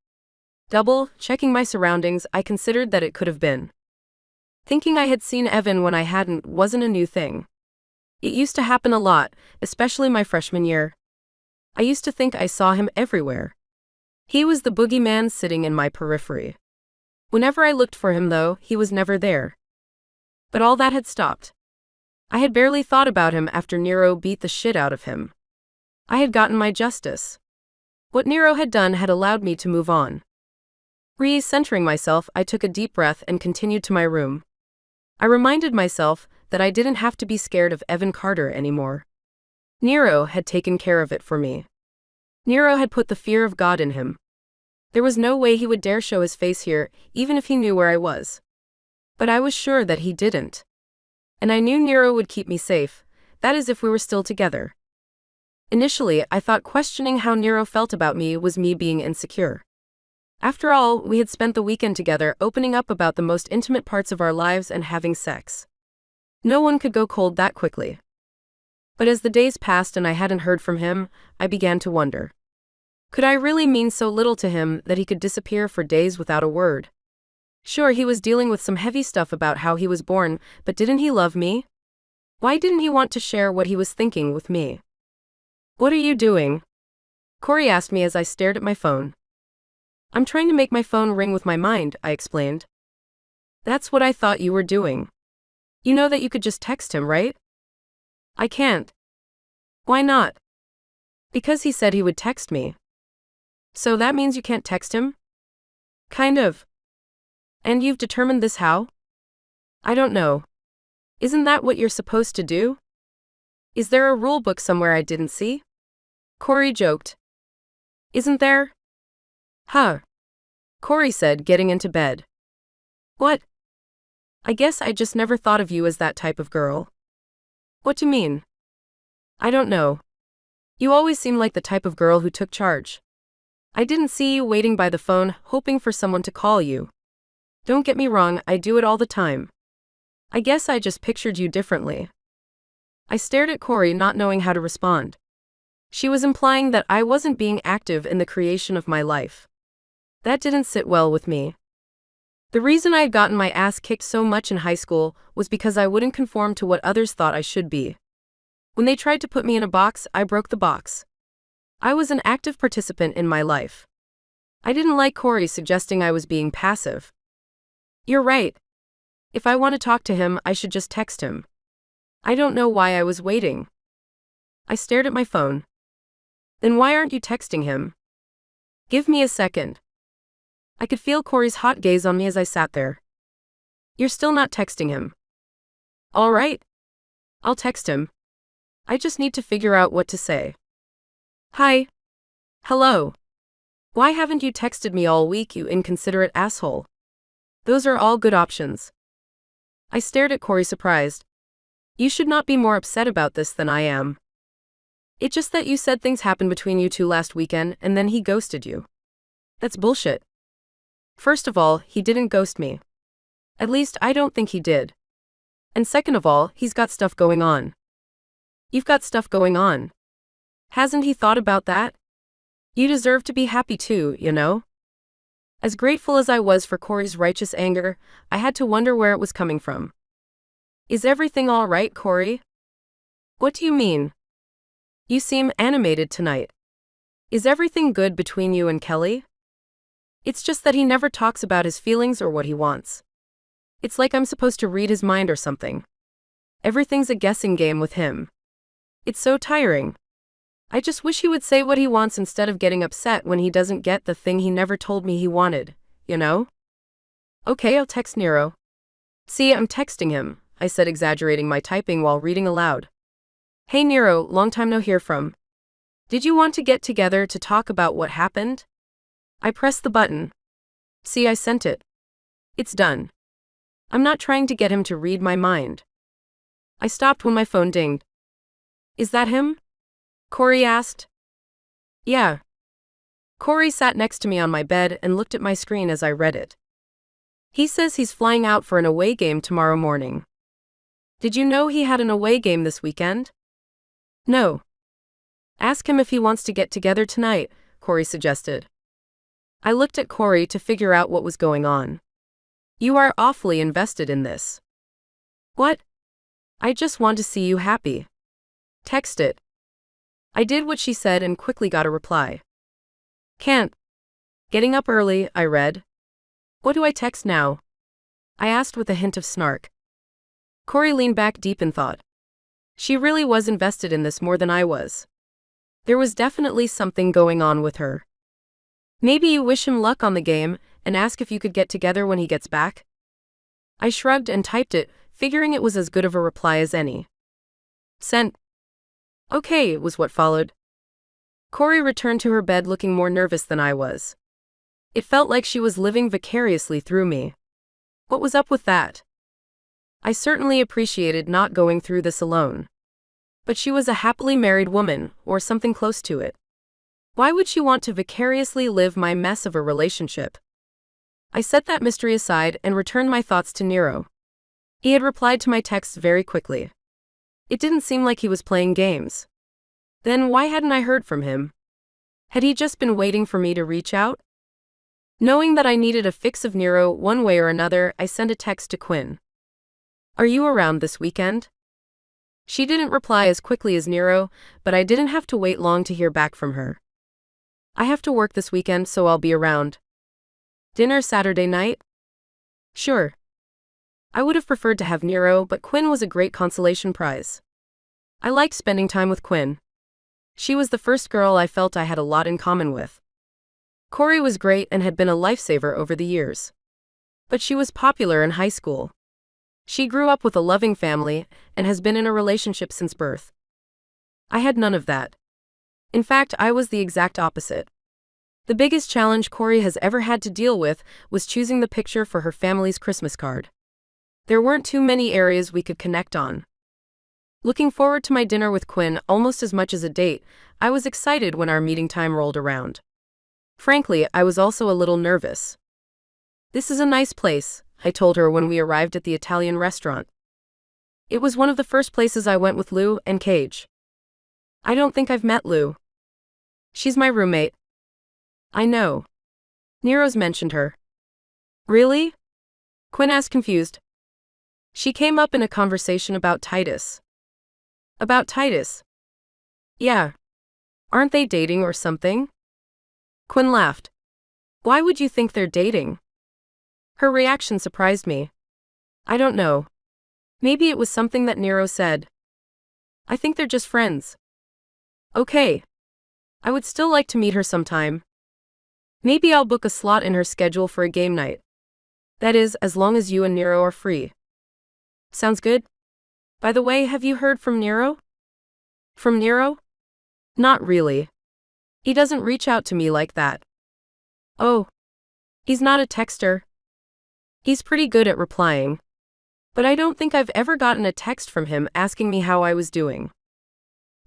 Speaker 2: Checking my surroundings, I considered that it could have been. Thinking I had seen Evan when I hadn't wasn't a new thing. It used to happen a lot, especially my freshman year. I used to think I saw him everywhere. He was the boogeyman sitting in my periphery. Whenever I looked for him, though, he was never there. But all that had stopped. I had barely thought about him after Nero beat the shit out of him. I had gotten my justice. What Nero had done had allowed me to move on. Re-centering myself, I took a deep breath and continued to my room. I reminded myself that I didn't have to be scared of Evan Carter anymore. Nero had taken care of it for me. Nero had put the fear of God in him. There was no way he would dare show his face here, even if he knew where I was. But I was sure that he didn't. And I knew Nero would keep me safe, that is if we were still together. Initially, I thought questioning how Nero felt about me was me being insecure. After all, we had spent the weekend together, opening up about the most intimate parts of our lives and having sex. No one could go cold that quickly. But as the days passed and I hadn't heard from him, I began to wonder. Could I really mean so little to him that he could disappear for days without a word? Sure, he was dealing with some heavy stuff about how he was born, but didn't he love me? Why didn't he want to share what he was thinking with me? "What are you doing?" Corey asked me as I stared at my phone. "I'm trying to make my phone ring with my mind," I explained. "That's what I thought you were doing. You know that you could just text him, right?" "I can't." "Why not?" "Because he said he would text me." "So that means you can't text him?" "Kind of." "And you've determined this how?" "I don't know. Isn't that what you're supposed to do? Is there a rule book somewhere I didn't see?" Corey joked. "Isn't there?" "Huh," Corey said, getting into bed. "What?" "I guess I just never thought of you as that type of girl." "What do you mean?" "I don't know. You always seem like the type of girl who took charge. I didn't see you waiting by the phone, hoping for someone to call you. Don't get me wrong, I do it all the time. I guess I just pictured you differently." I stared at Corey, not knowing how to respond. She was implying that I wasn't being active in the creation of my life. That didn't sit well with me. The reason I had gotten my ass kicked so much in high school was because I wouldn't conform to what others thought I should be. When they tried to put me in a box, I broke the box. I was an active participant in my life. I didn't like Corey suggesting I was being passive. "You're right. If I want to talk to him, I should just text him. I don't know why I was waiting." I stared at my phone. "Then why aren't you texting him?" "Give me a second." I could feel Corey's hot gaze on me as I sat there. "You're still not texting him." "All right. I'll text him. I just need to figure out what to say." "Hi." "Hello. Why haven't you texted me all week, you inconsiderate asshole?" "Those are all good options." I stared at Corey, surprised. "You should not be more upset about this than I am. It's just that you said things happened between you two last weekend and then he ghosted you. That's bullshit. First of all, he didn't ghost me. At least I don't think he did. And second of all, he's got stuff going on." "You've got stuff going on. Hasn't he thought about that? You deserve to be happy too, you know?" As grateful as I was for Corey's righteous anger, I had to wonder where it was coming from. "Is everything all right, Corey?" "What do you mean? You seem animated tonight. Is everything good between you and Kelly?" "It's just that he never talks about his feelings or what he wants. It's like I'm supposed to read his mind or something. Everything's a guessing game with him. It's so tiring. I just wish he would say what he wants instead of getting upset when he doesn't get the thing he never told me he wanted, you know?" "Okay, I'll text Nero." "See, I'm texting him," I said, exaggerating my typing while reading aloud. "Hey Nero, long time no hear from. Did you want to get together to talk about what happened?" I pressed the button. "See, I sent it. It's done. I'm not trying to get him to read my mind." I stopped when my phone dinged. Is that him? Corey asked. Yeah. Corey sat next to me on my bed and looked at my screen as I read it. He says he's flying out for an away game tomorrow morning. Did you know he had an away game this weekend? No. Ask him if he wants to get together tonight, Corey suggested. I looked at Corey to figure out what was going on. You are awfully invested in this. What? I just want to see you happy. Text it. I did what she said and quickly got a reply. Can't. Getting up early, I read. What do I text now? I asked with a hint of snark. Corey leaned back deep in thought. She really was invested in this more than I was. There was definitely something going on with her. Maybe you wish him luck on the game and ask if you could get together when he gets back? I shrugged and typed it, figuring it was as good of a reply as any. Sent. Okay, was what followed. Corey returned to her bed looking more nervous than I was. It felt like she was living vicariously through me. What was up with that? I certainly appreciated not going through this alone. But she was a happily married woman, or something close to it. Why would she want to vicariously live my mess of a relationship? I set that mystery aside and returned my thoughts to Nero. He had replied to my texts very quickly. It didn't seem like he was playing games. Then why hadn't I heard from him? Had he just been waiting for me to reach out? Knowing that I needed a fix of Nero one way or another, I sent a text to Quinn. Are you around this weekend? She didn't reply as quickly as Nero, but I didn't have to wait long to hear back from her. I have to work this weekend, so I'll be around. Dinner Saturday night? Sure. I would have preferred to have Nero, but Quinn was a great consolation prize. I liked spending time with Quinn. She was the first girl I felt I had a lot in common with. Corey was great and had been a lifesaver over the years. But she was popular in high school. She grew up with a loving family and has been in a relationship since birth. I had none of that. In fact, I was the exact opposite. The biggest challenge Corey has ever had to deal with was choosing the picture for her family's Christmas card. There weren't too many areas we could connect on. Looking forward to my dinner with Quinn almost as much as a date, I was excited when our meeting time rolled around. Frankly, I was also a little nervous. This is a nice place, I told her when we arrived at the Italian restaurant. It was one of the first places I went with Lou and Cage. I don't think I've met Lou. She's my roommate. I know. Nero's mentioned her. Really? Quinn asked confused. She came up in a conversation about Titus. About Titus? Yeah. Aren't they dating or something? Quinn laughed. Why would you think they're dating? Her reaction surprised me. I don't know. Maybe it was something that Nero said. I think they're just friends. Okay. I would still like to meet her sometime. Maybe I'll book a slot in her schedule for a game night. That is, as long as you and Nero are free. Sounds good? By the way, have you heard from Nero? From Nero? Not really. He doesn't reach out to me like that. Oh. He's not a texter. He's pretty good at replying. But I don't think I've ever gotten a text from him asking me how I was doing.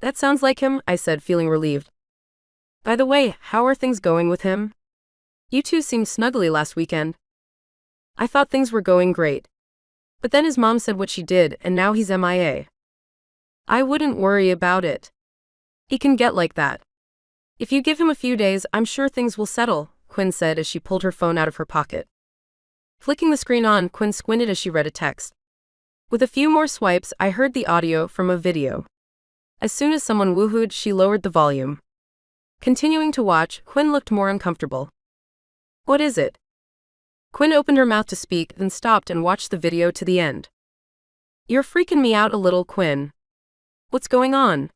Speaker 2: That sounds like him, I said, feeling relieved. By the way, how are things going with him? You two seemed snuggly last weekend. I thought things were going great. But then his mom said what she did, and now he's MIA. I wouldn't worry about it. He can get like that. If you give him a few days, I'm sure things will settle, Quinn said as she pulled her phone out of her pocket. Flicking the screen on, Quinn squinted as she read a text. With a few more swipes, I heard the audio from a video. As soon as someone woohooed, she lowered the volume. Continuing to watch, Quinn looked more uncomfortable. What is it? Quinn opened her mouth to speak, then stopped and watched the video to the end. You're freaking me out a little, Quinn. What's going on?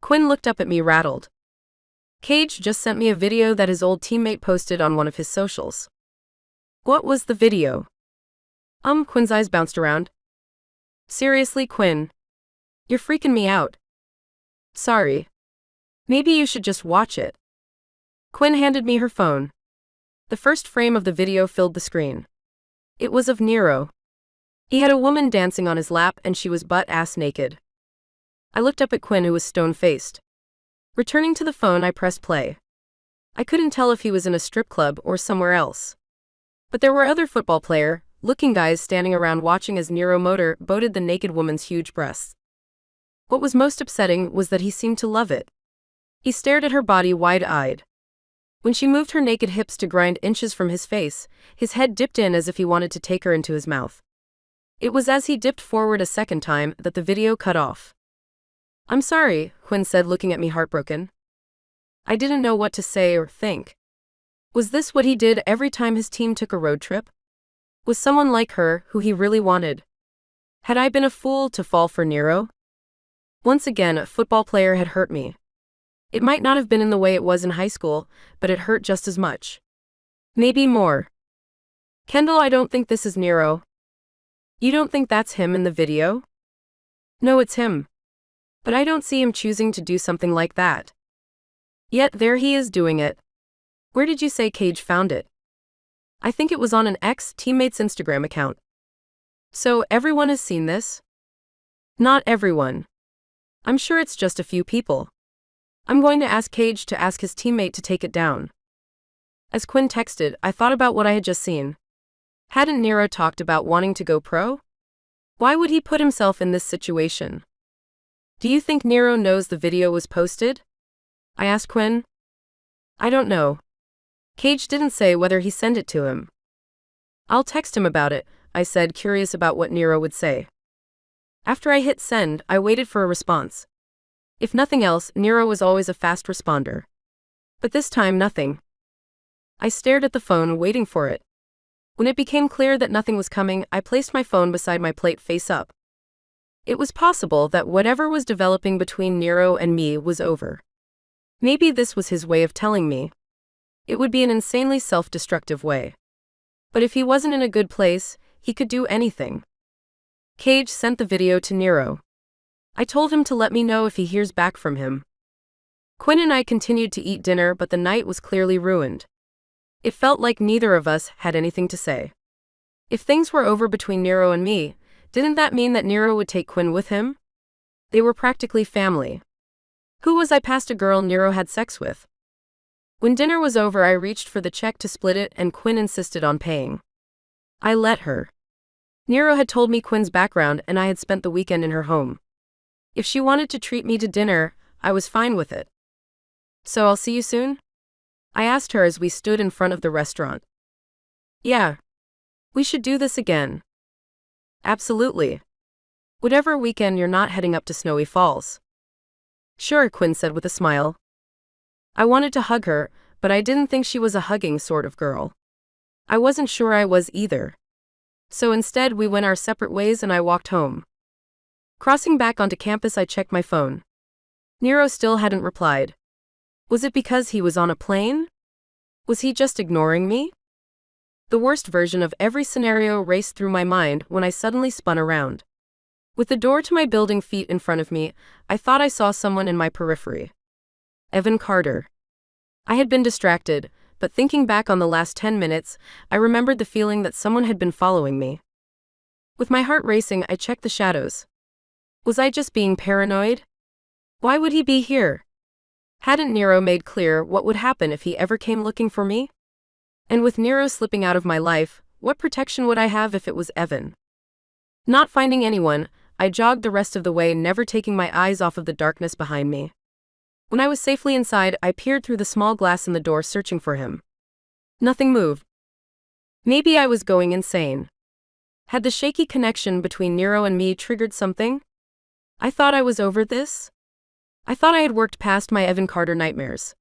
Speaker 2: Quinn looked up at me rattled. Cage just sent me a video that his old teammate posted on one of his socials. What was the video? Quinn's eyes bounced around. Seriously, Quinn. You're freaking me out. Sorry. Maybe you should just watch it. Quinn handed me her phone. The first frame of the video filled the screen. It was of Nero. He had a woman dancing on his lap and she was butt-ass naked. I looked up at Quinn, who was stone-faced. Returning to the phone, I pressed play. I couldn't tell if he was in a strip club or somewhere else. But there were other football player-looking guys standing around watching as Nero motor-boated the naked woman's huge breasts. What was most upsetting was that he seemed to love it. He stared at her body wide-eyed. When she moved her naked hips to grind inches from his face, his head dipped in as if he wanted to take her into his mouth. It was as he dipped forward a second time that the video cut off. "I'm sorry," Quinn said, looking at me heartbroken. I didn't know what to say or think. Was this what he did every time his team took a road trip? Was someone like her who he really wanted? Had I been a fool to fall for Nero? Once again, a football player had hurt me. It might not have been in the way it was in high school, but it hurt just as much. Maybe more. "Kendall, I don't think this is Nero." "You don't think that's him in the video?" "No, it's him. But I don't see him choosing to do something like that. Yet there he is doing it." "Where did you say Cage found it?" "I think it was on an ex-teammate's Instagram account." "So everyone has seen this?" "Not everyone. I'm sure it's just a few people. I'm going to ask Cage to ask his teammate to take it down." As Quinn texted, I thought about what I had just seen. Hadn't Nero talked about wanting to go pro? Why would he put himself in this situation? "Do you think Nero knows the video was posted?" I asked Quinn. "I don't know. Cage didn't say whether he sent it to him." "I'll text him about it," I said, curious about what Nero would say. After I hit send, I waited for a response. If nothing else, Nero was always a fast responder. But this time, nothing. I stared at the phone, waiting for it. When it became clear that nothing was coming, I placed my phone beside my plate face up. It was possible that whatever was developing between Nero and me was over. Maybe this was his way of telling me. It would be an insanely self-destructive way. But if he wasn't in a good place, he could do anything. Cage sent the video to Nero. I told him to let me know if he hears back from him. Quinn and I continued to eat dinner, but the night was clearly ruined. It felt like neither of us had anything to say. If things were over between Nero and me, didn't that mean that Nero would take Quinn with him? They were practically family. Who was I past a girl Nero had sex with? When dinner was over, I reached for the check to split it, and Quinn insisted on paying. I let her. Nero had told me Quinn's background, and I had spent the weekend in her home. If she wanted to treat me to dinner, I was fine with it. "So I'll see you soon?" I asked her as we stood in front of the restaurant. "Yeah. We should do this again." "Absolutely. Whatever weekend you're not heading up to Snowy Falls." "Sure," Quinn said with a smile. I wanted to hug her, but I didn't think she was a hugging sort of girl. I wasn't sure I was either. So instead, we went our separate ways and I walked home. Crossing back onto campus, I checked my phone. Nero still hadn't replied. Was it because he was on a plane? Was he just ignoring me? The worst version of every scenario raced through my mind when I suddenly spun around. With the door to my building feet in front of me, I thought I saw someone in my periphery. Evan Carter. I had been distracted, but thinking back on the last 10 minutes, I remembered the feeling that someone had been following me. With my heart racing, I checked the shadows. Was I just being paranoid? Why would he be here? Hadn't Nero made clear what would happen if he ever came looking for me? And with Nero slipping out of my life, what protection would I have if it was Evan? Not finding anyone, I jogged the rest of the way, never taking my eyes off of the darkness behind me. When I was safely inside, I peered through the small glass in the door, searching for him. Nothing moved. Maybe I was going insane. Had the shaky connection between Nero and me triggered something? I thought I was over this. I thought I had worked past my Evan Carter nightmares.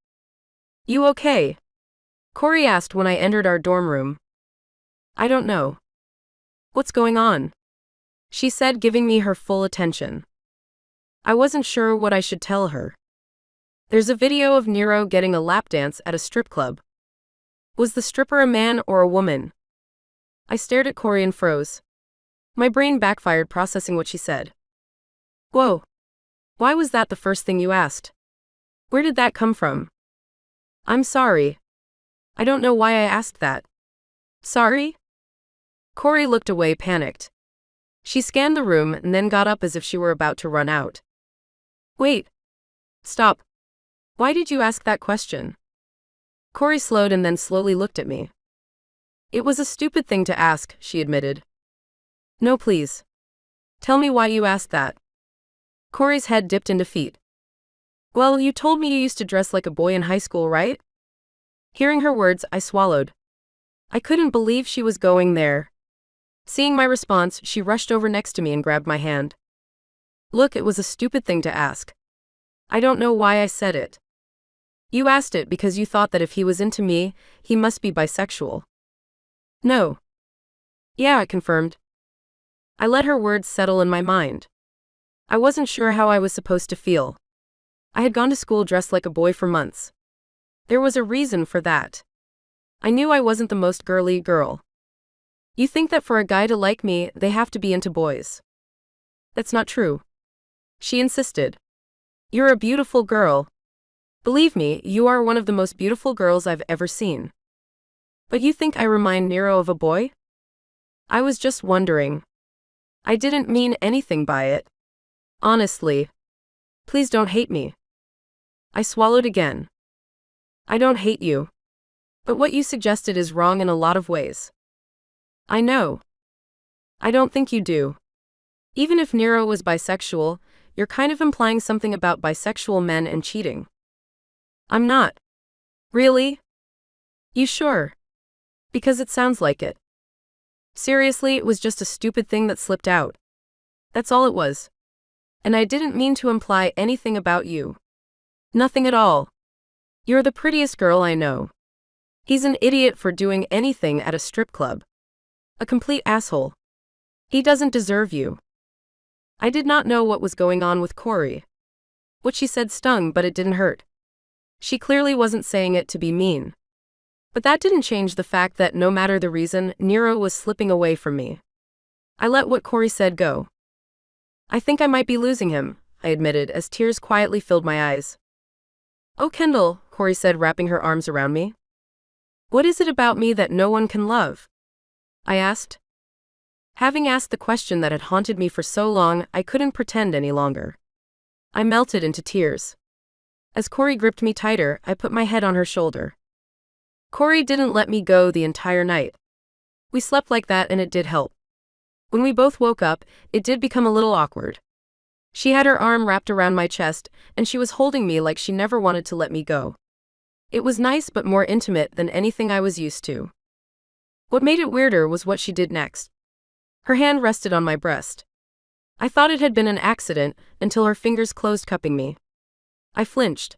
Speaker 2: "You okay?" Corey asked when I entered our dorm room. "I don't know." "What's going on?" she said, giving me her full attention. I wasn't sure what I should tell her. "There's a video of Nero getting a lap dance at a strip club." Was the stripper a man or a woman? I stared at Corey and froze. My brain backfired processing what she said. "Whoa. Why was that the first thing you asked? Where did that come from?" "I'm sorry. I don't know why I asked that." "Sorry?" Corey looked away, panicked. She scanned the room and then got up as if she were about to run out. Wait. Stop. Why did you ask that question? Corey slowed and then slowly looked at me. It was a stupid thing to ask, she admitted. No, please. Tell me why you asked that. Corey's head dipped in defeat. Well, you told me you used to dress like a boy in high school, right? Hearing her words, I swallowed. I couldn't believe she was going there. Seeing my response, she rushed over next to me and grabbed my hand. Look, it was a stupid thing to ask. I don't know why I said it. You asked it because you thought that if he was into me, he must be bisexual. No. Yeah, I confirmed. I let her words settle in my mind. I wasn't sure how I was supposed to feel. I had gone to school dressed like a boy for months. There was a reason for that. I knew I wasn't the most girly girl. You think that for a guy to like me, they have to be into boys. That's not true. She insisted. You're a beautiful girl. Believe me, you are one of the most beautiful girls I've ever seen. But you think I remind Nero of a boy? I was just wondering. I didn't mean anything by it. Honestly. Please don't hate me. I swallowed again. I don't hate you. But what you suggested is wrong in a lot of ways. I know. I don't think you do. Even if Nero was bisexual, you're kind of implying something about bisexual men and cheating. I'm not. Really? You sure? Because it sounds like it. Seriously, it was just a stupid thing that slipped out. That's all it was. And I didn't mean to imply anything about you. Nothing at all. You're the prettiest girl I know. He's an idiot for doing anything at a strip club. A complete asshole. He doesn't deserve you. I did not know what was going on with Corey. What she said stung, but it didn't hurt. She clearly wasn't saying it to be mean. But that didn't change the fact that no matter the reason, Nero was slipping away from me. I let what Corey said go. I think I might be losing him, I admitted as tears quietly filled my eyes. Oh, Kendall, Corey said, wrapping her arms around me. What is it about me that no one can love? I asked. Having asked the question that had haunted me for so long, I couldn't pretend any longer. I melted into tears. As Corey gripped me tighter, I put my head on her shoulder. Corey didn't let me go the entire night. We slept like that and it did help. When we both woke up, it did become a little awkward. She had her arm wrapped around my chest, and she was holding me like she never wanted to let me go. It was nice but more intimate than anything I was used to. What made it weirder was what she did next. Her hand rested on my breast. I thought it had been an accident until her fingers closed, cupping me. I flinched.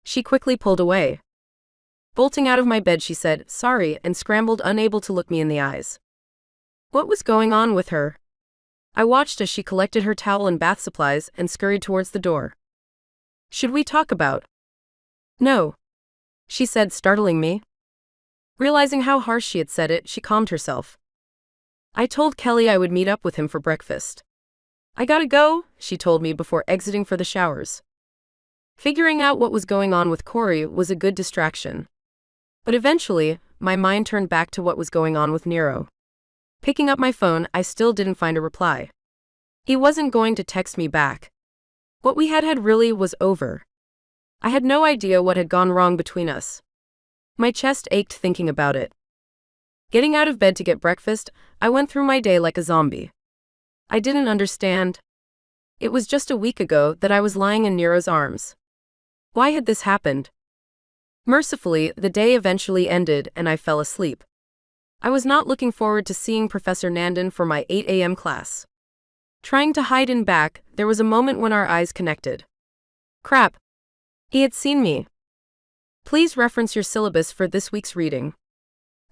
Speaker 2: She quickly pulled away. Bolting out of my bed, she said, "Sorry," and scrambled, unable to look me in the eyes. What was going on with her? I watched as she collected her towel and bath supplies and scurried towards the door. Should we talk about? No, she said, startling me. Realizing how harsh she had said it, she calmed herself. I told Kelly I would meet up with him for breakfast. I gotta go, she told me before exiting for the showers. Figuring out what was going on with Corey was a good distraction. But eventually, my mind turned back to what was going on with Nero. Picking up my phone, I still didn't find a reply. He wasn't going to text me back. What we had really was over. I had no idea what had gone wrong between us. My chest ached thinking about it. Getting out of bed to get breakfast, I went through my day like a zombie. I didn't understand. It was just a week ago that I was lying in Nero's arms. Why had this happened? Mercifully, the day eventually ended and I fell asleep. I was not looking forward to seeing Professor Nandon for my 8 a.m. class. Trying to hide in back, there was a moment when our eyes connected. Crap. He had seen me. Please reference your syllabus for this week's reading.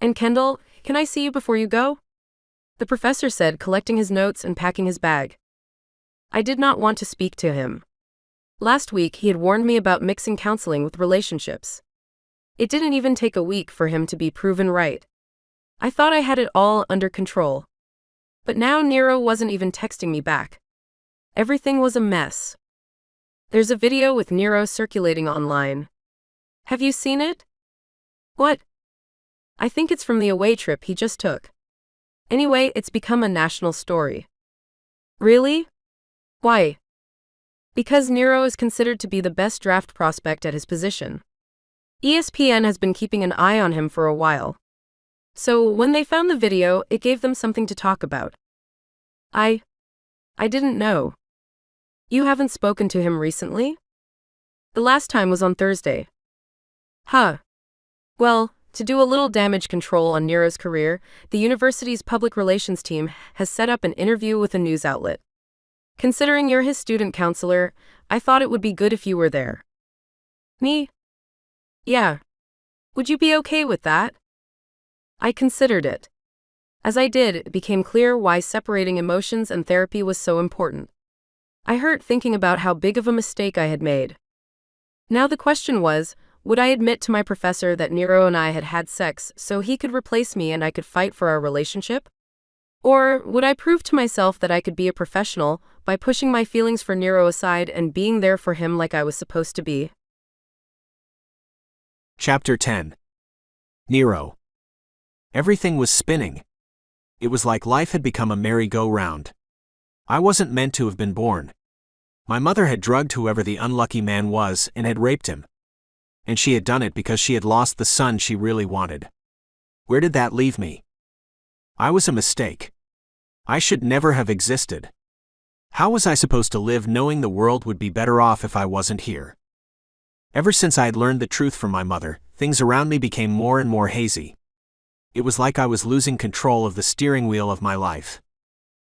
Speaker 2: And Kendall, can I see you before you go? The professor said, collecting his notes and packing his bag. I did not want to speak to him. Last week, he had warned me about mixing counseling with relationships. It didn't even take a week for him to be proven right. I thought I had it all under control. But now Nero wasn't even texting me back. Everything was a mess. There's a video with Nero circulating online. Have you seen it? What? I think it's from the away trip he just took. Anyway, it's become a national story. Really? Why? Because Nero is considered to be the best draft prospect at his position. ESPN has been keeping an eye on him for a while. So when they found the video, it gave them something to talk about. I didn't know. You haven't spoken to him recently? The last time was on Thursday. Huh. Well, to do a little damage control on Nero's career, the university's public relations team has set up an interview with a news outlet. Considering you're his student counselor, I thought it would be good if you were there. Me? Yeah. Would you be okay with that? I considered it. As I did, it became clear why separating emotions and therapy was so important. I hurt thinking about how big of a mistake I had made. Now the question was, would I admit to my professor that Nero and I had had sex so he could replace me and I could fight for our relationship? Or would I prove to myself that I could be a professional by pushing my feelings for Nero aside and being there for him like I was supposed to be?
Speaker 3: Chapter 10. Nero. Everything was spinning. It was like life had become a merry-go-round. I wasn't meant to have been born. My mother had drugged whoever the unlucky man was and had raped him. And she had done it because she had lost the son she really wanted. Where did that leave me? I was a mistake. I should never have existed. How was I supposed to live knowing the world would be better off if I wasn't here? Ever since I had learned the truth from my mother, things around me became more and more hazy. It was like I was losing control of the steering wheel of my life.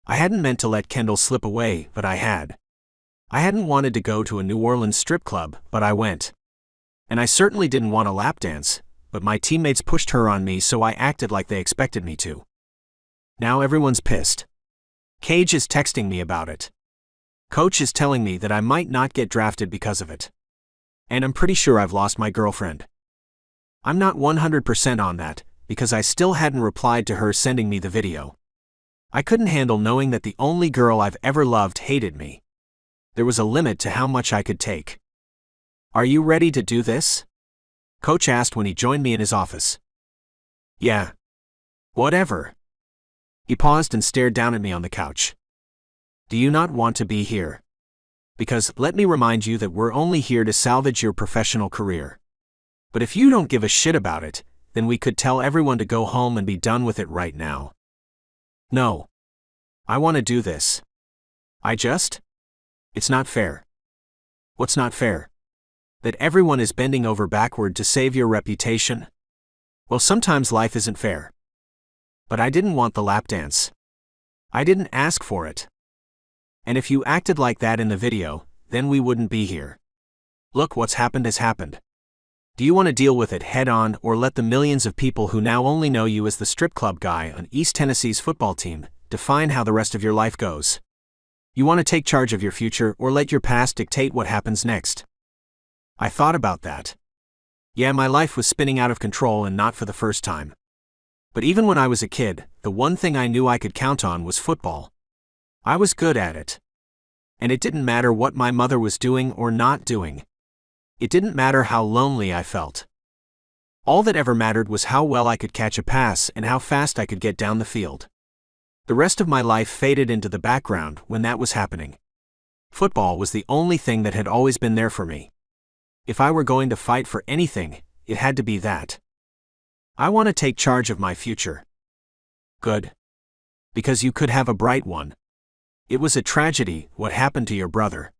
Speaker 3: I hadn't meant to let Kendall slip away, but I had. I hadn't wanted to go to a New Orleans strip club, but I went. And I certainly didn't want a lap dance, but my teammates pushed her on me so I acted like they expected me to. Now everyone's pissed. Cage is texting me about it. Coach is telling me that I might not get drafted because of it. And I'm pretty sure I've lost my girlfriend. I'm not 100% on that, because I still hadn't replied to her sending me the video. I couldn't handle knowing that the only girl I've ever loved hated me. There was a limit to how much I could take. Are you ready to do this? Coach asked when he joined me in his office. Yeah. Whatever. He paused and stared down at me on the couch. Do you not want to be here? Because let me remind you that we're only here to salvage your professional career. But if you don't give a shit about it, then we could tell everyone to go home and be done with it right now. No. I want to do this. It's not fair. What's not fair? That everyone is bending over backward to save your reputation? Well, sometimes life isn't fair. But I didn't want the lap dance. I didn't ask for it. And if you acted like that in the video, then we wouldn't be here. Look, what's happened has happened. Do you want to deal with it head-on or let the millions of people who now only know you as the strip club guy on East Tennessee's football team define how the rest of your life goes? You want to take charge of your future or let your past dictate what happens next? I thought about that. Yeah, my life was spinning out of control and not for the first time. But even when I was a kid, the one thing I knew I could count on was football. I was good at it. And it didn't matter what my mother was doing or not doing. It didn't matter how lonely I felt. All that ever mattered was how well I could catch a pass and how fast I could get down the field. The rest of my life faded into the background when that was happening. Football was the only thing that had always been there for me. If I were going to fight for anything, it had to be that. I want to take charge of my future. Good. Because you could have a bright one. It was a tragedy what happened to your brother.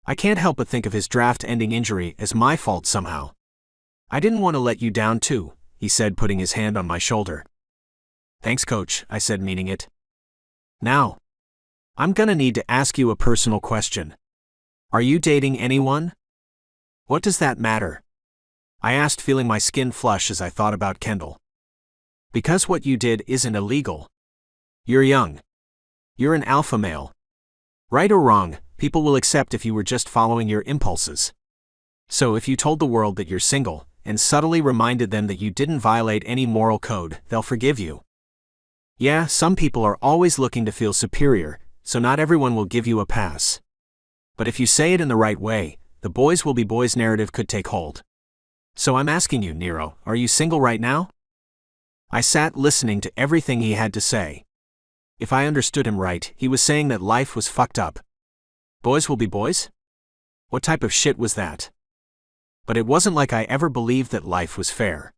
Speaker 3: I can't help but think of his draft-ending injury as my fault somehow. I didn't want to let you down too, he said, putting his hand on my shoulder. Thanks, Coach, I said, meaning it. Now, I'm gonna need to ask you a personal question. Are you dating anyone? What does that matter? I asked, feeling my skin flush as I thought about Kendall. Because what you did isn't illegal. You're young. You're an alpha male. Right or wrong, people will accept if you were just following your impulses. So if you told the world that you're single, and subtly reminded them that you didn't violate any moral code, they'll forgive you. Yeah, some people are always looking to feel superior, so not everyone will give you a pass. But if you say it in the right way, the boys will be boys narrative could take hold. So I'm asking you, Nero, are you single right now? I sat listening to everything he had to say. If I understood him right, he was saying that life was fucked up. Boys will be boys? What type of shit was that? But it wasn't like I ever believed that life was fair.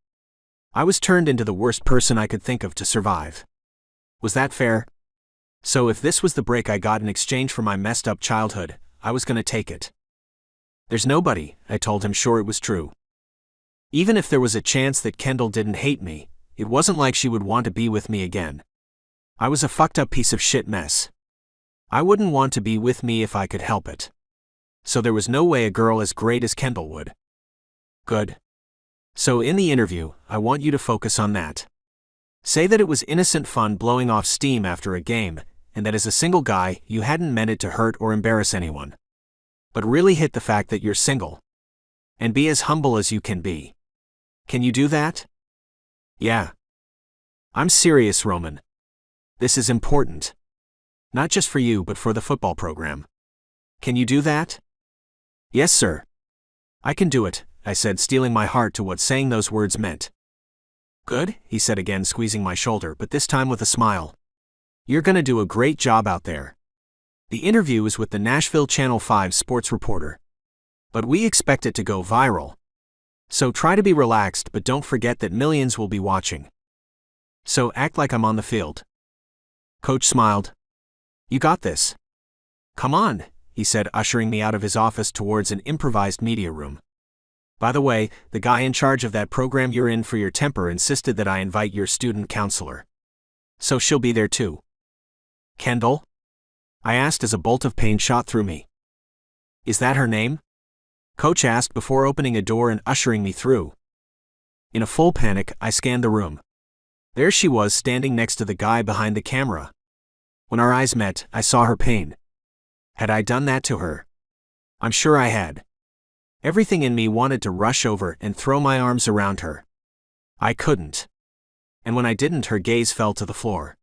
Speaker 3: I was turned into the worst person I could think of to survive. Was that fair? So if this was the break I got in exchange for my messed up childhood, I was gonna take it. There's nobody, I told him, sure it was true. Even if there was a chance that Kendall didn't hate me, it wasn't like she would want to be with me again. I was a fucked up piece of shit mess. I wouldn't want to be with me if I could help it. So there was no way a girl as great as Kendall would. Good. So in the interview, I want you to focus on that. Say that it was innocent fun blowing off steam after a game, and that as a single guy, you hadn't meant it to hurt or embarrass anyone. But really hit the fact that you're single. And be as humble as you can be. Can you do that? Yeah. I'm serious, Roman. This is important. Not just for you but for the football program. Can you do that? Yes, sir. I can do it, I said, steeling my heart to what saying those words meant. Good, he said again, squeezing my shoulder, but this time with a smile. You're gonna do a great job out there. The interview is with the Nashville Channel 5 sports reporter. But we expect it to go viral. So try to be relaxed, but don't forget that millions will be watching. So act like I'm on the field. Coach smiled. You got this. Come on, he said, ushering me out of his office towards an improvised media room. By the way, the guy in charge of that program you're in for your temper insisted that I invite your student counselor. So she'll be there too. Kendall? I asked as a bolt of pain shot through me. Is that her name? Coach asked before opening a door and ushering me through. In a full panic, I scanned the room. There she was, standing next to the guy behind the camera. When our eyes met, I saw her pain. Had I done that to her? I'm sure I had. Everything in me wanted to rush over and throw my arms around her. I couldn't. And when I didn't, her gaze fell to the floor.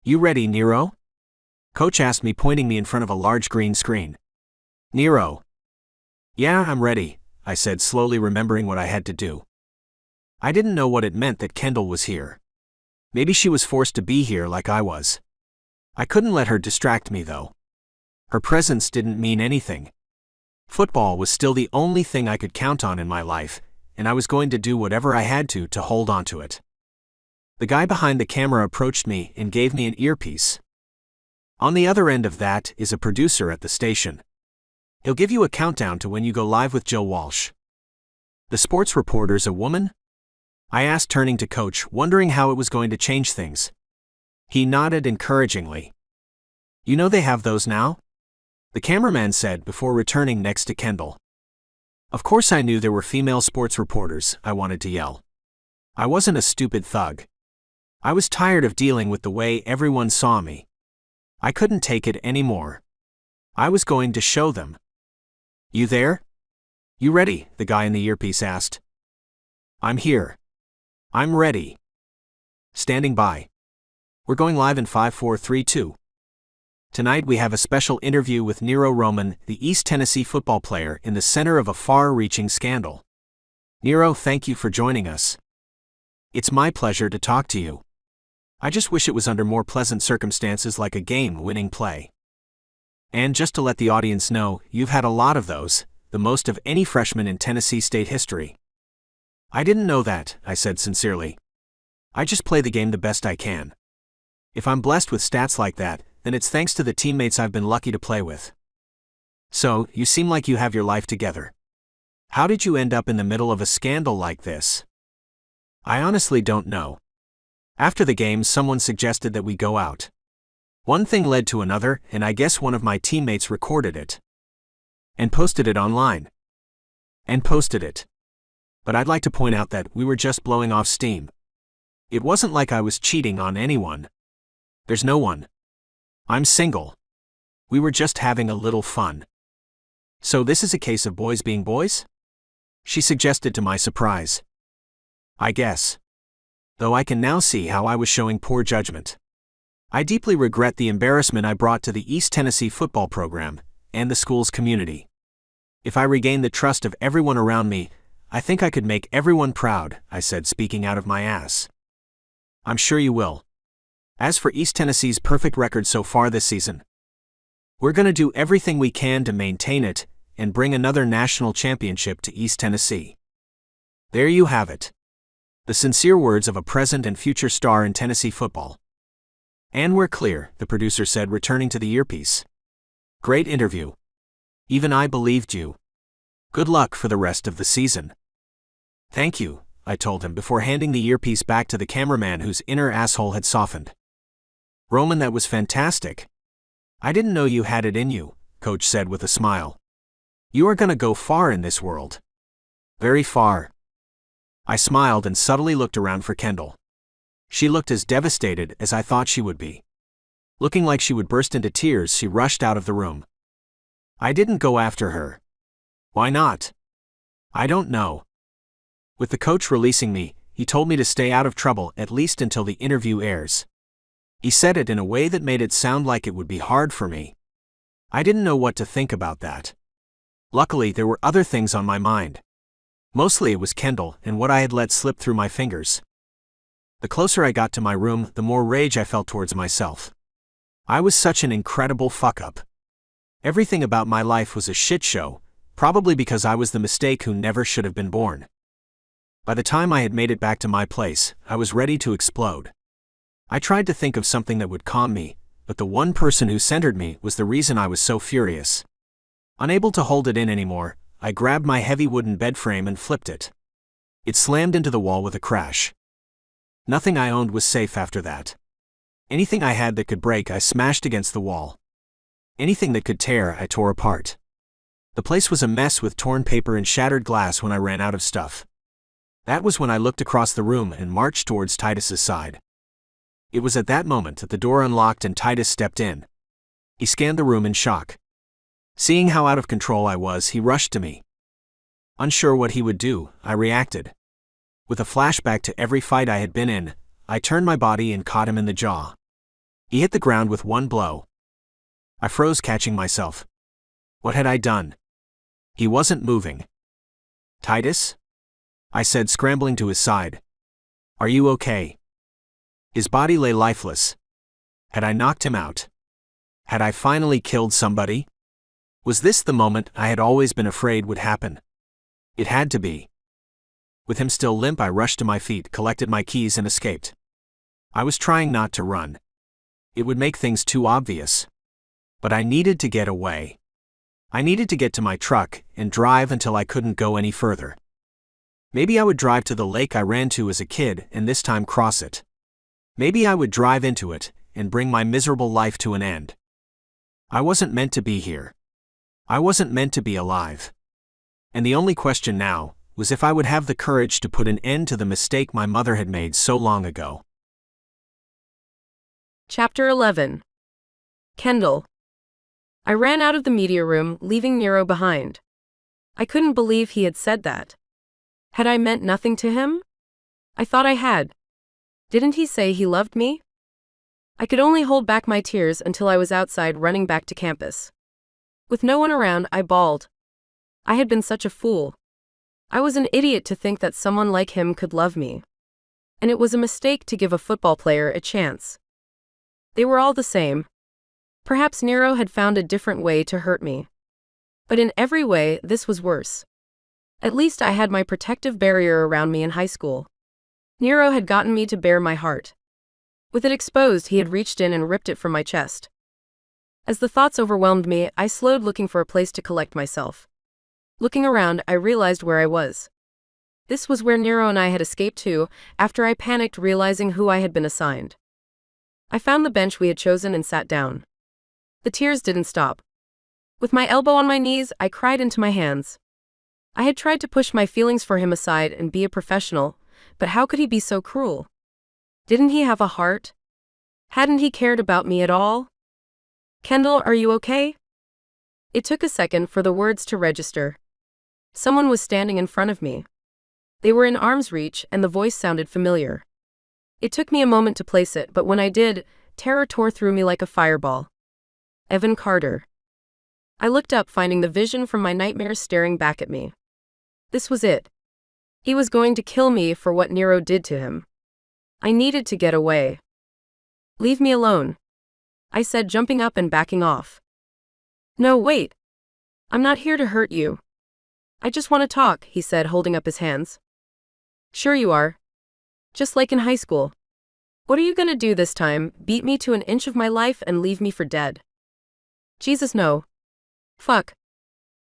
Speaker 3: You ready, Nero? Coach asked me, pointing me in front of a large green screen. Nero. Yeah, I'm ready, I said, slowly remembering what I had to do. I didn't know what it meant that Kendall was here. Maybe she was forced to be here like I was. I couldn't let her distract me, though. Her presence didn't mean anything. Football was still the only thing I could count on in my life, and I was going to do whatever I had to hold on to it. The guy behind the camera approached me and gave me an earpiece. On the other end of that is a producer at the station. He'll give you a countdown to when you go live with Joe Walsh. The sports reporter's a woman? I asked, turning to Coach, wondering how it was going to change things. He nodded encouragingly. You know they have those now? The cameraman said before returning next to Kendall. Of course I knew there were female sports reporters, I wanted to yell. I wasn't a stupid thug. I was tired of dealing with the way everyone saw me. I couldn't take it anymore. I was going to show them. You there? You ready? The guy in the earpiece asked. I'm here. I'm ready. Standing by. We're going live in 5, 4, 3, 2. Tonight we have a special interview with Nero Roman, the East Tennessee football player, in the center of a far-reaching scandal. Nero, thank you for joining us. It's my pleasure to talk to you. I just wish it was under more pleasant circumstances, like a game-winning play. And just to let the audience know, you've had a lot of those, the most of any freshman in Tennessee state history. I didn't know that, I said sincerely. I just play the game the best I can. If I'm blessed with stats like that, then it's thanks to the teammates I've been lucky to play with. So, you seem like you have your life together. How did you end up in the middle of a scandal like this? I honestly don't know. After the game, someone suggested that we go out. One thing led to another, and I guess one of my teammates recorded it. And posted it online. But I'd like to point out that we were just blowing off steam. It wasn't like I was cheating on anyone. There's no one. I'm single. We were just having a little fun. So this is a case of boys being boys? She suggested to my surprise. I guess. Though I can now see how I was showing poor judgment. I deeply regret the embarrassment I brought to the East Tennessee football program and the school's community. If I regained the trust of everyone around me, I think I could make everyone proud, I said, speaking out of my ass. I'm sure you will. As for East Tennessee's perfect record so far this season, we're going to do everything we can to maintain it, and bring another national championship to East Tennessee. There you have it. The sincere words of a present and future star in Tennessee football. And we're clear, the producer said, returning to the earpiece. Great interview. Even I believed you. Good luck for the rest of the season. Thank you, I told him before handing the earpiece back to the cameraman whose inner asshole had softened. Roman, that was fantastic. I didn't know you had it in you, Coach said with a smile. You are gonna go far in this world. Very far. I smiled and subtly looked around for Kendall. She looked as devastated as I thought she would be. Looking like she would burst into tears, she rushed out of the room. I didn't go after her. Why not? I don't know. With the coach releasing me, he told me to stay out of trouble at least until the interview airs. He said it in a way that made it sound like it would be hard for me. I didn't know what to think about that. Luckily, there were other things on my mind. Mostly it was Kendall and what I had let slip through my fingers. The closer I got to my room, the more rage I felt towards myself. I was such an incredible fuck-up. Everything about my life was a shit show, probably because I was the mistake who never should have been born. By the time I had made it back to my place, I was ready to explode. I tried to think of something that would calm me, but the one person who centered me was the reason I was so furious. Unable to hold it in anymore, I grabbed my heavy wooden bed frame and flipped it. It slammed into the wall with a crash. Nothing I owned was safe after that. Anything I had that could break, I smashed against the wall. Anything that could tear, I tore apart. The place was a mess with torn paper and shattered glass when I ran out of stuff. That was when I looked across the room and marched towards Titus's side. It was at that moment that the door unlocked and Titus stepped in. He scanned the room in shock. Seeing how out of control I was, he rushed to me. Unsure what he would do, I reacted. With a flashback to every fight I had been in, I turned my body and caught him in the jaw. He hit the ground with one blow. I froze, catching myself. What had I done? He wasn't moving. Titus? I said, scrambling to his side. Are you okay? His body lay lifeless. Had I knocked him out? Had I finally killed somebody? Was this the moment I had always been afraid would happen? It had to be. With him still limp, I rushed to my feet, collected my keys, and escaped. I was trying not to run. It would make things too obvious. But I needed to get away. I needed to get to my truck and drive until I couldn't go any further. Maybe I would drive to the lake I ran to as a kid and this time cross it. Maybe I would drive into it and bring my miserable life to an end. I wasn't meant to be here. I wasn't meant to be alive. And the only question now was if I would have the courage to put an end to the mistake my mother had made so long ago.
Speaker 2: Chapter 11. Kendall. I ran out of the media room, leaving Nero behind. I couldn't believe he had said that. Had I meant nothing to him? I thought I had. Didn't he say he loved me? I could only hold back my tears until I was outside, running back to campus. With no one around, I bawled. I had been such a fool. I was an idiot to think that someone like him could love me. And it was a mistake to give a football player a chance. They were all the same. Perhaps Nero had found a different way to hurt me. But in every way, this was worse. At least I had my protective barrier around me in high school. Nero had gotten me to bare my heart. With it exposed, he had reached in and ripped it from my chest. As the thoughts overwhelmed me, I slowed, looking for a place to collect myself. Looking around, I realized where I was. This was where Nero and I had escaped to, after I panicked, realizing who I had been assigned. I found the bench we had chosen and sat down. The tears didn't stop. With my elbow on my knees, I cried into my hands. I had tried to push my feelings for him aside and be a professional, but how could he be so cruel? Didn't he have a heart? Hadn't he cared about me at all? Kendall, are you okay? It took a second for the words to register. Someone was standing in front of me. They were in arm's reach, and the voice sounded familiar. It took me a moment to place it, but when I did, terror tore through me like a fireball. Evan Carter. I looked up, finding the vision from my nightmares staring back at me. This was it. He was going to kill me for what Nero did to him. I needed to get away. Leave me alone, I said, jumping up and backing off. No, wait. I'm not here to hurt you. I just want to talk, he said, holding up his hands. Sure you are. Just like in high school. What are you gonna do this time, beat me to an inch of my life and leave me for dead? Jesus, no. Fuck.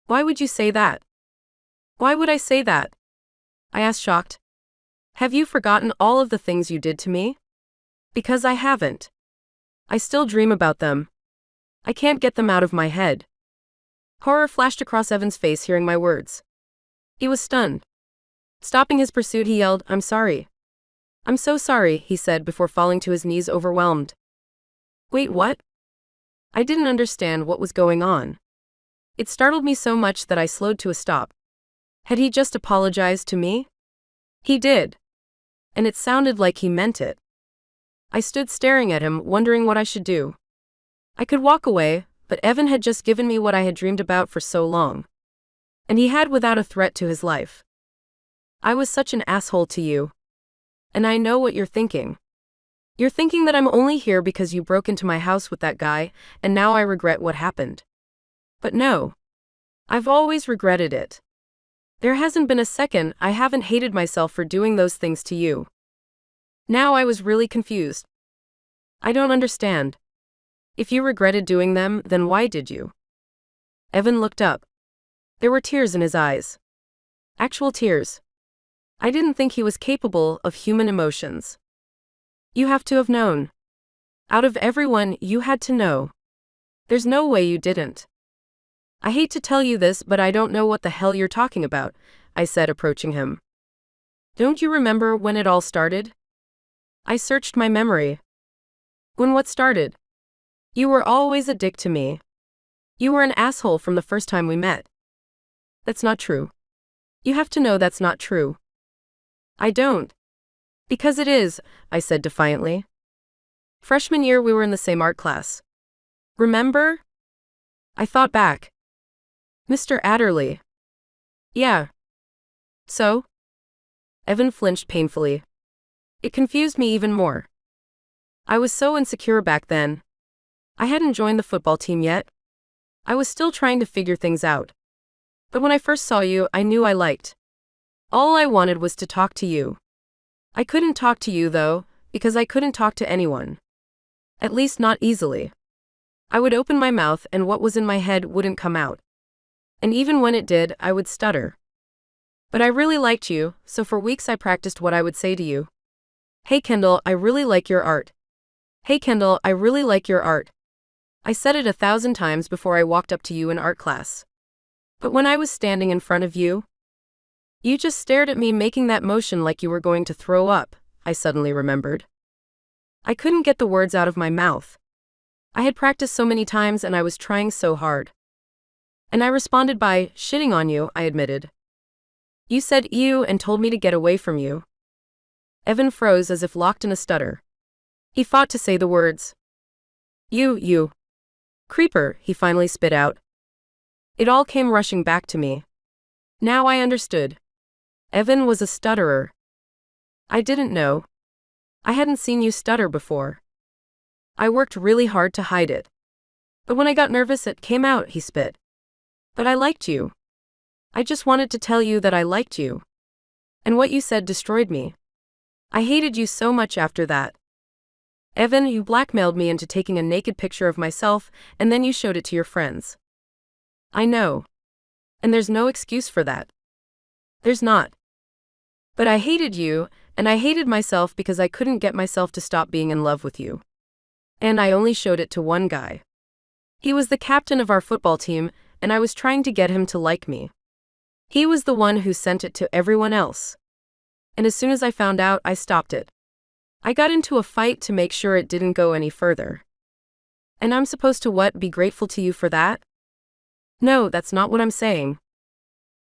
Speaker 2: Why would you say that? Why would I say that? I asked, shocked. Have you forgotten all of the things you did to me? Because I haven't. I still dream about them. I can't get them out of my head. Horror flashed across Evan's face hearing my words. He was stunned. Stopping his pursuit, he yelled, I'm sorry. I'm so sorry, he said before falling to his knees overwhelmed. Wait, what? I didn't understand what was going on. It startled me so much that I slowed to a stop. Had he just apologized to me? He did. And it sounded like he meant it. I stood staring at him, wondering what I should do. I could walk away, but Evan had just given me what I had dreamed about for so long. And he had without a threat to his life. I was such an asshole to you. And I know what you're thinking. You're thinking that I'm only here because you broke into my house with that guy, and now I regret what happened. But no. I've always regretted it. There hasn't been a second I haven't hated myself for doing those things to you. Now I was really confused. I don't understand. If you regretted doing them, then why did you? Evan looked up. There were tears in his eyes. Actual tears. I didn't think he was capable of human emotions. You have to have known. Out of everyone, you had to know. There's no way you didn't. I hate to tell you this, but I don't know what the hell you're talking about, I said, approaching him. Don't you remember when it all started? I searched my memory. When what started? You were always a dick to me. You were an asshole from the first time we met. That's not true. You have to know that's not true. I don't. Because it is, I said defiantly. Freshman year we were in the same art class. Remember? I thought back. Mr. Adderley. Yeah. So? Evan flinched painfully. It confused me even more. I was so insecure back then. I hadn't joined the football team yet. I was still trying to figure things out. But when I first saw you, I knew I liked. All I wanted was to talk to you. I couldn't talk to you, though, because I couldn't talk to anyone. At least not easily. I would open my mouth and what was in my head wouldn't come out. And even when it did, I would stutter. But I really liked you, so for weeks I practiced what I would say to you. Hey Kendall, I really like your art. Hey Kendall, I really like your art. I said it 1,000 times before I walked up to you in art class. But when I was standing in front of you, you just stared at me making that motion like you were going to throw up, I suddenly remembered. I couldn't get the words out of my mouth. I had practiced so many times and I was trying so hard. And I responded by shitting on you, I admitted. You said ew and told me to get away from you. Evan froze as if locked in a stutter. He fought to say the words. You. Creeper, he finally spit out. It all came rushing back to me. Now I understood. Evan was a stutterer. I didn't know. I hadn't seen you stutter before. I worked really hard to hide it. But when I got nervous, it came out, he spit. But I liked you. I just wanted to tell you that I liked you. And what you said destroyed me. I hated you so much after that. Evan, you blackmailed me into taking a naked picture of myself, and then you showed it to your friends. I know. And there's no excuse for that. There's not. But I hated you, and I hated myself because I couldn't get myself to stop being in love with you. And I only showed it to one guy. He was the captain of our football team, and I was trying to get him to like me. He was the one who sent it to everyone else. And as soon as I found out, I stopped it. I got into a fight to make sure it didn't go any further. And I'm supposed to what, be grateful to you for that? No, that's not what I'm saying.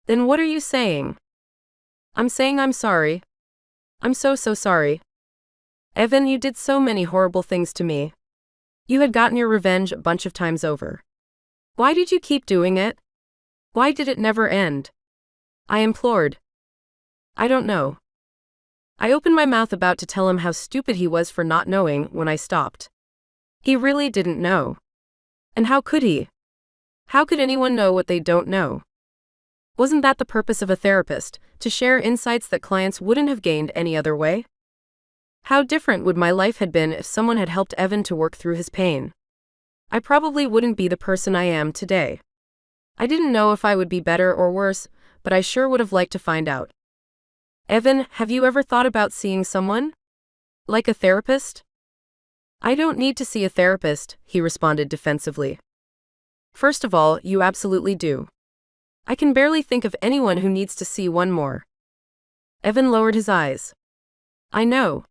Speaker 2: Then what are you saying? I'm saying I'm sorry. I'm so sorry. Evan, you did so many horrible things to me. You had gotten your revenge a bunch of times over. Why did you keep doing it? Why did it never end? I implored. I don't know. I opened my mouth about to tell him how stupid he was for not knowing when I stopped. He really didn't know. And how could he? How could anyone know what they don't know? Wasn't that the purpose of a therapist, to share insights that clients wouldn't have gained any other way? How different would my life have been if someone had helped Evan to work through his pain? I probably wouldn't be the person I am today. I didn't know if I would be better or worse, but I sure would have liked to find out. Evan, have you ever thought about seeing someone? Like a therapist? I don't need to see a therapist, he responded defensively. First of all, you absolutely do. I can barely think of anyone who needs to see one more. Evan lowered his eyes. I know.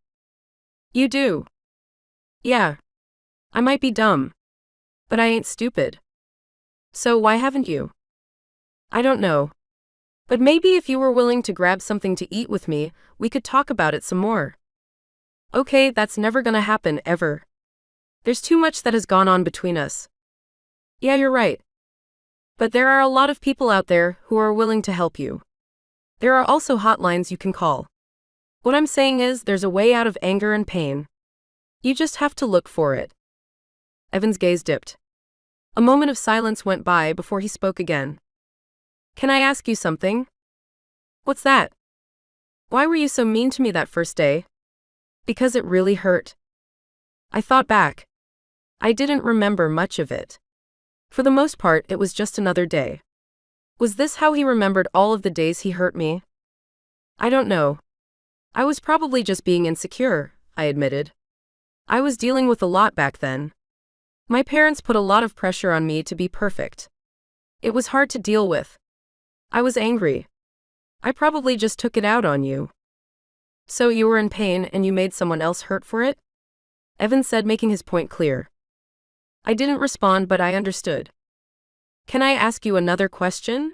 Speaker 2: You do. Yeah. I might be dumb. But I ain't stupid. So why haven't you? I don't know. But maybe if you were willing to grab something to eat with me, we could talk about it some more. Okay, that's never gonna happen, ever. There's too much that has gone on between us. Yeah, you're right. But there are a lot of people out there who are willing to help you. There are also hotlines you can call. What I'm saying is, there's a way out of anger and pain. You just have to look for it. Evan's gaze dipped. A moment of silence went by before he spoke again. Can I ask you something? What's that? Why were you so mean to me that first day? Because it really hurt. I thought back. I didn't remember much of it. For the most part, it was just another day. Was this how he remembered all of the days he hurt me? I don't know. I was probably just being insecure, I admitted. I was dealing with a lot back then. My parents put a lot of pressure on me to be perfect. It was hard to deal with. I was angry. I probably just took it out on you. So you were in pain and you made someone else hurt for it? Evan said, making his point clear. I didn't respond, but I understood. Can I ask you another question?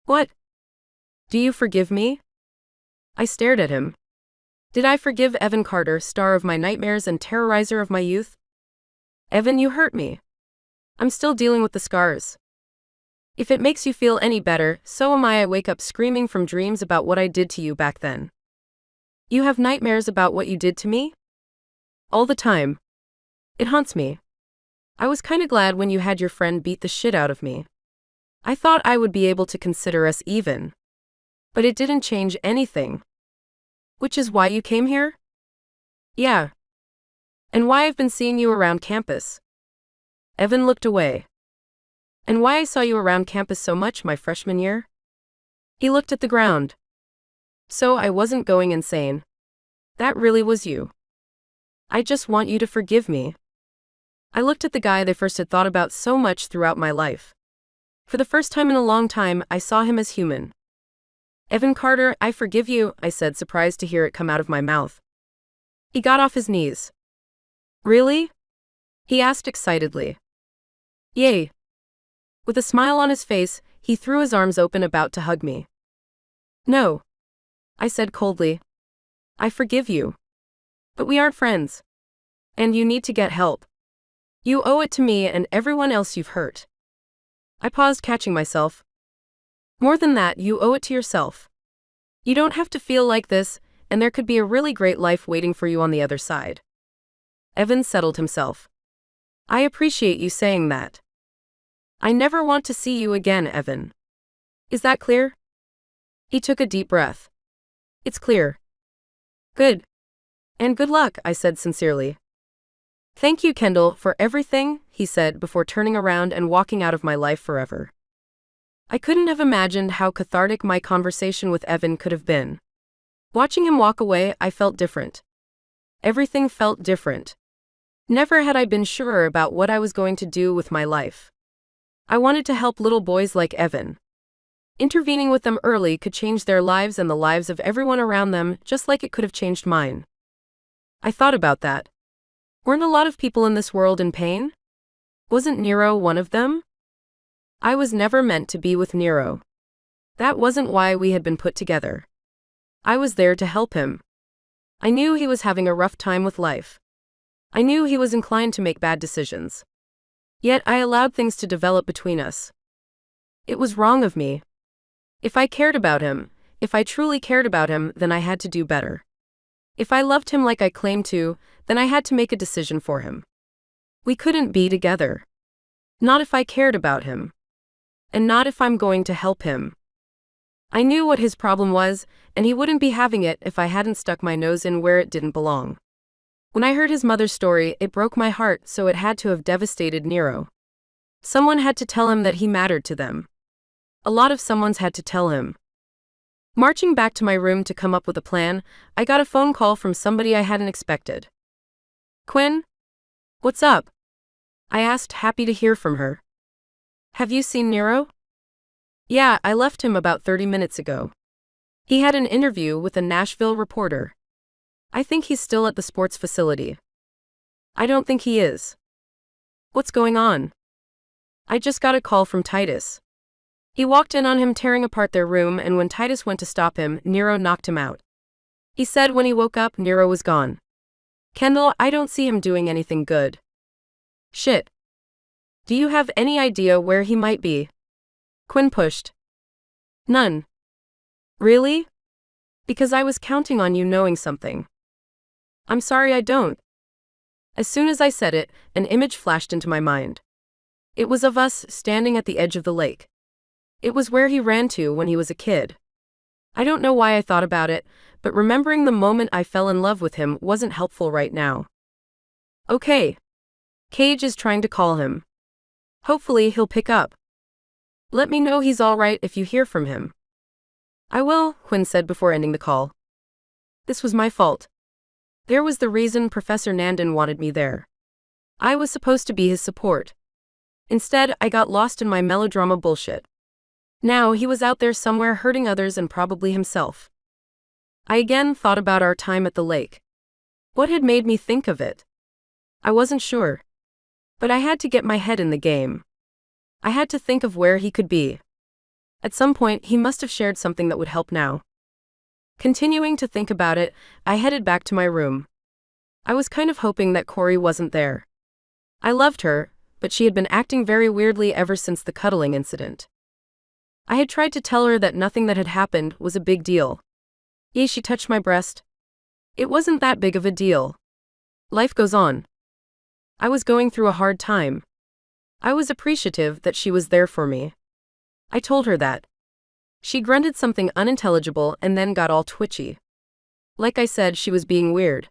Speaker 2: What? Do you forgive me? I stared at him. Did I forgive Evan Carter, star of my nightmares and terrorizer of my youth? Evan, you hurt me. I'm still dealing with the scars. If it makes you feel any better, so am I. I wake up screaming from dreams about what I did to you back then. You have nightmares about what you did to me? All the time. It haunts me. I was kinda glad when you had your friend beat the shit out of me. I thought I would be able to consider us even. But it didn't change anything. Which is why you came here? Yeah. And why I've been seeing you around campus. Evan looked away. And why I saw you around campus so much my freshman year? He looked at the ground. So I wasn't going insane. That really was you. I just want you to forgive me. I looked at the guy they first had thought about so much throughout my life. For the first time in a long time, I saw him as human. Evan Carter, I forgive you, I said, surprised to hear it come out of my mouth. He got off his knees. Really? He asked excitedly. Yay. With a smile on his face, he threw his arms open, about to hug me. No. I said coldly. I forgive you. But we aren't friends. And you need to get help. You owe it to me and everyone else you've hurt. I paused, catching myself. More than that, you owe it to yourself. You don't have to feel like this, and there could be a really great life waiting for you on the other side. Evan settled himself. I appreciate you saying that. I never want to see you again, Evan. Is that clear? He took a deep breath. It's clear. Good. And good luck, I said sincerely. Thank you, Kendall, for everything, he said before turning around and walking out of my life forever. I couldn't have imagined how cathartic my conversation with Evan could have been. Watching him walk away, I felt different. Everything felt different. Never had I been sure about what I was going to do with my life. I wanted to help little boys like Evan. Intervening with them early could change their lives and the lives of everyone around them, just like it could have changed mine. I thought about that. Weren't a lot of people in this world in pain? Wasn't Nero one of them? I was never meant to be with Nero. That wasn't why we had been put together. I was there to help him. I knew he was having a rough time with life. I knew he was inclined to make bad decisions. Yet I allowed things to develop between us. It was wrong of me. If I cared about him, if I truly cared about him, then I had to do better. If I loved him like I claimed to, then I had to make a decision for him. We couldn't be together. Not if I cared about him. And not if I'm going to help him. I knew what his problem was, and he wouldn't be having it if I hadn't stuck my nose in where it didn't belong. When I heard his mother's story, it broke my heart, so it had to have devastated Nero. Someone had to tell him that he mattered to them. A lot of someone's had to tell him. Marching back to my room to come up with a plan, I got a phone call from somebody I hadn't expected. "Quinn? What's up?" I asked, happy to hear from her. "Have you seen Nero?" "Yeah, I left him about 30 minutes ago. He had an interview with a Nashville reporter. I think he's still at the sports facility." "I don't think he is." "What's going on?" "I just got a call from Titus. He walked in on him tearing apart their room, and when Titus went to stop him, Nero knocked him out. He said when he woke up, Nero was gone. Kendall, I don't see him doing anything good." "Shit. Do you have any idea where he might be?" Quinn pushed. "None." "Really? Because I was counting on you knowing something." "I'm sorry, I don't." As soon as I said it, an image flashed into my mind. It was of us standing at the edge of the lake. It was where he ran to when he was a kid. I don't know why I thought about it, but remembering the moment I fell in love with him wasn't helpful right now. "Okay. Cage is trying to call him. Hopefully he'll pick up. Let me know he's all right if you hear from him." "I will," Quinn said before ending the call. This was my fault. There was the reason Professor Nandon wanted me there. I was supposed to be his support. Instead, I got lost in my melodrama bullshit. Now he was out there somewhere hurting others and probably himself. I again thought about our time at the lake. What had made me think of it? I wasn't sure. But I had to get my head in the game. I had to think of where he could be. At some point, he must have shared something that would help now. Continuing to think about it, I headed back to my room. I was kind of hoping that Corey wasn't there. I loved her, but she had been acting very weirdly ever since the cuddling incident. I had tried to tell her that nothing that had happened was a big deal. Yeah, she touched my breast. It wasn't that big of a deal. Life goes on. I was going through a hard time. I was appreciative that she was there for me. I told her that. She grunted something unintelligible and then got all twitchy. Like I said, she was being weird.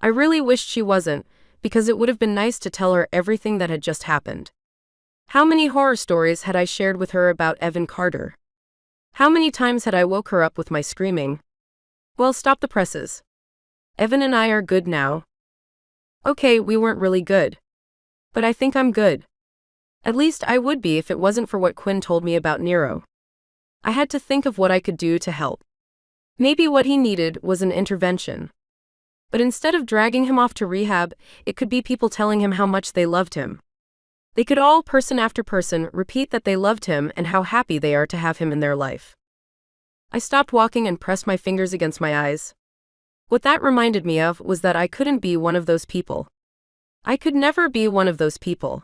Speaker 2: I really wished she wasn't, because it would have been nice to tell her everything that had just happened. How many horror stories had I shared with her about Evan Carter? How many times had I woke her up with my screaming? Well, stop the presses. Evan and I are good now. Okay, we weren't really good. But I think I'm good. At least I would be if it wasn't for what Quinn told me about Nero. I had to think of what I could do to help. Maybe what he needed was an intervention. But instead of dragging him off to rehab, it could be people telling him how much they loved him. They could all, person after person, repeat that they loved him and how happy they are to have him in their life. I stopped walking and pressed my fingers against my eyes. What that reminded me of was that I couldn't be one of those people. I could never be one of those people.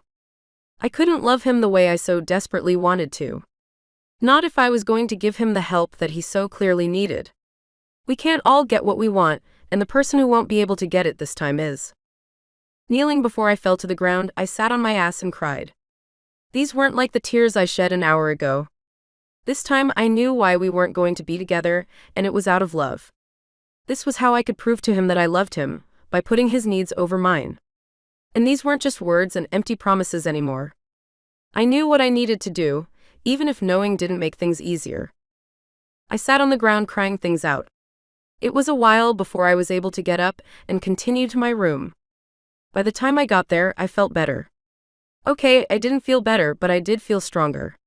Speaker 2: I couldn't love him the way I so desperately wanted to. Not if I was going to give him the help that he so clearly needed. We can't all get what we want, and the person who won't be able to get it this time is. Kneeling before I fell to the ground, I sat on my ass and cried. These weren't like the tears I shed an hour ago. This time I knew why we weren't going to be together, and it was out of love. This was how I could prove to him that I loved him, by putting his needs over mine. And these weren't just words and empty promises anymore. I knew what I needed to do, even if knowing didn't make things easier. I sat on the ground crying things out. It was a while before I was able to get up and continue to my room. By the time I got there, I felt better. Okay, I didn't feel better, but I did feel stronger.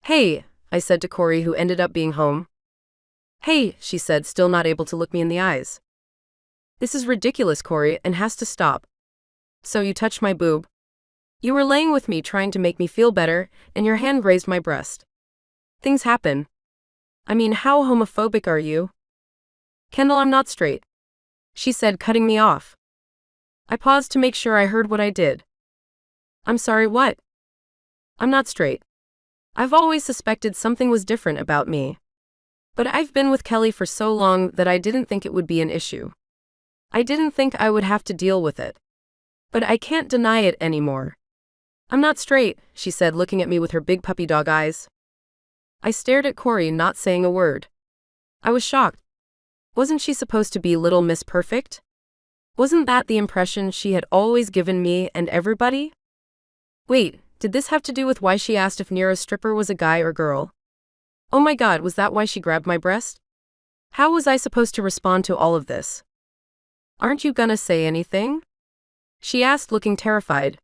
Speaker 2: "Hey," I said to Corey, who ended up being home. "Hey," she said, still not able to look me in the eyes. "This is ridiculous, Corey, and has to stop. So you touched my boob. You were laying with me trying to make me feel better, and your hand grazed my breast. Things happen. I mean, how homophobic are you?" "Kendall, I'm not straight," she said, cutting me off. I paused to make sure I heard what I did. "I'm sorry, what?" "I'm not straight. I've always suspected something was different about me. But I've been with Kelly for so long that I didn't think it would be an issue. I didn't think I would have to deal with it. But I can't deny it anymore. I'm not straight, she said, looking at me with her big puppy dog eyes. I stared at Corey, not saying a word. I was shocked. Wasn't she supposed to be Little Miss Perfect? Wasn't that the impression she had always given me and everybody? Wait, did this have to do with why she asked if Nero's stripper was a guy or girl? Oh my God, was that why she grabbed my breast? How was I supposed to respond to all of this? Aren't you gonna say anything? She asked, looking terrified.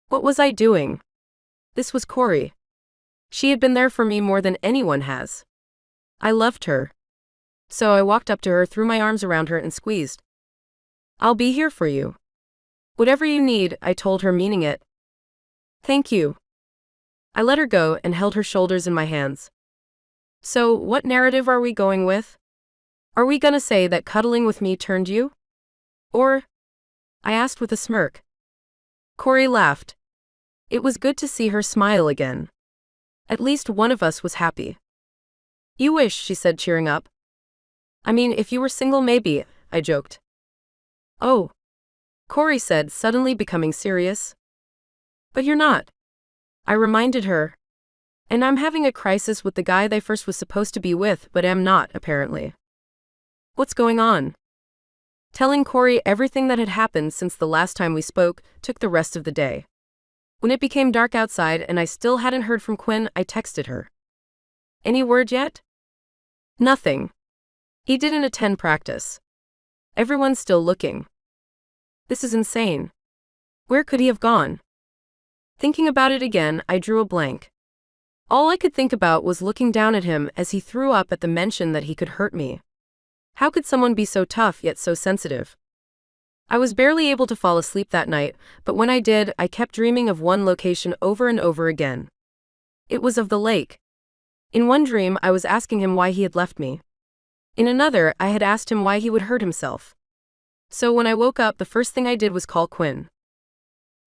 Speaker 2: What was I doing? This was Corey. She had been there for me more than anyone has. I loved her. So I walked up to her, threw my arms around her, and squeezed. I'll be here for you. Whatever you need, I told her, meaning it. Thank you. I let her go and held her shoulders in my hands. So, what narrative are we going with? Are we gonna say that cuddling with me turned you? Or? I asked with a smirk. Corey laughed. It was good to see her smile again. At least one of us was happy. You wish, she said, cheering up. I mean, if you were single, maybe, I joked. Oh, Corey said, suddenly becoming serious. But you're not. I reminded her. And I'm having a crisis with the guy I first was supposed to be with, but am not, apparently. What's going on? Telling Corey everything that had happened since the last time we spoke took the rest of the day. When it became dark outside and I still hadn't heard from Quinn, I texted her. Any word yet? Nothing. He didn't attend practice. Everyone's still looking. This is insane. Where could he have gone? Thinking about it again, I drew a blank. All I could think about was looking down at him as he threw up at the mention that he could hurt me. How could someone be so tough yet so sensitive? I was barely able to fall asleep that night, but when I did, I kept dreaming of one location over and over again. It was of the lake. In one dream, I was asking him why he had left me. In another, I had asked him why he would hurt himself. So when I woke up, the first thing I did was call Quinn.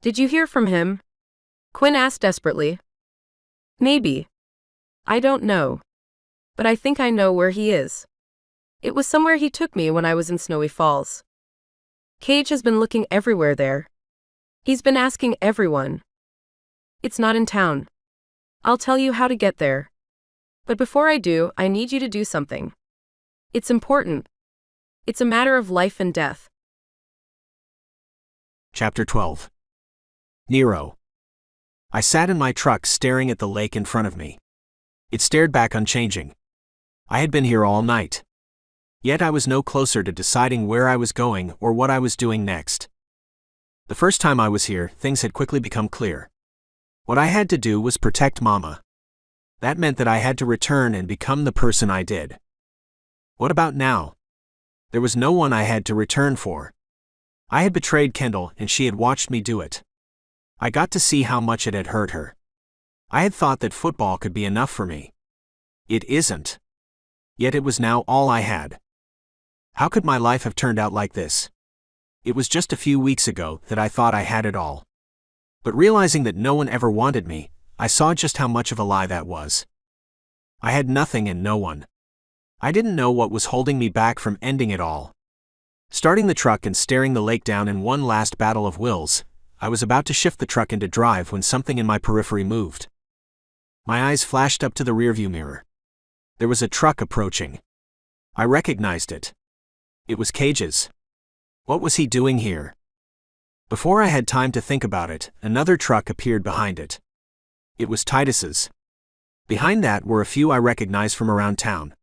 Speaker 2: Did you hear from him? Quinn asked desperately. Maybe. I don't know. But I think I know where he is. It was somewhere he took me when I was in Snowy Falls. Cage has been looking everywhere there. He's been asking everyone. It's not in town. I'll tell you how to get there. But before I do, I need you to do something. It's important. It's a matter of life and death.
Speaker 3: Chapter 12. Nero. I sat in my truck staring at the lake in front of me. It stared back unchanging. I had been here all night. Yet I was no closer to deciding where I was going or what I was doing next. The first time I was here, things had quickly become clear. What I had to do was protect Mama. That meant that I had to return and become the person I did. What about now? There was no one I had to return for. I had betrayed Kendall and she had watched me do it. I got to see how much it had hurt her. I had thought that football could be enough for me. It isn't. Yet it was now all I had. How could my life have turned out like this? It was just a few weeks ago that I thought I had it all. But realizing that no one ever wanted me, I saw just how much of a lie that was. I had nothing and no one. I didn't know what was holding me back from ending it all. Starting the truck and staring the lake down in one last battle of wills, I was about to shift the truck into drive when something in my periphery moved. My eyes flashed up to the rearview mirror. There was a truck approaching. I recognized it. It was Cage's. What was he doing here? Before I had time to think about it, another truck appeared behind it. It was Titus's. Behind that were a few I recognized from around town.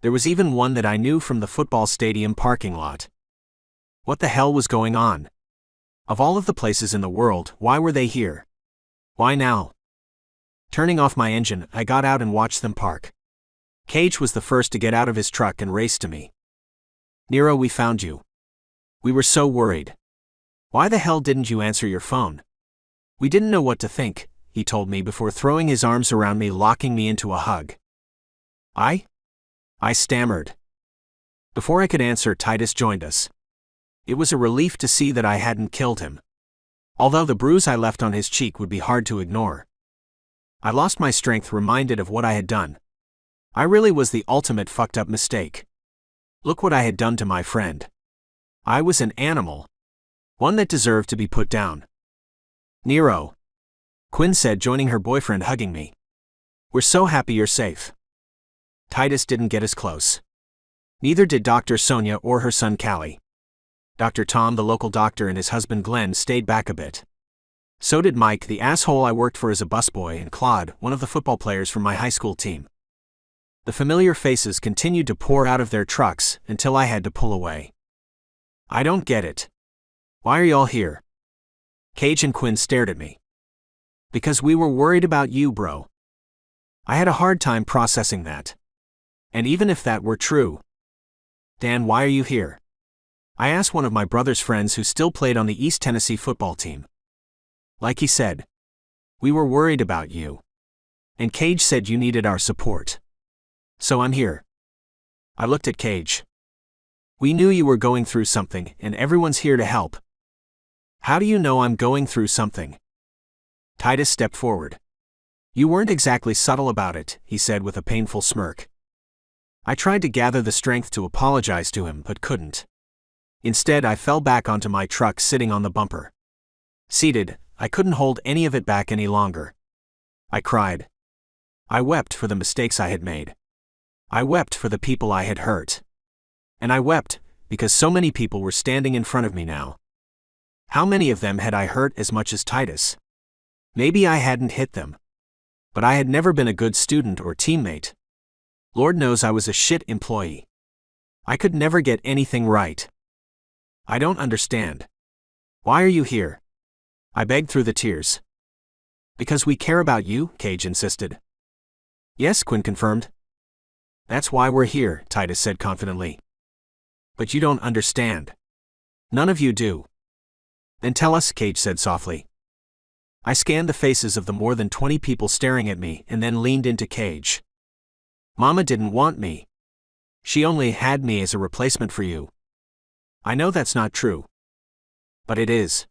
Speaker 3: There was even one that I knew from the football stadium parking lot. What the hell was going on? Of all of the places in the world, why were they here? Why now? Turning off my engine, I got out and watched them park. Cage was the first to get out of his truck and raced to me. Nero, we found you. We were so worried. Why the hell didn't you answer your phone? We didn't know what to think, he told me before throwing his arms around me, locking me into a hug. I stammered. Before I could answer, Titus joined us. It was a relief to see that I hadn't killed him. Although the bruise I left on his cheek would be hard to ignore. I lost my strength, reminded of what I had done. I really was the ultimate fucked up mistake. Look what I had done to my friend. I was an animal. One that deserved to be put down. Nero. Quinn said, joining her boyfriend hugging me. "We're so happy you're safe." Titus didn't get as close. Neither did Dr. Sonia or her son Callie. Dr. Tom, the local doctor, and his husband Glenn stayed back a bit. So did Mike, the asshole I worked for as a busboy, and Claude, one of the football players from my high school team. The familiar faces continued to pour out of their trucks until I had to pull away. "I don't get it. Why are y'all here?" Cage and Quinn stared at me. "Because we were worried about you, bro." I had a hard time processing that. And even if that were true. "Dan, why are you here?" I asked one of my brother's friends who still played on the East Tennessee football team. Like he said, "We were worried about you. And Cage said you needed our support. So I'm here." I looked at Cage. "We knew you were going through something, and everyone's here to help." "How do you know I'm going through something?" Titus stepped forward. "You weren't exactly subtle about it," he said with a painful smirk. I tried to gather the strength to apologize to him, but couldn't. Instead, I fell back onto my truck, sitting on the bumper. Seated, I couldn't hold any of it back any longer. I cried. I wept for the mistakes I had made. I wept for the people I had hurt. And I wept because so many people were standing in front of me now. How many of them had I hurt as much as Titus? Maybe I hadn't hit them. But I had never been a good student or teammate. Lord knows I was a shit employee. I could never get anything right. "I don't understand. Why are you here?" I begged through the tears. "Because we care about you," Cage insisted. "Yes," Quinn confirmed. "That's why we're here," Titus said confidently. "But you don't understand. None of you do." "Then tell us," Cage said softly. I scanned the faces of the more than 20 people staring at me and then leaned into Cage. "Mama didn't want me. She only had me as a replacement for you." "I know that's not true. But it is.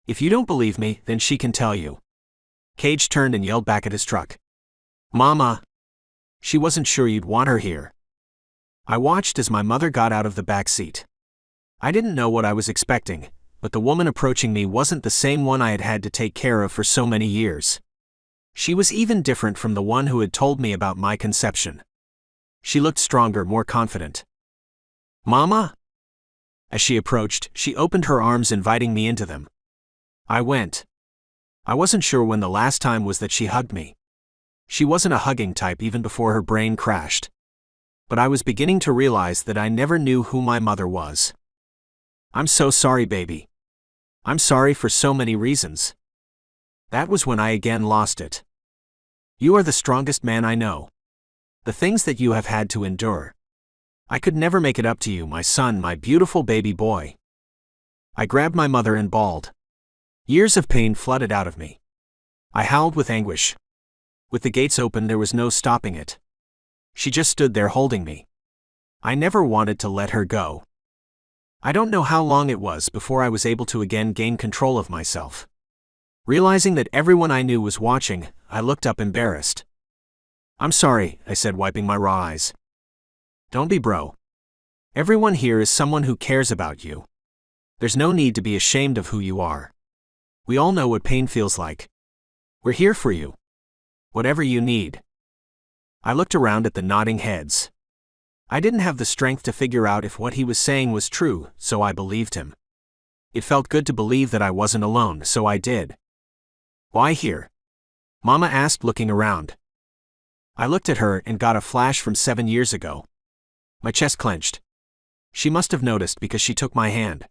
Speaker 3: If you don't believe me, then she can tell you." Cage turned and yelled back at his truck. "Mama! She wasn't sure you'd want her here." I watched as my mother got out of the back seat. I didn't know what I was expecting, but the woman approaching me wasn't the same one I had had to take care of for so many years. She was even different from the one who had told me about my conception. She looked stronger, more confident. "Mama?" As she approached, she opened her arms, inviting me into them. I went. I wasn't sure when the last time was that she hugged me. She wasn't a hugging type even before her brain crashed. But I was beginning to realize that I never knew who my mother was. "I'm so sorry, baby. I'm sorry for so many reasons." That was when I again lost it. "You are the strongest man I know. The things that you have had to endure. I could never make it up to you, my son, my beautiful baby boy." I grabbed my mother and bawled. Years of pain flooded out of me. I howled with anguish. With the gates open, there was no stopping it. She just stood there holding me. I never wanted to let her go. I don't know how long it was before I was able to again gain control of myself. Realizing that everyone I knew was watching, I looked up embarrassed. "I'm sorry," I said, wiping my raw eyes. "Don't be, bro. Everyone here is someone who cares about you. There's no need to be ashamed of who you are. We all know what pain feels like. We're here for you. Whatever you need." I looked around at the nodding heads. I didn't have the strength to figure out if what he was saying was true, so I believed him. It felt good to believe that I wasn't alone, so I did. "Why here?" Mama asked, looking around. I looked at her and got a flash from 7 years ago. My chest clenched. She must have noticed because she took my hand.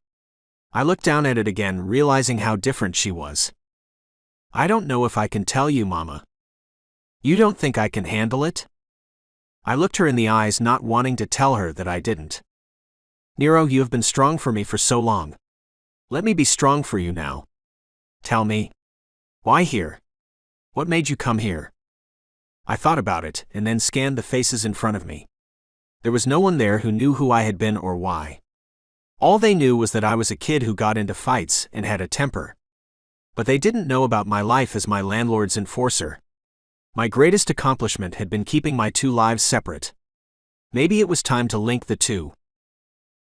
Speaker 3: I looked down at it again, realizing how different she was. "I don't know if I can tell you, Mama." "You don't think I can handle it?" I looked her in the eyes, not wanting to tell her that I didn't. "Nero, you have been strong for me for so long. Let me be strong for you now. Tell me. Why here? What made you come here?" I thought about it, and then scanned the faces in front of me. There was no one there who knew who I had been or why. All they knew was that I was a kid who got into fights and had a temper. But they didn't know about my life as my landlord's enforcer. My greatest accomplishment had been keeping my two lives separate. Maybe it was time to link the two.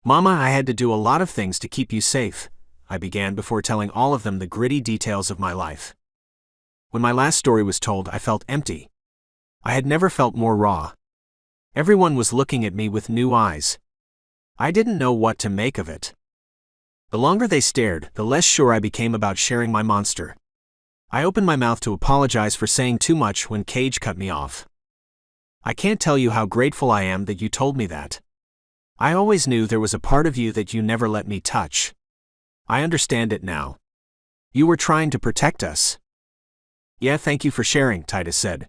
Speaker 3: "Mama, I had to do a lot of things to keep you safe," I began before telling all of them the gritty details of my life. When my last story was told, I felt empty. I had never felt more raw. Everyone was looking at me with new eyes. I didn't know what to make of it. The longer they stared, the less sure I became about sharing my monster. I opened my mouth to apologize for saying too much when Cage cut me off. I can't tell you how grateful I am that you told me that. I always knew there was a part of you that you never let me touch. I understand it now. You were trying to protect us. Yeah, thank you for sharing, Titus said.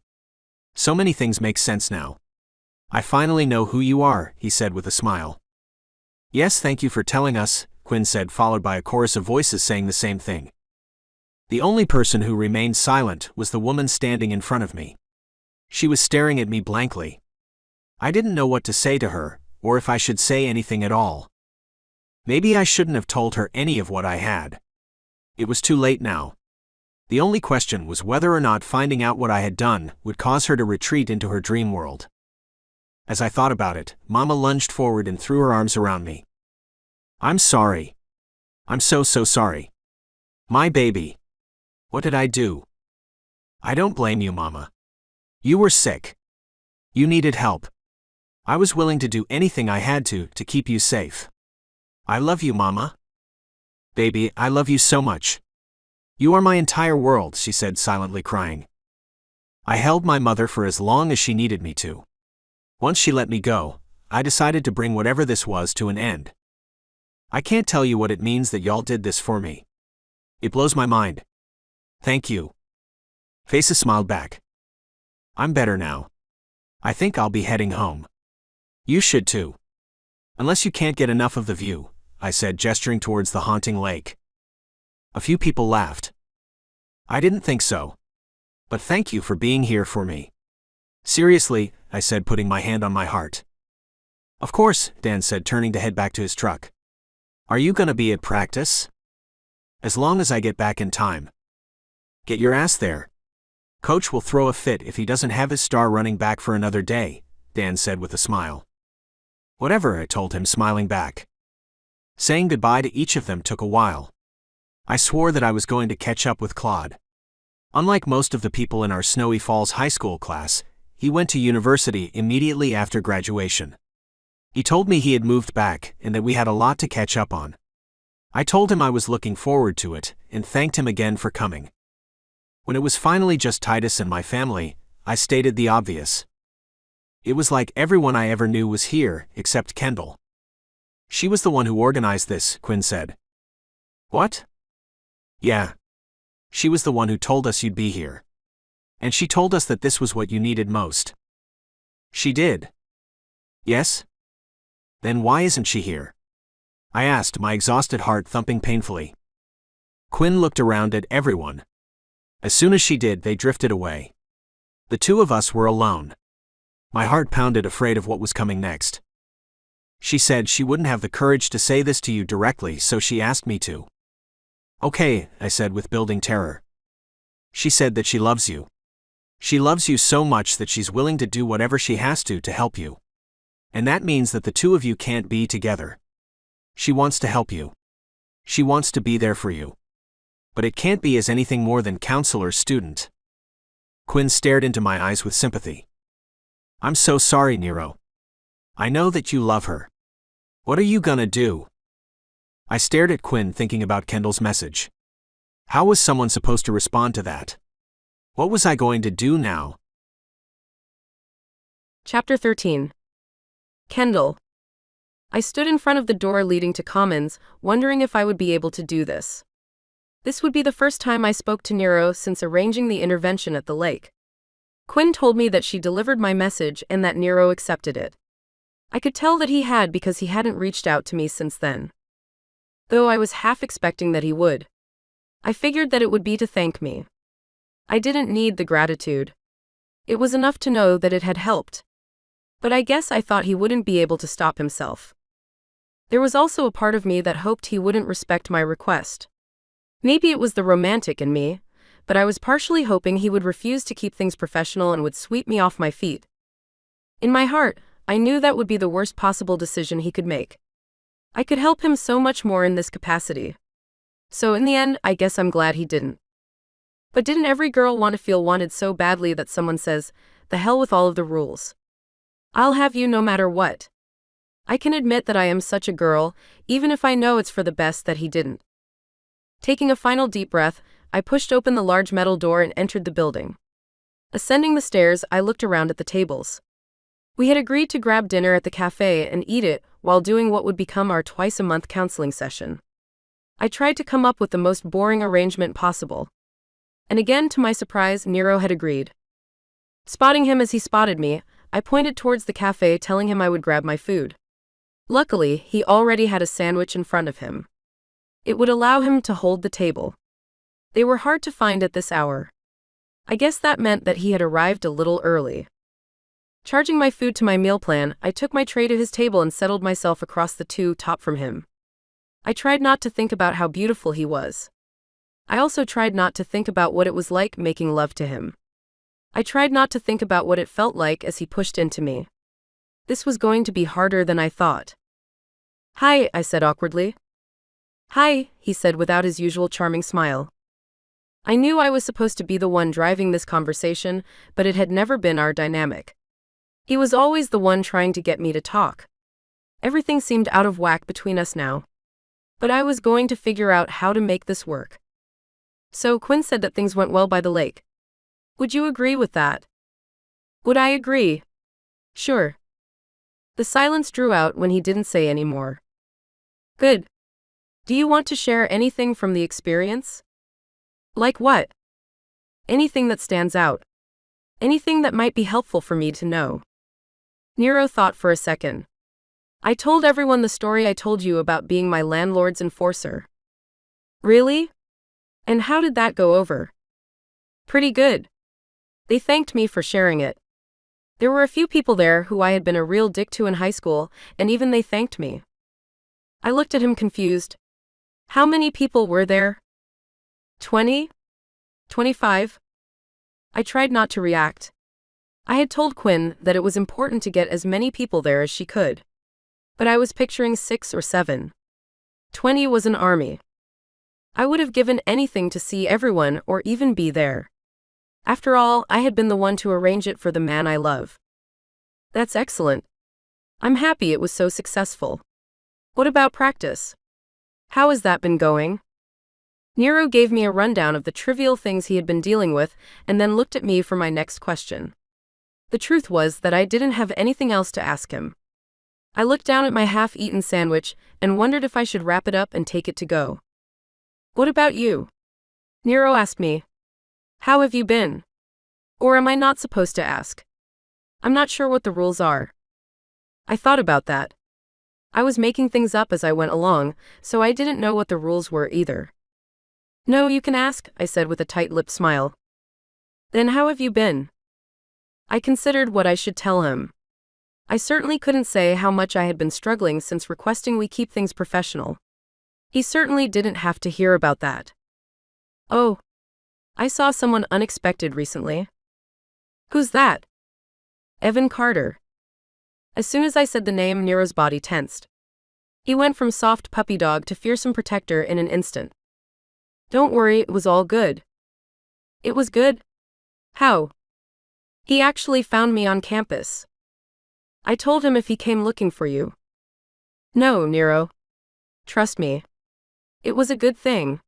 Speaker 3: So many things make sense now. I finally know who you are, he said with a smile. Yes, thank you for telling us, Quinn said, followed by a chorus of voices saying the same thing. The only person who remained silent was the woman standing in front of me. She was staring at me blankly. I didn't know what to say to her, or if I should say anything at all. Maybe I shouldn't have told her any of what I had. It was too late now. The only question was whether or not finding out what I had done would cause her to retreat into her dream world. As I thought about it, Mama lunged forward and threw her arms around me. I'm sorry. I'm so sorry. My baby. What did I do? I don't blame you, Mama. You were sick. You needed help. I was willing to do anything I had to keep you safe. I love you, Mama. Baby, I love you so much. You are my entire world, she said, silently crying. I held my mother for as long as she needed me to. Once she let me go, I decided to bring whatever this was to an end. I can't tell you what it means that y'all did this for me. It blows my mind. Thank you. Faces smiled back. I'm better now. I think I'll be heading home. You should too. Unless you can't get enough of the view, I said, gesturing towards the haunting lake. A few people laughed. I didn't think so. But thank you for being here for me. Seriously, I said, putting my hand on my heart. Of course, Dan said, turning to head back to his truck. Are you gonna be at practice? As long as I get back in time. Get your ass there. Coach will throw a fit if he doesn't have his star running back for another day, Dan said with a smile. Whatever, I told him, smiling back. Saying goodbye to each of them took a while. I swore that I was going to catch up with Claude. Unlike most of the people in our Snowy Falls high school class, he went to university immediately after graduation. He told me he had moved back and that we had a lot to catch up on. I told him I was looking forward to it and thanked him again for coming. When it was finally just Titus and my family, I stated the obvious. It was like everyone I ever knew was here, except Kendall. She was the one who organized this, Quinn said. What? Yeah. She was the one who told us you'd be here. And she told us that this was what you needed most. She did. Yes? Then why isn't she here? I asked, my exhausted heart thumping painfully. Quinn looked around at everyone. As soon as she did, they drifted away. The two of us were alone. My heart pounded, afraid of what was coming next. She said she wouldn't have the courage to say this to you directly, so she asked me to. Okay, I said with building terror. She said that she loves you. She loves you so much that she's willing to do whatever she has to help you. And that means that the two of you can't be together. She wants to help you. She wants to be there for you. But it can't be as anything more than counselor-student. Quinn stared into my eyes with sympathy. I'm so sorry, Nero. I know that you love her. What are you gonna do? I stared at Quinn, thinking about Kendall's message. How was someone supposed to respond to that? What was I going to do now?
Speaker 2: Chapter 13. Kendall. I stood in front of the door leading to Commons, wondering if I would be able to do this. This would be the first time I spoke to Nero since arranging the intervention at the lake. Quinn told me that she delivered my message and that Nero accepted it. I could tell that he had because he hadn't reached out to me since then. Though I was half expecting that he would. I figured that it would be to thank me. I didn't need the gratitude. It was enough to know that it had helped. But I guess I thought he wouldn't be able to stop himself. There was also a part of me that hoped he wouldn't respect my request. Maybe it was the romantic in me, but I was partially hoping he would refuse to keep things professional and would sweep me off my feet. In my heart, I knew that would be the worst possible decision he could make. I could help him so much more in this capacity. So in the end, I guess I'm glad he didn't. But didn't every girl want to feel wanted so badly that someone says, "The hell with all of the rules. I'll have you no matter what"? I can admit that I am such a girl, even if I know it's for the best that he didn't. Taking a final deep breath, I pushed open the large metal door and entered the building. Ascending the stairs, I looked around at the tables. We had agreed to grab dinner at the cafe and eat it while doing what would become our twice-a-month counseling session. I tried to come up with the most boring arrangement possible. And again, to my surprise, Nero had agreed. Spotting him as he spotted me, I pointed towards the cafe, telling him I would grab my food. Luckily, he already had a sandwich in front of him. It would allow him to hold the table. They were hard to find at this hour. I guess that meant that he had arrived a little early. Charging my food to my meal plan, I took my tray to his table and settled myself across the two top from him. I tried not to think about how beautiful he was. I also tried not to think about what it was like making love to him. I tried not to think about what it felt like as he pushed into me. This was going to be harder than I thought. "Hi," I said awkwardly. "Hi," he said without his usual charming smile. I knew I was supposed to be the one driving this conversation, but it had never been our dynamic. He was always the one trying to get me to talk. Everything seemed out of whack between us now. But I was going to figure out how to make this work. "So Quinn said that things went well by the lake. Would you agree with that?" Would I agree? Sure. The silence drew out when he didn't say any more. Good. Do you want to share anything from the experience? Like what? Anything that stands out. Anything that might be helpful for me to know. Nero thought for a second. I told everyone the story I told you about being my landlord's enforcer. Really? And how did that go over? Pretty good. They thanked me for sharing it. There were a few people there who I had been a real dick to in high school, and even they thanked me. I looked at him confused. How many people were there? 20? 25? I tried not to react. I had told Quinn that it was important to get as many people there as she could. But I was picturing 6 or 7. 20 was an army. I would have given anything to see everyone or even be there. After all, I had been the one to arrange it for the man I love. That's excellent. I'm happy it was so successful. What about practice? How has that been going? Nero gave me a rundown of the trivial things he had been dealing with and then looked at me for my next question. The truth was that I didn't have anything else to ask him. I looked down at my half-eaten sandwich and wondered if I should wrap it up and take it to go. What about you? Nero asked me. How have you been? Or am I not supposed to ask? I'm not sure what the rules are. I thought about that. I was making things up as I went along, so I didn't know what the rules were either. No, you can ask, I said with a tight-lipped smile. Then how have you been? I considered what I should tell him. I certainly couldn't say how much I had been struggling since requesting we keep things professional. He certainly didn't have to hear about that. Oh. I saw someone unexpected recently. Who's that? Evan Carter. As soon as I said the name, Nero's body tensed. He went from soft puppy dog to fearsome protector in an instant. Don't worry, it was all good. It was good? How? He actually found me on campus. I told him if he came looking for you. No, Nero. Trust me. It was a good thing.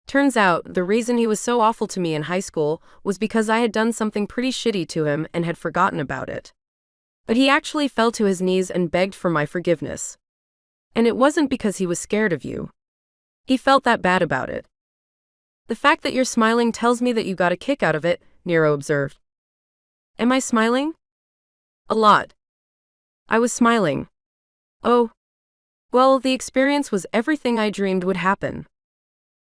Speaker 2: Turns out, the reason he was so awful to me in high school was because I had done something pretty shitty to him and had forgotten about it. But he actually fell to his knees and begged for my forgiveness. And it wasn't because he was scared of you. He felt that bad about it. The fact that you're smiling tells me that you got a kick out of it, Nero observed. Am I smiling? A lot. I was smiling. Oh. Well, the experience was everything I dreamed would happen.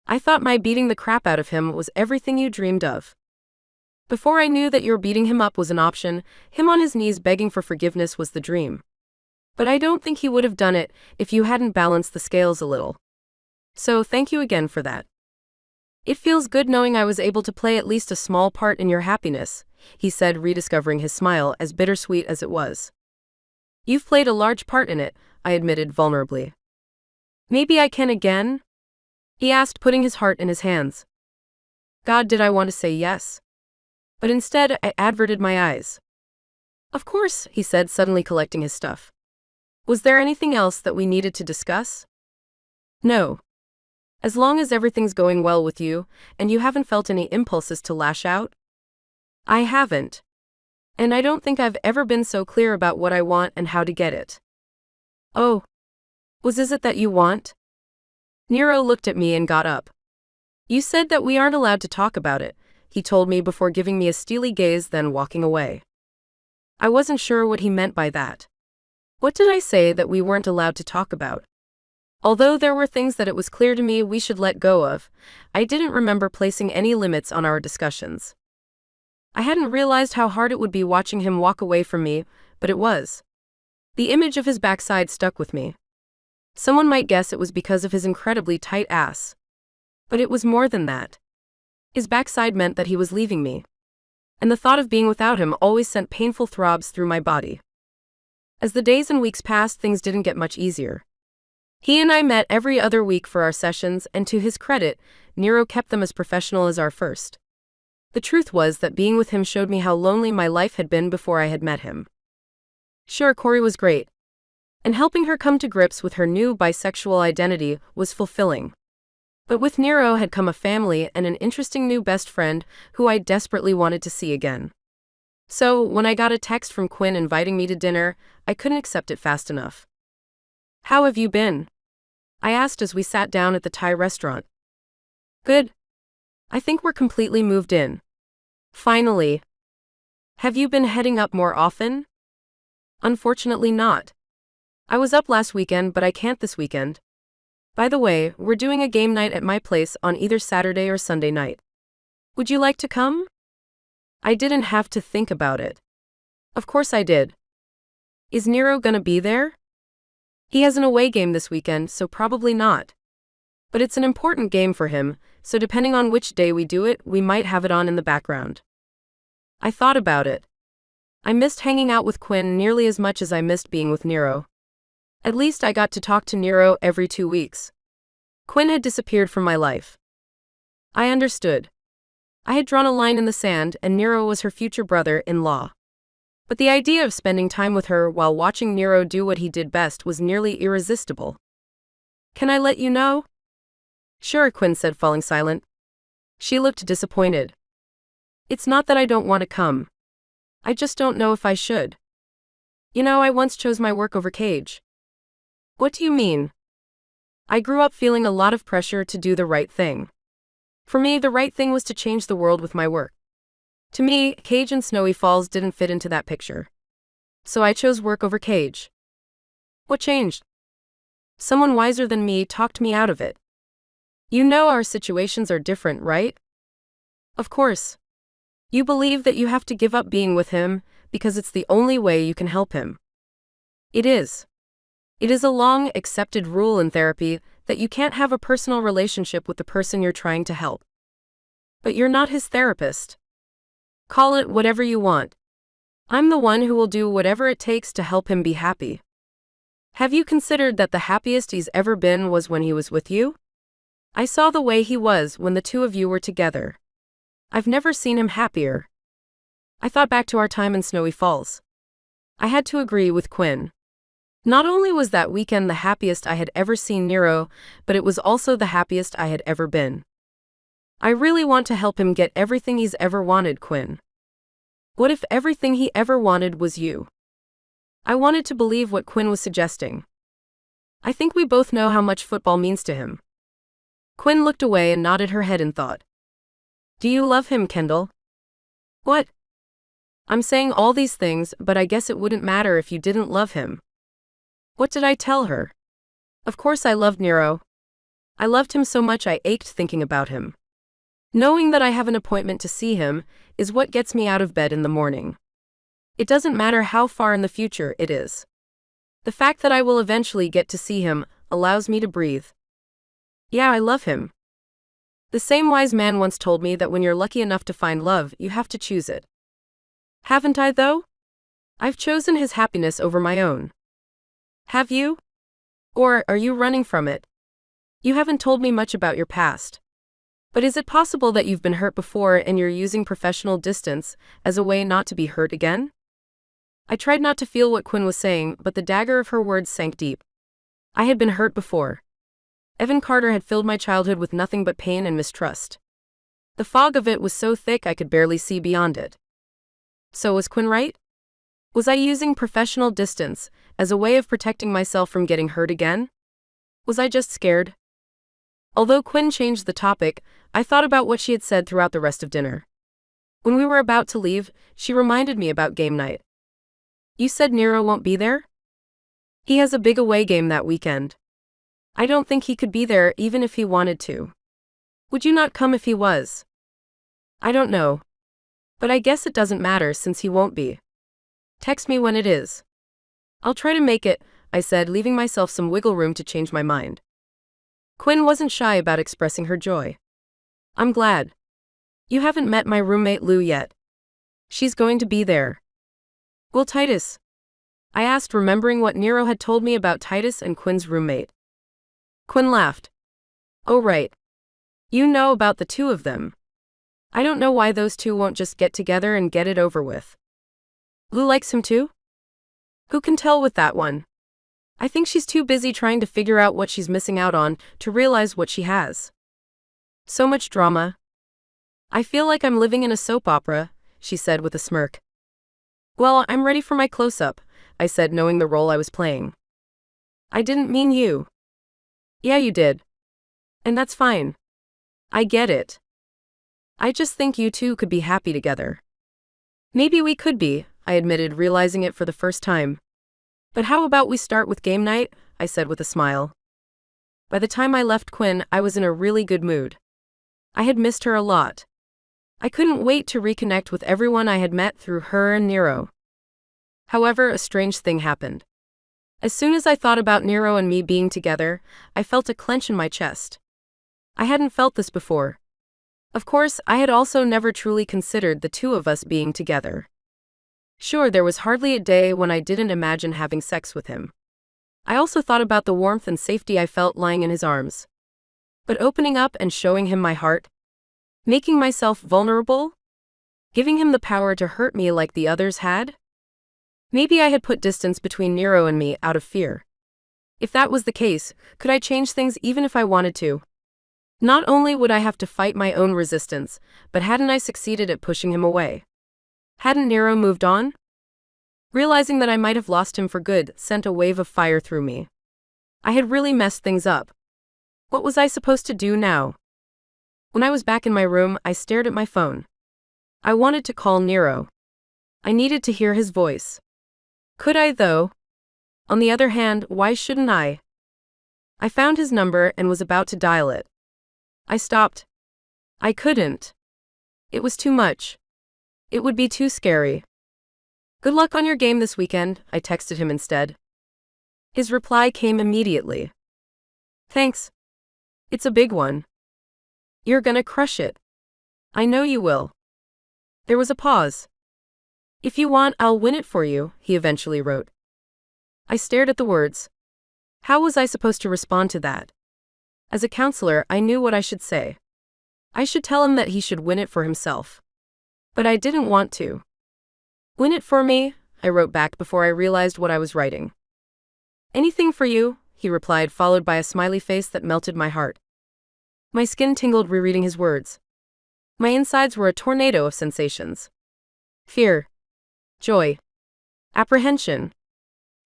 Speaker 2: I thought my beating the crap out of him was everything you dreamed of. Before I knew that your beating him up was an option, him on his knees begging for forgiveness was the dream. But I don't think he would have done it if you hadn't balanced the scales a little. So thank you again for that. It feels good knowing I was able to play at least a small part in your happiness, he said, rediscovering his smile as bittersweet as it was. You've played a large part in it, I admitted vulnerably. Maybe I can again? He asked, putting his heart in his hands. God, did I want to say yes? But instead, I averted my eyes. Of course, he said, suddenly collecting his stuff. Was there anything else that we needed to discuss? No. As long as everything's going well with you, and you haven't felt any impulses to lash out? I haven't. And I don't think I've ever been so clear about what I want and how to get it. Oh. Is it that you want? Nero looked at me and got up. You said that we aren't allowed to talk about it, he told me before giving me a steely gaze, then walking away. I wasn't sure what he meant by that. What did I say that we weren't allowed to talk about? Although there were things that it was clear to me we should let go of, I didn't remember placing any limits on our discussions. I hadn't realized how hard it would be watching him walk away from me, but it was. The image of his backside stuck with me. Someone might guess it was because of his incredibly tight ass. But it was more than that. His backside meant that he was leaving me. And the thought of being without him always sent painful throbs through my body. As the days and weeks passed, things didn't get much easier. He and I met every other week for our sessions, and to his credit, Nero kept them as professional as our first. The truth was that being with him showed me how lonely my life had been before I had met him. Sure, Corey was great. And helping her come to grips with her new bisexual identity was fulfilling. But with Nero had come a family and an interesting new best friend who I desperately wanted to see again. So, when I got a text from Quinn inviting me to dinner, I couldn't accept it fast enough. How have you been? I asked as we sat down at the Thai restaurant. Good. I think we're completely moved in. Finally. Have you been heading up more often? Unfortunately not. I was up last weekend, but I can't this weekend. By the way, we're doing a game night at my place on either Saturday or Sunday night. Would you like to come? I didn't have to think about it. Of course I did. Is Nero gonna be there? He has an away game this weekend, so probably not. But it's an important game for him, so depending on which day we do it, we might have it on in the background. I thought about it. I missed hanging out with Quinn nearly as much as I missed being with Nero. At least I got to talk to Nero every 2 weeks. Quinn had disappeared from my life. I understood. I had drawn a line in the sand, and Nero was her future brother-in-law. But the idea of spending time with her while watching Nero do what he did best was nearly irresistible. Can I let you know? Sure, Quinn said, falling silent. She looked disappointed. It's not that I don't want to come. I just don't know if I should. You know, I once chose my work over Cage. What do you mean? I grew up feeling a lot of pressure to do the right thing. For me, the right thing was to change the world with my work. To me, Cage and Snowy Falls didn't fit into that picture. So I chose work over Cage. What changed? Someone wiser than me talked me out of it. You know our situations are different, right? Of course. You believe that you have to give up being with him because it's the only way you can help him. It is. It is a long, accepted rule in therapy that you can't have a personal relationship with the person you're trying to help. But you're not his therapist. Call it whatever you want. I'm the one who will do whatever it takes to help him be happy. Have you considered that the happiest he's ever been was when he was with you? I saw the way he was when the two of you were together. I've never seen him happier. I thought back to our time in Snowy Falls. I had to agree with Quinn. Not only was that weekend the happiest I had ever seen Nero, but it was also the happiest I had ever been. I really want to help him get everything he's ever wanted, Quinn. What if everything he ever wanted was you? I wanted to believe what Quinn was suggesting. I think we both know how much football means to him. Quinn looked away and nodded her head in thought. Do you love him, Kendall? What? I'm saying all these things, but I guess it wouldn't matter if you didn't love him. What did I tell her? Of course I loved Nero. I loved him so much I ached thinking about him. Knowing that I have an appointment to see him is what gets me out of bed in the morning. It doesn't matter how far in the future it is. The fact that I will eventually get to see him allows me to breathe. Yeah, I love him. The same wise man once told me that when you're lucky enough to find love, you have to choose it. Haven't I, though? I've chosen his happiness over my own. Have you? Or are you running from it? You haven't told me much about your past. But is it possible that you've been hurt before and you're using professional distance as a way not to be hurt again? I tried not to feel what Quinn was saying, but the dagger of her words sank deep. I had been hurt before. Evan Carter had filled my childhood with nothing but pain and mistrust. The fog of it was so thick I could barely see beyond it. So was Quinn right? Was I using professional distance as a way of protecting myself from getting hurt again? Was I just scared? Although Quinn changed the topic, I thought about what she had said throughout the rest of dinner. When we were about to leave, she reminded me about game night. You said Nero won't be there? He has a big away game that weekend. I don't think he could be there even if he wanted to. Would you not come if he was? I don't know. But I guess it doesn't matter since he won't be. Text me when it is. I'll try to make it, I said, leaving myself some wiggle room to change my mind. Quinn wasn't shy about expressing her joy. I'm glad. You haven't met my roommate Lou yet. She's going to be there. Will Titus? I asked, remembering what Nero had told me about Titus and Quinn's roommate. Quinn laughed. Oh right. You know about the two of them. I don't know why those two won't just get together and get it over with. Lou likes him too? Who can tell with that one? I think she's too busy trying to figure out what she's missing out on to realize what she has. So much drama. I feel like I'm living in a soap opera, she said with a smirk. Well, I'm ready for my close-up, I said, knowing the role I was playing. I didn't mean you. Yeah, you did. And that's fine. I get it. I just think you two could be happy together. Maybe we could be, I admitted, realizing it for the first time. But how about we start with game night? I said with a smile. By the time I left Quinn, I was in a really good mood. I had missed her a lot. I couldn't wait to reconnect with everyone I had met through her and Nero. However, a strange thing happened. As soon as I thought about Nero and me being together, I felt a clench in my chest. I hadn't felt this before. Of course, I had also never truly considered the two of us being together. Sure, there was hardly a day when I didn't imagine having sex with him. I also thought about the warmth and safety I felt lying in his arms. But opening up and showing him my heart, making myself vulnerable, giving him the power to hurt me like the others had? Maybe I had put distance between Nero and me out of fear. If that was the case, could I change things even if I wanted to? Not only would I have to fight my own resistance, but hadn't I succeeded at pushing him away? Hadn't Nero moved on? Realizing that I might have lost him for good sent a wave of fire through me. I had really messed things up. What was I supposed to do now? When I was back in my room, I stared at my phone. I wanted to call Nero. I needed to hear his voice. Could I, though? On the other hand, why shouldn't I? I found his number and was about to dial it. I stopped. I couldn't. It was too much. It would be too scary. Good luck on your game this weekend, I texted him instead. His reply came immediately. Thanks. It's a big one. You're gonna crush it. I know you will. There was a pause. If you want, I'll win it for you, he eventually wrote. I stared at the words. How was I supposed to respond to that? As a counselor, I knew what I should say. I should tell him that he should win it for himself. But I didn't want to. Win it for me, I wrote back before I realized what I was writing. Anything for you, he replied, followed by a smiley face that melted my heart. My skin tingled rereading his words. My insides were a tornado of sensations. Fear. Joy. Apprehension.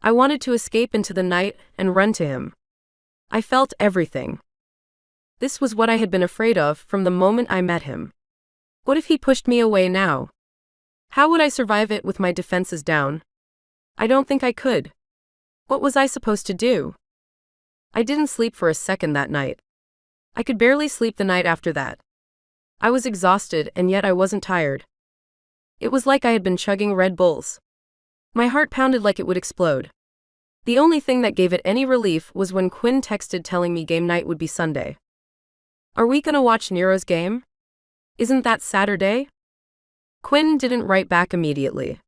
Speaker 2: I wanted to escape into the night and run to him. I felt everything. This was what I had been afraid of from the moment I met him. What if he pushed me away now? How would I survive it with my defenses down? I don't think I could. What was I supposed to do? I didn't sleep for a second that night. I could barely sleep the night after that. I was exhausted, and yet I wasn't tired. It was like I had been chugging Red Bulls. My heart pounded like it would explode. The only thing that gave it any relief was when Quinn texted telling me game night would be Sunday. Are we gonna watch Nero's game? Isn't that Saturday? Quinn didn't write back immediately.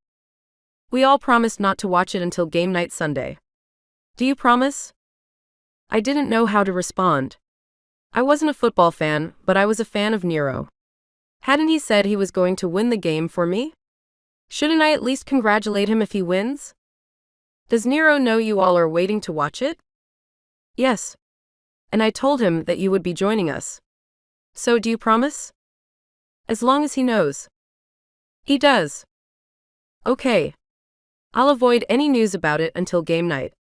Speaker 2: We all promised not to watch it until game night Sunday. Do you promise? I didn't know how to respond. I wasn't a football fan, but I was a fan of Nero. Hadn't he said he was going to win the game for me? Shouldn't I at least congratulate him if he wins? Does Nero know you all are waiting to watch it? Yes. And I told him that you would be joining us. So do you promise? As long as he knows. He does. Okay. I'll avoid any news about it until game night.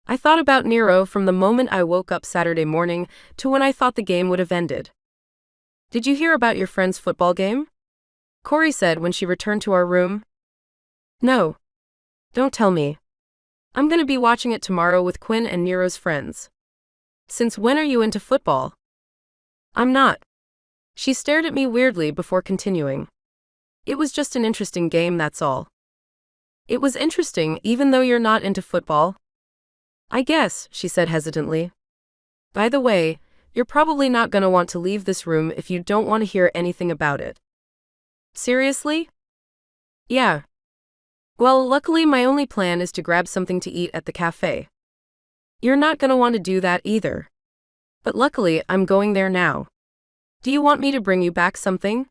Speaker 2: I thought about Nero from the moment I woke up Saturday morning to when I thought the game would have ended. Did you hear about your friend's football game? Corey said when she returned to our room. No. Don't tell me. I'm going to be watching it tomorrow with Quinn and Nero's friends. Since when are you into football? I'm not. She stared at me weirdly before continuing. It was just an interesting game, that's all. It was interesting even though you're not into football? I guess, she said hesitantly. By the way, you're probably not going to want to leave this room if you don't want to hear anything about it. Seriously? Yeah. Well, luckily my only plan is to grab something to eat at the cafe. You're not going to want to do that either. But luckily, I'm going there now. Do you want me to bring you back something?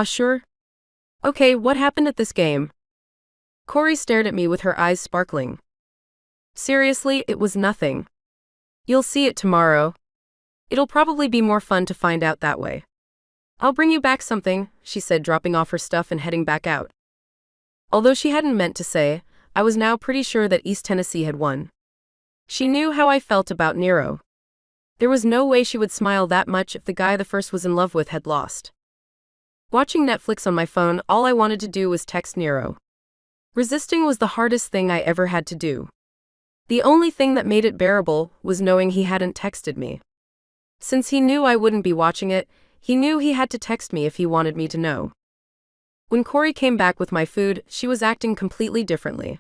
Speaker 2: Sure. Okay, what happened at this game? Corey stared at me with her eyes sparkling. Seriously, it was nothing. You'll see it tomorrow. It'll probably be more fun to find out that way. I'll bring you back something, she said, dropping off her stuff and heading back out. Although she hadn't meant to say, I was now pretty sure that East Tennessee had won. She knew how I felt about Nero. There was no way she would smile that much if the guy the first was in love with had lost. Watching Netflix on my phone, all I wanted to do was text Nero. Resisting was the hardest thing I ever had to do. The only thing that made it bearable was knowing he hadn't texted me. Since he knew I wouldn't be watching it, he knew he had to text me if he wanted me to know. When Corey came back with my food, she was acting completely differently.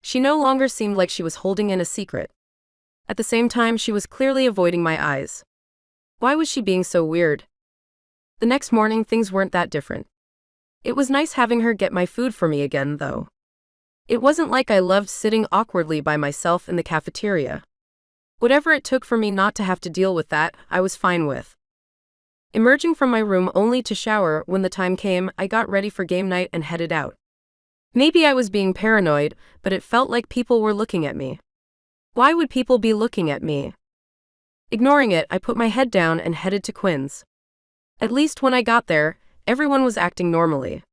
Speaker 2: She no longer seemed like she was holding in a secret. At the same time, she was clearly avoiding my eyes. Why was she being so weird? The next morning, things weren't that different. It was nice having her get my food for me again, though. It wasn't like I loved sitting awkwardly by myself in the cafeteria. Whatever it took for me not to have to deal with that, I was fine with. Emerging from my room only to shower when the time came, I got ready for game night and headed out. Maybe I was being paranoid, but it felt like people were looking at me. Why would people be looking at me? Ignoring it, I put my head down and headed to Quinn's. At least when I got there, everyone was acting normally.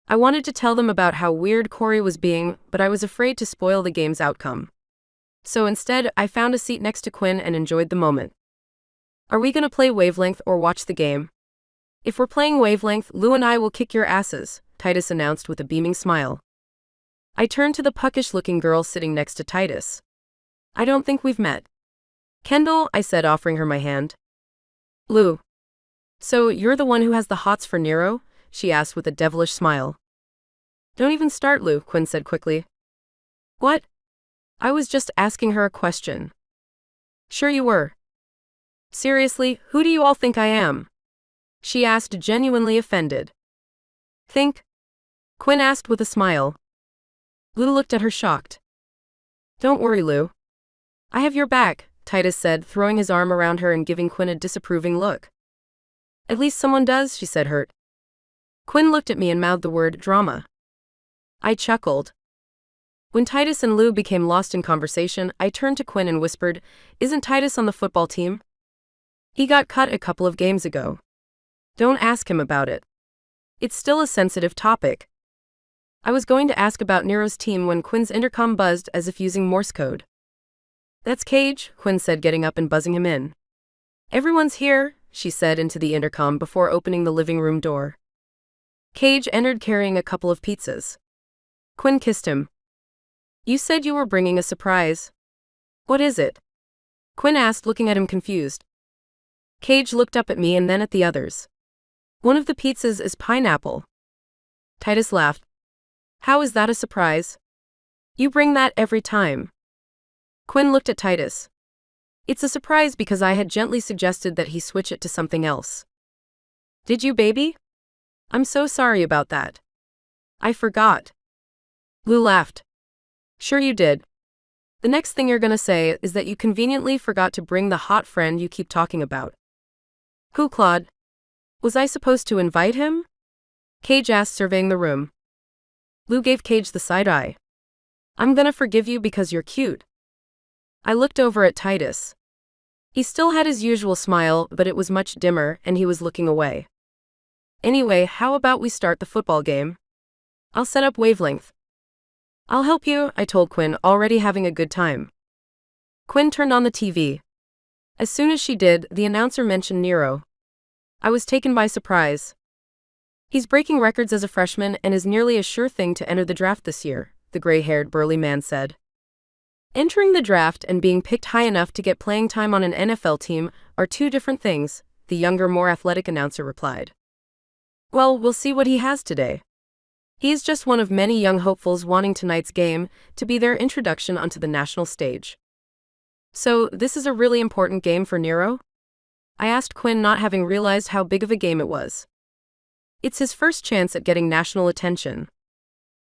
Speaker 2: I wanted to tell them about how weird Corey was being, but I was afraid to spoil the game's outcome. So instead, I found a seat next to Quinn and enjoyed the moment. Are we going to play Wavelength or watch the game? If we're playing Wavelength, Lou and I will kick your asses, Titus announced with a beaming smile. I turned to the puckish-looking girl sitting next to Titus. I don't think we've met. Kendall, I said, offering her my hand. Lou. So you're the one who has the hots for Nero? She asked with a devilish smile. Don't even start, Lou, Quinn said quickly. What? I was just asking her a question. Sure you were. Seriously, who do you all think I am? She asked, genuinely offended. Think? Quinn asked with a smile. Lou looked at her shocked. Don't worry, Lou. I have your back, Titus said, throwing his arm around her and giving Quinn a disapproving look. At least someone does, she said, hurt. Quinn looked at me and mouthed the word drama. I chuckled. When Titus and Lou became lost in conversation, I turned to Quinn and whispered, Isn't Titus on the football team? He got cut a couple of games ago. Don't ask him about it. It's still a sensitive topic. I was going to ask about Nero's team when Quinn's intercom buzzed as if using Morse code. That's Cage, Quinn said, getting up and buzzing him in. Everyone's here, she said into the intercom before opening the living room door. Cage entered carrying a couple of pizzas. Quinn kissed him. You said you were bringing a surprise. What is it? Quinn asked, looking at him confused. Cage looked up at me and then at the others. One of the pizzas is pineapple. Titus laughed. How is that a surprise? You bring that every time. Quinn looked at Titus. It's a surprise because I had gently suggested that he switch it to something else. Did you, baby? I'm so sorry about that. I forgot. Lou laughed. Sure you did. The next thing you're gonna say is that you conveniently forgot to bring the hot friend you keep talking about. Who, Claude? Was I supposed to invite him? Cage asked, surveying the room. Lou gave Cage the side eye. I'm gonna forgive you because you're cute. I looked over at Titus. He still had his usual smile, but it was much dimmer, and he was looking away. Anyway, how about we start the football game? I'll set up wavelength. I'll help you, I told Quinn, already having a good time. Quinn turned on the TV. As soon as she did, the announcer mentioned Nero. I was taken by surprise. He's breaking records as a freshman and is nearly a sure thing to enter the draft this year, the gray-haired burly man said. Entering the draft and being picked high enough to get playing time on an NFL team are two different things, the younger, more athletic announcer replied. Well, we'll see what he has today. He's just one of many young hopefuls wanting tonight's game to be their introduction onto the national stage. So, this is a really important game for Nero? I asked Quinn, not having realized how big of a game it was. It's his first chance at getting national attention.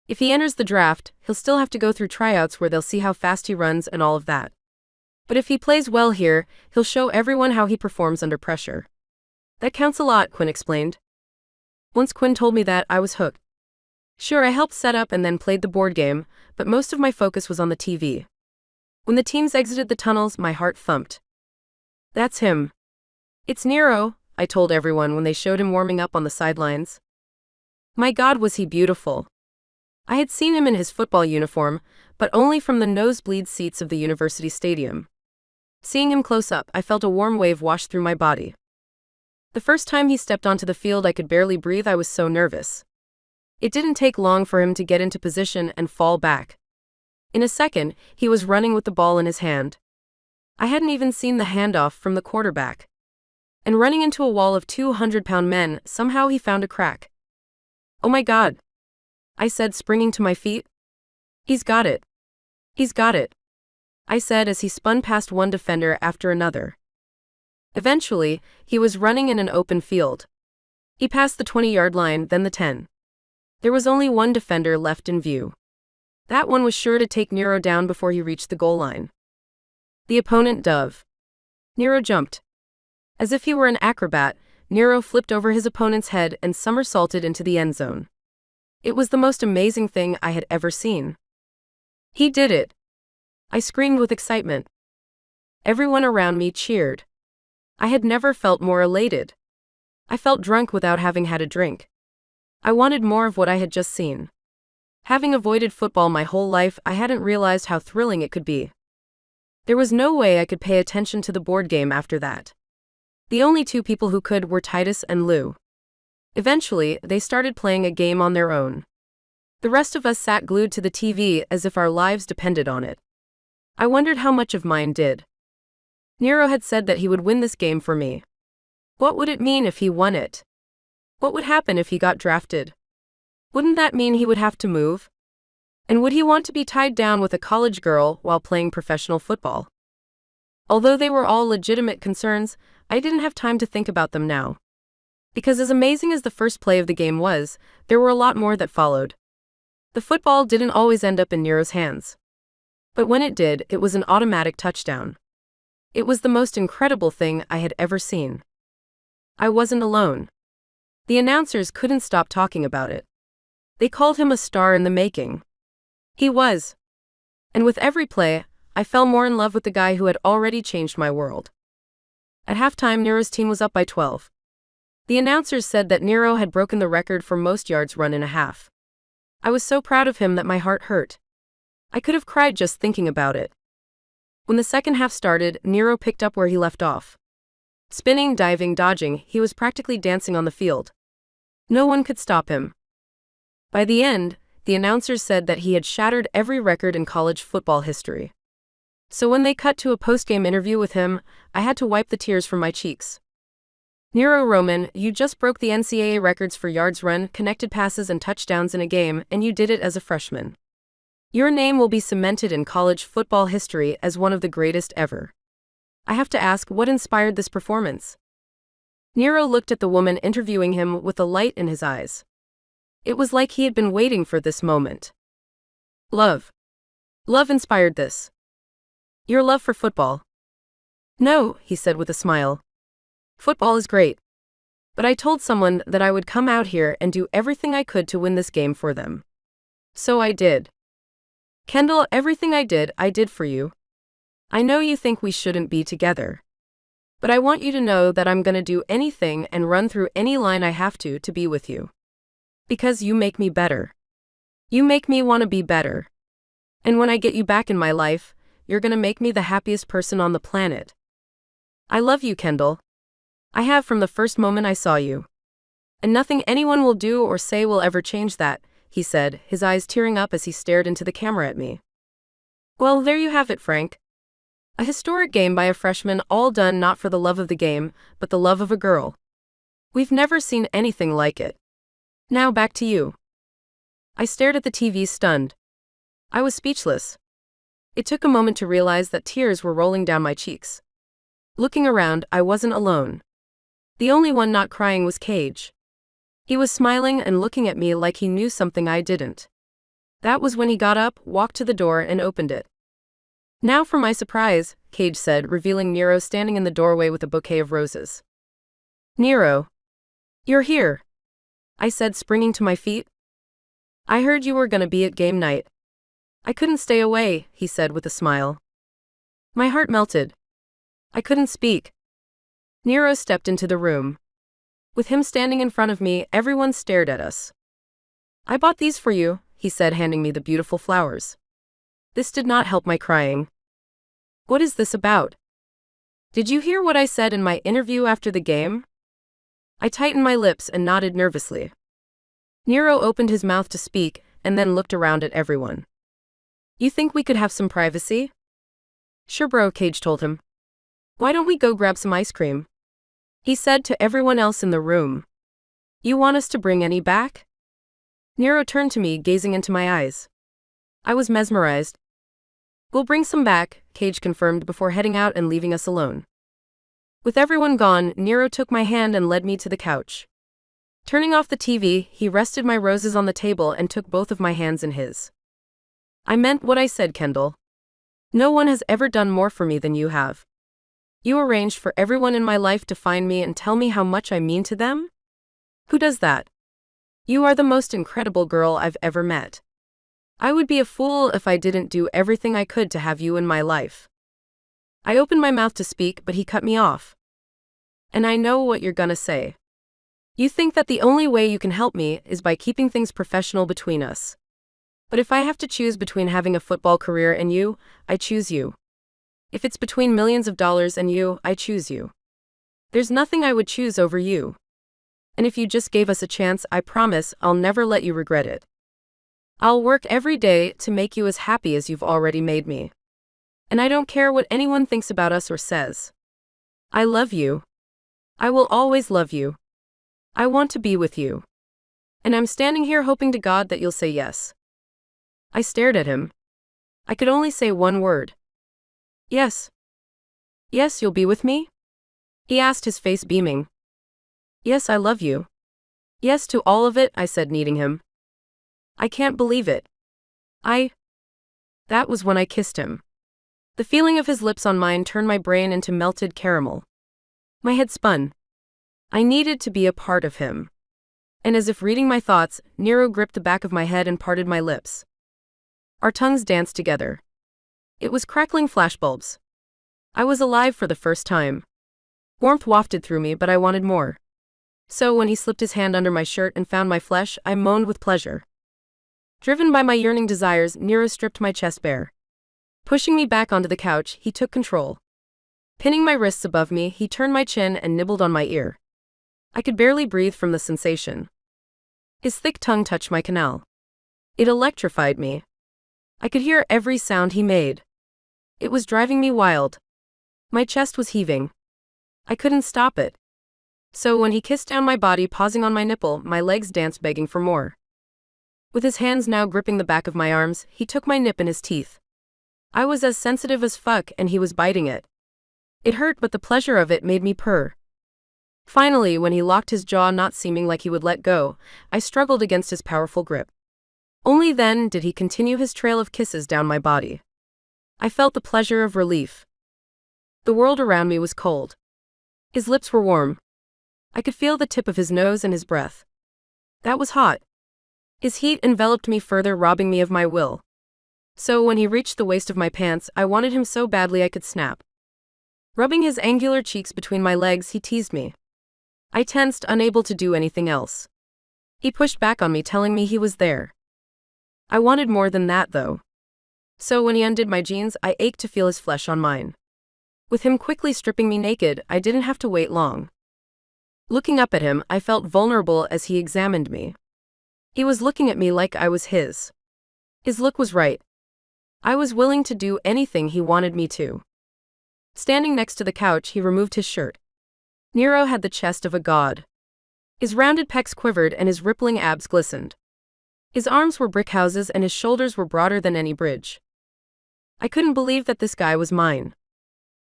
Speaker 2: If he enters the draft, he'll still have to go through tryouts where they'll see how fast he runs and all of that. But if he plays well here, he'll show everyone how he performs under pressure. That counts a lot, Quinn explained. Once Quinn told me that, I was hooked. Sure, I helped set up and then played the board game, but most of my focus was on the TV. When the teams exited the tunnels, my heart thumped. That's him. It's Nero, I told everyone when they showed him warming up on the sidelines. My God, was he beautiful. I had seen him in his football uniform, but only from the nosebleed seats of the university stadium. Seeing him close up, I felt a warm wave wash through my body. The first time he stepped onto the field, I could barely breathe. I was so nervous. It didn't take long for him to get into position and fall back. In a second, he was running with the ball in his hand. I hadn't even seen the handoff from the quarterback. And running into a wall of 200-pound men, somehow he found a crack. Oh my God, I said, springing to my feet. He's got it. He's got it, I said as he spun past one defender after another. Eventually, he was running in an open field. He passed the 20-yard line, then the 10. There was only one defender left in view. That one was sure to take Nero down before he reached the goal line. The opponent dove. Nero jumped. As if he were an acrobat, Nero flipped over his opponent's head and somersaulted into the end zone. It was the most amazing thing I had ever seen. He did it. I screamed with excitement. Everyone around me cheered. I had never felt more elated. I felt drunk without having had a drink. I wanted more of what I had just seen. Having avoided football my whole life, I hadn't realized how thrilling it could be. There was no way I could pay attention to the board game after that. The only two people who could were Titus and Lou. Eventually, they started playing a game on their own. The rest of us sat glued to the TV as if our lives depended on it. I wondered how much of mine did. Nero had said that he would win this game for me. What would it mean if he won it? What would happen if he got drafted? Wouldn't that mean he would have to move? And would he want to be tied down with a college girl while playing professional football? Although they were all legitimate concerns, I didn't have time to think about them now. Because as amazing as the first play of the game was, there were a lot more that followed. The football didn't always end up in Nero's hands. But when it did, it was an automatic touchdown. It was the most incredible thing I had ever seen. I wasn't alone. The announcers couldn't stop talking about it. They called him a star in the making. He was. And with every play, I fell more in love with the guy who had already changed my world. At halftime, Nero's team was up by 12. The announcers said that Nero had broken the record for most yards run in a half. I was so proud of him that my heart hurt. I could have cried just thinking about it. When the second half started, Nero picked up where he left off. Spinning, diving, dodging, he was practically dancing on the field. No one could stop him. By the end, the announcers said that he had shattered every record in college football history. So when they cut to a post-game interview with him, I had to wipe the tears from my cheeks. Nero Roman, you just broke the NCAA records for yards run, connected passes and touchdowns in a game, and you did it as a freshman. Your name will be cemented in college football history as one of the greatest ever. I have to ask, what inspired this performance? Nero looked at the woman interviewing him with a light in his eyes. It was like he had been waiting for this moment. Love. Love inspired this. Your love for football. No, he said with a smile. Football is great. But I told someone that I would come out here and do everything I could to win this game for them. So I did. Kendall, everything I did for you. I know you think we shouldn't be together. But I want you to know that I'm gonna do anything and run through any line I have to be with you. Because you make me better. You make me want to be better. And when I get you back in my life, you're gonna make me the happiest person on the planet. I love you, Kendall. I have from the first moment I saw you. And nothing anyone will do or say will ever change that, he said, his eyes tearing up as he stared into the camera at me. Well, there you have it, Frank. A historic game by a freshman, all done not for the love of the game, but the love of a girl. We've never seen anything like it. Now back to you. I stared at the TV stunned. I was speechless. It took a moment to realize that tears were rolling down my cheeks. Looking around, I wasn't alone. The only one not crying was Cage. He was smiling and looking at me like he knew something I didn't. That was when he got up, walked to the door, and opened it. Now for my surprise, Cage said, revealing Nero standing in the doorway with a bouquet of roses. Nero. You're here, I said, springing to my feet. I heard you were gonna be at game night. I couldn't stay away, he said with a smile. My heart melted. I couldn't speak. Nero stepped into the room. With him standing in front of me, everyone stared at us. I bought these for you, he said, handing me the beautiful flowers. This did not help my crying. What is this about? Did you hear what I said in my interview after the game? I tightened my lips and nodded nervously. Nero opened his mouth to speak and then looked around at everyone. You think we could have some privacy? Sure, bro, Cage told him. Why don't we go grab some ice cream? He said to everyone else in the room. You want us to bring any back? Nero turned to me, gazing into my eyes. I was mesmerized. We'll bring some back, Cage confirmed before heading out and leaving us alone. With everyone gone, Nero took my hand and led me to the couch. Turning off the TV, he rested my roses on the table and took both of my hands in his. I meant what I said, Kendall. No one has ever done more for me than you have. You arranged for everyone in my life to find me and tell me how much I mean to them? Who does that? You are the most incredible girl I've ever met. I would be a fool if I didn't do everything I could to have you in my life. I opened my mouth to speak, but he cut me off. And I know what you're gonna say. You think that the only way you can help me is by keeping things professional between us. But if I have to choose between having a football career and you, I choose you. If it's between millions of dollars and you, I choose you. There's nothing I would choose over you. And if you just gave us a chance, I promise I'll never let you regret it. I'll work every day to make you as happy as you've already made me. And I don't care what anyone thinks about us or says. I love you. I will always love you. I want to be with you. And I'm standing here hoping to God that you'll say yes. I stared at him. I could only say one word. Yes. Yes, you'll be with me? He asked, his face beaming. Yes, I love you. Yes to all of it, I said, needing him. I can't believe it. That was when I kissed him. The feeling of his lips on mine turned my brain into melted caramel. My head spun. I needed to be a part of him. And as if reading my thoughts, Nero gripped the back of my head and parted my lips. Our tongues danced together. It was crackling flashbulbs. I was alive for the first time. Warmth wafted through me, but I wanted more. So when he slipped his hand under my shirt and found my flesh, I moaned with pleasure. Driven by my yearning desires, Nero stripped my chest bare. Pushing me back onto the couch, he took control. Pinning my wrists above me, he turned my chin and nibbled on my ear. I could barely breathe from the sensation. His thick tongue touched my canal. It electrified me. I could hear every sound he made. It was driving me wild. My chest was heaving. I couldn't stop it. So when he kissed down my body, pausing on my nipple, my legs danced, begging for more. With his hands now gripping the back of my arms, he took my nip in his teeth. I was as sensitive as fuck, and he was biting it. It hurt, but the pleasure of it made me purr. Finally, when he locked his jaw, not seeming like he would let go, I struggled against his powerful grip. Only then did he continue his trail of kisses down my body. I felt the pleasure of relief. The world around me was cold. His lips were warm. I could feel the tip of his nose and his breath. That was hot. His heat enveloped me further, robbing me of my will. So when he reached the waist of my pants, I wanted him so badly I could snap. Rubbing his angular cheeks between my legs, he teased me. I tensed, unable to do anything else. He pushed back on me, telling me he was there. I wanted more than that, though. So when he undid my jeans, I ached to feel his flesh on mine. With him quickly stripping me naked, I didn't have to wait long. Looking up at him, I felt vulnerable as he examined me. He was looking at me like I was his. His look was right. I was willing to do anything he wanted me to. Standing next to the couch, he removed his shirt. Nero had the chest of a god. His rounded pecs quivered and his rippling abs glistened. His arms were brick houses and his shoulders were broader than any bridge. I couldn't believe that this guy was mine.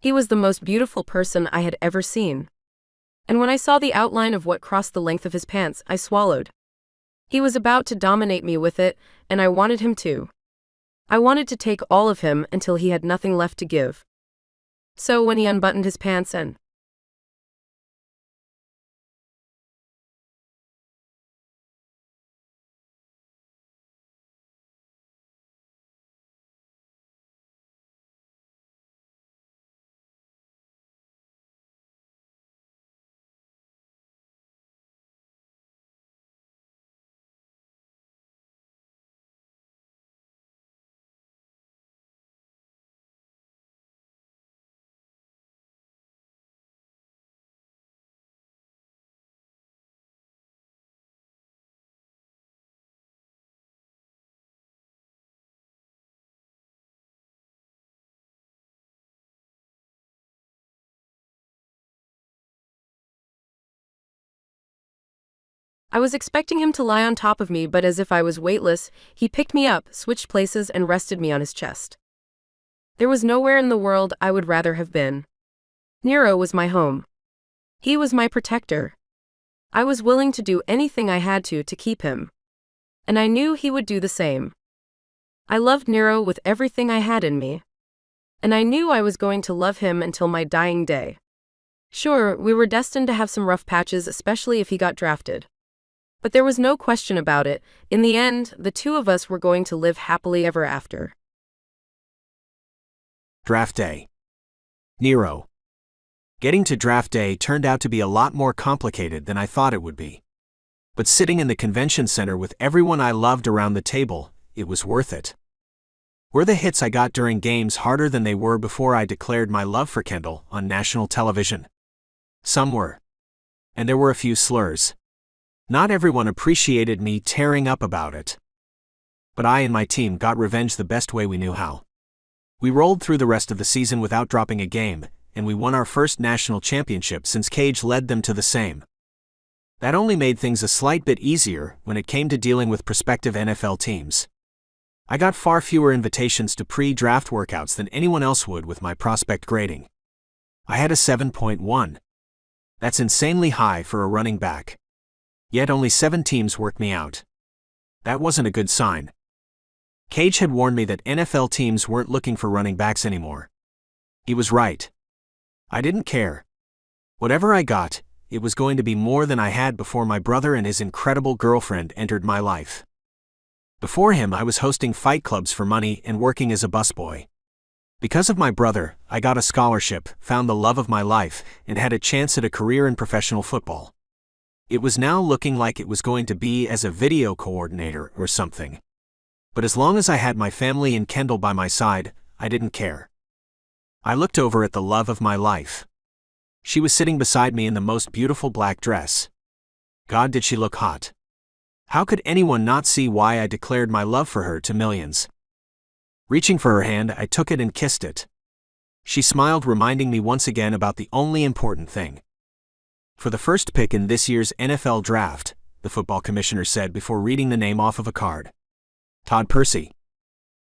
Speaker 2: He was the most beautiful person I had ever seen. And when I saw the outline of what crossed the length of his pants, I swallowed. He was about to dominate me with it, and I wanted him to. I wanted to take all of him until he had nothing left to give. So when he unbuttoned his pants and I was expecting him to lie on top of me, but as if I was weightless, he picked me up, switched places, and rested me on his chest. There was nowhere in the world I would rather have been. Nero was my home. He was my protector. I was willing to do anything I had to keep him. And I knew he would do the same. I loved Nero with everything I had in me. And I knew I was going to love him until my dying day. Sure, we were destined to have some rough patches, especially if he got drafted. But there was no question about it. In the end, the two of us were going to live happily ever after.
Speaker 3: Draft day. Nero. Getting to draft day turned out to be a lot more complicated than I thought it would be. But sitting in the convention center with everyone I loved around the table, it was worth it. Were the hits I got during games harder than they were before I declared my love for Kendall on national television? Some were. And there were a few slurs. Not everyone appreciated me tearing up about it. But I and my team got revenge the best way we knew how. We rolled through the rest of the season without dropping a game, and we won our first national championship since Cage led them to the same. That only made things a slight bit easier when it came to dealing with prospective NFL teams. I got far fewer invitations to pre-draft workouts than anyone else would with my prospect grading. I had a 7.1. That's insanely high for a running back. Yet only 7 teams worked me out. That wasn't a good sign. Cage had warned me that NFL teams weren't looking for running backs anymore. He was right. I didn't care. Whatever I got, it was going to be more than I had before my brother and his incredible girlfriend entered my life. Before him, I was hosting fight clubs for money and working as a busboy. Because of my brother, I got a scholarship, found the love of my life, and had a chance at a career in professional football. It was now looking like it was going to be as a video coordinator or something. But as long as I had my family and Kendall by my side, I didn't care. I looked over at the love of my life. She was sitting beside me in the most beautiful black dress. God, did she look hot. How could anyone not see why I declared my love for her to millions? Reaching for her hand, I took it and kissed it. She smiled, reminding me once again about the only important thing. For the first pick in this year's NFL draft, the football commissioner said before reading the name off of a card. Todd Purcey.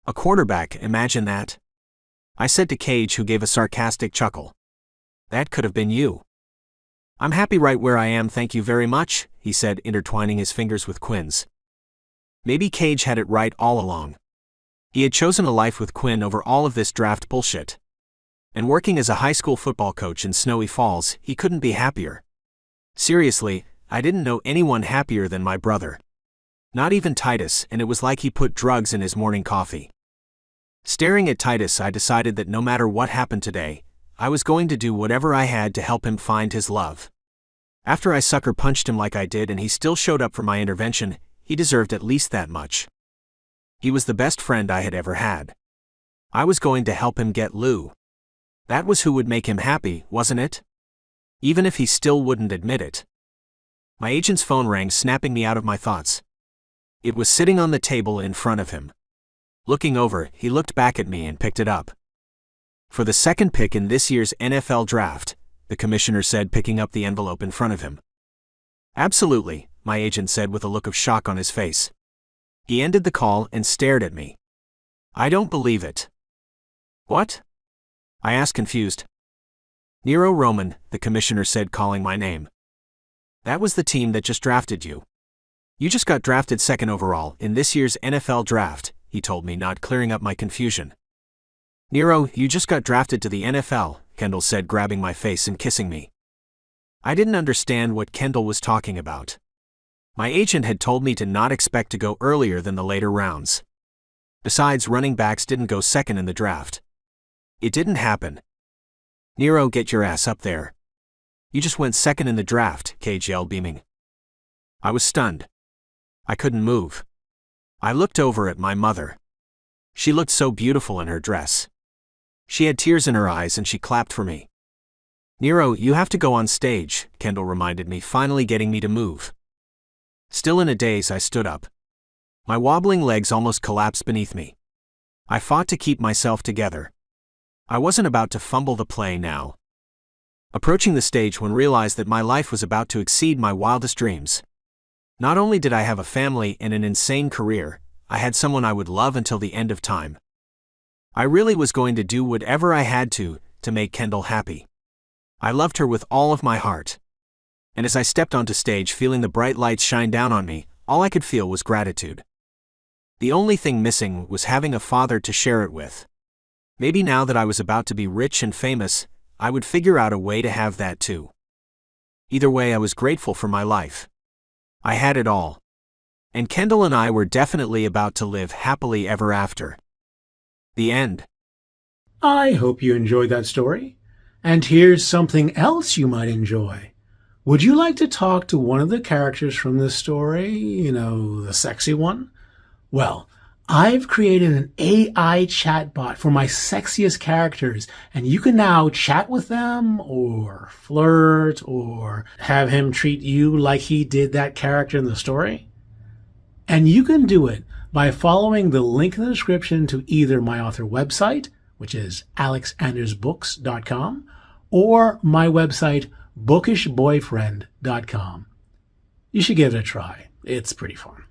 Speaker 3: A quarterback, imagine that. I said to Cage, who gave a sarcastic chuckle. That could have been you. I'm happy right where I am, thank you very much, he said, intertwining his fingers with Quinn's. Maybe Cage had it right all along. He had chosen a life with Quinn over all of this draft bullshit. And working as a high school football coach in Snowy Falls, he couldn't be happier. Seriously, I didn't know anyone happier than my brother. Not even Titus, and it was like he put drugs in his morning coffee. Staring at Titus, I decided that no matter what happened today, I was going to do whatever I had to help him find his love. After I sucker punched him like I did and he still showed up for my intervention, he deserved at least that much. He was the best friend I had ever had. I was going to help him get Lou. That was who would make him happy, wasn't it? Even if he still wouldn't admit it. My agent's phone rang, snapping me out of my thoughts. It was sitting on the table in front of him. Looking over, he looked back at me and picked it up. For the second pick in this year's NFL draft, the commissioner said, picking up the envelope in front of him. Absolutely, my agent said with a look of shock on his face. He ended the call and stared at me. I don't believe it. What? I asked, confused. Nero Roman, the commissioner said, calling my name. That was the team that just drafted you. You just got drafted second overall in this year's NFL draft, he told me, not clearing up my confusion. Nero, you just got drafted to the NFL, Kendall said, grabbing my face and kissing me. I didn't understand what Kendall was talking about. My agent had told me to not expect to go earlier than the later rounds. Besides, running backs didn't go second in the draft. It didn't happen. Nero, get your ass up there. You just went second in the draft, Cage yelled, beaming. I was stunned. I couldn't move. I looked over at my mother. She looked so beautiful in her dress. She had tears in her eyes and she clapped for me. Nero, you have to go on stage, Kendall reminded me, finally getting me to move. Still in a daze, I stood up. My wobbling legs almost collapsed beneath me. I fought to keep myself together. I wasn't about to fumble the play now. Approaching the stage, one realized that my life was about to exceed my wildest dreams. Not only did I have a family and an insane career, I had someone I would love until the end of time. I really was going to do whatever I had to make Kendall happy. I loved her with all of my heart. And as I stepped onto stage, feeling the bright lights shine down on me, all I could feel was gratitude. The only thing missing was having a father to share it with. Maybe now that I was about to be rich and famous, I would figure out a way to have that too. Either way, I was grateful for my life. I had it all. And Kendall and I were definitely about to live happily ever after. The end.
Speaker 1: I hope you enjoyed that story. And here's something else you might enjoy. Would you like to talk to one of the characters from this story? You know, the sexy one? Well, I've created an AI chatbot for my sexiest characters, and you can now chat with them or flirt or have him treat you like he did that character in the story. And you can do it by following the link in the description to either my author website, which is alexandersbooks.com, or my website, bookishboyfriend.com. You should give it a try. It's pretty fun.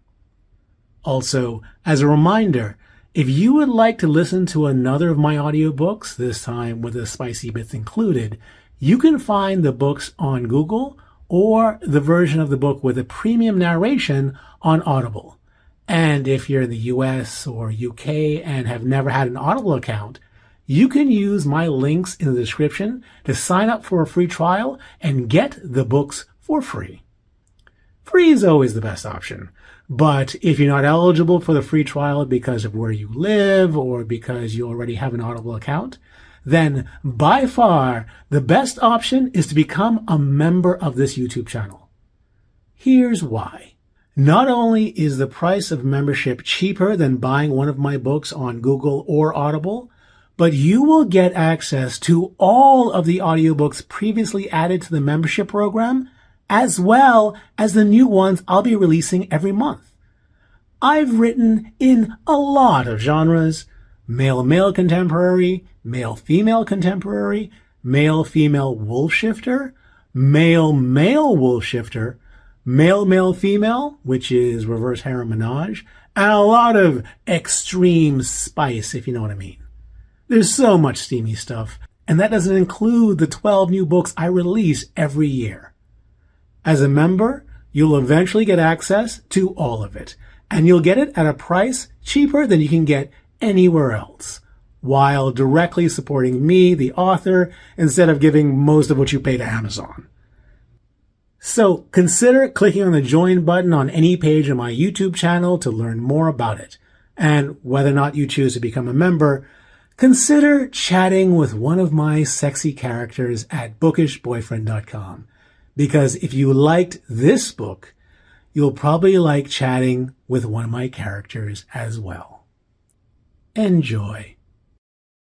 Speaker 1: Also, as a reminder, if you would like to listen to another of my audiobooks, this time with the spicy bits included, you can find the books on Google or the version of the book with a premium narration on Audible. And if you're in the US or UK and have never had an Audible account, you can use my links in the description to sign up for a free trial and get the books for free. Free is always the best option. But if you're not eligible for the free trial because of where you live or because you already have an Audible account, then by far the best option is to become a member of this YouTube channel. Here's why. Not only is the price of membership cheaper than buying one of my books on Google or Audible, but you will get access to all of the audiobooks previously added to the membership program, as well as the new ones I'll be releasing every month. I've written in a lot of genres: male-male contemporary, male-female contemporary, male-female wolf shifter, male-male wolf shifter, male-male-female, which is reverse harem menage, and a lot of extreme spice, if you know what I mean. There's so much steamy stuff, and that doesn't include the 12 new books I release every year. As a member, you'll eventually get access to all of it, and you'll get it at a price cheaper than you can get anywhere else, while directly supporting me, the author, instead of giving most of what you pay to Amazon. So consider clicking on the join button on any page on my YouTube channel to learn more about it. And whether or not you choose to become a member, consider chatting with one of my sexy characters at bookishboyfriend.com. Because if you liked this book, you'll probably like chatting with one of my characters as well. Enjoy.